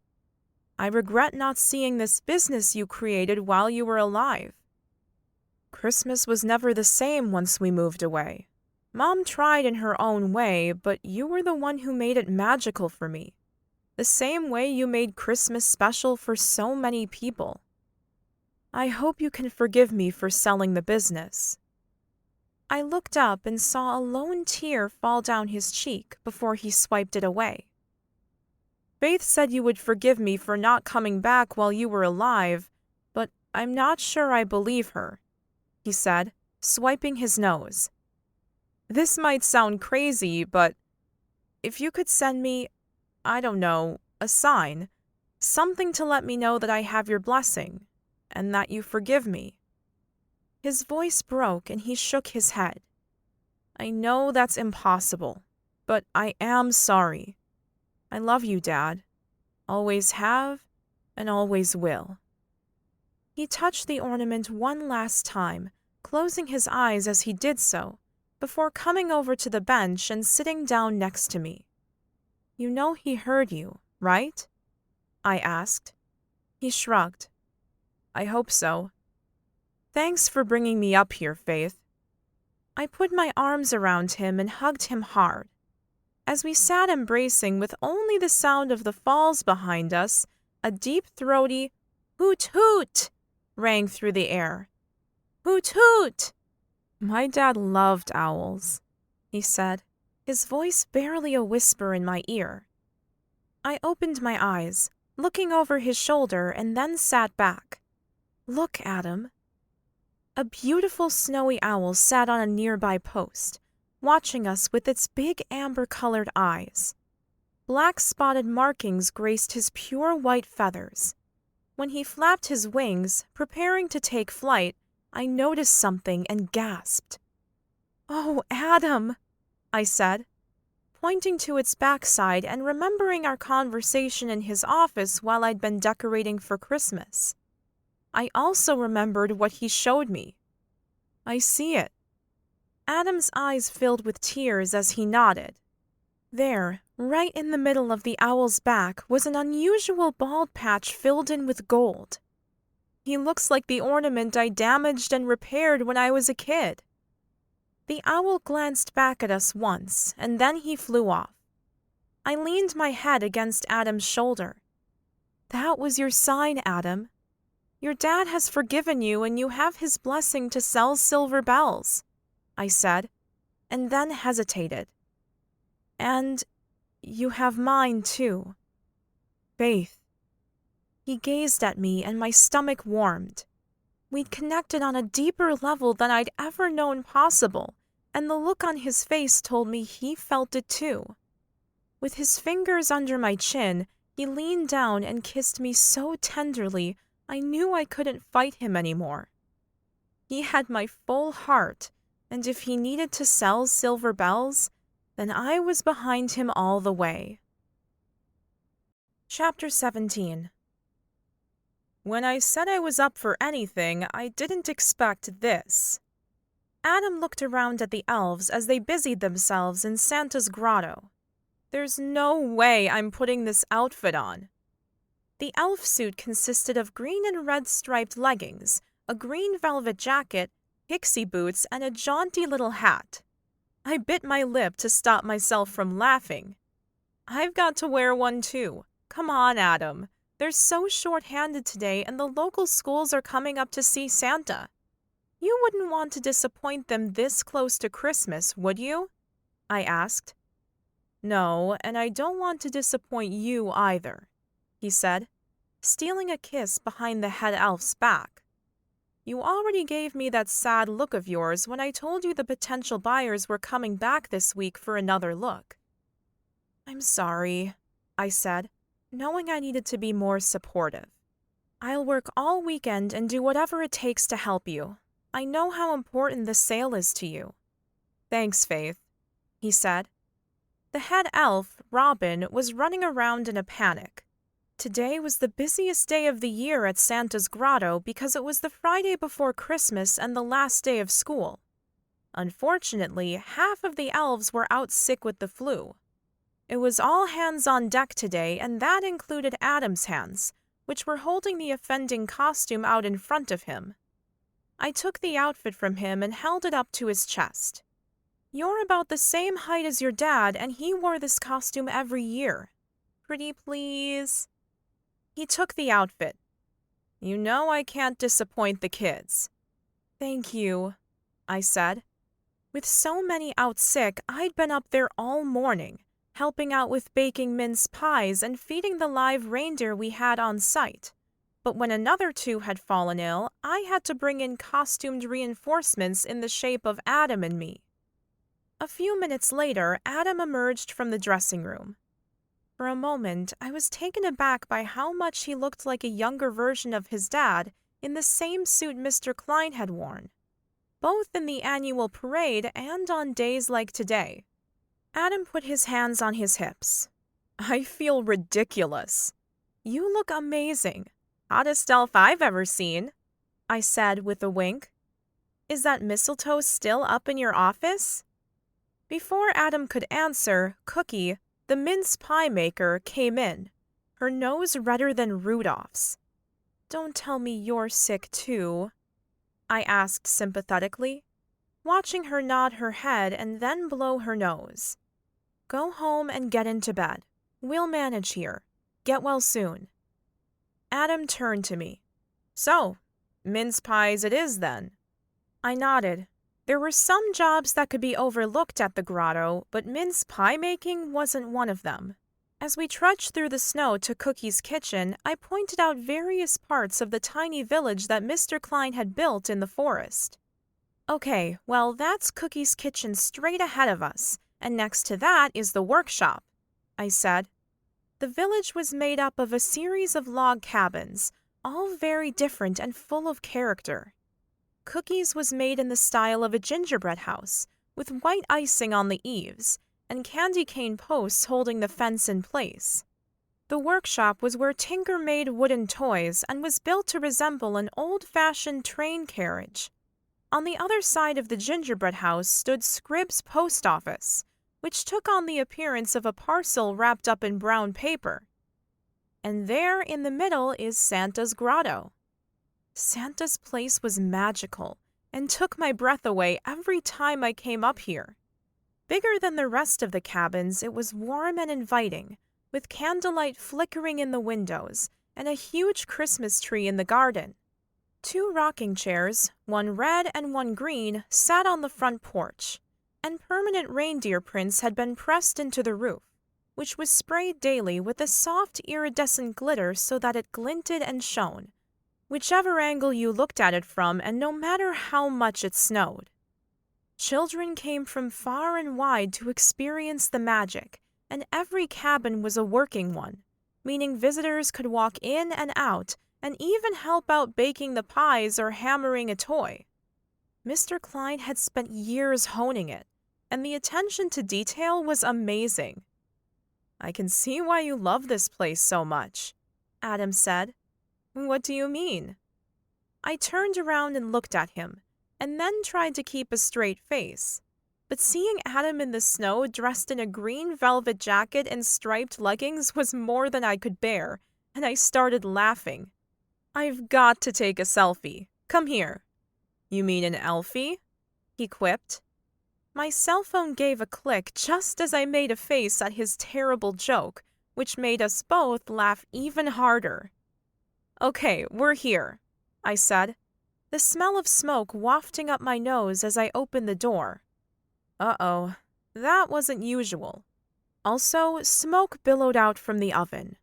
I regret not seeing this business you created while you were alive. Christmas was never the same once we moved away. Mom tried in her own way, but you were the one who made it magical for me, the same way you made Christmas special for so many people. I hope you can forgive me for selling the business." I looked up and saw a lone tear fall down his cheek before he swiped it away. "Faith said you would forgive me for not coming back while you were alive, but I'm not sure I believe her," he said, swiping his nose. "This might sound crazy, but if you could send me, I don't know, a sign, something to let me know that I have your blessing, and that you forgive me." His voice broke and he shook his head. "I know that's impossible, but I am sorry. I love you, Dad. Always have and always will." He touched the ornament one last time, closing his eyes as he did so, before coming over to the bench and sitting down next to me. "You know he heard you, right?" I asked. He shrugged. "I hope so. Thanks for bringing me up here, Faith." I put my arms around him and hugged him hard. As we sat embracing with only the sound of the falls behind us, a deep throaty "hoot hoot" rang through the air. "Hoot hoot!" "My dad loved owls," he said, his voice barely a whisper in my ear. I opened my eyes, looking over his shoulder, and then sat back. "Look, Adam." A beautiful snowy owl sat on a nearby post, watching us with its big amber-colored eyes. Black spotted markings graced his pure white feathers. When he flapped his wings, preparing to take flight, I noticed something and gasped. "Oh, Adam," I said, pointing to its backside and remembering our conversation in his office while I'd been decorating for Christmas. I also remembered what he showed me. I see it. Adam's eyes filled with tears as he nodded. There, right in the middle of the owl's back, was an unusual bald patch filled in with gold. He looks like the ornament I damaged and repaired when I was a kid. The owl glanced back at us once, and then he flew off. I leaned my head against Adam's shoulder. That was your sign, Adam. Your dad has forgiven you and you have his blessing to sell silver bells, I said, and then hesitated. And you have mine, too. Faith. He gazed at me and my stomach warmed. We'd connected on a deeper level than I'd ever known possible, and the look on his face told me he felt it too. With his fingers under my chin, he leaned down and kissed me so tenderly I knew I couldn't fight him anymore. He had my full heart, and if he needed to sell silver bells, then I was behind him all the way. Chapter 17. When I said I was up for anything, I didn't expect this. Adam looked around at the elves as they busied themselves in Santa's grotto. There's no way I'm putting this outfit on. The elf suit consisted of green and red striped leggings, a green velvet jacket, pixie boots, and a jaunty little hat. I bit my lip to stop myself from laughing. I've got to wear one too. Come on, Adam. They're so short-handed today and the local schools are coming up to see Santa. You wouldn't want to disappoint them this close to Christmas, would you? I asked. No, and I don't want to disappoint you either, he said, stealing a kiss behind the head elf's back. You already gave me that sad look of yours when I told you the potential buyers were coming back this week for another look. I'm sorry, I said, knowing I needed to be more supportive. I'll work all weekend and do whatever it takes to help you. I know how important this sale is to you. Thanks, Faith, he said. The head elf, Robin, was running around in a panic. Today was the busiest day of the year at Santa's grotto because it was the Friday before Christmas and the last day of school. Unfortunately, half of the elves were out sick with the flu. It was all hands on deck today, and that included Adam's hands, which were holding the offending costume out in front of him. I took the outfit from him and held it up to his chest. You're about the same height as your dad, and he wore this costume every year. Pretty please? He took the outfit. You know I can't disappoint the kids. Thank you, I said. With so many out sick, I'd been up there all morning, helping out with baking mince pies and feeding the live reindeer we had on site. But when another two had fallen ill, I had to bring in costumed reinforcements in the shape of Adam and me. A few minutes later, Adam emerged from the dressing room. For a moment, I was taken aback by how much he looked like a younger version of his dad in the same suit Mr. Kline had worn, both in the annual parade and on days like today. Adam put his hands on his hips. I feel ridiculous. You look amazing. Hottest elf I've ever seen, I said with a wink. Is that mistletoe still up in your office? Before Adam could answer, Cookie, the mince pie maker, came in, her nose redder than Rudolph's. Don't tell me you're sick too, I asked sympathetically, watching her nod her head and then blow her nose. Go home and get into bed. We'll manage here. Get well soon. Adam turned to me. So, mince pies it is then. I nodded. There were some jobs that could be overlooked at the grotto, but mince pie making wasn't one of them. As we trudged through the snow to Cookie's kitchen, I pointed out various parts of the tiny village that Mr. Kline had built in the forest. Okay, well, that's Cookie's kitchen straight ahead of us, and next to that is the workshop, I said. The village was made up of a series of log cabins, all very different and full of character. Cookie's was made in the style of a gingerbread house, with white icing on the eaves, and candy cane posts holding the fence in place. The workshop was where Tinker made wooden toys and was built to resemble an old-fashioned train carriage. On the other side of the gingerbread house stood Scribb's post office, which took on the appearance of a parcel wrapped up in brown paper. And there in the middle is Santa's grotto. Santa's place was magical and took my breath away every time I came up here. Bigger than the rest of the cabins, it was warm and inviting, with candlelight flickering in the windows and a huge Christmas tree in the garden. 2 rocking chairs, one red and one green, sat on the front porch, and permanent reindeer prints had been pressed into the roof, which was sprayed daily with a soft iridescent glitter so that it glinted and shone, whichever angle you looked at it from and no matter how much it snowed. Children came from far and wide to experience the magic, and every cabin was a working one, meaning visitors could walk in and out and even help out baking the pies or hammering a toy. Mr. Kline had spent years honing it, and the attention to detail was amazing. "I can see why you love this place so much," Adam said. "What do you mean?" I turned around and looked at him, and then tried to keep a straight face. But seeing Adam in the snow dressed in a green velvet jacket and striped leggings was more than I could bear, and I started laughing. "I've got to take a selfie. Come here." "You mean an Elfie?" he quipped. My cell phone gave a click just as I made a face at his terrible joke, which made us both laugh even harder. "Okay, we're here," I said, the smell of smoke wafting up my nose as I opened the door. Uh-oh, that wasn't usual. Also, smoke billowed out from the oven.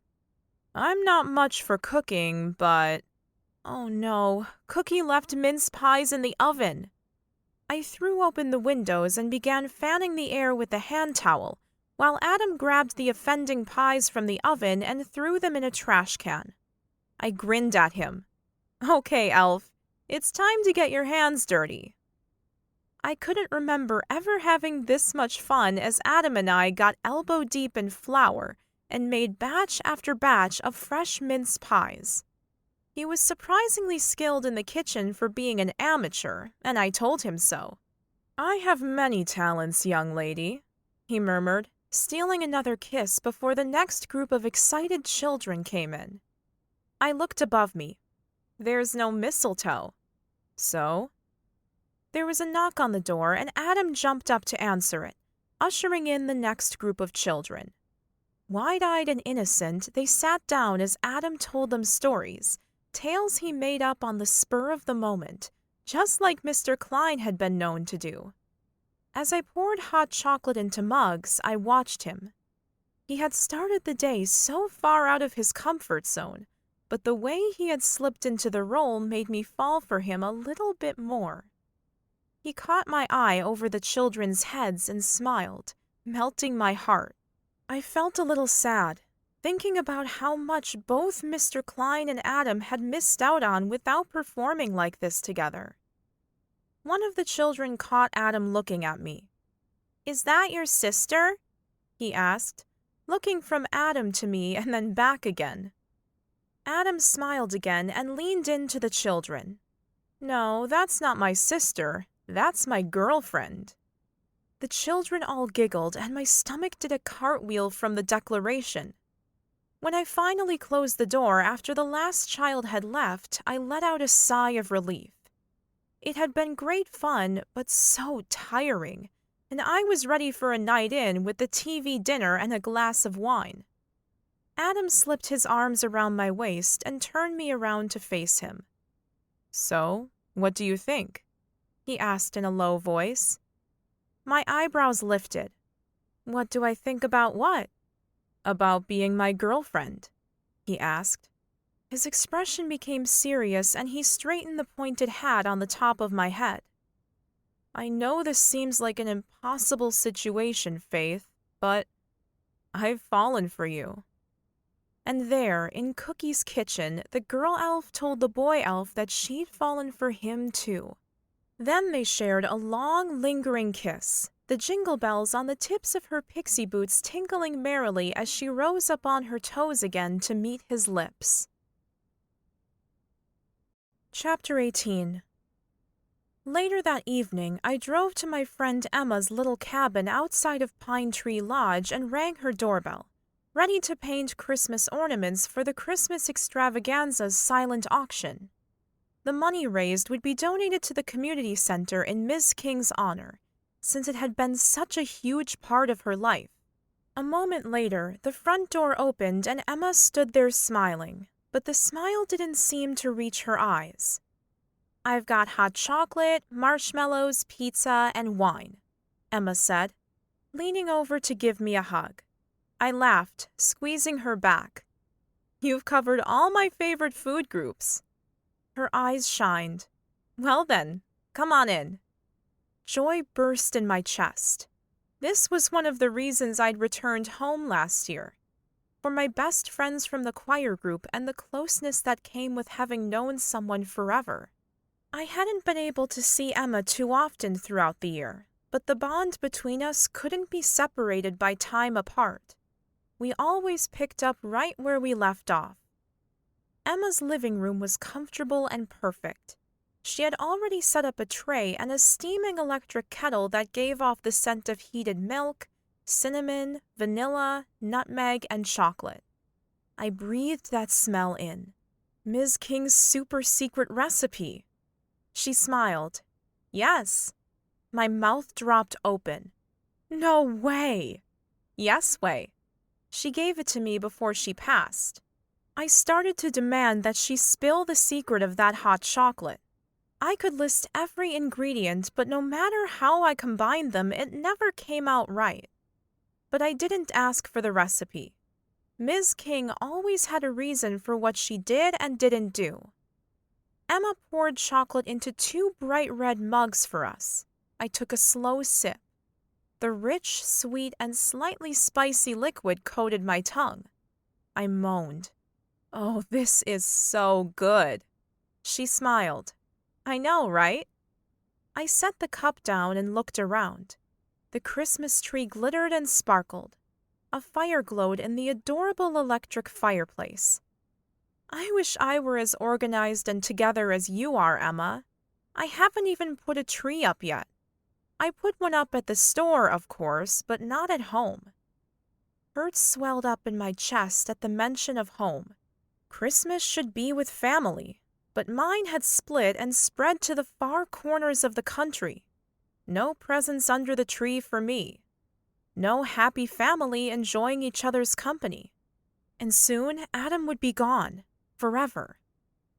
I'm not much for cooking, but... Oh no, Cookie left mince pies in the oven. I threw open the windows and began fanning the air with a hand towel, while Adam grabbed the offending pies from the oven and threw them in a trash can. I grinned at him. "Okay, Elf, it's time to get your hands dirty." I couldn't remember ever having this much fun as Adam and I got elbow deep in flour and made batch after batch of fresh mince pies. He was surprisingly skilled in the kitchen for being an amateur, and I told him so. "I have many talents, young lady," he murmured, stealing another kiss before the next group of excited children came in. I looked above me. There's no mistletoe. So? There was a knock on the door, and Adam jumped up to answer it, ushering in the next group of children. Wide-eyed and innocent, they sat down as Adam told them stories, tales he made up on the spur of the moment, just like Mr. Kline had been known to do. As I poured hot chocolate into mugs, I watched him. He had started the day so far out of his comfort zone, but the way he had slipped into the role made me fall for him a little bit more. He caught my eye over the children's heads and smiled, melting my heart. I felt a little sad, thinking about how much both Mr. Kline and Adam had missed out on without performing like this together. One of the children caught Adam looking at me. "Is that your sister?" he asked, looking from Adam to me and then back again. Adam smiled again and leaned into the children. "No, that's not my sister. That's my girlfriend." The children all giggled, and my stomach did a cartwheel from the declaration. When I finally closed the door after the last child had left, I let out a sigh of relief. It had been great fun, but so tiring, and I was ready for a night in with the TV dinner and a glass of wine. Adam slipped his arms around my waist and turned me around to face him. "So, what do you think?" he asked in a low voice. My eyebrows lifted. "What do I think about what?" "About being my girlfriend," he asked. His expression became serious and he straightened the pointed hat on the top of my head. "I know this seems like an impossible situation, Faith, but I've fallen for you." And there, in Cookie's kitchen, the girl elf told the boy elf that she'd fallen for him too. Then they shared a long, lingering kiss, the jingle bells on the tips of her pixie boots tinkling merrily as she rose up on her toes again to meet his lips. Chapter 18. Later that evening, I drove to my friend Emma's little cabin outside of Pine Tree Lodge and rang her doorbell, ready to paint Christmas ornaments for the Christmas extravaganza's silent auction. The money raised would be donated to the community center in Ms. King's honor, since it had been such a huge part of her life. A moment later, the front door opened and Emma stood there smiling, but the smile didn't seem to reach her eyes. "I've got hot chocolate, marshmallows, pizza, and wine," Emma said, leaning over to give me a hug. I laughed, squeezing her back. "You've covered all my favorite food groups." Her eyes shined. "Well then, come on in." Joy burst in my chest. This was one of the reasons I'd returned home last year. For my best friends from the choir group and the closeness that came with having known someone forever. I hadn't been able to see Emma too often throughout the year, but the bond between us couldn't be separated by time apart. We always picked up right where we left off. Emma's living room was comfortable and perfect. She had already set up a tray and a steaming electric kettle that gave off the scent of heated milk, cinnamon, vanilla, nutmeg, and chocolate. I breathed that smell in. Ms. King's super secret recipe. She smiled. "Yes." My mouth dropped open. "No way." "Yes way." She gave it to me before she passed. I started to demand that she spill the secret of that hot chocolate. I could list every ingredient, but no matter how I combined them, it never came out right. But I didn't ask for the recipe. Ms. King always had a reason for what she did and didn't do. Emma poured chocolate into 2 bright red mugs for us. I took a slow sip. The rich, sweet, and slightly spicy liquid coated my tongue. I moaned. "Oh, this is so good." She smiled. "I know, right?" I set the cup down and looked around. The Christmas tree glittered and sparkled. A fire glowed in the adorable electric fireplace. "I wish I were as organized and together as you are, Emma. I haven't even put a tree up yet. I put one up at the store, of course, but not at home." Hurt swelled up in my chest at the mention of home. Christmas should be with family, but mine had split and spread to the far corners of the country. No presents under the tree for me. No happy family enjoying each other's company. And soon Adam would be gone. Forever.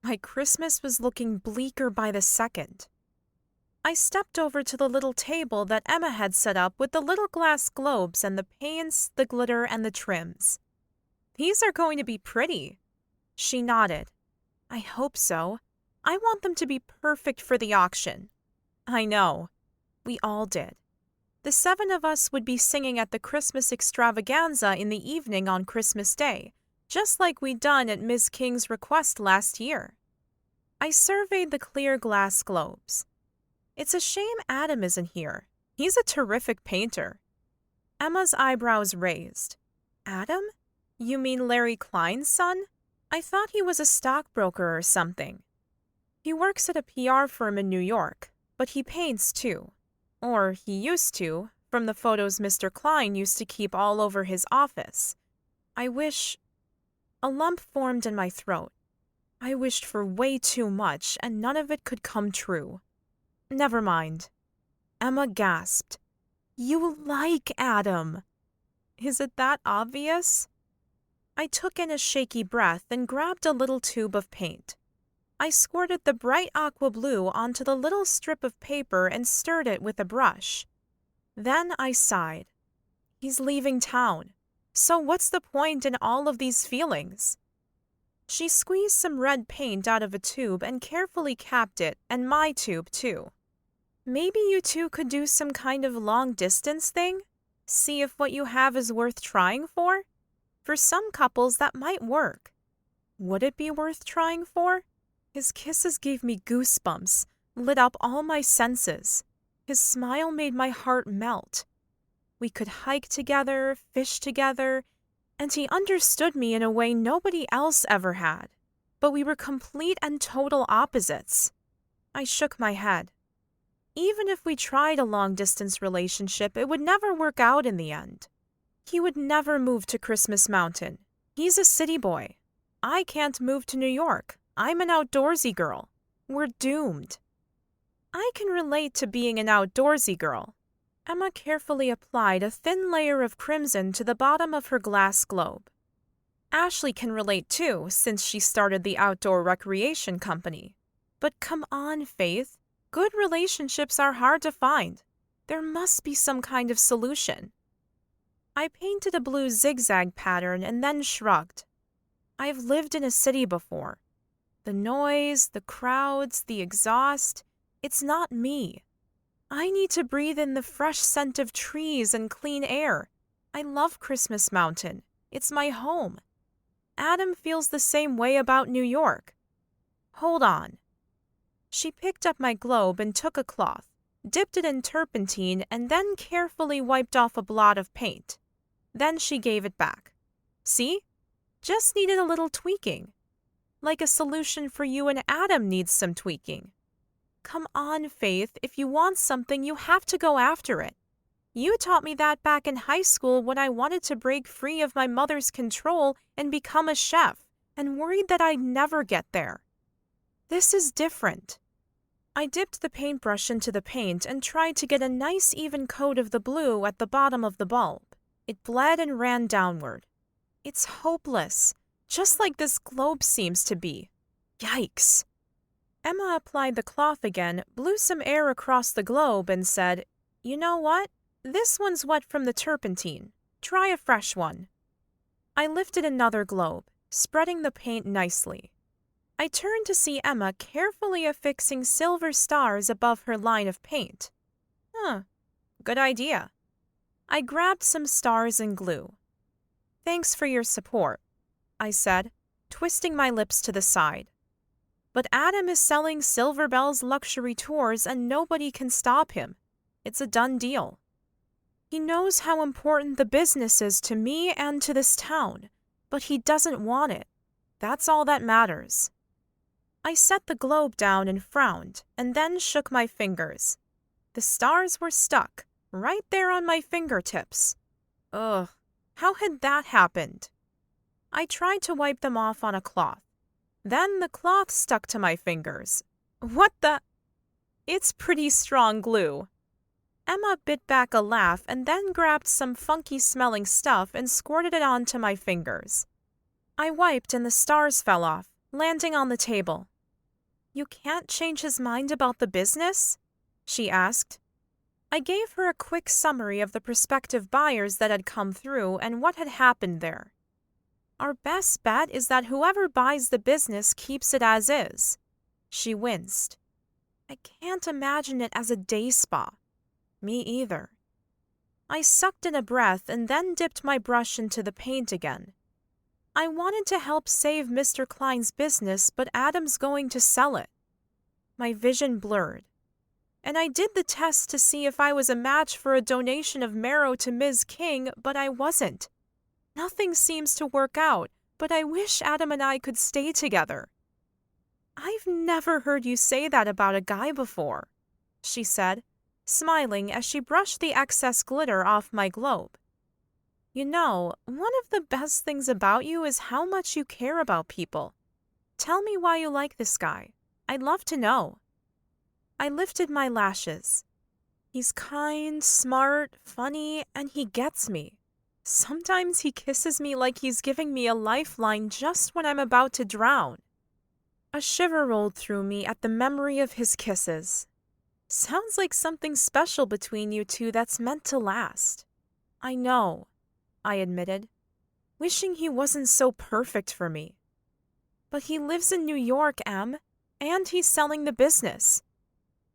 My Christmas was looking bleaker by the second. I stepped over to the little table that Emma had set up with the little glass globes and the paints, the glitter, and the trims. "These are going to be pretty." She nodded. "I hope so. I want them to be perfect for the auction." I know. We all did. The 7 of us would be singing at the Christmas extravaganza in the evening on Christmas Day, just like we'd done at Ms. King's request last year. I surveyed the clear glass globes. It's a shame Adam isn't here. He's a terrific painter. Emma's eyebrows raised. "Adam? You mean Larry Kline's son? I thought he was a stockbroker or something." "He works at a PR firm in New York, but he paints too. Or he used to, from the photos Mr. Kline used to keep all over his office. I wish..." A lump formed in my throat. I wished for way too much, and none of it could come true. "Never mind." Emma gasped. "You like Adam." "Is it that obvious?" I took in a shaky breath and grabbed a little tube of paint. I squirted the bright aqua blue onto the little strip of paper and stirred it with a brush. Then I sighed. He's leaving town. So what's the point in all of these feelings? She squeezed some red paint out of a tube and carefully capped it, and my tube too. "Maybe you two could do some kind of long-distance thing? See if what you have is worth trying for? For some couples that might work." Would it be worth trying for? His kisses gave me goosebumps, lit up all my senses. His smile made my heart melt. We could hike together, fish together, and he understood me in a way nobody else ever had. But we were complete and total opposites. I shook my head. Even if we tried a long-distance relationship, it would never work out in the end. He would never move to Christmas Mountain. He's a city boy. I can't move to New York. I'm an outdoorsy girl. We're doomed. I can relate to being an outdoorsy girl. Emma carefully applied a thin layer of crimson to the bottom of her glass globe. Ashley can relate too, since she started the outdoor recreation company. But come on, Faith. Good relationships are hard to find. There must be some kind of solution. I painted a blue zigzag pattern and then shrugged. I've lived in a city before. The noise, the crowds, the exhaust, it's not me. I need to breathe in the fresh scent of trees and clean air. I love Christmas Mountain. It's my home. Adam feels the same way about New York. Hold on. She picked up my globe and took a cloth, dipped it in turpentine, and then carefully wiped off a blot of paint. Then she gave it back. See? Just needed a little tweaking. Like a solution for you and Adam needs some tweaking. Come on, Faith. If you want something, you have to go after it. You taught me that back in high school when I wanted to break free of my mother's control and become a chef, and worried that I'd never get there. This is different. I dipped the paintbrush into the paint and tried to get a nice even coat of the blue at the bottom of the bulb. It bled and ran downward. It's hopeless, just like this globe seems to be. Yikes. Emma applied the cloth again, blew some air across the globe, and said, "You know what? This one's wet from the turpentine. Try a fresh one." I lifted another globe, spreading the paint nicely. I turned to see Emma carefully affixing silver stars above her line of paint. Good idea. I grabbed some stars and glue. "Thanks for your support," I said, twisting my lips to the side. "But Adam is selling Silver Bell's luxury tours and nobody can stop him. It's a done deal. He knows how important the business is to me and to this town, but he doesn't want it. That's all that matters." I set the globe down and frowned, and then shook my fingers. The stars were stuck, right there on my fingertips. Ugh, how had that happened? I tried to wipe them off on a cloth. Then the cloth stuck to my fingers. What the? It's pretty strong glue. Emma bit back a laugh and then grabbed some funky-smelling stuff and squirted it onto my fingers. I wiped and the stars fell off, landing on the table. "You can't change his mind about the business?" she asked. I gave her a quick summary of the prospective buyers that had come through and what had happened there. "Our best bet is that whoever buys the business keeps it as is." She winced. "I can't imagine it as a day spa." Me either. I sucked in a breath and then dipped my brush into the paint again. I wanted to help save Mr. Kline's business, but Adam's going to sell it. My vision blurred. And I did the test to see if I was a match for a donation of marrow to Ms. King, but I wasn't. Nothing seems to work out, but I wish Adam and I could stay together. "I've never heard you say that about a guy before," she said, smiling as she brushed the excess glitter off my globe. "You know, one of the best things about you is how much you care about people. Tell me why you like this guy. I'd love to know." I lifted my lashes. "He's kind, smart, funny, and he gets me. Sometimes he kisses me like he's giving me a lifeline just when I'm about to drown." A shiver rolled through me at the memory of his kisses. Sounds like something special between you two that's meant to last. "I know," I admitted, wishing he wasn't so perfect for me. "But he lives in New York, Em, and he's selling the business.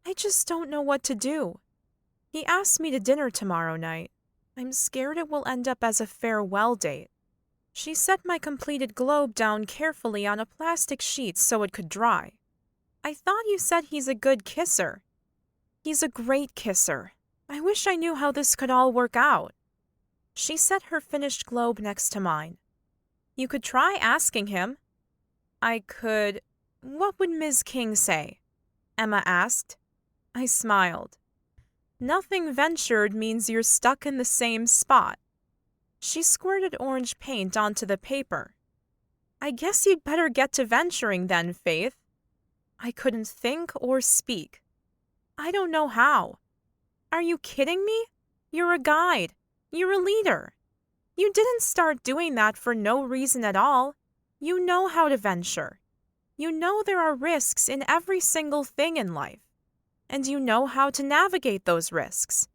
I just don't know what to do. He asked me to dinner tomorrow night. I'm scared it will end up as a farewell date." She set my completed globe down carefully on a plastic sheet so it could dry. "I thought you said he's a good kisser." He's a great kisser. I wish I knew how this could all work out. She set her finished globe next to mine. You could try asking him. I could. What would Ms. King say? Emma asked. I smiled. Nothing ventured means you're stuck in the same spot. She squirted orange paint onto the paper. I guess you'd better get to venturing then, Faith. I couldn't think or speak. I don't know how. Are you kidding me? You're a guide. You're a leader. You didn't start doing that for no reason at all. You know how to venture. You know there are risks in every single thing in life. And you know how to navigate those risks.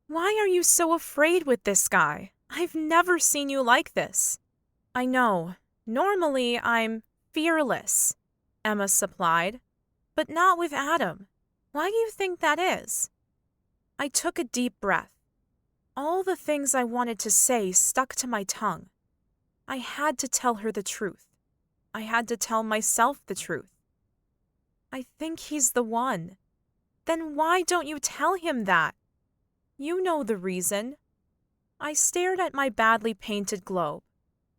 Why are you so afraid with this guy? I've never seen you like this. I know. Normally, I'm fearless, Emma supplied. But not with Adam. Why do you think that is? I took a deep breath. All the things I wanted to say stuck to my tongue. I had to tell her the truth. I had to tell myself the truth. I think he's the one. Then why don't you tell him that? You know the reason. I stared at my badly painted globe.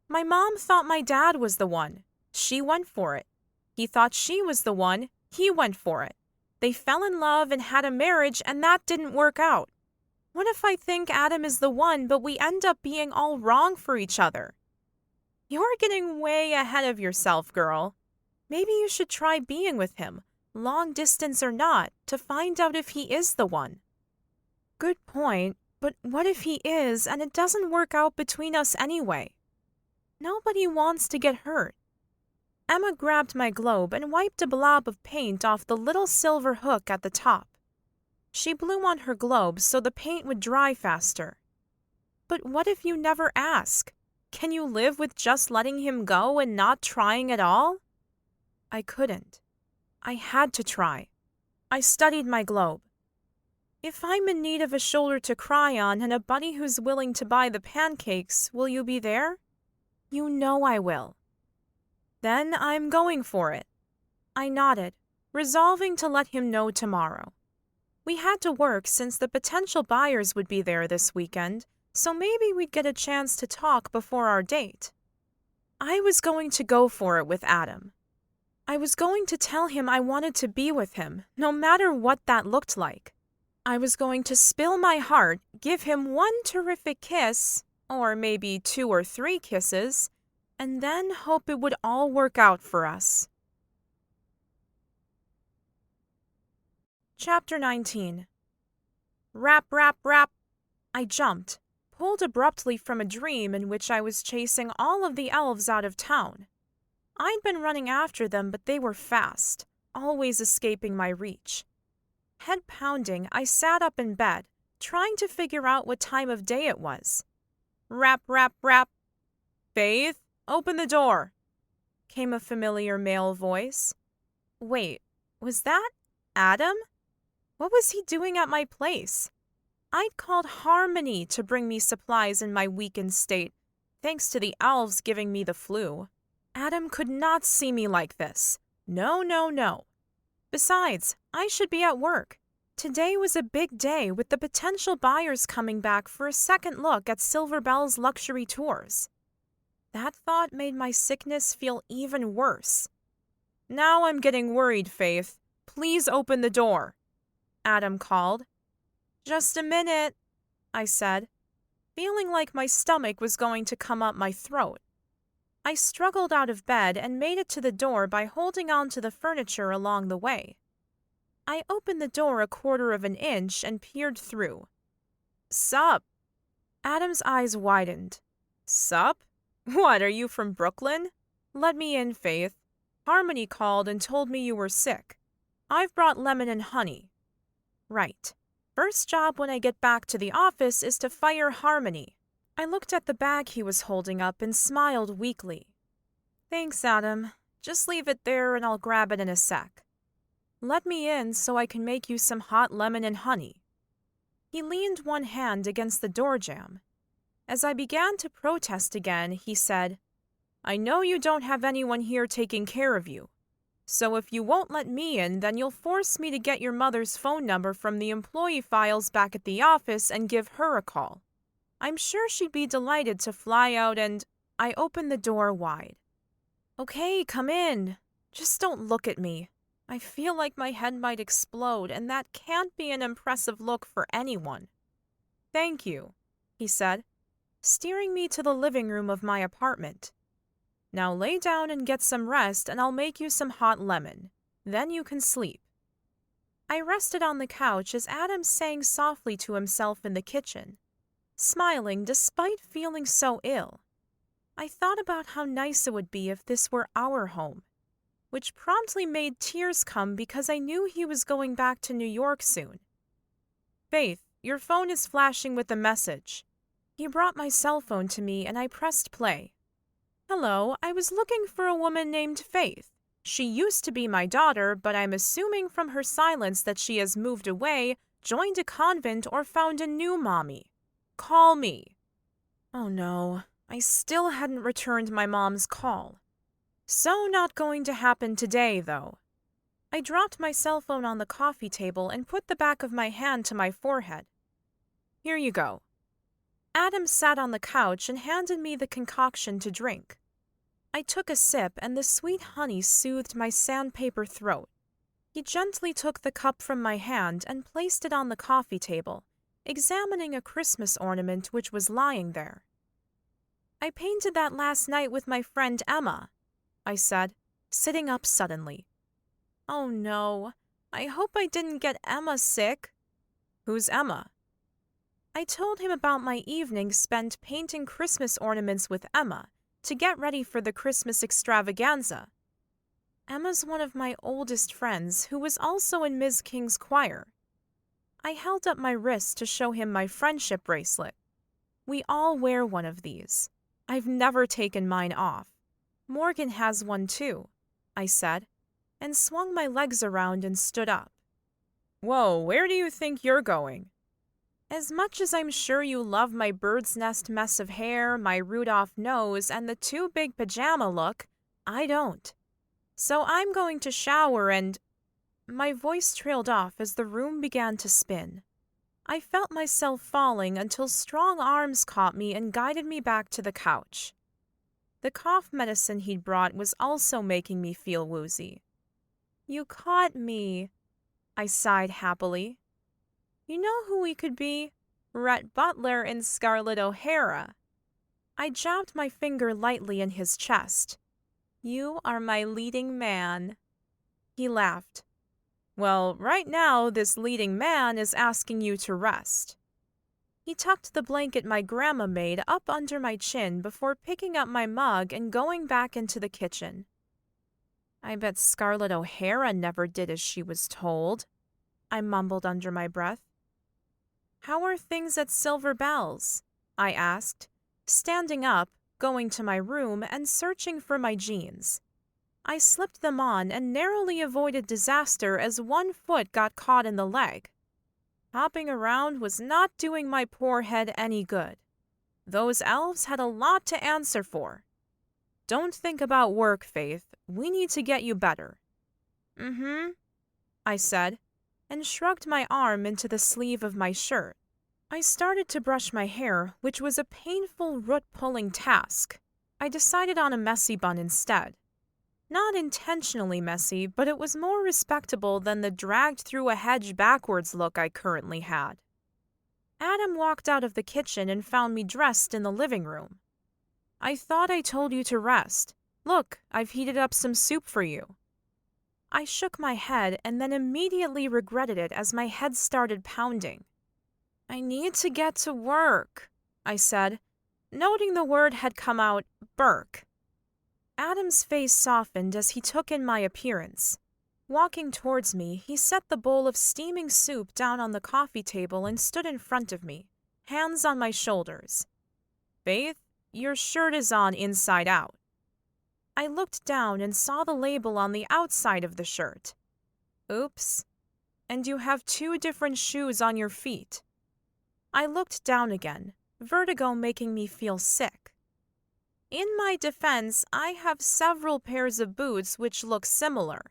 My mom thought my dad was the one. She went for it. He thought she was the one. He went for it. They fell in love and had a marriage, and that didn't work out. What if I think Adam is the one, but we end up being all wrong for each other? You're getting way ahead of yourself, girl. Maybe you should try being with him, long distance or not, to find out if he is the one. Good point, but what if he is and it doesn't work out between us anyway? Nobody wants to get hurt. Emma grabbed my globe and wiped a blob of paint off the little silver hook at the top. She blew on her globe so the paint would dry faster. But what if you never ask? Can you live with just letting him go and not trying at all? I couldn't. I had to try. I studied my globe. If I'm in need of a shoulder to cry on and a buddy who's willing to buy the pancakes, will you be there? You know I will. Then I'm going for it. I nodded, resolving to let him know tomorrow. We had to work since the potential buyers would be there this weekend, so maybe we'd get a chance to talk before our date. I was going to go for it with Adam. I was going to tell him I wanted to be with him, no matter what that looked like. I was going to spill my heart, give him one terrific kiss, or maybe 2 or 3 kisses, and then hope it would all work out for us. Chapter 19. Rap, rap, rap. I jumped, pulled abruptly from a dream in which I was chasing all of the elves out of town. I'd been running after them, but they were fast, always escaping my reach. Head pounding, I sat up in bed, trying to figure out what time of day it was. Rap, rap, rap. Faith, open the door, came a familiar male voice. Wait, was that Adam? What was he doing at my place? I'd called Harmony to bring me supplies in my weakened state, thanks to the elves giving me the flu. Adam could not see me like this. No, no, no. Besides, I should be at work. Today was a big day with the potential buyers coming back for a second look at Silver Bell's luxury tours. That thought made my sickness feel even worse. Now I'm getting worried, Faith. Please open the door, Adam called. Just a minute, I said, feeling like my stomach was going to come up my throat. I struggled out of bed and made it to the door by holding on to the furniture along the way. I opened the door 1/4 inch and peered through. Sup? Adam's eyes widened. Sup? What, are you from Brooklyn? Let me in, Faith. Harmony called and told me you were sick. I've brought lemon and honey. Right. First job when I get back to the office is to fire Harmony. I looked at the bag he was holding up and smiled weakly. Thanks, Adam. Just leave it there and I'll grab it in a sec. Let me in so I can make you some hot lemon and honey. He leaned one hand against the door jamb. As I began to protest again, he said, I know you don't have anyone here taking care of you. So if you won't let me in, then you'll force me to get your mother's phone number from the employee files back at the office and give her a call. I'm sure she'd be delighted to fly out and… I opened the door wide. Okay, come in. Just don't look at me. I feel like my head might explode, and that can't be an impressive look for anyone. Thank you, he said, steering me to the living room of my apartment. Now lay down and get some rest, and I'll make you some hot lemon. Then you can sleep. I rested on the couch as Adam sang softly to himself in the kitchen, smiling despite feeling so ill. I thought about how nice it would be if this were our home, which promptly made tears come because I knew he was going back to New York soon. Faith, your phone is flashing with a message. He brought my cell phone to me and I pressed play. Hello, I was looking for a woman named Faith. She used to be my daughter, but I'm assuming from her silence that she has moved away, joined a convent, or found a new mommy. Call me. Oh no, I still hadn't returned my mom's call. So not going to happen today, though. I dropped my cell phone on the coffee table and put the back of my hand to my forehead. Here you go. Adam sat on the couch and handed me the concoction to drink. I took a sip and the sweet honey soothed my sandpaper throat. He gently took the cup from my hand and placed it on the coffee table, examining a Christmas ornament which was lying there. I painted that last night with my friend Emma, I said, sitting up suddenly. Oh no, I hope I didn't get Emma sick. Who's Emma? I told him about my evening spent painting Christmas ornaments with Emma to get ready for the Christmas extravaganza. Emma's one of my oldest friends who was also in Ms. King's choir. I held up my wrist to show him my friendship bracelet. We all wear one of these. I've never taken mine off. Morgan has one too, I said, and swung my legs around and stood up. Whoa, where do you think you're going? As much as I'm sure you love my bird's nest mess of hair, my Rudolph nose, and the too big pajama look, I don't. So I'm going to shower and… My voice trailed off as the room began to spin. I felt myself falling until strong arms caught me and guided me back to the couch. The cough medicine he'd brought was also making me feel woozy. You caught me, I sighed happily. You know who we could be? Rhett Butler and Scarlett O'Hara. I jabbed my finger lightly in his chest. You are my leading man. He laughed. Well, right now this leading man is asking you to rest. He tucked the blanket my grandma made up under my chin before picking up my mug and going back into the kitchen. I bet Scarlett O'Hara never did as she was told, I mumbled under my breath. How are things at Silver Bells? I asked, standing up, going to my room, and searching for my jeans. I slipped them on and narrowly avoided disaster as one foot got caught in the leg. Hopping around was not doing my poor head any good. Those elves had a lot to answer for. Don't think about work, Faith. We need to get you better. I said, and shrugged my arm into the sleeve of my shirt. I started to brush my hair, which was a painful root-pulling task. I decided on a messy bun instead. Not intentionally messy, but it was more respectable than the dragged-through-a-hedge backwards look I currently had. Adam walked out of the kitchen and found me dressed in the living room. I thought I told you to rest. Look, I've heated up some soup for you. I shook my head and then immediately regretted it as my head started pounding. I need to get to work, I said, noting the word had come out, Burke. Adam's face softened as he took in my appearance. Walking towards me, he set the bowl of steaming soup down on the coffee table and stood in front of me, hands on my shoulders. Faith, your shirt is on inside out. I looked down and saw the label on the outside of the shirt. Oops. And you have 2 different shoes on your feet. I looked down again, vertigo making me feel sick. In my defense, I have several pairs of boots which look similar,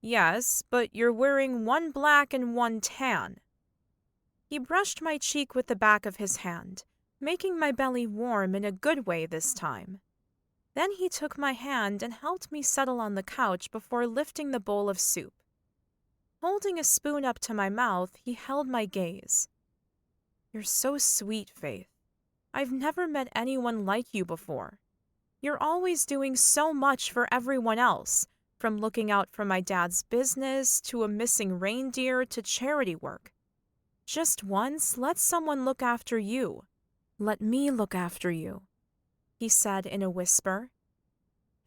Yes, but you're wearing one black and one tan. He brushed my cheek with the back of his hand, making my belly warm in a good way this time. Then he took my hand and helped me settle on the couch before lifting the bowl of soup. Holding a spoon up to my mouth, he held my gaze. You're so sweet, Faith. I've never met anyone like you before. You're always doing so much for everyone else, from looking out for my dad's business to a missing reindeer to charity work. Just once, let someone look after you. Let me look after you, he said in a whisper.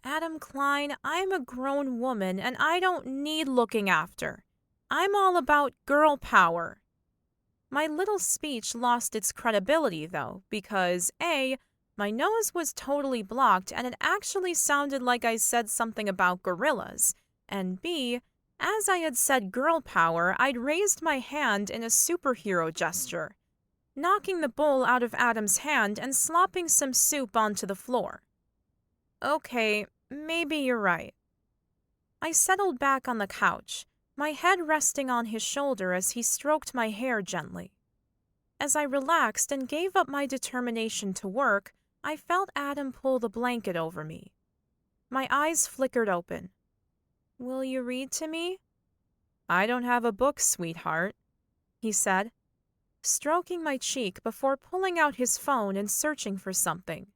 Adam Kline, I'm a grown woman and I don't need looking after. I'm all about girl power. My little speech lost its credibility, though, because A, my nose was totally blocked and it actually sounded like I said something about gorillas, and B, as I had said girl power, I'd raised my hand in a superhero gesture, knocking the bowl out of Adam's hand and slopping some soup onto the floor. Okay, maybe you're right. I settled back on the couch, my head resting on his shoulder as he stroked my hair gently. As I relaxed and gave up my determination to work, I felt Adam pull the blanket over me. My eyes flickered open. Will you read to me? I don't have a book, sweetheart, he said, stroking my cheek before pulling out his phone and searching for something.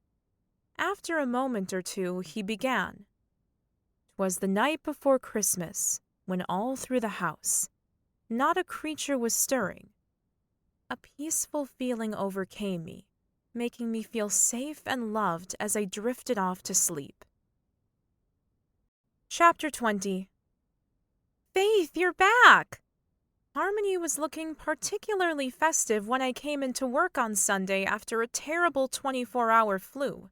After a moment or two, he began. 'Twas the night before Christmas, when all through the house, not a creature was stirring. A peaceful feeling overcame me, making me feel safe and loved as I drifted off to sleep. Chapter 20. Faith, you're back! Harmony was looking particularly festive when I came into work on Sunday after a terrible 24-hour flu.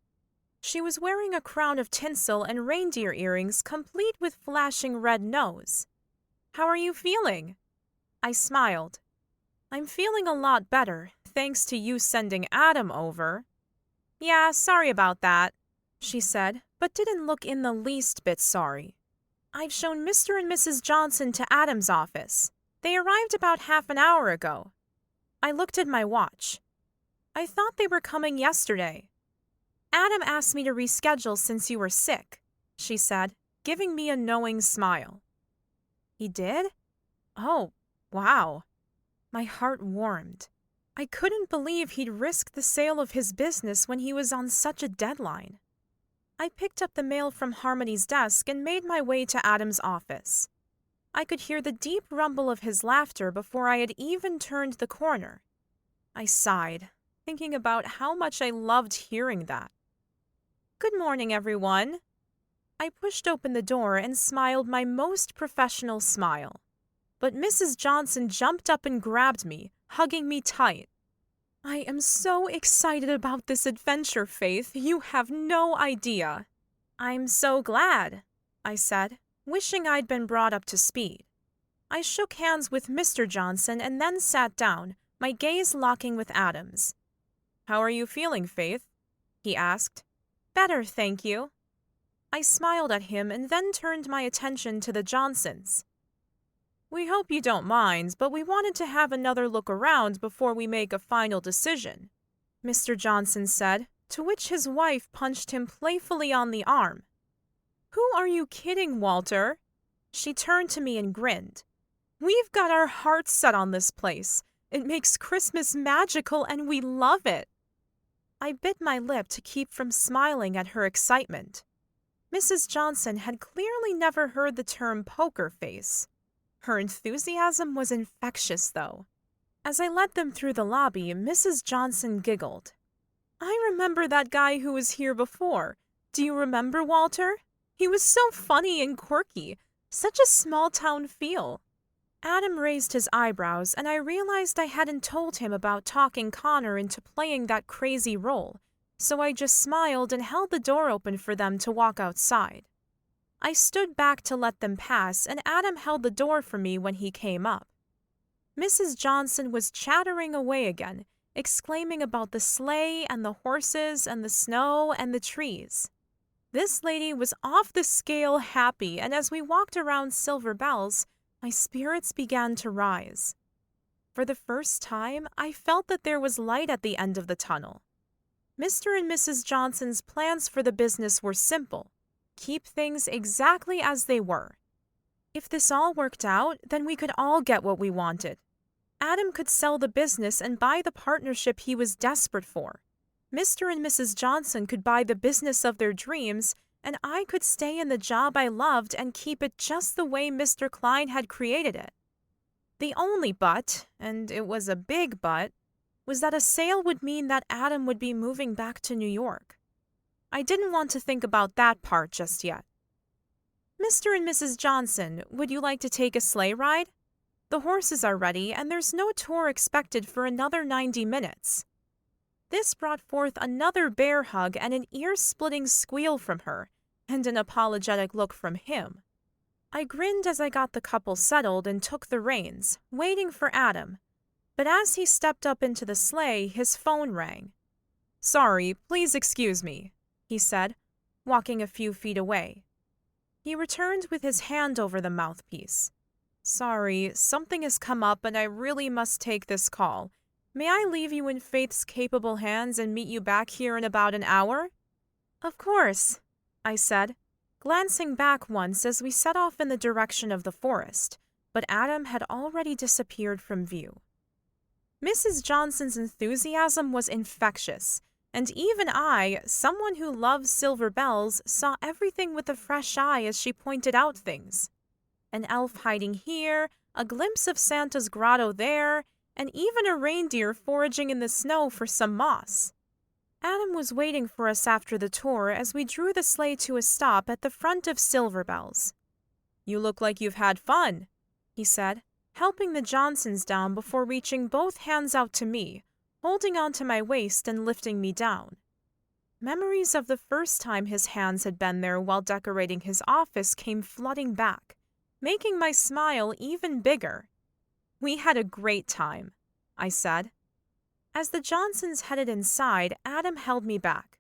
She was wearing a crown of tinsel and reindeer earrings complete with flashing red nose. How are you feeling? I smiled. I'm feeling a lot better, thanks to you sending Adam over. Yeah, sorry about that, she said, but didn't look in the least bit sorry. I've shown Mr. and Mrs. Johnson to Adam's office. They arrived about half an hour ago. I looked at my watch. I thought they were coming yesterday. Adam asked me to reschedule since you were sick, she said, giving me a knowing smile. He did? Oh, wow. My heart warmed. I couldn't believe he'd risked the sale of his business when he was on such a deadline. I picked up the mail from Harmony's desk and made my way to Adam's office. I could hear the deep rumble of his laughter before I had even turned the corner. I sighed, thinking about how much I loved hearing that. Good morning, everyone. I pushed open the door and smiled my most professional smile. But Mrs. Johnson jumped up and grabbed me, hugging me tight. I am so excited about this adventure, Faith. You have no idea. I'm so glad, I said, wishing I'd been brought up to speed. I shook hands with Mr. Johnson and then sat down, my gaze locking with Adam's. How are you feeling, Faith? He asked. Better, thank you. I smiled at him and then turned my attention to the Johnsons. We hope you don't mind, but we wanted to have another look around before we make a final decision, Mr. Johnson said, to which his wife punched him playfully on the arm. Who are you kidding, Walter? She turned to me and grinned. We've got our hearts set on this place. It makes Christmas magical and we love it. I bit my lip to keep from smiling at her excitement. Mrs. Johnson had clearly never heard the term poker face. Her enthusiasm was infectious, though. As I led them through the lobby, Mrs. Johnson giggled. I remember that guy who was here before. Do you remember, Walter? He was so funny and quirky. Such a small-town feel. Adam raised his eyebrows, and I realized I hadn't told him about talking Connor into playing that crazy role, so I just smiled and held the door open for them to walk outside. I stood back to let them pass, and Adam held the door for me when he came up. Mrs. Johnson was chattering away again, exclaiming about the sleigh and the horses and the snow and the trees. This lady was off the scale happy, and as we walked around Silver Bells, my spirits began to rise. For the first time, I felt that there was light at the end of the tunnel. Mr. and Mrs. Johnson's plans for the business were simple: keep things exactly as they were. If this all worked out, then we could all get what we wanted. Adam could sell the business and buy the partnership he was desperate for. Mr. and Mrs. Johnson could buy the business of their dreams, and I could stay in the job I loved and keep it just the way Mr. Kline had created it. The only but, and it was a big but, was that a sale would mean that Adam would be moving back to New York. I didn't want to think about that part just yet. Mr. and Mrs. Johnson, would you like to take a sleigh ride? The horses are ready, and there's no tour expected for another 90 minutes. This brought forth another bear hug and an ear-splitting squeal from her, and an apologetic look from him. I grinned as I got the couple settled and took the reins, waiting for Adam. But as he stepped up into the sleigh, his phone rang. "Sorry, please excuse me," he said, walking a few feet away. He returned with his hand over the mouthpiece. "Sorry, something has come up and I really must take this call. May I leave you in Faith's capable hands and meet you back here in about an hour?" "Of course," I said, glancing back once as we set off in the direction of the forest, but Adam had already disappeared from view. Mrs. Johnson's enthusiasm was infectious, and even I, someone who loves Silver Bells, saw everything with a fresh eye as she pointed out things. An elf hiding here, a glimpse of Santa's grotto there, and even a reindeer foraging in the snow for some moss. Adam was waiting for us after the tour as we drew the sleigh to a stop at the front of Silver Bells. "You look like you've had fun," he said, helping the Johnsons down before reaching both hands out to me, holding onto my waist and lifting me down. Memories of the first time his hands had been there while decorating his office came flooding back, making my smile even bigger. "We had a great time," I said. As the Johnsons headed inside, Adam held me back.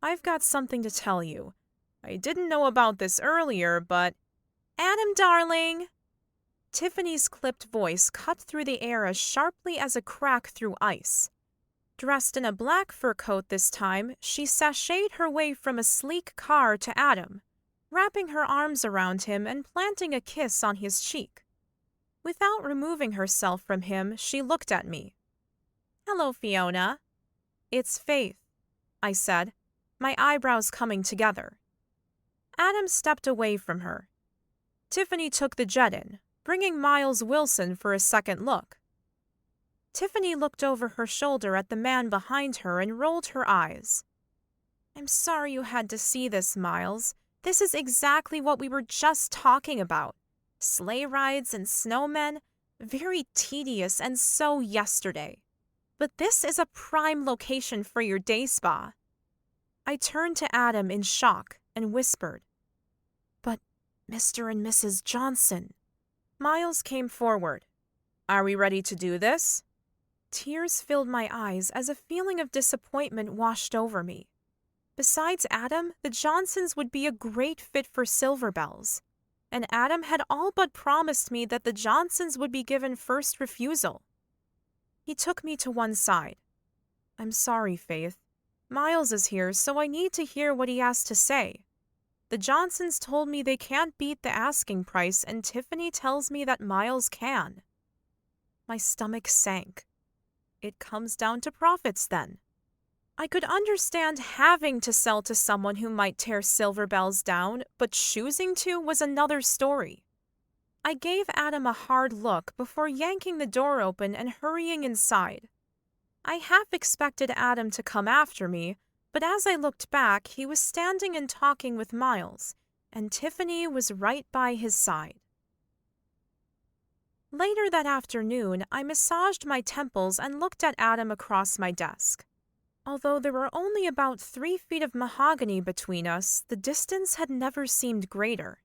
"I've got something to tell you. I didn't know about this earlier, but—" "Adam, darling!" Tiffany's clipped voice cut through the air as sharply as a crack through ice. Dressed in a black fur coat this time, she sashayed her way from a sleek car to Adam, wrapping her arms around him and planting a kiss on his cheek. Without removing herself from him, she looked at me. "Hello, Fiona." "It's Faith," I said, my eyebrows coming together. Adam stepped away from her. Tiffany took the jet in, bringing Miles Wilson for a second look. Tiffany looked over her shoulder at the man behind her and rolled her eyes. "I'm sorry you had to see this, Miles. This is exactly what we were just talking about. Sleigh rides and snowmen, very tedious and so yesterday. But this is a prime location for your day spa." I turned to Adam in shock and whispered, "But Mr. and Mrs. Johnson." Miles came forward. "Are we ready to do this?" Tears filled my eyes as a feeling of disappointment washed over me. Besides Adam, the Johnsons would be a great fit for Silver Bells, and Adam had all but promised me that the Johnsons would be given first refusal. He took me to one side. "I'm sorry, Faith. Miles is here, so I need to hear what he has to say. The Johnsons told me they can't beat the asking price, and Tiffany tells me that Miles can." My stomach sank. It comes down to profits, then. I could understand having to sell to someone who might tear Silver Bells down, but choosing to was another story. I gave Adam a hard look before yanking the door open and hurrying inside. I half expected Adam to come after me, but as I looked back, he was standing and talking with Miles, and Tiffany was right by his side. Later that afternoon, I massaged my temples and looked at Adam across my desk. Although there were only about 3 feet of mahogany between us, the distance had never seemed greater.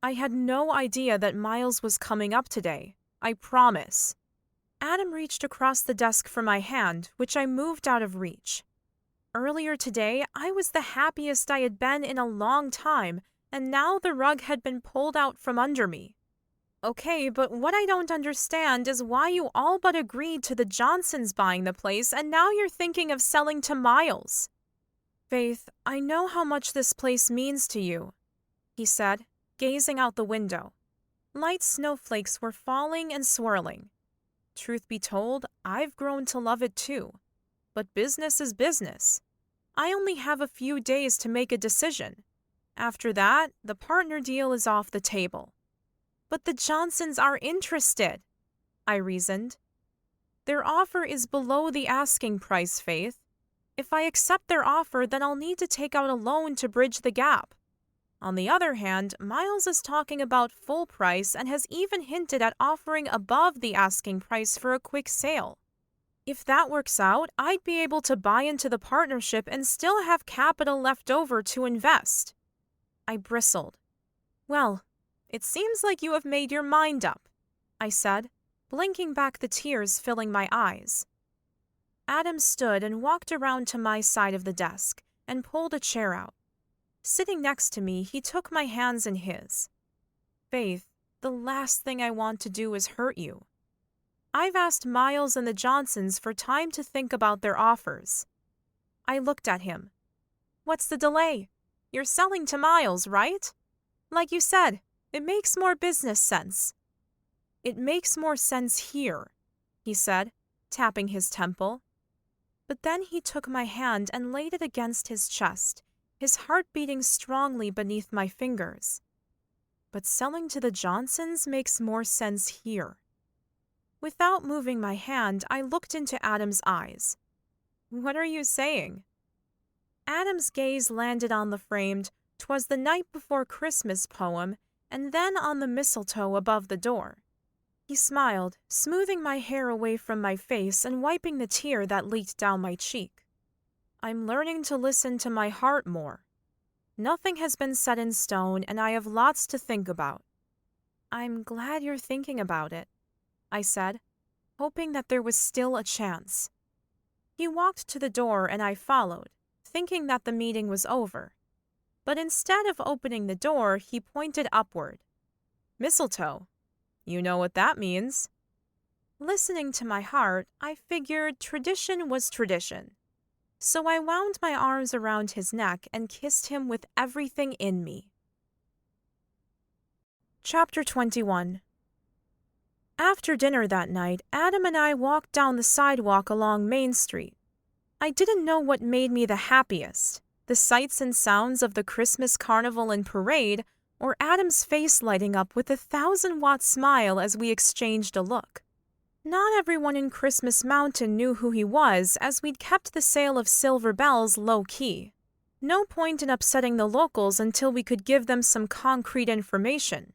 "I had no idea that Miles was coming up today. I promise." Adam reached across the desk for my hand, which I moved out of reach. Earlier today, I was the happiest I had been in a long time, and now the rug had been pulled out from under me. Okay, but what I don't understand is why you all but agreed to the Johnsons buying the place, and now you're thinking of selling to Miles. Faith, I know how much this place means to you, he said, gazing out the window. Light snowflakes were falling and swirling. Truth be told, I've grown to love it too. But business is business. I only have a few days to make a decision. After that, the partner deal is off the table. But the Johnsons are interested, I reasoned. Their offer is below the asking price, Faith. If I accept their offer, then I'll need to take out a loan to bridge the gap. On the other hand, Miles is talking about full price and has even hinted at offering above the asking price for a quick sale. If that works out, I'd be able to buy into the partnership and still have capital left over to invest. I bristled. Well, it seems like you have made your mind up, I said, blinking back the tears filling my eyes. Adam stood and walked around to my side of the desk and pulled a chair out. Sitting next to me, he took my hands in his. Faith, the last thing I want to do is hurt you. I've asked Miles and the Johnsons for time to think about their offers. I looked at him. What's the delay? You're selling to Miles, right? Like you said, it makes more business sense. It makes more sense here, he said, tapping his temple. But then he took my hand and laid it against his chest, his heart beating strongly beneath my fingers. But selling to the Johnsons makes more sense here. Without moving my hand, I looked into Adam's eyes. What are you saying? Adam's gaze landed on the framed "'Twas the Night Before Christmas" poem and then on the mistletoe above the door. He smiled, smoothing my hair away from my face and wiping the tear that leaked down my cheek. I'm learning to listen to my heart more. Nothing has been set in stone, and I have lots to think about. I'm glad you're thinking about it, I said, hoping that there was still a chance. He walked to the door and I followed, thinking that the meeting was over. But instead of opening the door, he pointed upward. Mistletoe. You know what that means. Listening to my heart, I figured tradition was tradition. So I wound my arms around his neck and kissed him with everything in me. Chapter 21. After dinner that night, Adam and I walked down the sidewalk along Main Street. I didn't know what made me the happiest, the sights and sounds of the Christmas carnival and parade, or Adam's face lighting up with a 1,000-watt smile as we exchanged a look. Not everyone in Christmas Mountain knew who he was, as we'd kept the sale of silver bells low-key. No point in upsetting the locals until we could give them some concrete information.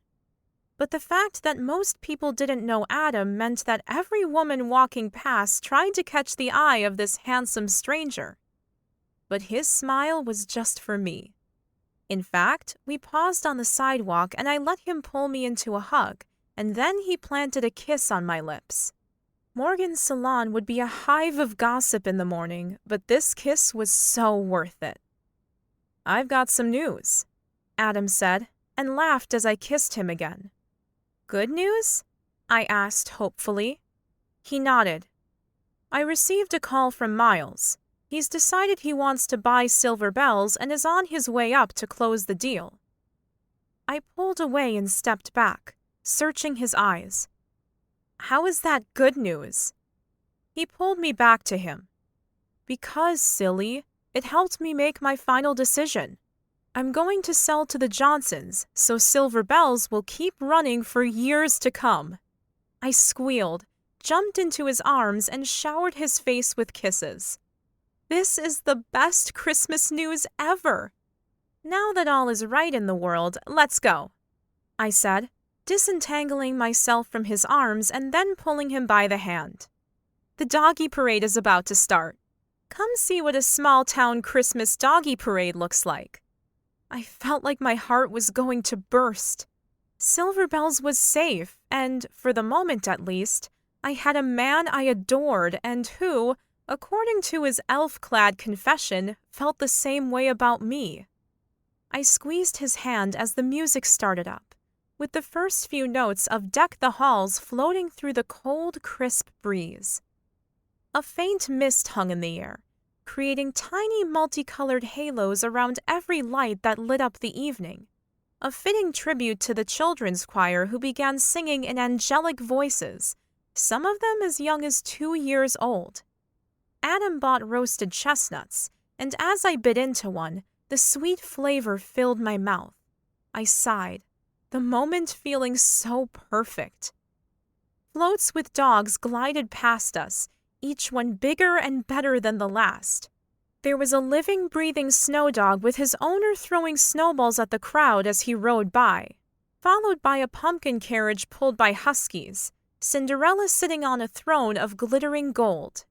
But the fact that most people didn't know Adam meant that every woman walking past tried to catch the eye of this handsome stranger. But his smile was just for me. In fact, we paused on the sidewalk and I let him pull me into a hug, and then he planted a kiss on my lips. Morgan's salon would be a hive of gossip in the morning, but this kiss was so worth it. I've got some news, Adam said, and laughed as I kissed him again. Good news? I asked hopefully. He nodded. I received a call from Miles. He's decided he wants to buy silver bells and is on his way up to close the deal. I pulled away and stepped back, searching his eyes. How is that good news? He pulled me back to him. Because, silly, it helped me make my final decision. I'm going to sell to the Johnsons, so silver bells will keep running for years to come. I squealed, jumped into his arms, and showered his face with kisses. This is the best Christmas news ever. Now that all is right in the world, let's go, I said, disentangling myself from his arms and then pulling him by the hand. The doggy parade is about to start. Come see what a small-town Christmas doggy parade looks like. I felt like my heart was going to burst. Silver Bells was safe, and, for the moment at least, I had a man I adored and who, according to his elf-clad confession, felt the same way about me. I squeezed his hand as the music started up, with the first few notes of Deck the Halls floating through the cold, crisp breeze. A faint mist hung in the air, creating tiny multicolored halos around every light that lit up the evening, a fitting tribute to the children's choir who began singing in angelic voices, some of them as young as 2 years old. Adam bought roasted chestnuts, and as I bit into one, the sweet flavor filled my mouth. I sighed, the moment feeling so perfect. Floats with dogs glided past us, each one bigger and better than the last. There was a living, breathing snow dog with his owner throwing snowballs at the crowd as he rode by, followed by a pumpkin carriage pulled by huskies, Cinderella sitting on a throne of glittering gold.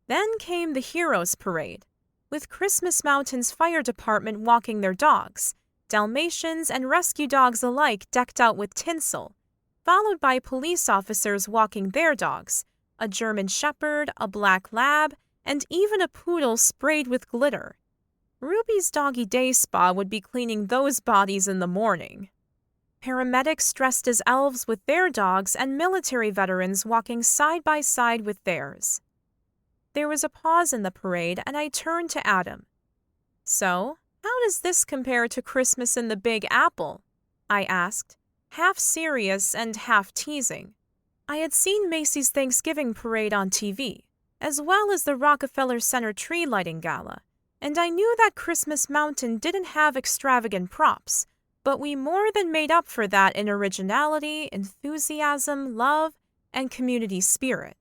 Then came the Heroes Parade, with Christmas Mountain's fire department walking their dogs, Dalmatians and rescue dogs alike decked out with tinsel, followed by police officers walking their dogs, a German Shepherd, a black lab, and even a poodle sprayed with glitter. Ruby's doggy day spa would be cleaning those bodies in the morning. Paramedics dressed as elves with their dogs and military veterans walking side by side with theirs. There was a pause in the parade, and I turned to Adam. "So, how does this compare to Christmas in the Big Apple?" I asked, half serious and half teasing. I had seen Macy's Thanksgiving parade on TV, as well as the Rockefeller Center tree lighting gala, and I knew that Christmas Mountain didn't have extravagant props, but we more than made up for that in originality, enthusiasm, love, and community spirit.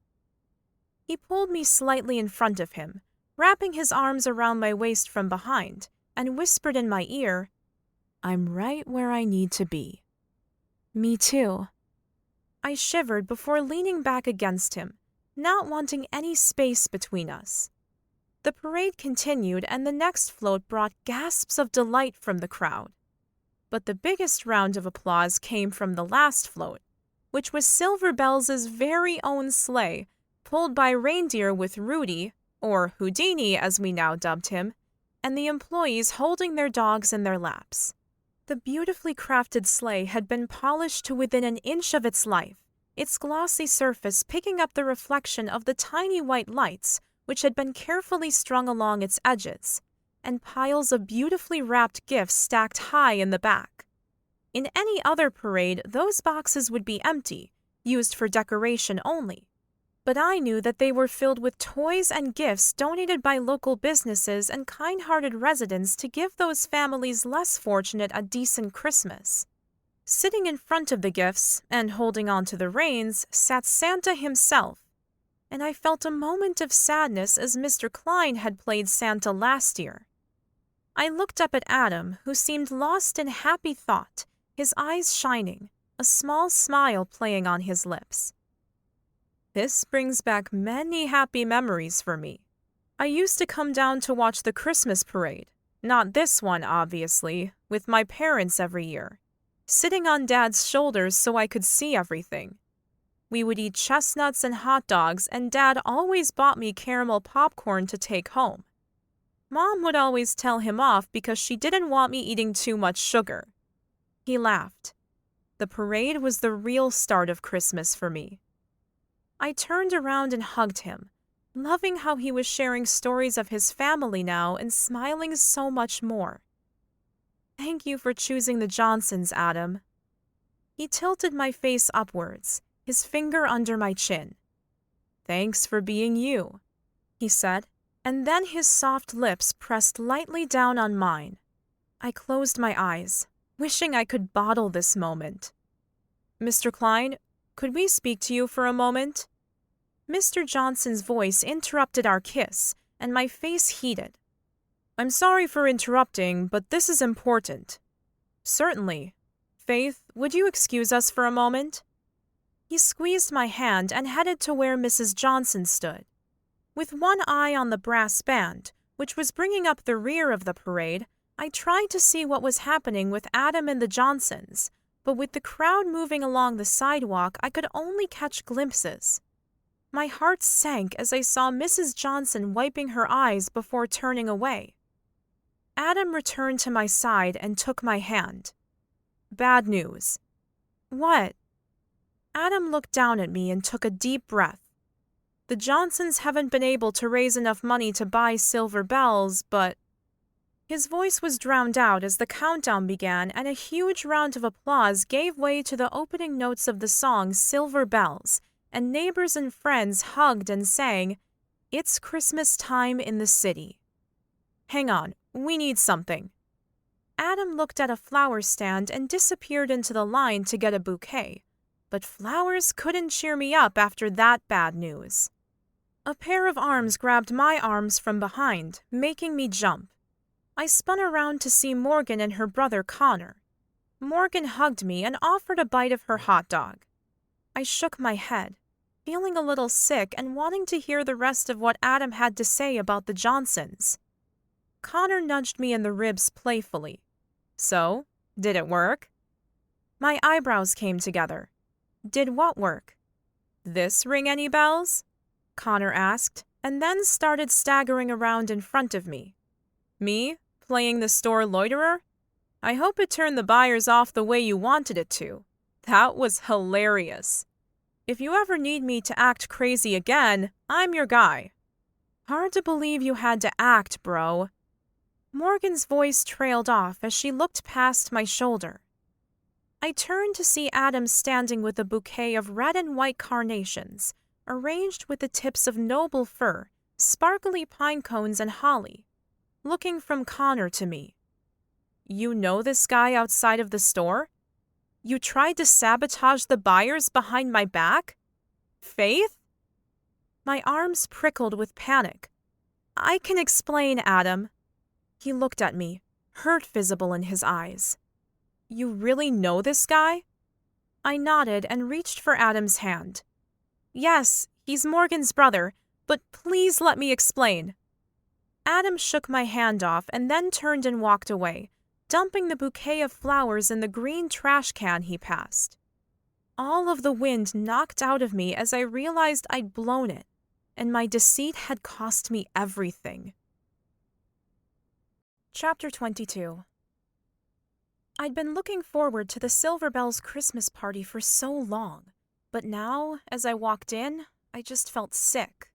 He pulled me slightly in front of him, wrapping his arms around my waist from behind, and whispered in my ear, "I'm right where I need to be." "Me too." I shivered before leaning back against him, not wanting any space between us. The parade continued, and the next float brought gasps of delight from the crowd. But the biggest round of applause came from the last float, which was Silver Bells' very own sleigh, pulled by reindeer with Rudy, or Houdini as we now dubbed him, and the employees holding their dogs in their laps. The beautifully crafted sleigh had been polished to within an inch of its life, its glossy surface picking up the reflection of the tiny white lights which had been carefully strung along its edges, and piles of beautifully wrapped gifts stacked high in the back. In any other parade, those boxes would be empty, used for decoration only. But I knew that they were filled with toys and gifts donated by local businesses and kind-hearted residents to give those families less fortunate a decent Christmas. Sitting in front of the gifts and holding on to the reins sat Santa himself, and I felt a moment of sadness as Mr. Kline had played Santa last year. I looked up at Adam, who seemed lost in happy thought, his eyes shining, a small smile playing on his lips. This brings back many happy memories for me. I used to come down to watch the Christmas parade, not this one, obviously, with my parents every year, sitting on Dad's shoulders so I could see everything. We would eat chestnuts and hot dogs, and Dad always bought me caramel popcorn to take home. Mom would always tell him off because she didn't want me eating too much sugar. He laughed. The parade was the real start of Christmas for me. I turned around and hugged him, loving how he was sharing stories of his family now and smiling so much more. "Thank you for choosing the Johnsons, Adam." He tilted my face upwards, his finger under my chin. "Thanks for being you," he said, and then his soft lips pressed lightly down on mine. I closed my eyes, wishing I could bottle this moment. "Mr. Kline, could we speak to you for a moment?" Mr. Johnson's voice interrupted our kiss, and my face heated. "I'm sorry for interrupting, but this is important." "Certainly. Faith, would you excuse us for a moment?" He squeezed my hand and headed to where Mrs. Johnson stood. With one eye on the brass band, which was bringing up the rear of the parade, I tried to see what was happening with Adam and the Johnsons, but with the crowd moving along the sidewalk, I could only catch glimpses. My heart sank as I saw Mrs. Johnson wiping her eyes before turning away. Adam returned to my side and took my hand. "Bad news." "What?" Adam looked down at me and took a deep breath. "The Johnsons haven't been able to raise enough money to buy silver bells, but—" His voice was drowned out as the countdown began, and a huge round of applause gave way to the opening notes of the song Silver Bells, and neighbors and friends hugged and sang, "It's Christmas time in the city." "Hang on, we need something." Adam looked at a flower stand and disappeared into the line to get a bouquet, but flowers couldn't cheer me up after that bad news. A pair of arms grabbed my arms from behind, making me jump. I spun around to see Morgan and her brother Connor. Morgan hugged me and offered a bite of her hot dog. I shook my head, feeling a little sick and wanting to hear the rest of what Adam had to say about the Johnsons. Connor nudged me in the ribs playfully. "So, did it work?" My eyebrows came together. "Did what work?" "This ring any bells?" Connor asked, and then started staggering around in front of me. "Me? Playing the store loiterer? I hope it turned the buyers off the way you wanted it to. That was hilarious. If you ever need me to act crazy again, I'm your guy." "Hard to believe you had to act, bro." Morgan's voice trailed off as she looked past my shoulder. I turned to see Adam standing with a bouquet of red and white carnations, arranged with the tips of noble fir, sparkly pine cones, and holly, looking from Connor to me. "You know this guy outside of the store? You tried to sabotage the buyers behind my back? Faith?" My arms prickled with panic. "I can explain, Adam." He looked at me, hurt visible in his eyes. "You really know this guy?" I nodded and reached for Adam's hand. "Yes, he's Morgan's brother, but please let me explain." Adam shook my hand off and then turned and walked away, dumping the bouquet of flowers in the green trash can he passed. All of the wind knocked out of me as I realized I'd blown it, and my deceit had cost me everything. Chapter 22. I'd been looking forward to the Silver Bells Christmas party for so long, but now, as I walked in, I just felt sick.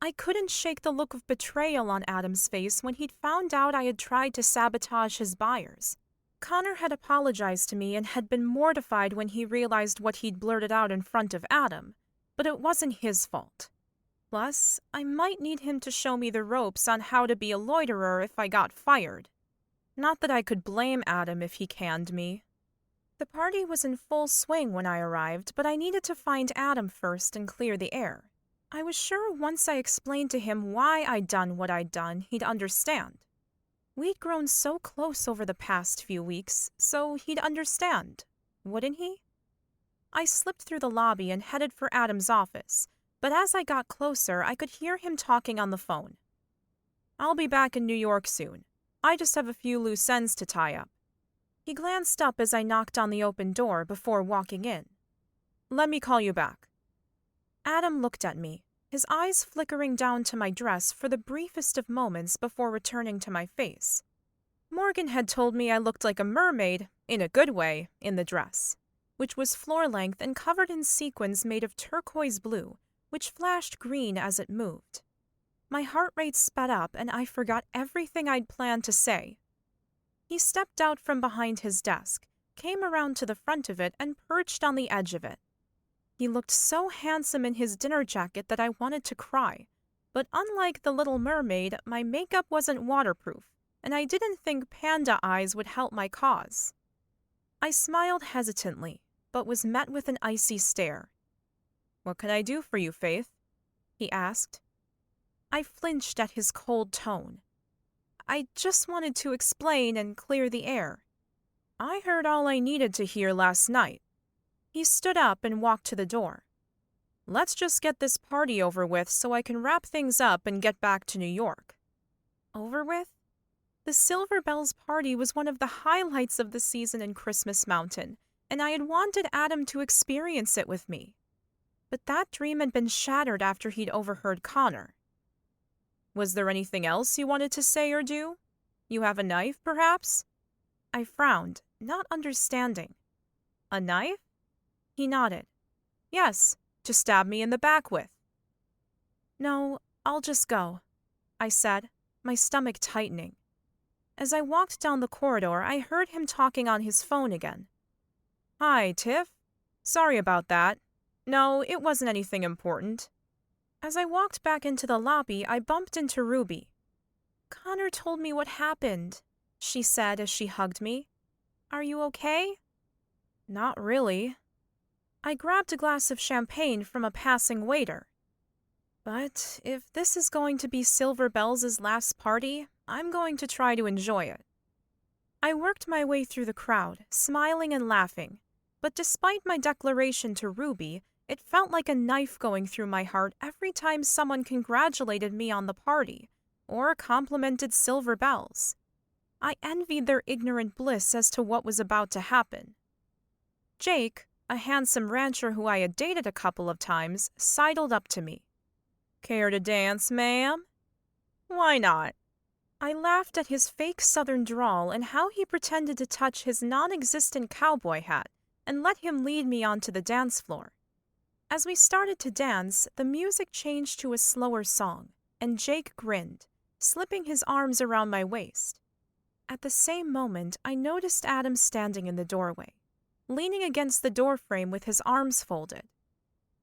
I couldn't shake the look of betrayal on Adam's face when he'd found out I had tried to sabotage his buyers. Connor had apologized to me and had been mortified when he realized what he'd blurted out in front of Adam, but it wasn't his fault. Plus, I might need him to show me the ropes on how to be a loiterer if I got fired. Not that I could blame Adam if he canned me. The party was in full swing when I arrived, but I needed to find Adam first and clear the air. I was sure once I explained to him why I'd done what I'd done, he'd understand. We'd grown so close over the past few weeks, so he'd understand, wouldn't he? I slipped through the lobby and headed for Adam's office, but as I got closer, I could hear him talking on the phone. "I'll be back in New York soon. I just have a few loose ends to tie up." He glanced up as I knocked on the open door before walking in. "Let me call you back." Adam looked at me, his eyes flickering down to my dress for the briefest of moments before returning to my face. Morgan had told me I looked like a mermaid, in a good way, in the dress, which was floor-length and covered in sequins made of turquoise blue, which flashed green as it moved. My heart rate sped up and I forgot everything I'd planned to say. He stepped out from behind his desk, came around to the front of it, and perched on the edge of it. He looked so handsome in his dinner jacket that I wanted to cry, but unlike the Little Mermaid, my makeup wasn't waterproof, and I didn't think panda eyes would help my cause. I smiled hesitantly, but was met with an icy stare. "What can I do for you, Faith?" he asked. I flinched at his cold tone. I just wanted to explain and clear the air. "I heard all I needed to hear last night." He stood up and walked to the door. "Let's just get this party over with so I can wrap things up and get back to New York." Over with? The Silver Bells party was one of the highlights of the season in Christmas Mountain, and I had wanted Adam to experience it with me. but that dream had been shattered after he'd overheard Connor. Was there anything else you wanted to say or do? You have a knife, perhaps? I frowned, not understanding. A knife? He nodded. Yes, to stab me in the back with. No, I'll just go, I said, my stomach tightening. As I walked down the corridor, I heard him talking on his phone again. Hi, Tiff. Sorry about that. No, it wasn't anything important. As I walked back into the lobby, I bumped into Ruby. Connor told me what happened, she said as she hugged me. Are you okay? Not really. I grabbed a glass of champagne from a passing waiter. But if this is going to be Silver Bells' last party, I'm going to try to enjoy it. I worked my way through the crowd, smiling and laughing, but despite my declaration to Ruby, it felt like a knife going through my heart every time someone congratulated me on the party or complimented Silver Bells. I envied their ignorant bliss as to what was about to happen. Jake, a handsome rancher who I had dated a couple of times, sidled up to me. Care to dance, ma'am? Why not? I laughed at his fake southern drawl and how he pretended to touch his non-existent cowboy hat and let him lead me onto the dance floor. As we started to dance, the music changed to a slower song, and Jake grinned, slipping his arms around my waist. At the same moment, I noticed Adam standing in the doorway, leaning against the doorframe with his arms folded.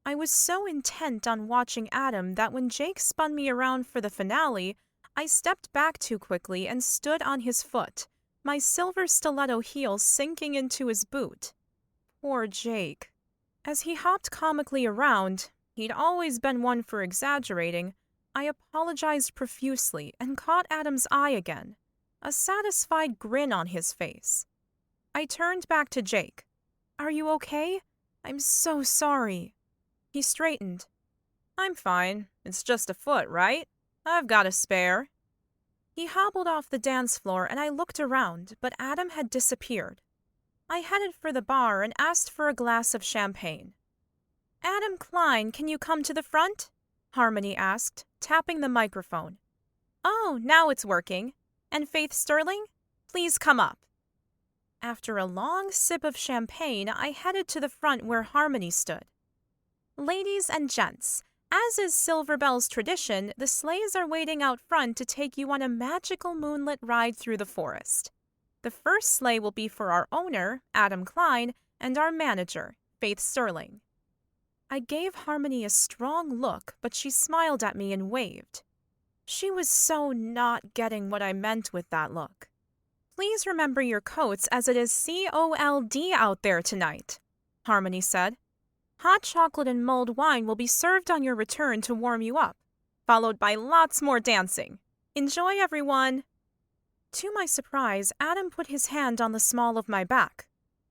I was so intent on watching Adam that when Jake spun me around for the finale, I stepped back too quickly and stood on his foot, my silver stiletto heel sinking into his boot. Poor Jake. As he hopped comically around, he'd always been one for exaggerating, I apologized profusely and caught Adam's eye again, a satisfied grin on his face. I turned back to Jake. Are you okay? I'm so sorry. He straightened. I'm fine. It's just a foot, right? I've got a spare. He hobbled off the dance floor and I looked around, but Adam had disappeared. I headed for the bar and asked for a glass of champagne. Adam Kline, can you come to the front? Harmony asked, tapping the microphone. Oh, now it's working. And Faith Sterling? Please come up. After a long sip of champagne, I headed to the front where Harmony stood. Ladies and gents, as is Silver Bell's tradition, the sleighs are waiting out front to take you on a magical moonlit ride through the forest. The first sleigh will be for our owner, Adam Kline, and our manager, Faith Sterling. I gave Harmony a strong look, but she smiled at me and waved. She was so not getting what I meant with that look. Please remember your coats as it is cold out there tonight, Harmony said. Hot chocolate and mulled wine will be served on your return to warm you up, followed by lots more dancing. Enjoy, everyone! To my surprise, Adam put his hand on the small of my back.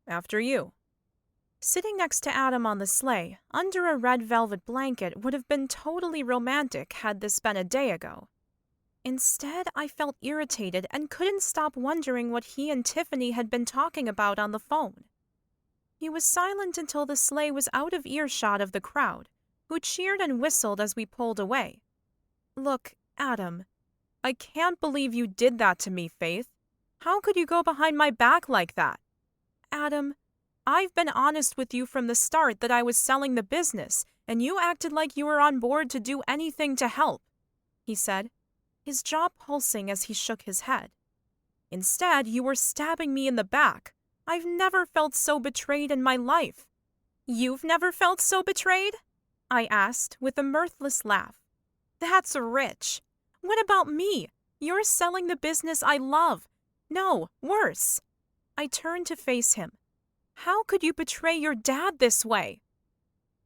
After you. Sitting next to Adam on the sleigh, under a red velvet blanket, would have been totally romantic had this been a day ago. Instead, I felt irritated and couldn't stop wondering what he and Tiffany had been talking about on the phone. He was silent until the sleigh was out of earshot of the crowd, who cheered and whistled as we pulled away. Look, Adam, I can't believe you did that to me, Faith. How could you go behind my back like that? Adam, I've been honest with you from the start that I was selling the business, and you acted like you were on board to do anything to help, he said, his jaw pulsing as he shook his head. Instead, you were stabbing me in the back. I've never felt so betrayed in my life. You've never felt so betrayed? I asked with a mirthless laugh. That's rich. What about me? You're selling the business I love. No, worse. I turned to face him. How could you betray your dad this way?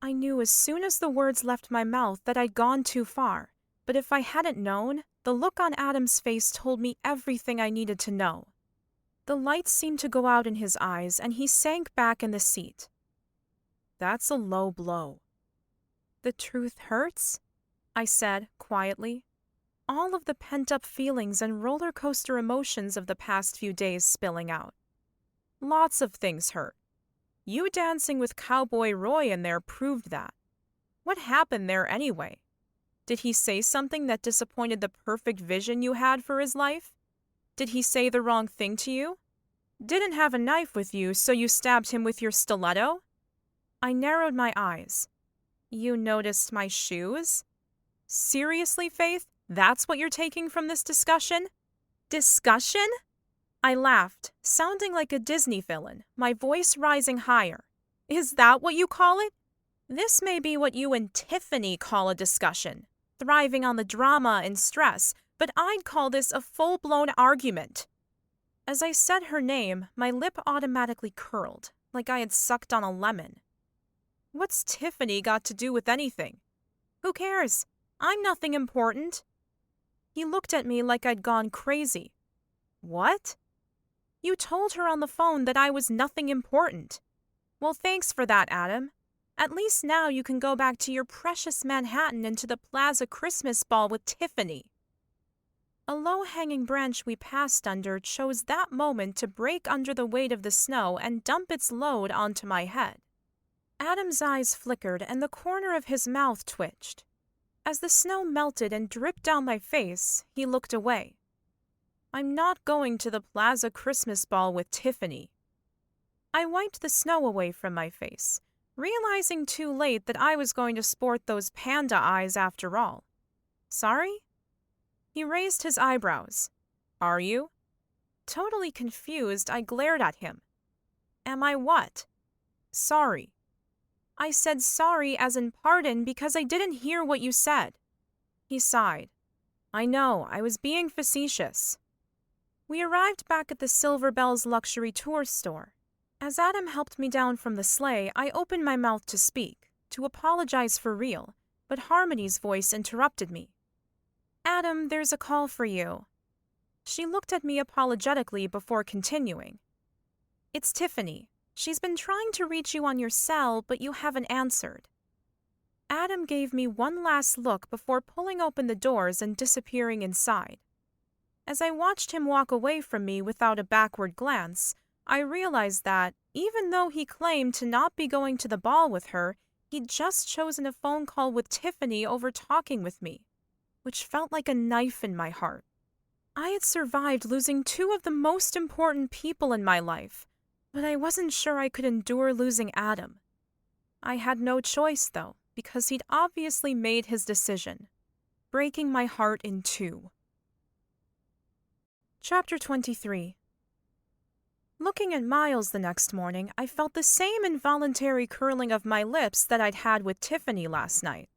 I knew as soon as the words left my mouth that I'd gone too far, but if I hadn't known, the look on Adam's face told me everything I needed to know. The light seemed to go out in his eyes, and he sank back in the seat. That's a low blow. The truth hurts, I said quietly, all of the pent-up feelings and roller coaster emotions of the past few days spilling out. Lots of things hurt. You dancing with Cowboy Roy in there proved that. What happened there anyway? Did he say something that disappointed the perfect vision you had for his life? Did he say the wrong thing to you? Didn't have a knife with you, so you stabbed him with your stiletto? I narrowed my eyes. You noticed my shoes? Seriously, Faith? That's what you're taking from this discussion? Discussion? I laughed, sounding like a Disney villain, my voice rising higher. Is that what you call it? This may be what you and Tiffany call a discussion, thriving on the drama and stress, but I'd call this a full-blown argument. As I said her name, my lip automatically curled, like I had sucked on a lemon. What's Tiffany got to do with anything? Who cares? I'm nothing important. He looked at me like I'd gone crazy. What? You told her on the phone that I was nothing important. Well, thanks for that, Adam. At least now you can go back to your precious Manhattan and to the Plaza Christmas ball with Tiffany. A low-hanging branch we passed under chose that moment to break under the weight of the snow and dump its load onto my head. Adam's eyes flickered and the corner of his mouth twitched. As the snow melted and dripped down my face, he looked away. I'm not going to the Plaza Christmas ball with Tiffany. I wiped the snow away from my face, realizing too late that I was going to sport those panda eyes after all. Sorry? He raised his eyebrows. Are you? Totally confused, I glared at him. Am I what? Sorry. I said sorry as in pardon because I didn't hear what you said. He sighed. I know, I was being facetious. We arrived back at the Silver Bells luxury tour store. As Adam helped me down from the sleigh, I opened my mouth to speak, to apologize for real, but Harmony's voice interrupted me. Adam, there's a call for you. She looked at me apologetically before continuing. It's Tiffany. She's been trying to reach you on your cell, but you haven't answered. Adam gave me one last look before pulling open the doors and disappearing inside. As I watched him walk away from me without a backward glance, I realized that, even though he claimed to not be going to the ball with her, he'd just chosen a phone call with Tiffany over talking with me, which felt like a knife in my heart. I had survived losing two of the most important people in my life, but I wasn't sure I could endure losing Adam. I had no choice, though, because he'd obviously made his decision, breaking my heart in two. Chapter 23. Looking at Miles the next morning, I felt the same involuntary curling of my lips that I'd had with Tiffany last night.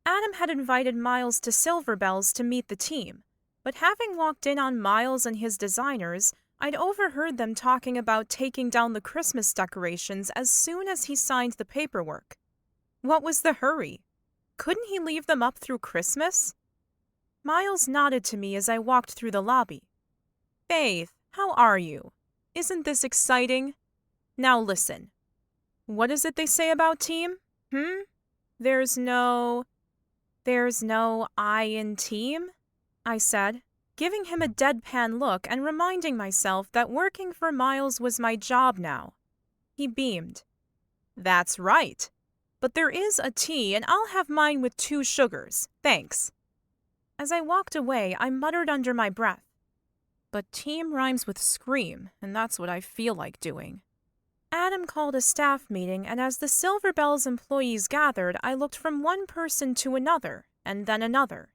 Adam had invited Miles to Silver Bells to meet the team, but having walked in on Miles and his designers, I'd overheard them talking about taking down the Christmas decorations as soon as he signed the paperwork. What was the hurry? Couldn't he leave them up through Christmas? Miles nodded to me as I walked through the lobby. Faith, how are you? Isn't this exciting? Now listen. What is it they say about team? There's no I in team? I said, giving him a deadpan look and reminding myself that working for Miles was my job now. He beamed. That's right. But there is a tea, and I'll have mine with 2 sugars, thanks. As I walked away, I muttered under my breath. But team rhymes with scream, and that's what I feel like doing. Adam called a staff meeting, and as the Silver Bells employees gathered, I looked from one person to another, and then another.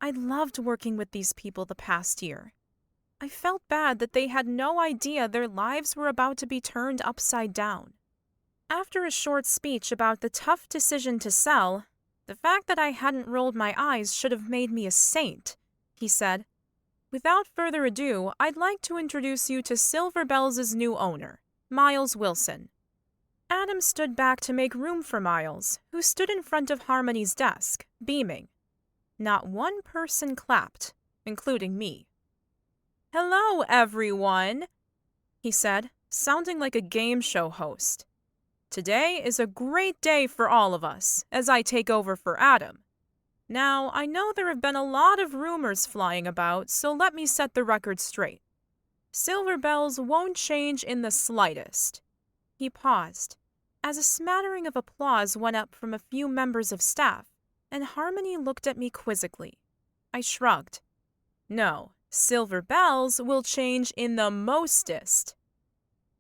I'd loved working with these people the past year. I felt bad that they had no idea their lives were about to be turned upside down. After a short speech about the tough decision to sell, the fact that I hadn't rolled my eyes should have made me a saint, he said. Without further ado, I'd like to introduce you to Silver Bells' new owner, Miles Wilson. Adam stood back to make room for Miles, who stood in front of Harmony's desk, beaming. Not one person clapped, including me. Hello, everyone, he said, sounding like a game show host. Today is a great day for all of us, as I take over for Adam. Now, I know there have been a lot of rumors flying about, so let me set the record straight. Silver Bells won't change in the slightest. He paused. as a smattering of applause went up from a few members of staff, and Harmony looked at me quizzically. I shrugged. No, silver bells will change in the mostest.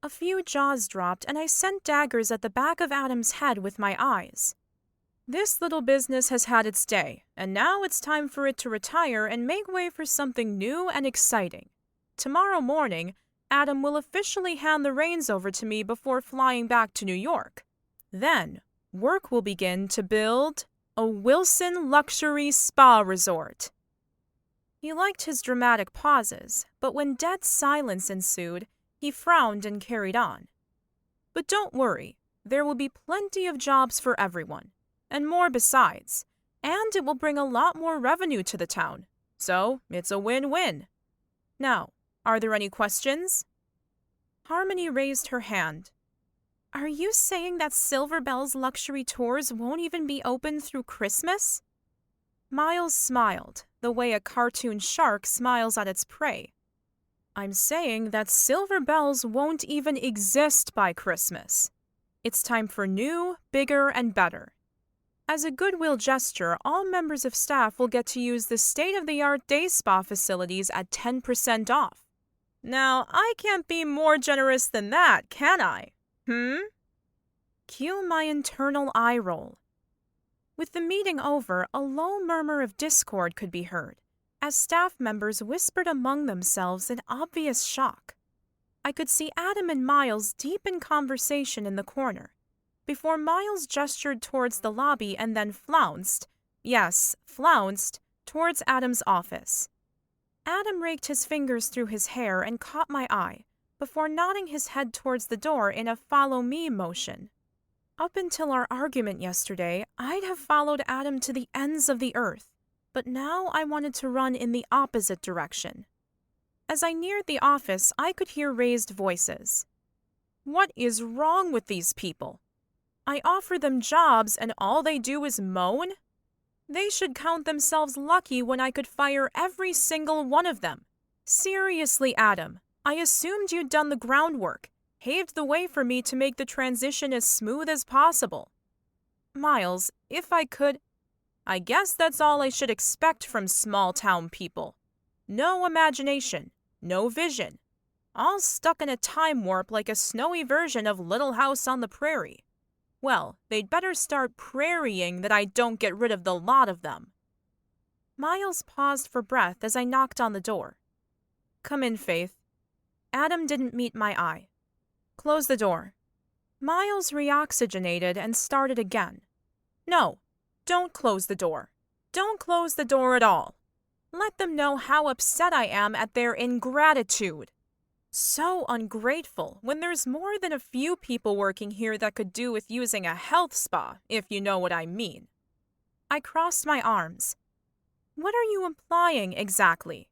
A few jaws dropped, and I sent daggers at the back of Adam's head with my eyes. This little business has had its day, and now it's time for it to retire and make way for something new and exciting. Tomorrow morning, Adam will officially hand the reins over to me before flying back to New York. Then, work will begin to build a Wilson Luxury Spa Resort. He liked his dramatic pauses, but when dead silence ensued, he frowned and carried on. But don't worry, there will be plenty of jobs for everyone, and more besides, and it will bring a lot more revenue to the town, so it's a win-win. Now, are there any questions? Harmony raised her hand. Are you saying that Silver Bell's luxury tours won't even be open through Christmas? Miles smiled, the way a cartoon shark smiles at its prey. I'm saying that Silver Bells won't even exist by Christmas. It's time for new, bigger, and better. As a goodwill gesture, all members of staff will get to use the state-of-the-art day spa facilities at 10% off. Now, I can't be more generous than that, can I? Cue my internal eye roll. With the meeting over, a low murmur of discord could be heard, as staff members whispered among themselves in obvious shock. I could see Adam and Miles deep in conversation in the corner, before Miles gestured towards the lobby and then flounced, towards Adam's office. Adam raked his fingers through his hair and caught my eye, before nodding his head towards the door in a follow-me motion. Up until our argument yesterday, I'd have followed Adam to the ends of the earth, but now I wanted to run in the opposite direction. As I neared the office, I could hear raised voices. What is wrong with these people? I offer them jobs and all they do is moan? They should count themselves lucky when I could fire every single one of them. Seriously, Adam, I assumed you'd done the groundwork, paved the way for me to make the transition as smooth as possible. Miles, if I could... I guess that's all I should expect from small-town people. No imagination, no vision. All stuck in a time warp like a snowy version of Little House on the Prairie. Well, they'd better start prairieing that I don't get rid of the lot of them. Miles paused for breath as I knocked on the door. Come in, Faith. Adam didn't meet my eye. Close the door. Miles reoxygenated and started again. No, don't close the door. Don't close the door at all. Let them know how upset I am at their ingratitude. So ungrateful when there's more than a few people working here that could do with using a health spa, if you know what I mean. I crossed my arms. What are you implying exactly?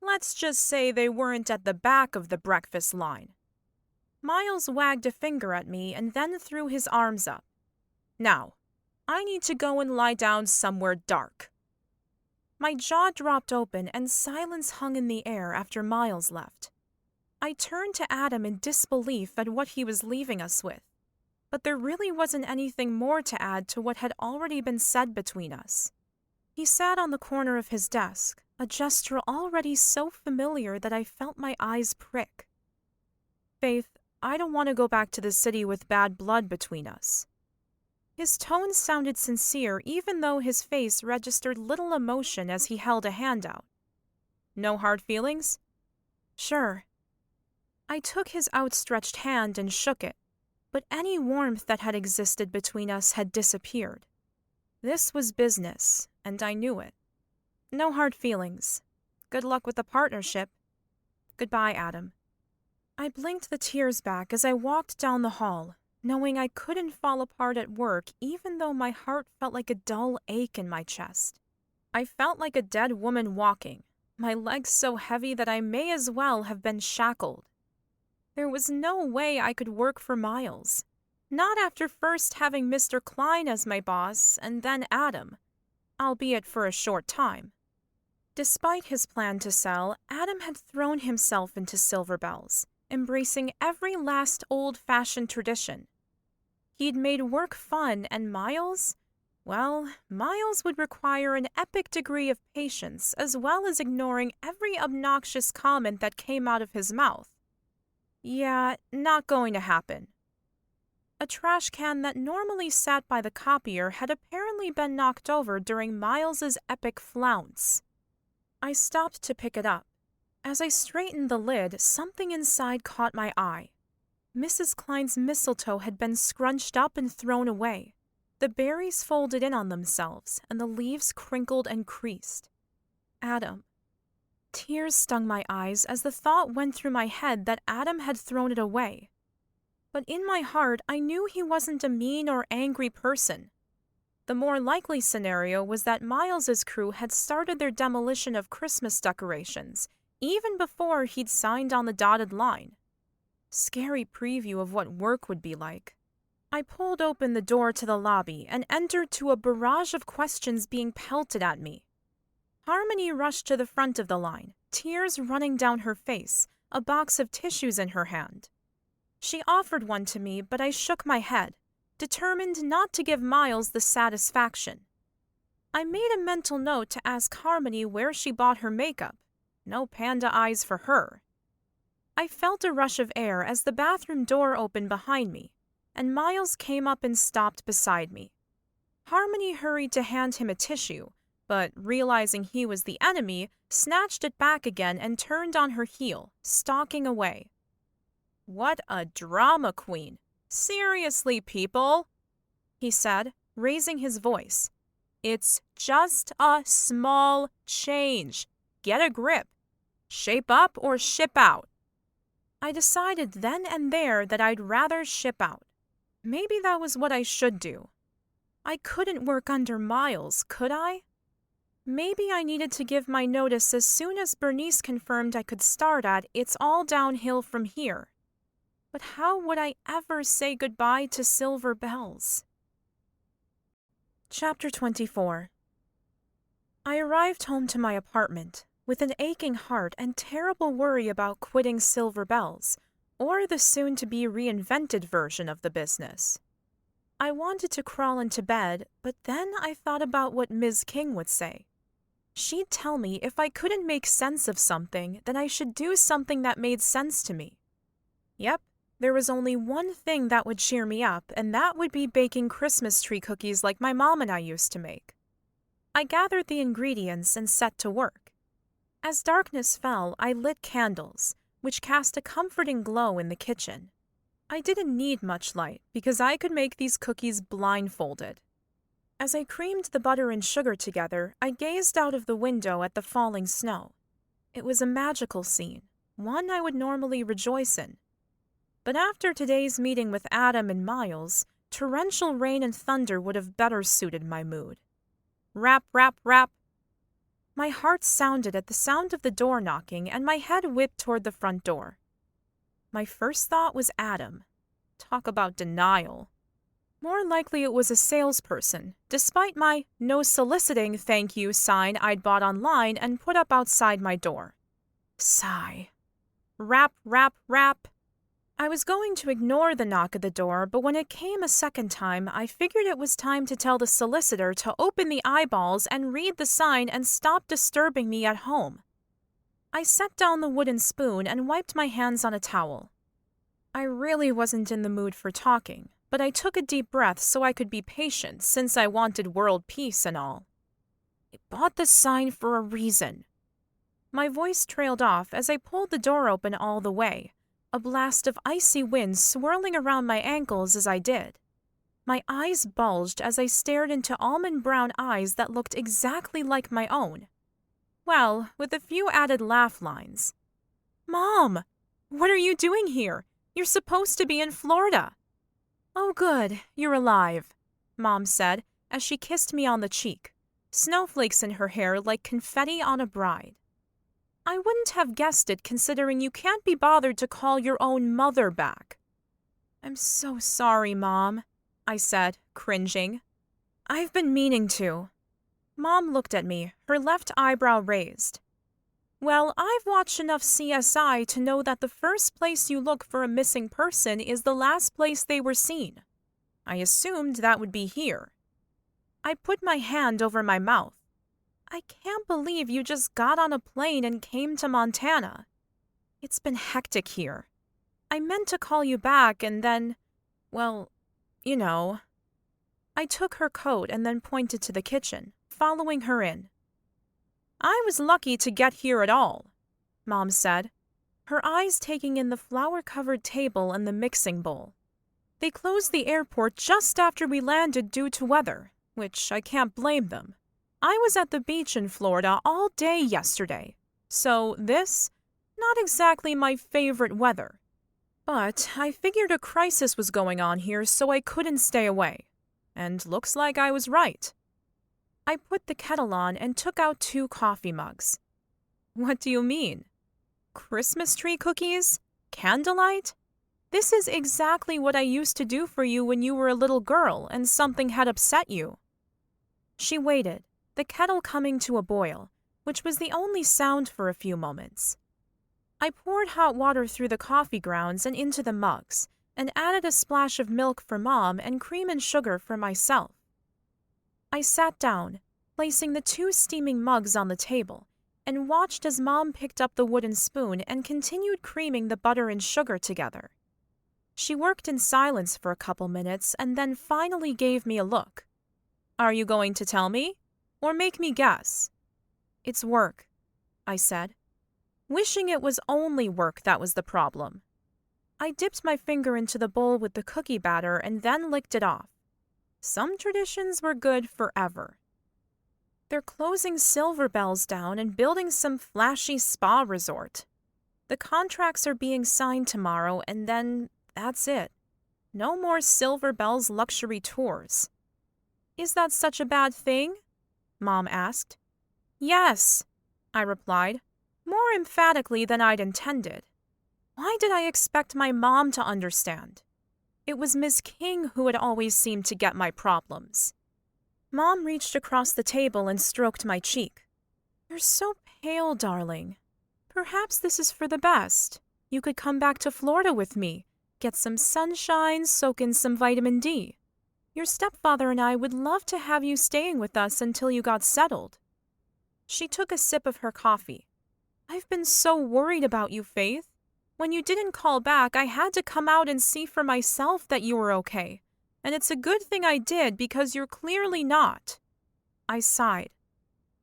Let's just say they weren't at the back of the breakfast line. Miles wagged a finger at me and then threw his arms up. Now, I need to go and lie down somewhere dark. My jaw dropped open and silence hung in the air after Miles left. I turned to Adam in disbelief at what he was leaving us with, but there really wasn't anything more to add to what had already been said between us. He sat on the corner of his desk, a gesture already so familiar that I felt my eyes prick. Faith, I don't want to go back to the city with bad blood between us. His tone sounded sincere even though his face registered little emotion as he held a hand out. No hard feelings? Sure. I took his outstretched hand and shook it, but any warmth that had existed between us had disappeared. This was business, and I knew it. No hard feelings. Good luck with the partnership. Goodbye, Adam. I blinked the tears back as I walked down the hall, knowing I couldn't fall apart at work even though my heart felt like a dull ache in my chest. I felt like a dead woman walking, my legs so heavy that I may as well have been shackled. There was no way I could work for Miles, not after first having Mr. Kline as my boss and then Adam, albeit for a short time. Despite his plan to sell, Adam had thrown himself into Silver Bells, embracing every last old-fashioned tradition. He'd made work fun, and Miles? Well, Miles would require an epic degree of patience, as well as ignoring every obnoxious comment that came out of his mouth. Yeah, not going to happen. A trash can that normally sat by the copier had apparently been knocked over during Miles's epic flounce. I stopped to pick it up. As I straightened the lid, something inside caught my eye. Mrs. Kline's mistletoe had been scrunched up and thrown away. The berries folded in on themselves, and the leaves crinkled and creased. Adam. Tears stung my eyes as the thought went through my head that Adam had thrown it away. But in my heart, I knew he wasn't a mean or angry person. The more likely scenario was that Miles's crew had started their demolition of Christmas decorations, even before he'd signed on the dotted line. Scary preview of what work would be like. I pulled open the door to the lobby and entered to a barrage of questions being pelted at me. Harmony rushed to the front of the line, tears running down her face, a box of tissues in her hand. She offered one to me, but I shook my head, determined not to give Miles the satisfaction. I made a mental note to ask Harmony where she bought her makeup. No panda eyes for her. I felt a rush of air as the bathroom door opened behind me, and Miles came up and stopped beside me. Harmony hurried to hand him a tissue, but realizing he was the enemy, snatched it back again and turned on her heel, stalking away. What a drama queen! Seriously, people, he said, raising his voice. It's just a small change. Get a grip. Shape up or ship out. I decided then and there that I'd rather ship out. Maybe that was what I should do. I couldn't work under Miles, could I? Maybe I needed to give my notice as soon as Bernice confirmed I could start at It's All Downhill From Here. But how would I ever say goodbye to Silver Bells? Chapter 24. I arrived home to my apartment with an aching heart and terrible worry about quitting Silver Bells, or the soon-to-be reinvented version of the business. I wanted to crawl into bed, but then I thought about what Ms. King would say. She'd tell me if I couldn't make sense of something, then I should do something that made sense to me. Yep, there was only one thing that would cheer me up, and that would be baking Christmas tree cookies like my mom and I used to make. I gathered the ingredients and set to work. As darkness fell, I lit candles, which cast a comforting glow in the kitchen. I didn't need much light because I could make these cookies blindfolded. As I creamed the butter and sugar together, I gazed out of the window at the falling snow. It was a magical scene, one I would normally rejoice in. But after today's meeting with Adam and Miles, torrential rain and thunder would have better suited my mood. Rap, rap, rap. My heart sounded at the sound of the door knocking, and my head whipped toward the front door. My first thought was Adam. Talk about denial. More likely it was a salesperson, despite my "no soliciting, thank you" sign I'd bought online and put up outside my door. Sigh. Rap, rap, rap. I was going to ignore the knock at the door, but when it came a second time, I figured it was time to tell the solicitor to open the eyeballs and read the sign and stop disturbing me at home. I set down the wooden spoon and wiped my hands on a towel. I really wasn't in the mood for talking, but I took a deep breath so I could be patient since I wanted world peace and all. I bought the sign for a reason. My voice trailed off as I pulled the door open all the way, a blast of icy wind swirling around my ankles as I did. My eyes bulged as I stared into almond brown eyes that looked exactly like my own. Well, with a few added laugh lines. Mom! What are you doing here? You're supposed to be in Florida. Oh good, you're alive, Mom said as she kissed me on the cheek, snowflakes in her hair like confetti on a bride. I wouldn't have guessed it considering you can't be bothered to call your own mother back. I'm so sorry, Mom, I said, cringing. I've been meaning to. Mom looked at me, her left eyebrow raised. Well, I've watched enough CSI to know that the first place you look for a missing person is the last place they were seen. I assumed that would be here. I put my hand over my mouth. I can't believe you just got on a plane and came to Montana. It's been hectic here. I meant to call you back and then, well, you know. I took her coat and then pointed to the kitchen, following her in. I was lucky to get here at all, Mom said, her eyes taking in the flower-covered table and the mixing bowl. They closed the airport just after we landed due to weather, which I can't blame them. I was at the beach in Florida all day yesterday, so this, not exactly my favorite weather. But I figured a crisis was going on here, so I couldn't stay away. And looks like I was right. I put the kettle on and took out 2 coffee mugs. What do you mean? Christmas tree cookies? Candlelight? This is exactly what I used to do for you when you were a little girl and something had upset you. She waited, the kettle coming to a boil, which was the only sound for a few moments. I poured hot water through the coffee grounds and into the mugs, and added a splash of milk for Mom and cream and sugar for myself. I sat down, placing the 2 steaming mugs on the table, and watched as Mom picked up the wooden spoon and continued creaming the butter and sugar together. She worked in silence for a couple minutes and then finally gave me a look. Are you going to tell me? Or make me guess? It's work, I said, wishing it was only work that was the problem. I dipped my finger into the bowl with the cookie batter and then licked it off. Some traditions were good forever. They're closing Silver Bells down and building some flashy spa resort. The contracts are being signed tomorrow and then that's it. No more Silver Bells luxury tours. Is that such a bad thing? Mom asked. Yes, I replied, more emphatically than I'd intended. Why did I expect my mom to understand? It was Miss King who had always seemed to get my problems. Mom reached across the table and stroked my cheek. You're so pale, darling. Perhaps this is for the best. You could come back to Florida with me, get some sunshine, soak in some vitamin D. Your stepfather and I would love to have you staying with us until you got settled. She took a sip of her coffee. I've been so worried about you, Faith. When you didn't call back, I had to come out and see for myself that you were okay. And it's a good thing I did because you're clearly not. I sighed.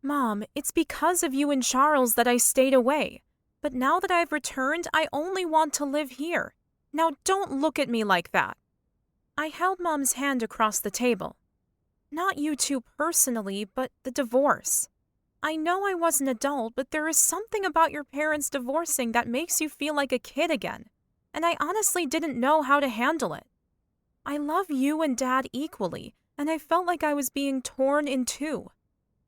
Mom, it's because of you and Charles that I stayed away. But now that I've returned, I only want to live here. Now don't look at me like that. I held Mom's hand across the table. Not you two personally, but the divorce. I know I was an adult, but there is something about your parents divorcing that makes you feel like a kid again, and I honestly didn't know how to handle it. I love you and Dad equally, and I felt like I was being torn in two.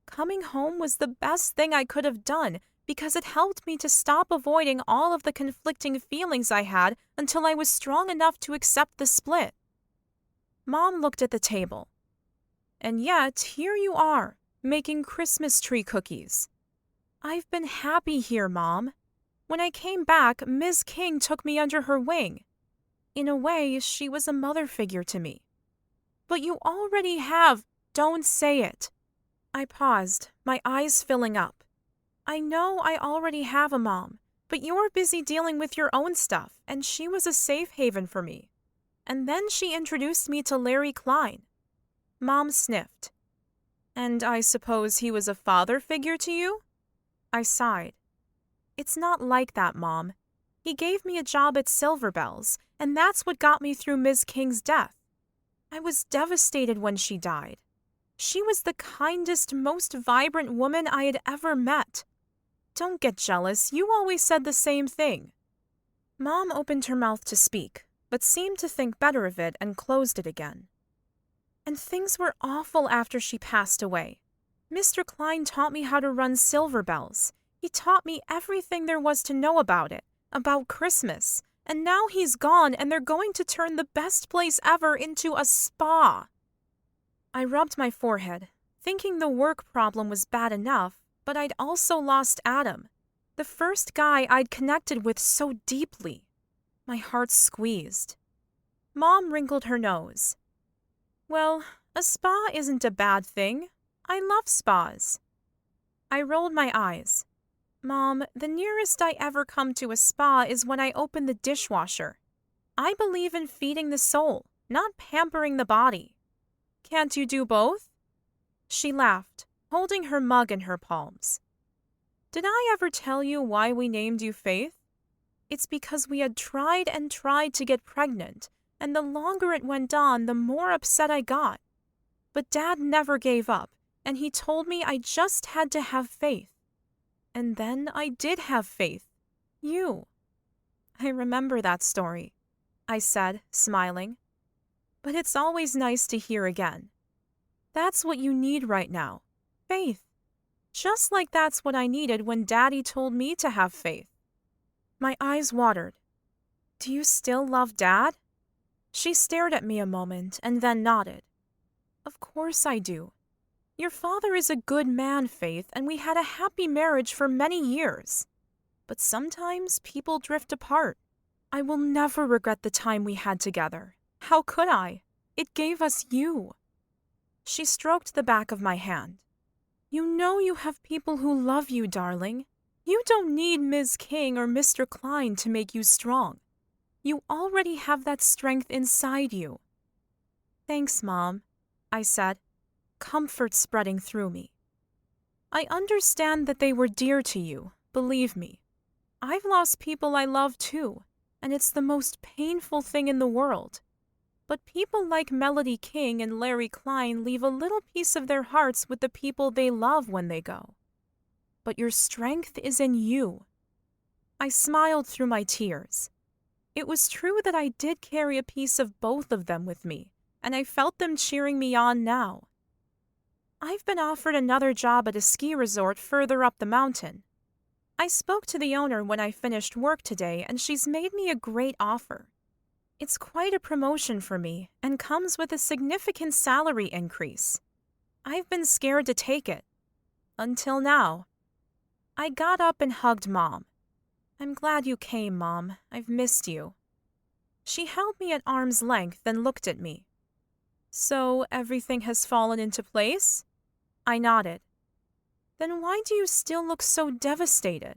Coming home was the best thing I could have done because it helped me to stop avoiding all of the conflicting feelings I had until I was strong enough to accept the split. Mom looked at the table. And yet, here you are, making Christmas tree cookies. I've been happy here, Mom. When I came back, Ms. King took me under her wing. In a way, she was a mother figure to me. But you already have. Don't say it. I paused, my eyes filling up. I know I already have a mom, but you're busy dealing with your own stuff, and she was a safe haven for me. And then she introduced me to Larry Kline. Mom sniffed. And I suppose he was a father figure to you? I sighed. It's not like that, Mom. He gave me a job at Silver Bells, and that's what got me through Ms. King's death. I was devastated when she died. She was the kindest, most vibrant woman I had ever met. Don't get jealous, you always said the same thing. Mom opened her mouth to speak, but seemed to think better of it and closed it again. And things were awful after she passed away. Mr. Kline taught me how to run Silver Bells. He taught me everything there was to know about it, about Christmas. And now he's gone and they're going to turn the best place ever into a spa. I rubbed my forehead, thinking the work problem was bad enough, but I'd also lost Adam, the first guy I'd connected with so deeply. My heart squeezed. Mom wrinkled her nose. Well, a spa isn't a bad thing. I love spas. I rolled my eyes. Mom, the nearest I ever come to a spa is when I open the dishwasher. I believe in feeding the soul, not pampering the body. Can't you do both? She laughed, holding her mug in her palms. Did I ever tell you why we named you Faith? It's because we had tried and tried to get pregnant, and the longer it went on, the more upset I got. But Dad never gave up, and he told me I just had to have faith. And then I did have faith. You. I remember that story, I said, smiling. But it's always nice to hear again. That's what you need right now. Faith. Just like that's what I needed when Daddy told me to have faith. My eyes watered. Do you still love Dad? She stared at me a moment and then nodded. Of course I do. Your father is a good man, Faith, and we had a happy marriage for many years. But sometimes people drift apart. I will never regret the time we had together. How could I? It gave us you. She stroked the back of my hand. You know you have people who love you, darling. You don't need Ms. King or Mr. Kline to make you strong. You already have that strength inside you. Thanks, Mom, I said, comfort spreading through me. I understand that they were dear to you, believe me. I've lost people I love too, and it's the most painful thing in the world. But people like Melody King and Larry Kline leave a little piece of their hearts with the people they love when they go. But your strength is in you. I smiled through my tears. It was true that I did carry a piece of both of them with me, and I felt them cheering me on now. I've been offered another job at a ski resort further up the mountain. I spoke to the owner when I finished work today, and she's made me a great offer. It's quite a promotion for me and comes with a significant salary increase. I've been scared to take it. Until now. I got up and hugged Mom. I'm glad you came, Mom. I've missed you. She held me at arm's length and looked at me. So everything has fallen into place? I nodded. Then why do you still look so devastated?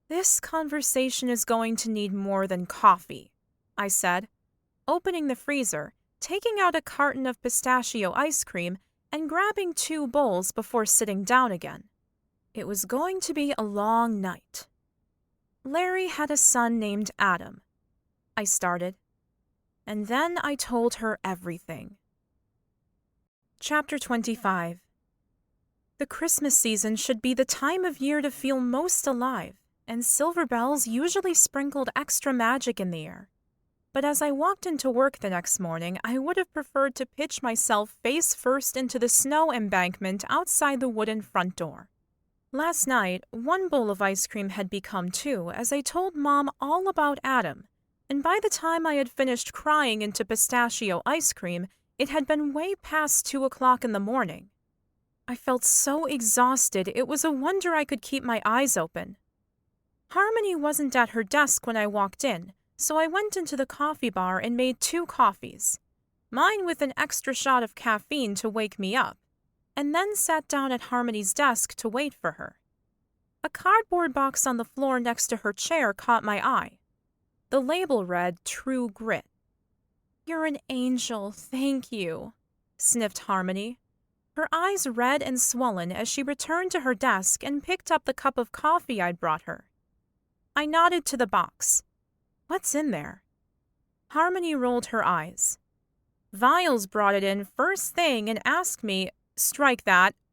This conversation is going to need more than coffee, I said, opening the freezer, taking out a carton of pistachio ice cream, and grabbing 2 bowls before sitting down again. It was going to be a long night. Larry had a son named Adam, I started, and then I told her everything. Chapter 25. The Christmas season should be the time of year to feel most alive, and silver bells usually sprinkled extra magic in the air. But as I walked into work the next morning, I would have preferred to pitch myself face first into the snow embankment outside the wooden front door. Last night, 1 bowl of ice cream had become 2 as I told Mom all about Adam, and by the time I had finished crying into pistachio ice cream, it had been way past 2 o'clock in the morning. I felt so exhausted it was a wonder I could keep my eyes open. Harmony wasn't at her desk when I walked in, so I went into the coffee bar and made 2 coffees, mine with an extra shot of caffeine to wake me up, and then sat down at Harmony's desk to wait for her. A cardboard box on the floor next to her chair caught my eye. The label read, True Grit. You're an angel, thank you, sniffed Harmony, her eyes red and swollen as she returned to her desk and picked up the cup of coffee I'd brought her. I nodded to the box. What's in there? Harmony rolled her eyes. Viles brought it in first thing and asked me,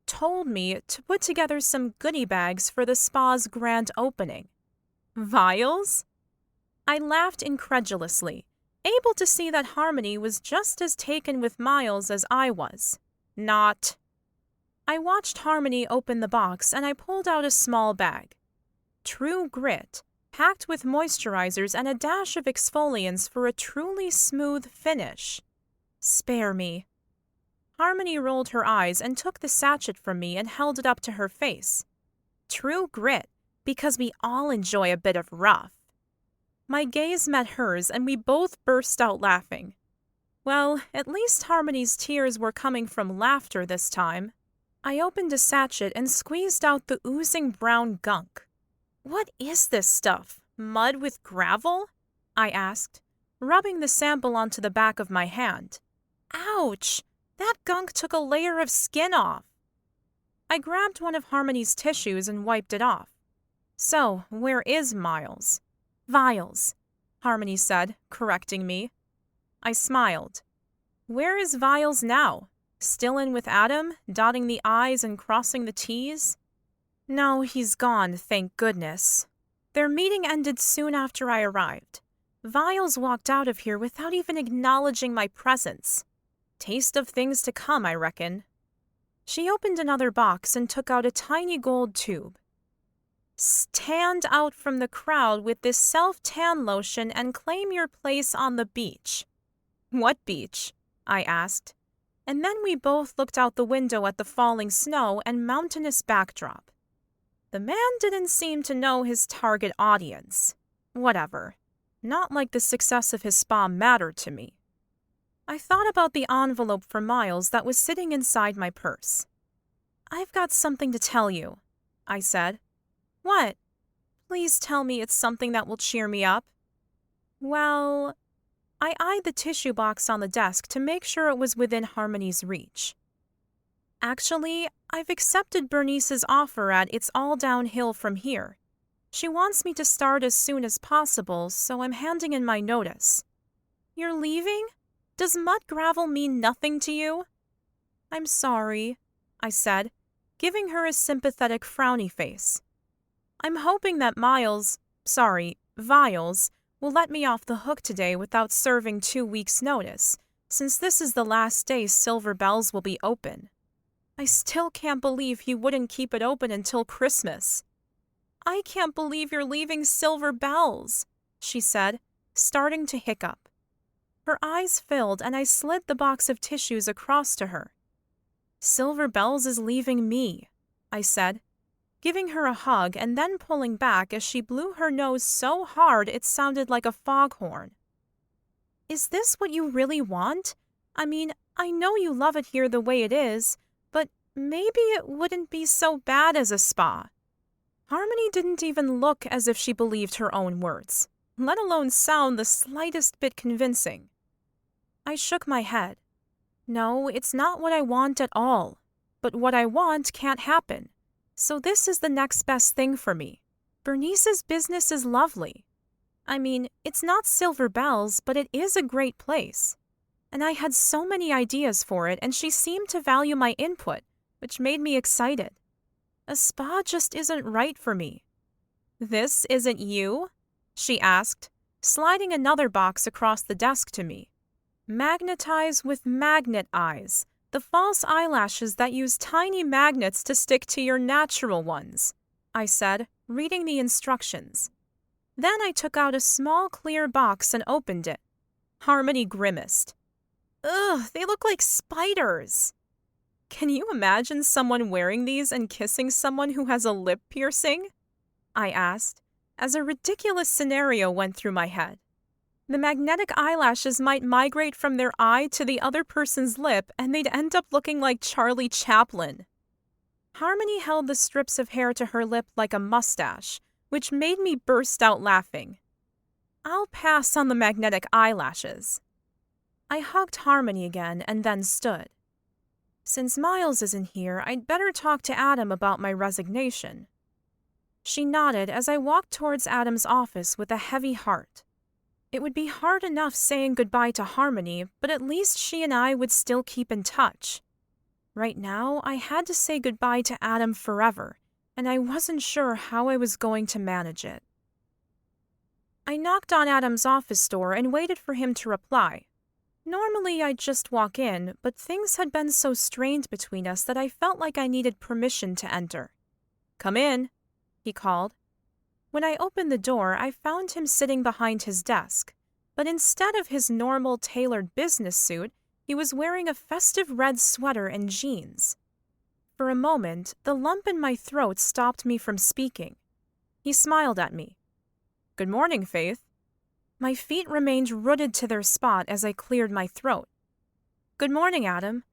told me to put together some goodie bags for the spa's grand opening. Viles? I laughed incredulously, able to see that Harmony was just as taken with Miles as I was. Not. I watched Harmony open the box and I pulled out a small bag. True Grit, packed with moisturizers and a dash of exfoliants for a truly smooth finish. Spare me. Harmony rolled her eyes and took the sachet from me and held it up to her face. True Grit, because we all enjoy a bit of rough. My gaze met hers and we both burst out laughing. Well, at least Harmony's tears were coming from laughter this time. I opened a sachet and squeezed out the oozing brown gunk. What is this stuff? Mud with gravel? I asked, rubbing the sample onto the back of my hand. Ouch! That gunk took a layer of skin off. I grabbed one of Harmony's tissues and wiped it off. So, where is Miles? Viles, Harmony said, correcting me. I smiled. Where is Viles now? Still in with Adam, dotting the I's and crossing the T's? No, he's gone, thank goodness. Their meeting ended soon after I arrived. Viles walked out of here without even acknowledging my presence. Taste of things to come, I reckon. She opened another box and took out a tiny gold tube. Stand out from the crowd with this self-tan lotion and claim your place on the beach. What beach? I asked. And then we both looked out the window at the falling snow and mountainous backdrop. The man didn't seem to know his target audience. Whatever. Not like the success of his spa mattered to me. I thought about the envelope for Miles that was sitting inside my purse. I've got something to tell you, I said. What? Please tell me it's something that will cheer me up. Well, I eyed the tissue box on the desk to make sure it was within Harmony's reach. Actually, I've accepted Bernice's offer at It's All Downhill from here. She wants me to start as soon as possible, so I'm handing in my notice. You're leaving? Does mud gravel mean nothing to you? I'm sorry, I said, giving her a sympathetic frowny face. I'm hoping that Viles, will let me off the hook today without serving 2 weeks' notice, since this is the last day Silver Bells will be open. I still can't believe he wouldn't keep it open until Christmas. I can't believe you're leaving Silver Bells, she said, starting to hiccup. Her eyes filled and I slid the box of tissues across to her. Silver Bells is leaving me, I said, giving her a hug and then pulling back as she blew her nose so hard it sounded like a foghorn. Is this what you really want? I mean, I know you love it here the way it is, but maybe it wouldn't be so bad as a spa. Harmony didn't even look as if she believed her own words, let alone sound the slightest bit convincing. I shook my head. No, it's not what I want at all. But what I want can't happen. So this is the next best thing for me. Bernice's business is lovely. I mean, it's not Silver Bells, but it is a great place. And I had so many ideas for it, and she seemed to value my input, which made me excited. A spa just isn't right for me. This isn't you? She asked, sliding another box across the desk to me. Magnetize with magnet eyes, the false eyelashes that use tiny magnets to stick to your natural ones, I said, reading the instructions. Then I took out a small clear box and opened it. Harmony grimaced. Ugh, they look like spiders. Can you imagine someone wearing these and kissing someone who has a lip piercing? I asked, as a ridiculous scenario went through my head. The magnetic eyelashes might migrate from their eye to the other person's lip, and they'd end up looking like Charlie Chaplin. Harmony held the strips of hair to her lip like a mustache, which made me burst out laughing. I'll pass on the magnetic eyelashes. I hugged Harmony again and then stood. Since Miles isn't here, I'd better talk to Adam about my resignation. She nodded as I walked towards Adam's office with a heavy heart. It would be hard enough saying goodbye to Harmony, but at least she and I would still keep in touch. Right now, I had to say goodbye to Adam forever, and I wasn't sure how I was going to manage it. I knocked on Adam's office door and waited for him to reply. Normally, I'd just walk in, but things had been so strained between us that I felt like I needed permission to enter. Come in, he called. When I opened the door, I found him sitting behind his desk, but instead of his normal tailored business suit, he was wearing a festive red sweater and jeans. For a moment, the lump in my throat stopped me from speaking. He smiled at me. Good morning, Faith. My feet remained rooted to their spot as I cleared my throat. Good morning, Adam.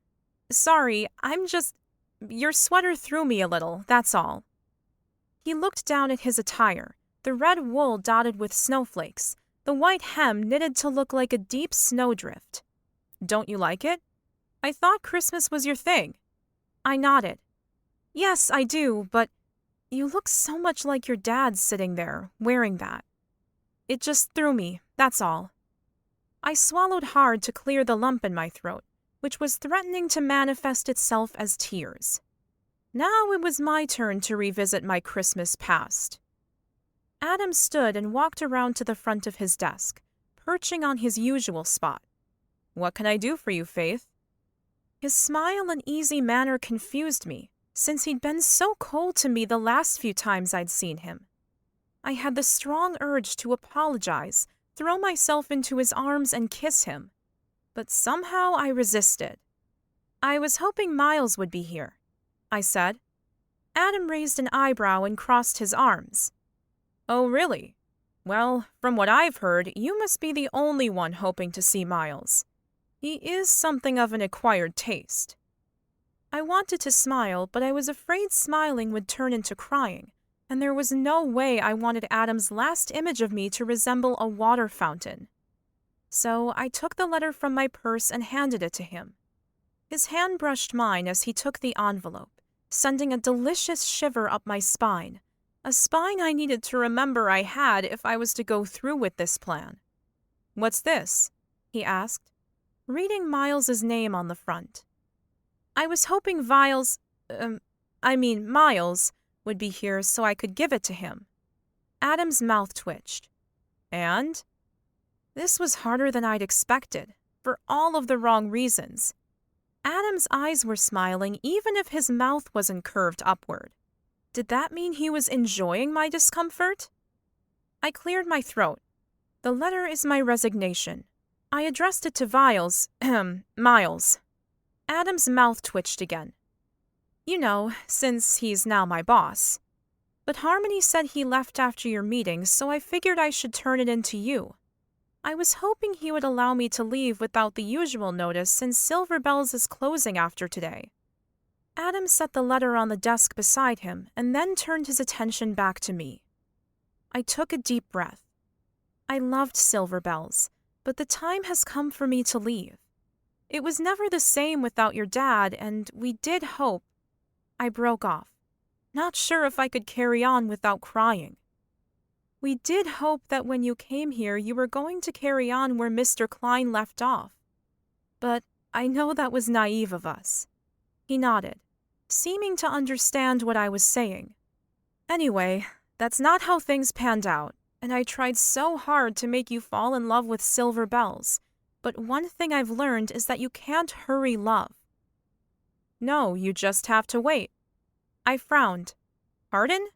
Sorry, your sweater threw me a little, that's all. He looked down at his attire, the red wool dotted with snowflakes, the white hem knitted to look like a deep snowdrift. Don't you like it? I thought Christmas was your thing. I nodded. Yes, I do, but you look so much like your dad sitting there, wearing that. It just threw me, that's all. I swallowed hard to clear the lump in my throat, which was threatening to manifest itself as tears. Now it was my turn to revisit my Christmas past. Adam stood and walked around to the front of his desk, perching on his usual spot. What can I do for you, Faith? His smile and easy manner confused me, since he'd been so cold to me the last few times I'd seen him. I had the strong urge to apologize, throw myself into his arms and kiss him. But somehow I resisted. I was hoping Miles would be here, I said. Adam raised an eyebrow and crossed his arms. Oh, really? Well, from what I've heard, you must be the only one hoping to see Miles. He is something of an acquired taste. I wanted to smile, but I was afraid smiling would turn into crying, and there was no way I wanted Adam's last image of me to resemble a water fountain. So I took the letter from my purse and handed it to him. His hand brushed mine as he took the envelope, sending a delicious shiver up my spine, a spine I needed to remember I had if I was to go through with this plan. What's this? He asked, reading Miles's name on the front. I was hoping Miles would be here so I could give it to him. Adam's mouth twitched. And? This was harder than I'd expected, for all of the wrong reasons. Adam's eyes were smiling even if his mouth wasn't curved upward. Did that mean he was enjoying my discomfort? I cleared my throat. The letter is my resignation. I addressed it to Miles. Adam's mouth twitched again. You know, since he's now my boss. But Harmony said he left after your meeting, so I figured I should turn it in to you. I was hoping he would allow me to leave without the usual notice since Silver Bells is closing after today. Adam set the letter on the desk beside him and then turned his attention back to me. I took a deep breath. I loved Silver Bells, but the time has come for me to leave. It was never the same without your dad, and we did hope. I broke off, not sure if I could carry on without crying. We did hope that when you came here you were going to carry on where Mr. Kline left off. But I know that was naive of us. He nodded, seeming to understand what I was saying. Anyway, that's not how things panned out, and I tried so hard to make you fall in love with Silver Bells. But one thing I've learned is that you can't hurry love. No, you just have to wait. I frowned. Pardon?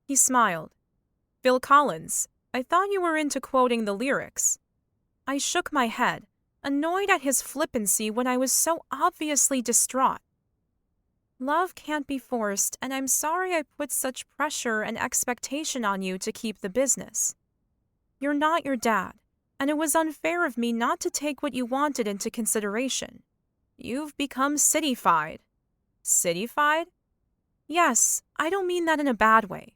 He smiled. Phil Collins, I thought you were into quoting the lyrics. I shook my head, annoyed at his flippancy when I was so obviously distraught. Love can't be forced, and I'm sorry I put such pressure and expectation on you to keep the business. You're not your dad, and it was unfair of me not to take what you wanted into consideration. You've become cityfied. Cityfied? Yes, I don't mean that in a bad way.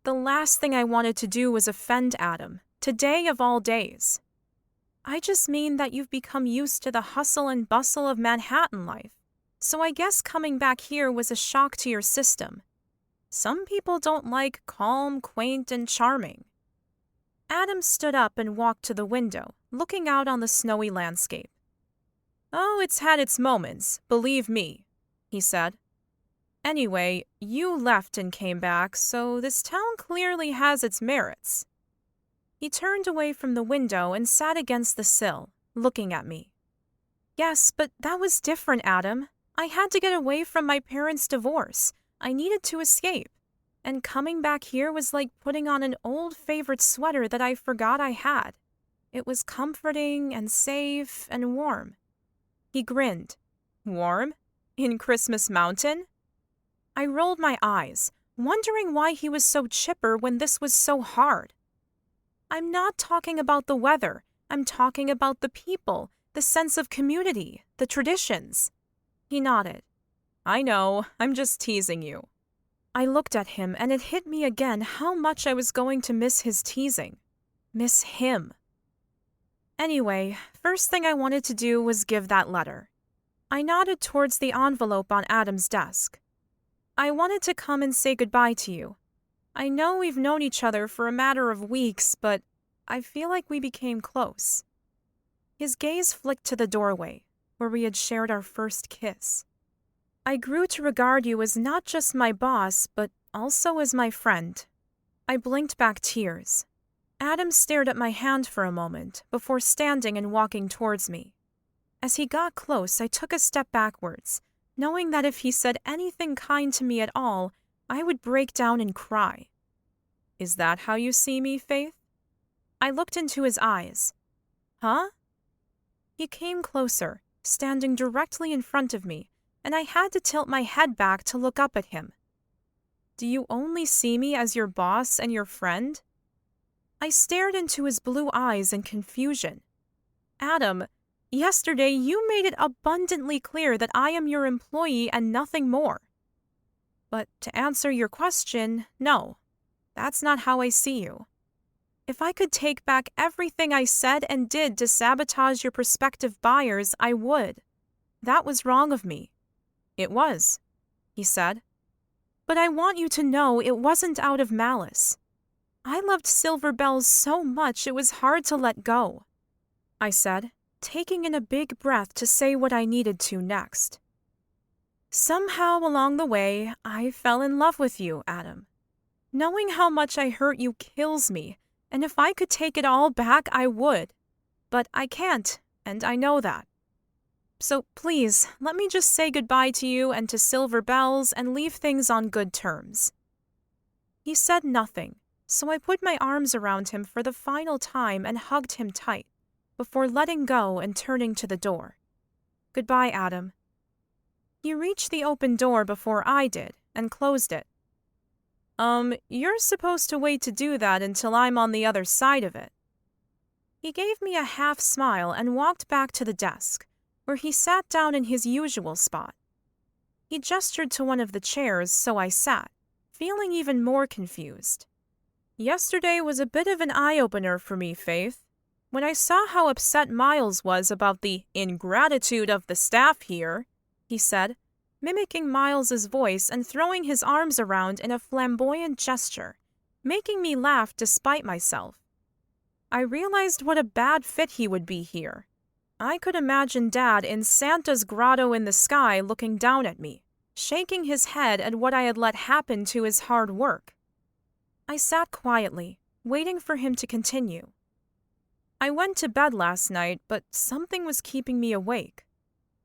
The last thing I wanted to do was offend Adam, today of all days. I just mean that you've become used to the hustle and bustle of Manhattan life, so I guess coming back here was a shock to your system. Some people don't like calm, quaint, and charming. Adam stood up and walked to the window, looking out on the snowy landscape. Oh, it's had its moments, believe me, he said. Anyway, you left and came back, so this town clearly has its merits. He turned away from the window and sat against the sill, looking at me. Yes, but that was different, Adam. I had to get away from my parents' divorce. I needed to escape. And coming back here was like putting on an old favorite sweater that I forgot I had. It was comforting and safe and warm. He grinned. Warm? In Christmas Mountain? I rolled my eyes, wondering why he was so chipper when this was so hard. I'm not talking about the weather. I'm talking about the people, The sense of community, the traditions. He nodded. I know, I'm just teasing you. I looked at him and it hit me again how much I was going to miss his teasing. Miss him. Anyway, first thing I wanted to do was give that letter. I nodded towards the envelope on Adam's desk. I wanted to come and say goodbye to you. I know we've known each other for a matter of weeks, but I feel like we became close. His gaze flicked to the doorway, where we had shared our first kiss. I grew to regard you as not just my boss, but also as my friend. I blinked back tears. Adam stared at my hand for a moment before standing and walking towards me. As he got close, I took a step backwards, knowing that if he said anything kind to me at all, I would break down and cry. Is that how you see me, Faith? I looked into his eyes. Huh? He came closer, standing directly in front of me, and I had to tilt my head back to look up at him. Do you only see me as your boss and your friend? I stared into his blue eyes in confusion. Adam, yesterday you made it abundantly clear that I am your employee and nothing more. But to answer your question, no, that's not how I see you. If I could take back everything I said and did to sabotage your prospective buyers, I would. That was wrong of me. It was, he said. But I want you to know it wasn't out of malice. I loved Silver Bells so much it was hard to let go, I said, taking in a big breath to say what I needed to next. Somehow along the way, I fell in love with you, Adam. Knowing how much I hurt you kills me, and if I could take it all back, I would. But I can't, and I know that. So please, let me just say goodbye to you and to Silver Bells and leave things on good terms. He said nothing, so I put my arms around him for the final time and hugged him tight, before letting go and turning to the door. Goodbye, Adam. He reached the open door before I did and closed it. You're supposed to wait to do that until I'm on the other side of it. He gave me a half smile and walked back to the desk, where he sat down in his usual spot. He gestured to one of the chairs, so I sat, feeling even more confused. Yesterday was a bit of an eye-opener for me, Faith. When I saw how upset Miles was about the ingratitude of the staff here, he said, mimicking Miles's voice and throwing his arms around in a flamboyant gesture, making me laugh despite myself. I realized what a bad fit he would be here. I could imagine Dad in Santa's grotto in the sky looking down at me, shaking his head at what I had let happen to his hard work. I sat quietly, waiting for him to continue. I went to bed last night, but something was keeping me awake.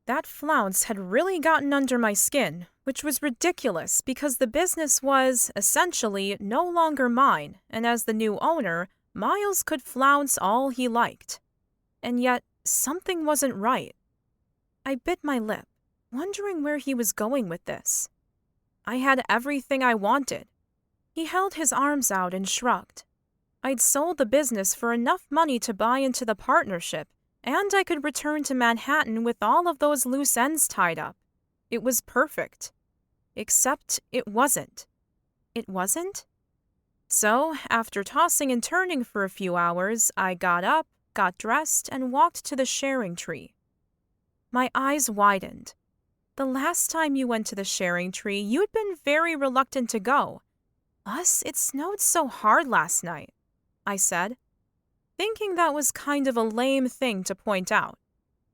That flounce had really gotten under my skin, which was ridiculous because the business was, essentially, no longer mine, and as the new owner, Miles could flounce all he liked. And yet, something wasn't right. I bit my lip, wondering where he was going with this. I had everything I wanted. He held his arms out and shrugged. I'd sold the business for enough money to buy into the partnership, and I could return to Manhattan with all of those loose ends tied up. It was perfect. Except it wasn't. It wasn't? So, after tossing and turning for a few hours, I got up, got dressed, and walked to the sharing tree. My eyes widened. The last time you went to the sharing tree, you'd been very reluctant to go. Plus, it snowed so hard last night, I said, thinking that was kind of a lame thing to point out.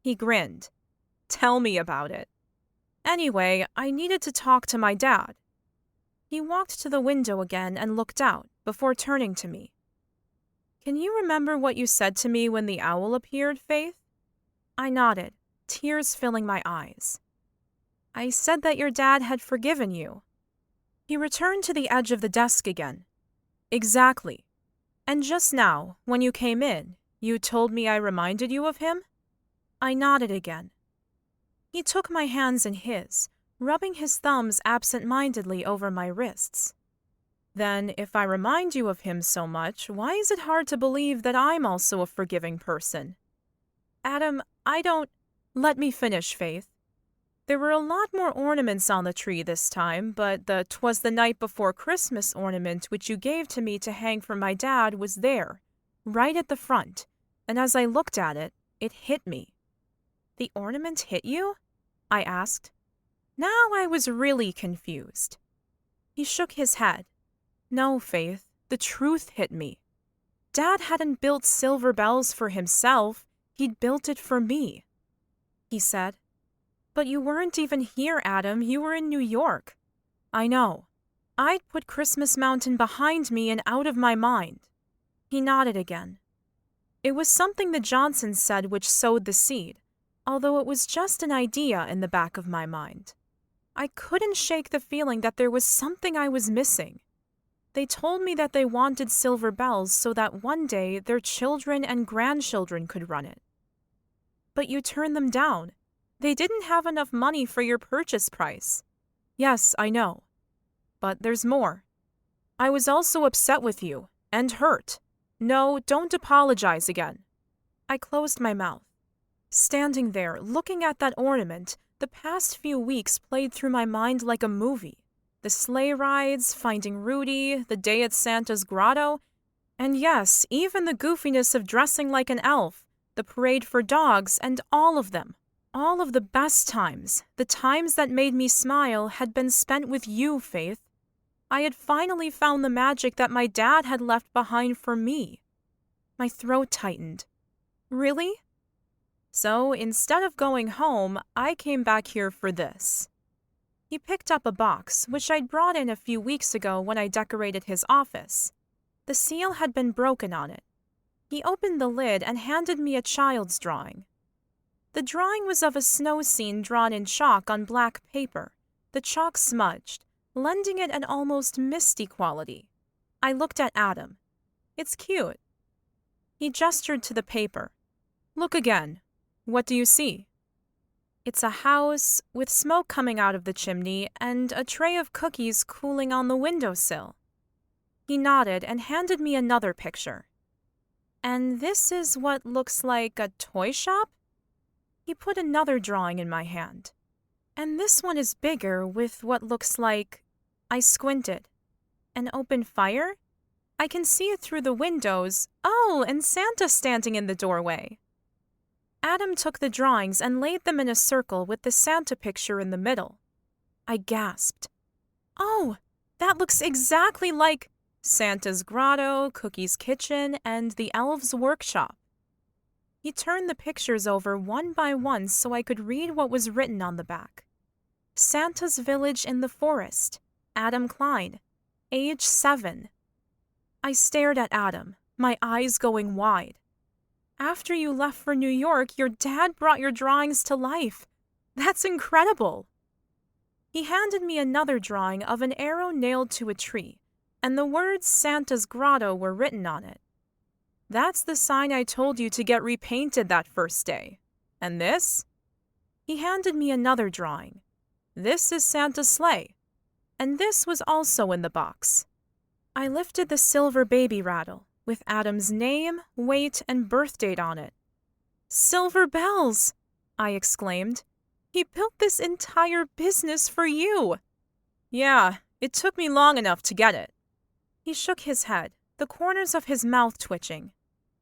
He grinned. Tell me about it. Anyway, I needed to talk to my dad. He walked to the window again and looked out, before turning to me. Can you remember what you said to me when the owl appeared, Faith? I nodded, tears filling my eyes. I said that your dad had forgiven you. He returned to the edge of the desk again. Exactly. And just now, when you came in, you told me I reminded you of him? I nodded again. He took my hands in his, rubbing his thumbs absent-mindedly over my wrists. Then, if I remind you of him so much, why is it hard to believe that I'm also a forgiving person? Adam, Let me finish, Faith. There were a lot more ornaments on the tree this time, but the "'Twas the night before Christmas" ornament which you gave to me to hang for my dad was there, right at the front, and as I looked at it, it hit me. The ornament hit you? I asked. Now I was really confused. He shook his head. No, Faith, the truth hit me. Dad hadn't built silver bells for himself, he'd built it for me. He said, But you weren't even here, Adam, you were in New York. I know. I'd put Christmas Mountain behind me and out of my mind. He nodded again. It was something the Johnsons said which sowed the seed, although it was just an idea in the back of my mind. I couldn't shake the feeling that there was something I was missing. They told me that they wanted silver bells so that one day their children and grandchildren could run it. But you turned them down. They didn't have enough money for your purchase price. Yes, I know. But there's more. I was also upset with you, and hurt. No, don't apologize again. I closed my mouth. Standing there, looking at that ornament, the past few weeks played through my mind like a movie. The sleigh rides, finding Rudy, the day at Santa's grotto, and yes, even the goofiness of dressing like an elf, the parade for dogs, and all of them. All of the best times, the times that made me smile, had been spent with you, Faith. I had finally found the magic that my dad had left behind for me. My throat tightened. Really? So instead of going home, I came back here for this. He picked up a box, which I'd brought in a few weeks ago when I decorated his office. The seal had been broken on it. He opened the lid and handed me a child's drawing. The drawing was of a snow scene drawn in chalk on black paper, the chalk smudged, lending it an almost misty quality. I looked at Adam. It's cute. He gestured to the paper. Look again. What do you see? It's a house with smoke coming out of the chimney and a tray of cookies cooling on the windowsill. He nodded and handed me another picture. And this is what looks like a toy shop? He put another drawing in my hand. And this one is bigger with what looks like... I squinted. An open fire? I can see it through the windows. Oh, and Santa standing in the doorway. Adam took the drawings and laid them in a circle with the Santa picture in the middle. I gasped. Oh, that looks exactly like Santa's grotto, Cookie's kitchen, and the elves' workshop. He turned the pictures over one by one so I could read what was written on the back. Santa's village in the forest. Adam Kline. Age 7. I stared at Adam, my eyes going wide. After you left for New York, your dad brought your drawings to life. That's incredible. He handed me another drawing of an arrow nailed to a tree, and the words Santa's grotto were written on it. That's the sign I told you to get repainted that first day. And this? He handed me another drawing. This is Santa's sleigh. And this was also in the box. I lifted the silver baby rattle, with Adam's name, weight, and birth date on it. Silver bells! I exclaimed. He built this entire business for you. Yeah, it took me long enough to get it. He shook his head, the corners of his mouth twitching.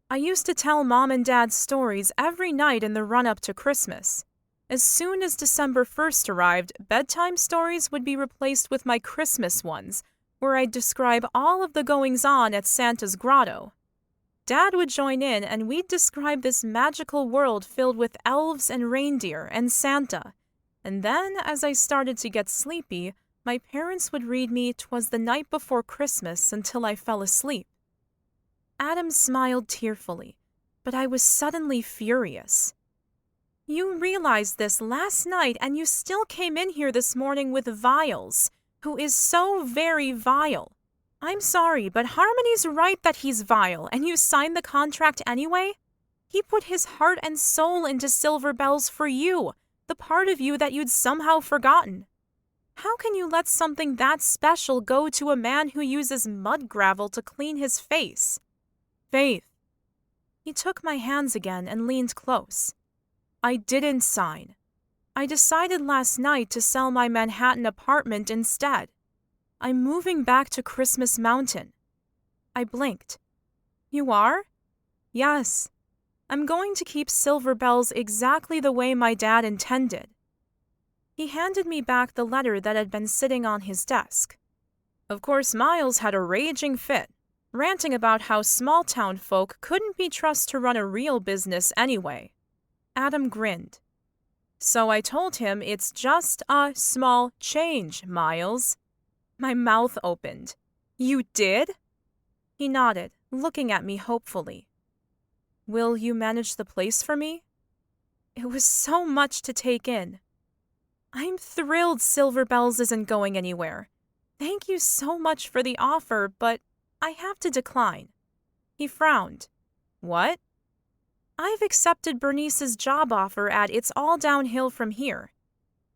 I used to tell Mom and Dad stories every night in the run-up to Christmas. As soon as December 1st arrived, bedtime stories would be replaced with my Christmas ones, where I'd describe all of the goings-on at Santa's grotto. Dad would join in, and we'd describe this magical world filled with elves and reindeer and Santa. And then, as I started to get sleepy, my parents would read me "'Twas the Night Before Christmas" until I fell asleep. Adam smiled tearfully, but I was suddenly furious. You realized this last night, and you still came in here this morning with Viles, who is so very vile. I'm sorry, but Harmony's right that he's vile, and you signed the contract anyway? He put his heart and soul into Silver Bells for you, the part of you that you'd somehow forgotten. How can you let something that special go to a man who uses mud gravel to clean his face? Faith. He took my hands again and leaned close. I didn't sign. I decided last night to sell my Manhattan apartment instead. I'm moving back to Christmas Mountain. I blinked. You are? Yes. I'm going to keep Silver Bells exactly the way my dad intended. He handed me back the letter that had been sitting on his desk. Of course, Miles had a raging fit, ranting about how small-town folk couldn't be trusted to run a real business anyway. Adam grinned. So I told him it's just a small change, Miles. My mouth opened. You did? He nodded, looking at me hopefully. Will you manage the place for me? It was so much to take in. I'm thrilled Silver Bells isn't going anywhere. Thank you so much for the offer, but I have to decline. He frowned. What? I've accepted Bernice's job offer at It's All Downhill From Here.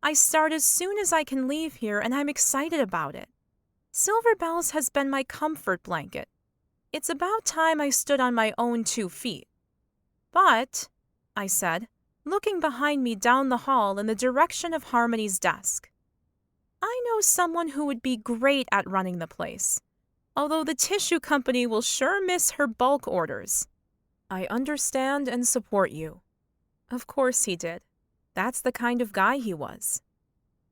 I start as soon as I can leave here, and I'm excited about it. Silver Bells has been my comfort blanket. It's about time I stood on my own 2 feet. But, I said, looking behind me down the hall in the direction of Harmony's desk, I know someone who would be great at running the place, although the tissue company will sure miss her bulk orders. I understand and support you. Of course he did. That's the kind of guy he was.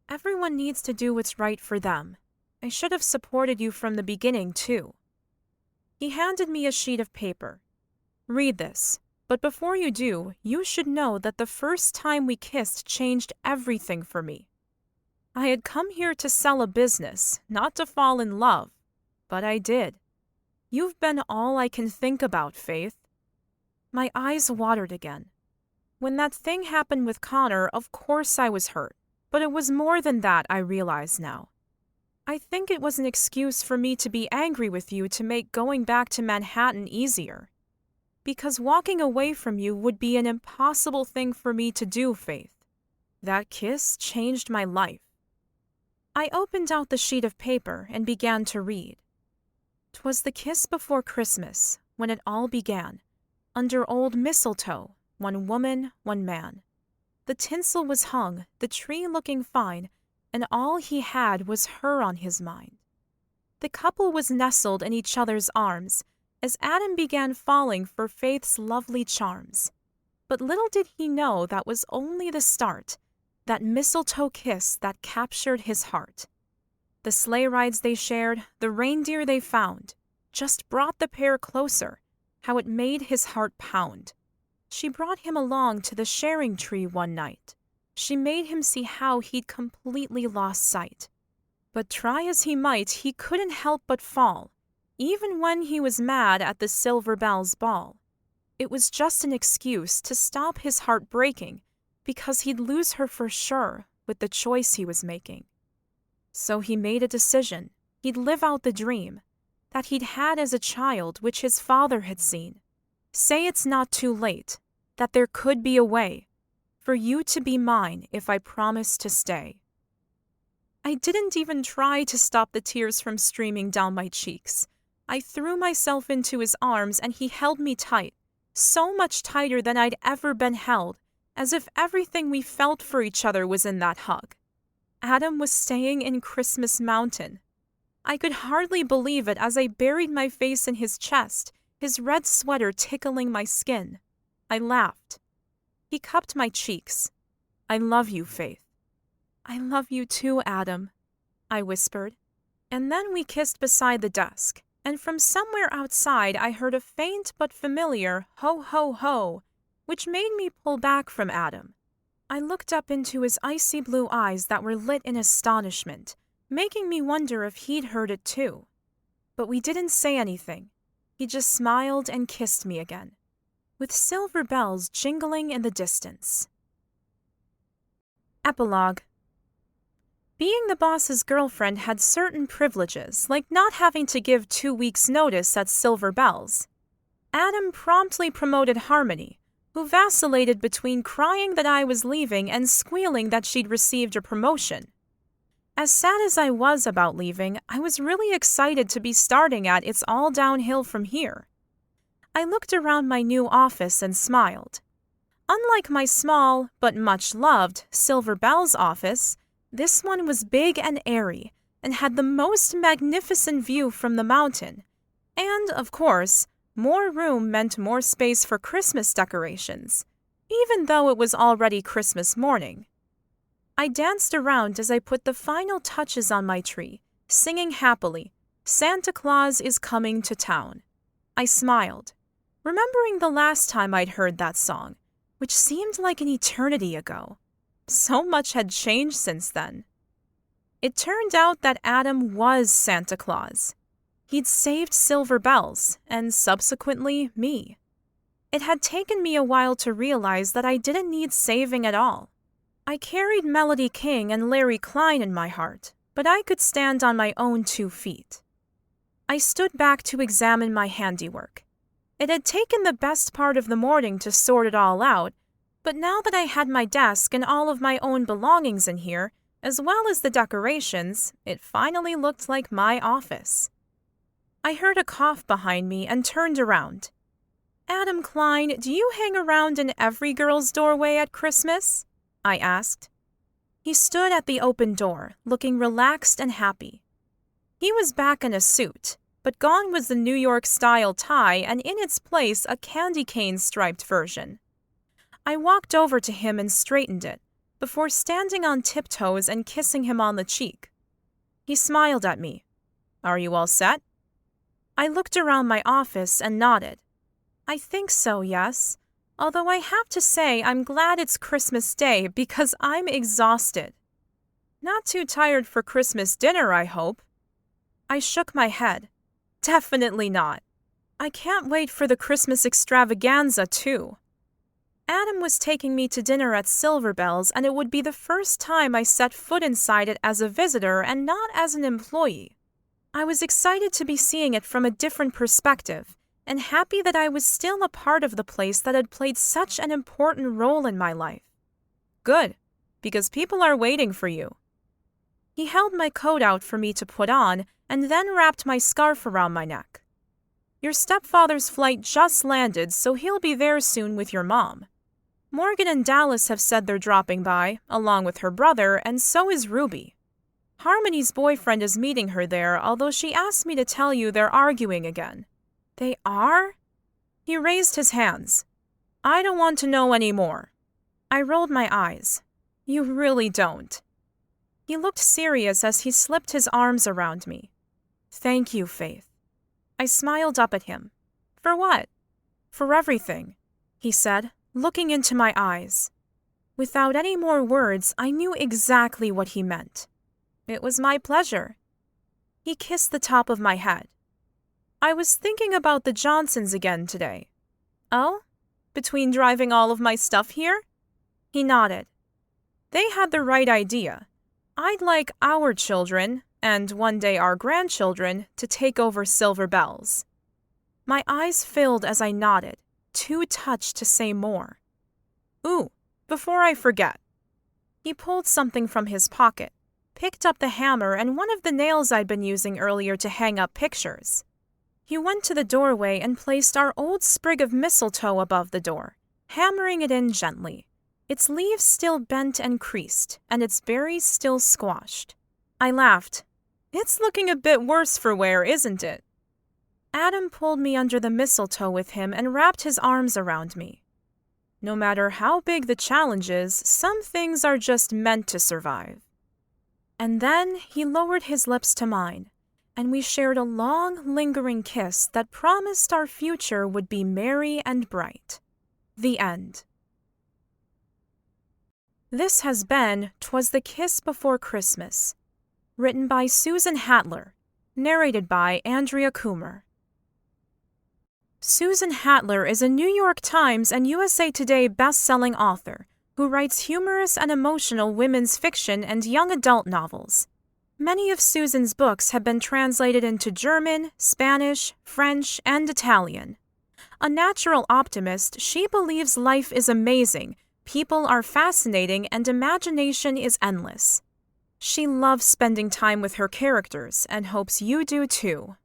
Everyone needs to do what's right for them. I should have supported you from the beginning, too. He handed me a sheet of paper. Read this. But before you do, you should know that the first time we kissed changed everything for me. I had come here to sell a business, not to fall in love, but I did. You've been all I can think about, Faith. My eyes watered again. When that thing happened with Connor, of course I was hurt, but it was more than that, I realize now. I think it was an excuse for me to be angry with you to make going back to Manhattan easier. Because walking away from you would be an impossible thing for me to do, Faith. That kiss changed my life. I opened out the sheet of paper and began to read. 'Twas the kiss before Christmas, when it all began, under old mistletoe, one woman, one man. The tinsel was hung, the tree looking fine, and all he had was her on his mind. The couple was nestled in each other's arms, as Adam began falling for Faith's lovely charms. But little did he know that was only the start, that mistletoe kiss that captured his heart. The sleigh rides they shared, the reindeer they found, just brought the pair closer, how it made his heart pound. She brought him along to the sharing tree one night. She made him see how he'd completely lost sight. But try as he might, he couldn't help but fall, even when he was mad at the Silver Bells ball. It was just an excuse to stop his heart breaking, because he'd lose her for sure with the choice he was making. So he made a decision. He'd live out the dream that he'd had as a child, which his father had seen. Say it's not too late, that there could be a way for you to be mine if I promise to stay. I didn't even try to stop the tears from streaming down my cheeks. I threw myself into his arms and he held me tight, so much tighter than I'd ever been held, as if everything we felt for each other was in that hug. Adam was staying in Christmas Mountain. I could hardly believe it as I buried my face in his chest, his red sweater tickling my skin. I laughed. He cupped my cheeks. I love you, Faith. I love you too, Adam, I whispered. And then we kissed beside the desk, and from somewhere outside I heard a faint but familiar ho ho ho, which made me pull back from Adam. I looked up into his icy blue eyes that were lit in astonishment, making me wonder if he'd heard it too. But we didn't say anything. He just smiled and kissed me again, with silver bells jingling in the distance. Epilogue. Being the boss's girlfriend had certain privileges, like not having to give 2 weeks' notice at Silver Bells. Adam promptly promoted Harmony, who vacillated between crying that I was leaving and squealing that she'd received a promotion. As sad as I was about leaving, I was really excited to be starting at It's All Downhill From Here. I looked around my new office and smiled. Unlike my small, but much-loved, Silver Bell's office, this one was big and airy and had the most magnificent view from the mountain. And, of course, more room meant more space for Christmas decorations, even though it was already Christmas morning. I danced around as I put the final touches on my tree, singing happily, "Santa Claus is coming to town." I smiled, remembering the last time I'd heard that song, which seemed like an eternity ago. So much had changed since then. It turned out that Adam was Santa Claus. He'd saved Silver Bells, and subsequently me. It had taken me a while to realize that I didn't need saving at all. I carried Melody King and Larry Kline in my heart, but I could stand on my own 2 feet. I stood back to examine my handiwork. It had taken the best part of the morning to sort it all out, but now that I had my desk and all of my own belongings in here, as well as the decorations, it finally looked like my office. I heard a cough behind me and turned around. "Adam Kline, do you hang around in every girl's doorway at Christmas?" I asked. He stood at the open door, looking relaxed and happy. He was back in a suit, but gone was the New York-style tie and in its place a candy cane-striped version. I walked over to him and straightened it, before standing on tiptoes and kissing him on the cheek. He smiled at me. "Are you all set?" I looked around my office and nodded. "I think so, yes. Although I have to say I'm glad it's Christmas Day because I'm exhausted." "Not too tired for Christmas dinner, I hope." I shook my head. "Definitely not. I can't wait for the Christmas extravaganza, too." Adam was taking me to dinner at Silver Bells, and it would be the first time I set foot inside it as a visitor and not as an employee. I was excited to be seeing it from a different perspective, and happy that I was still a part of the place that had played such an important role in my life. "Good, because people are waiting for you." He held my coat out for me to put on, and then wrapped my scarf around my neck. "Your stepfather's flight just landed, so he'll be there soon with your mom. Morgan and Dallas have said they're dropping by, along with her brother, and so is Ruby. Harmony's boyfriend is meeting her there, although she asked me to tell you they're arguing again." "They are?" He raised his hands. "I don't want to know any more." I rolled my eyes. "You really don't." He looked serious as he slipped his arms around me. "Thank you, Faith." I smiled up at him. "For what?" "For everything," he said, looking into my eyes. Without any more words, I knew exactly what he meant. "It was my pleasure." He kissed the top of my head. "I was thinking about the Johnsons again today." "Oh? Between driving all of my stuff here?" He nodded. "They had the right idea. I'd like our children, and one day our grandchildren, to take over Silver Bells." My eyes filled as I nodded, too touched to say more. "Ooh, before I forget." He pulled something from his pocket, picked up the hammer and one of the nails I'd been using earlier to hang up pictures. He went to the doorway and placed our old sprig of mistletoe above the door, hammering it in gently, its leaves still bent and creased, and its berries still squashed. I laughed. "It's looking a bit worse for wear, isn't it?" Adam pulled me under the mistletoe with him and wrapped his arms around me. "No matter how big the challenge is, some things are just meant to survive." And then he lowered his lips to mine, and we shared a long, lingering kiss that promised our future would be merry and bright. The end. This has been 'Twas the Kiss Before Christmas, written by Susan Hatler, narrated by Andrea Coomer. Susan Hatler is a New York Times and USA Today best-selling author who writes humorous and emotional women's fiction and young adult novels. Many of Susan's books have been translated into German, Spanish, French, and Italian. A natural optimist, she believes life is amazing, people are fascinating, and imagination is endless. She loves spending time with her characters and hopes you do too.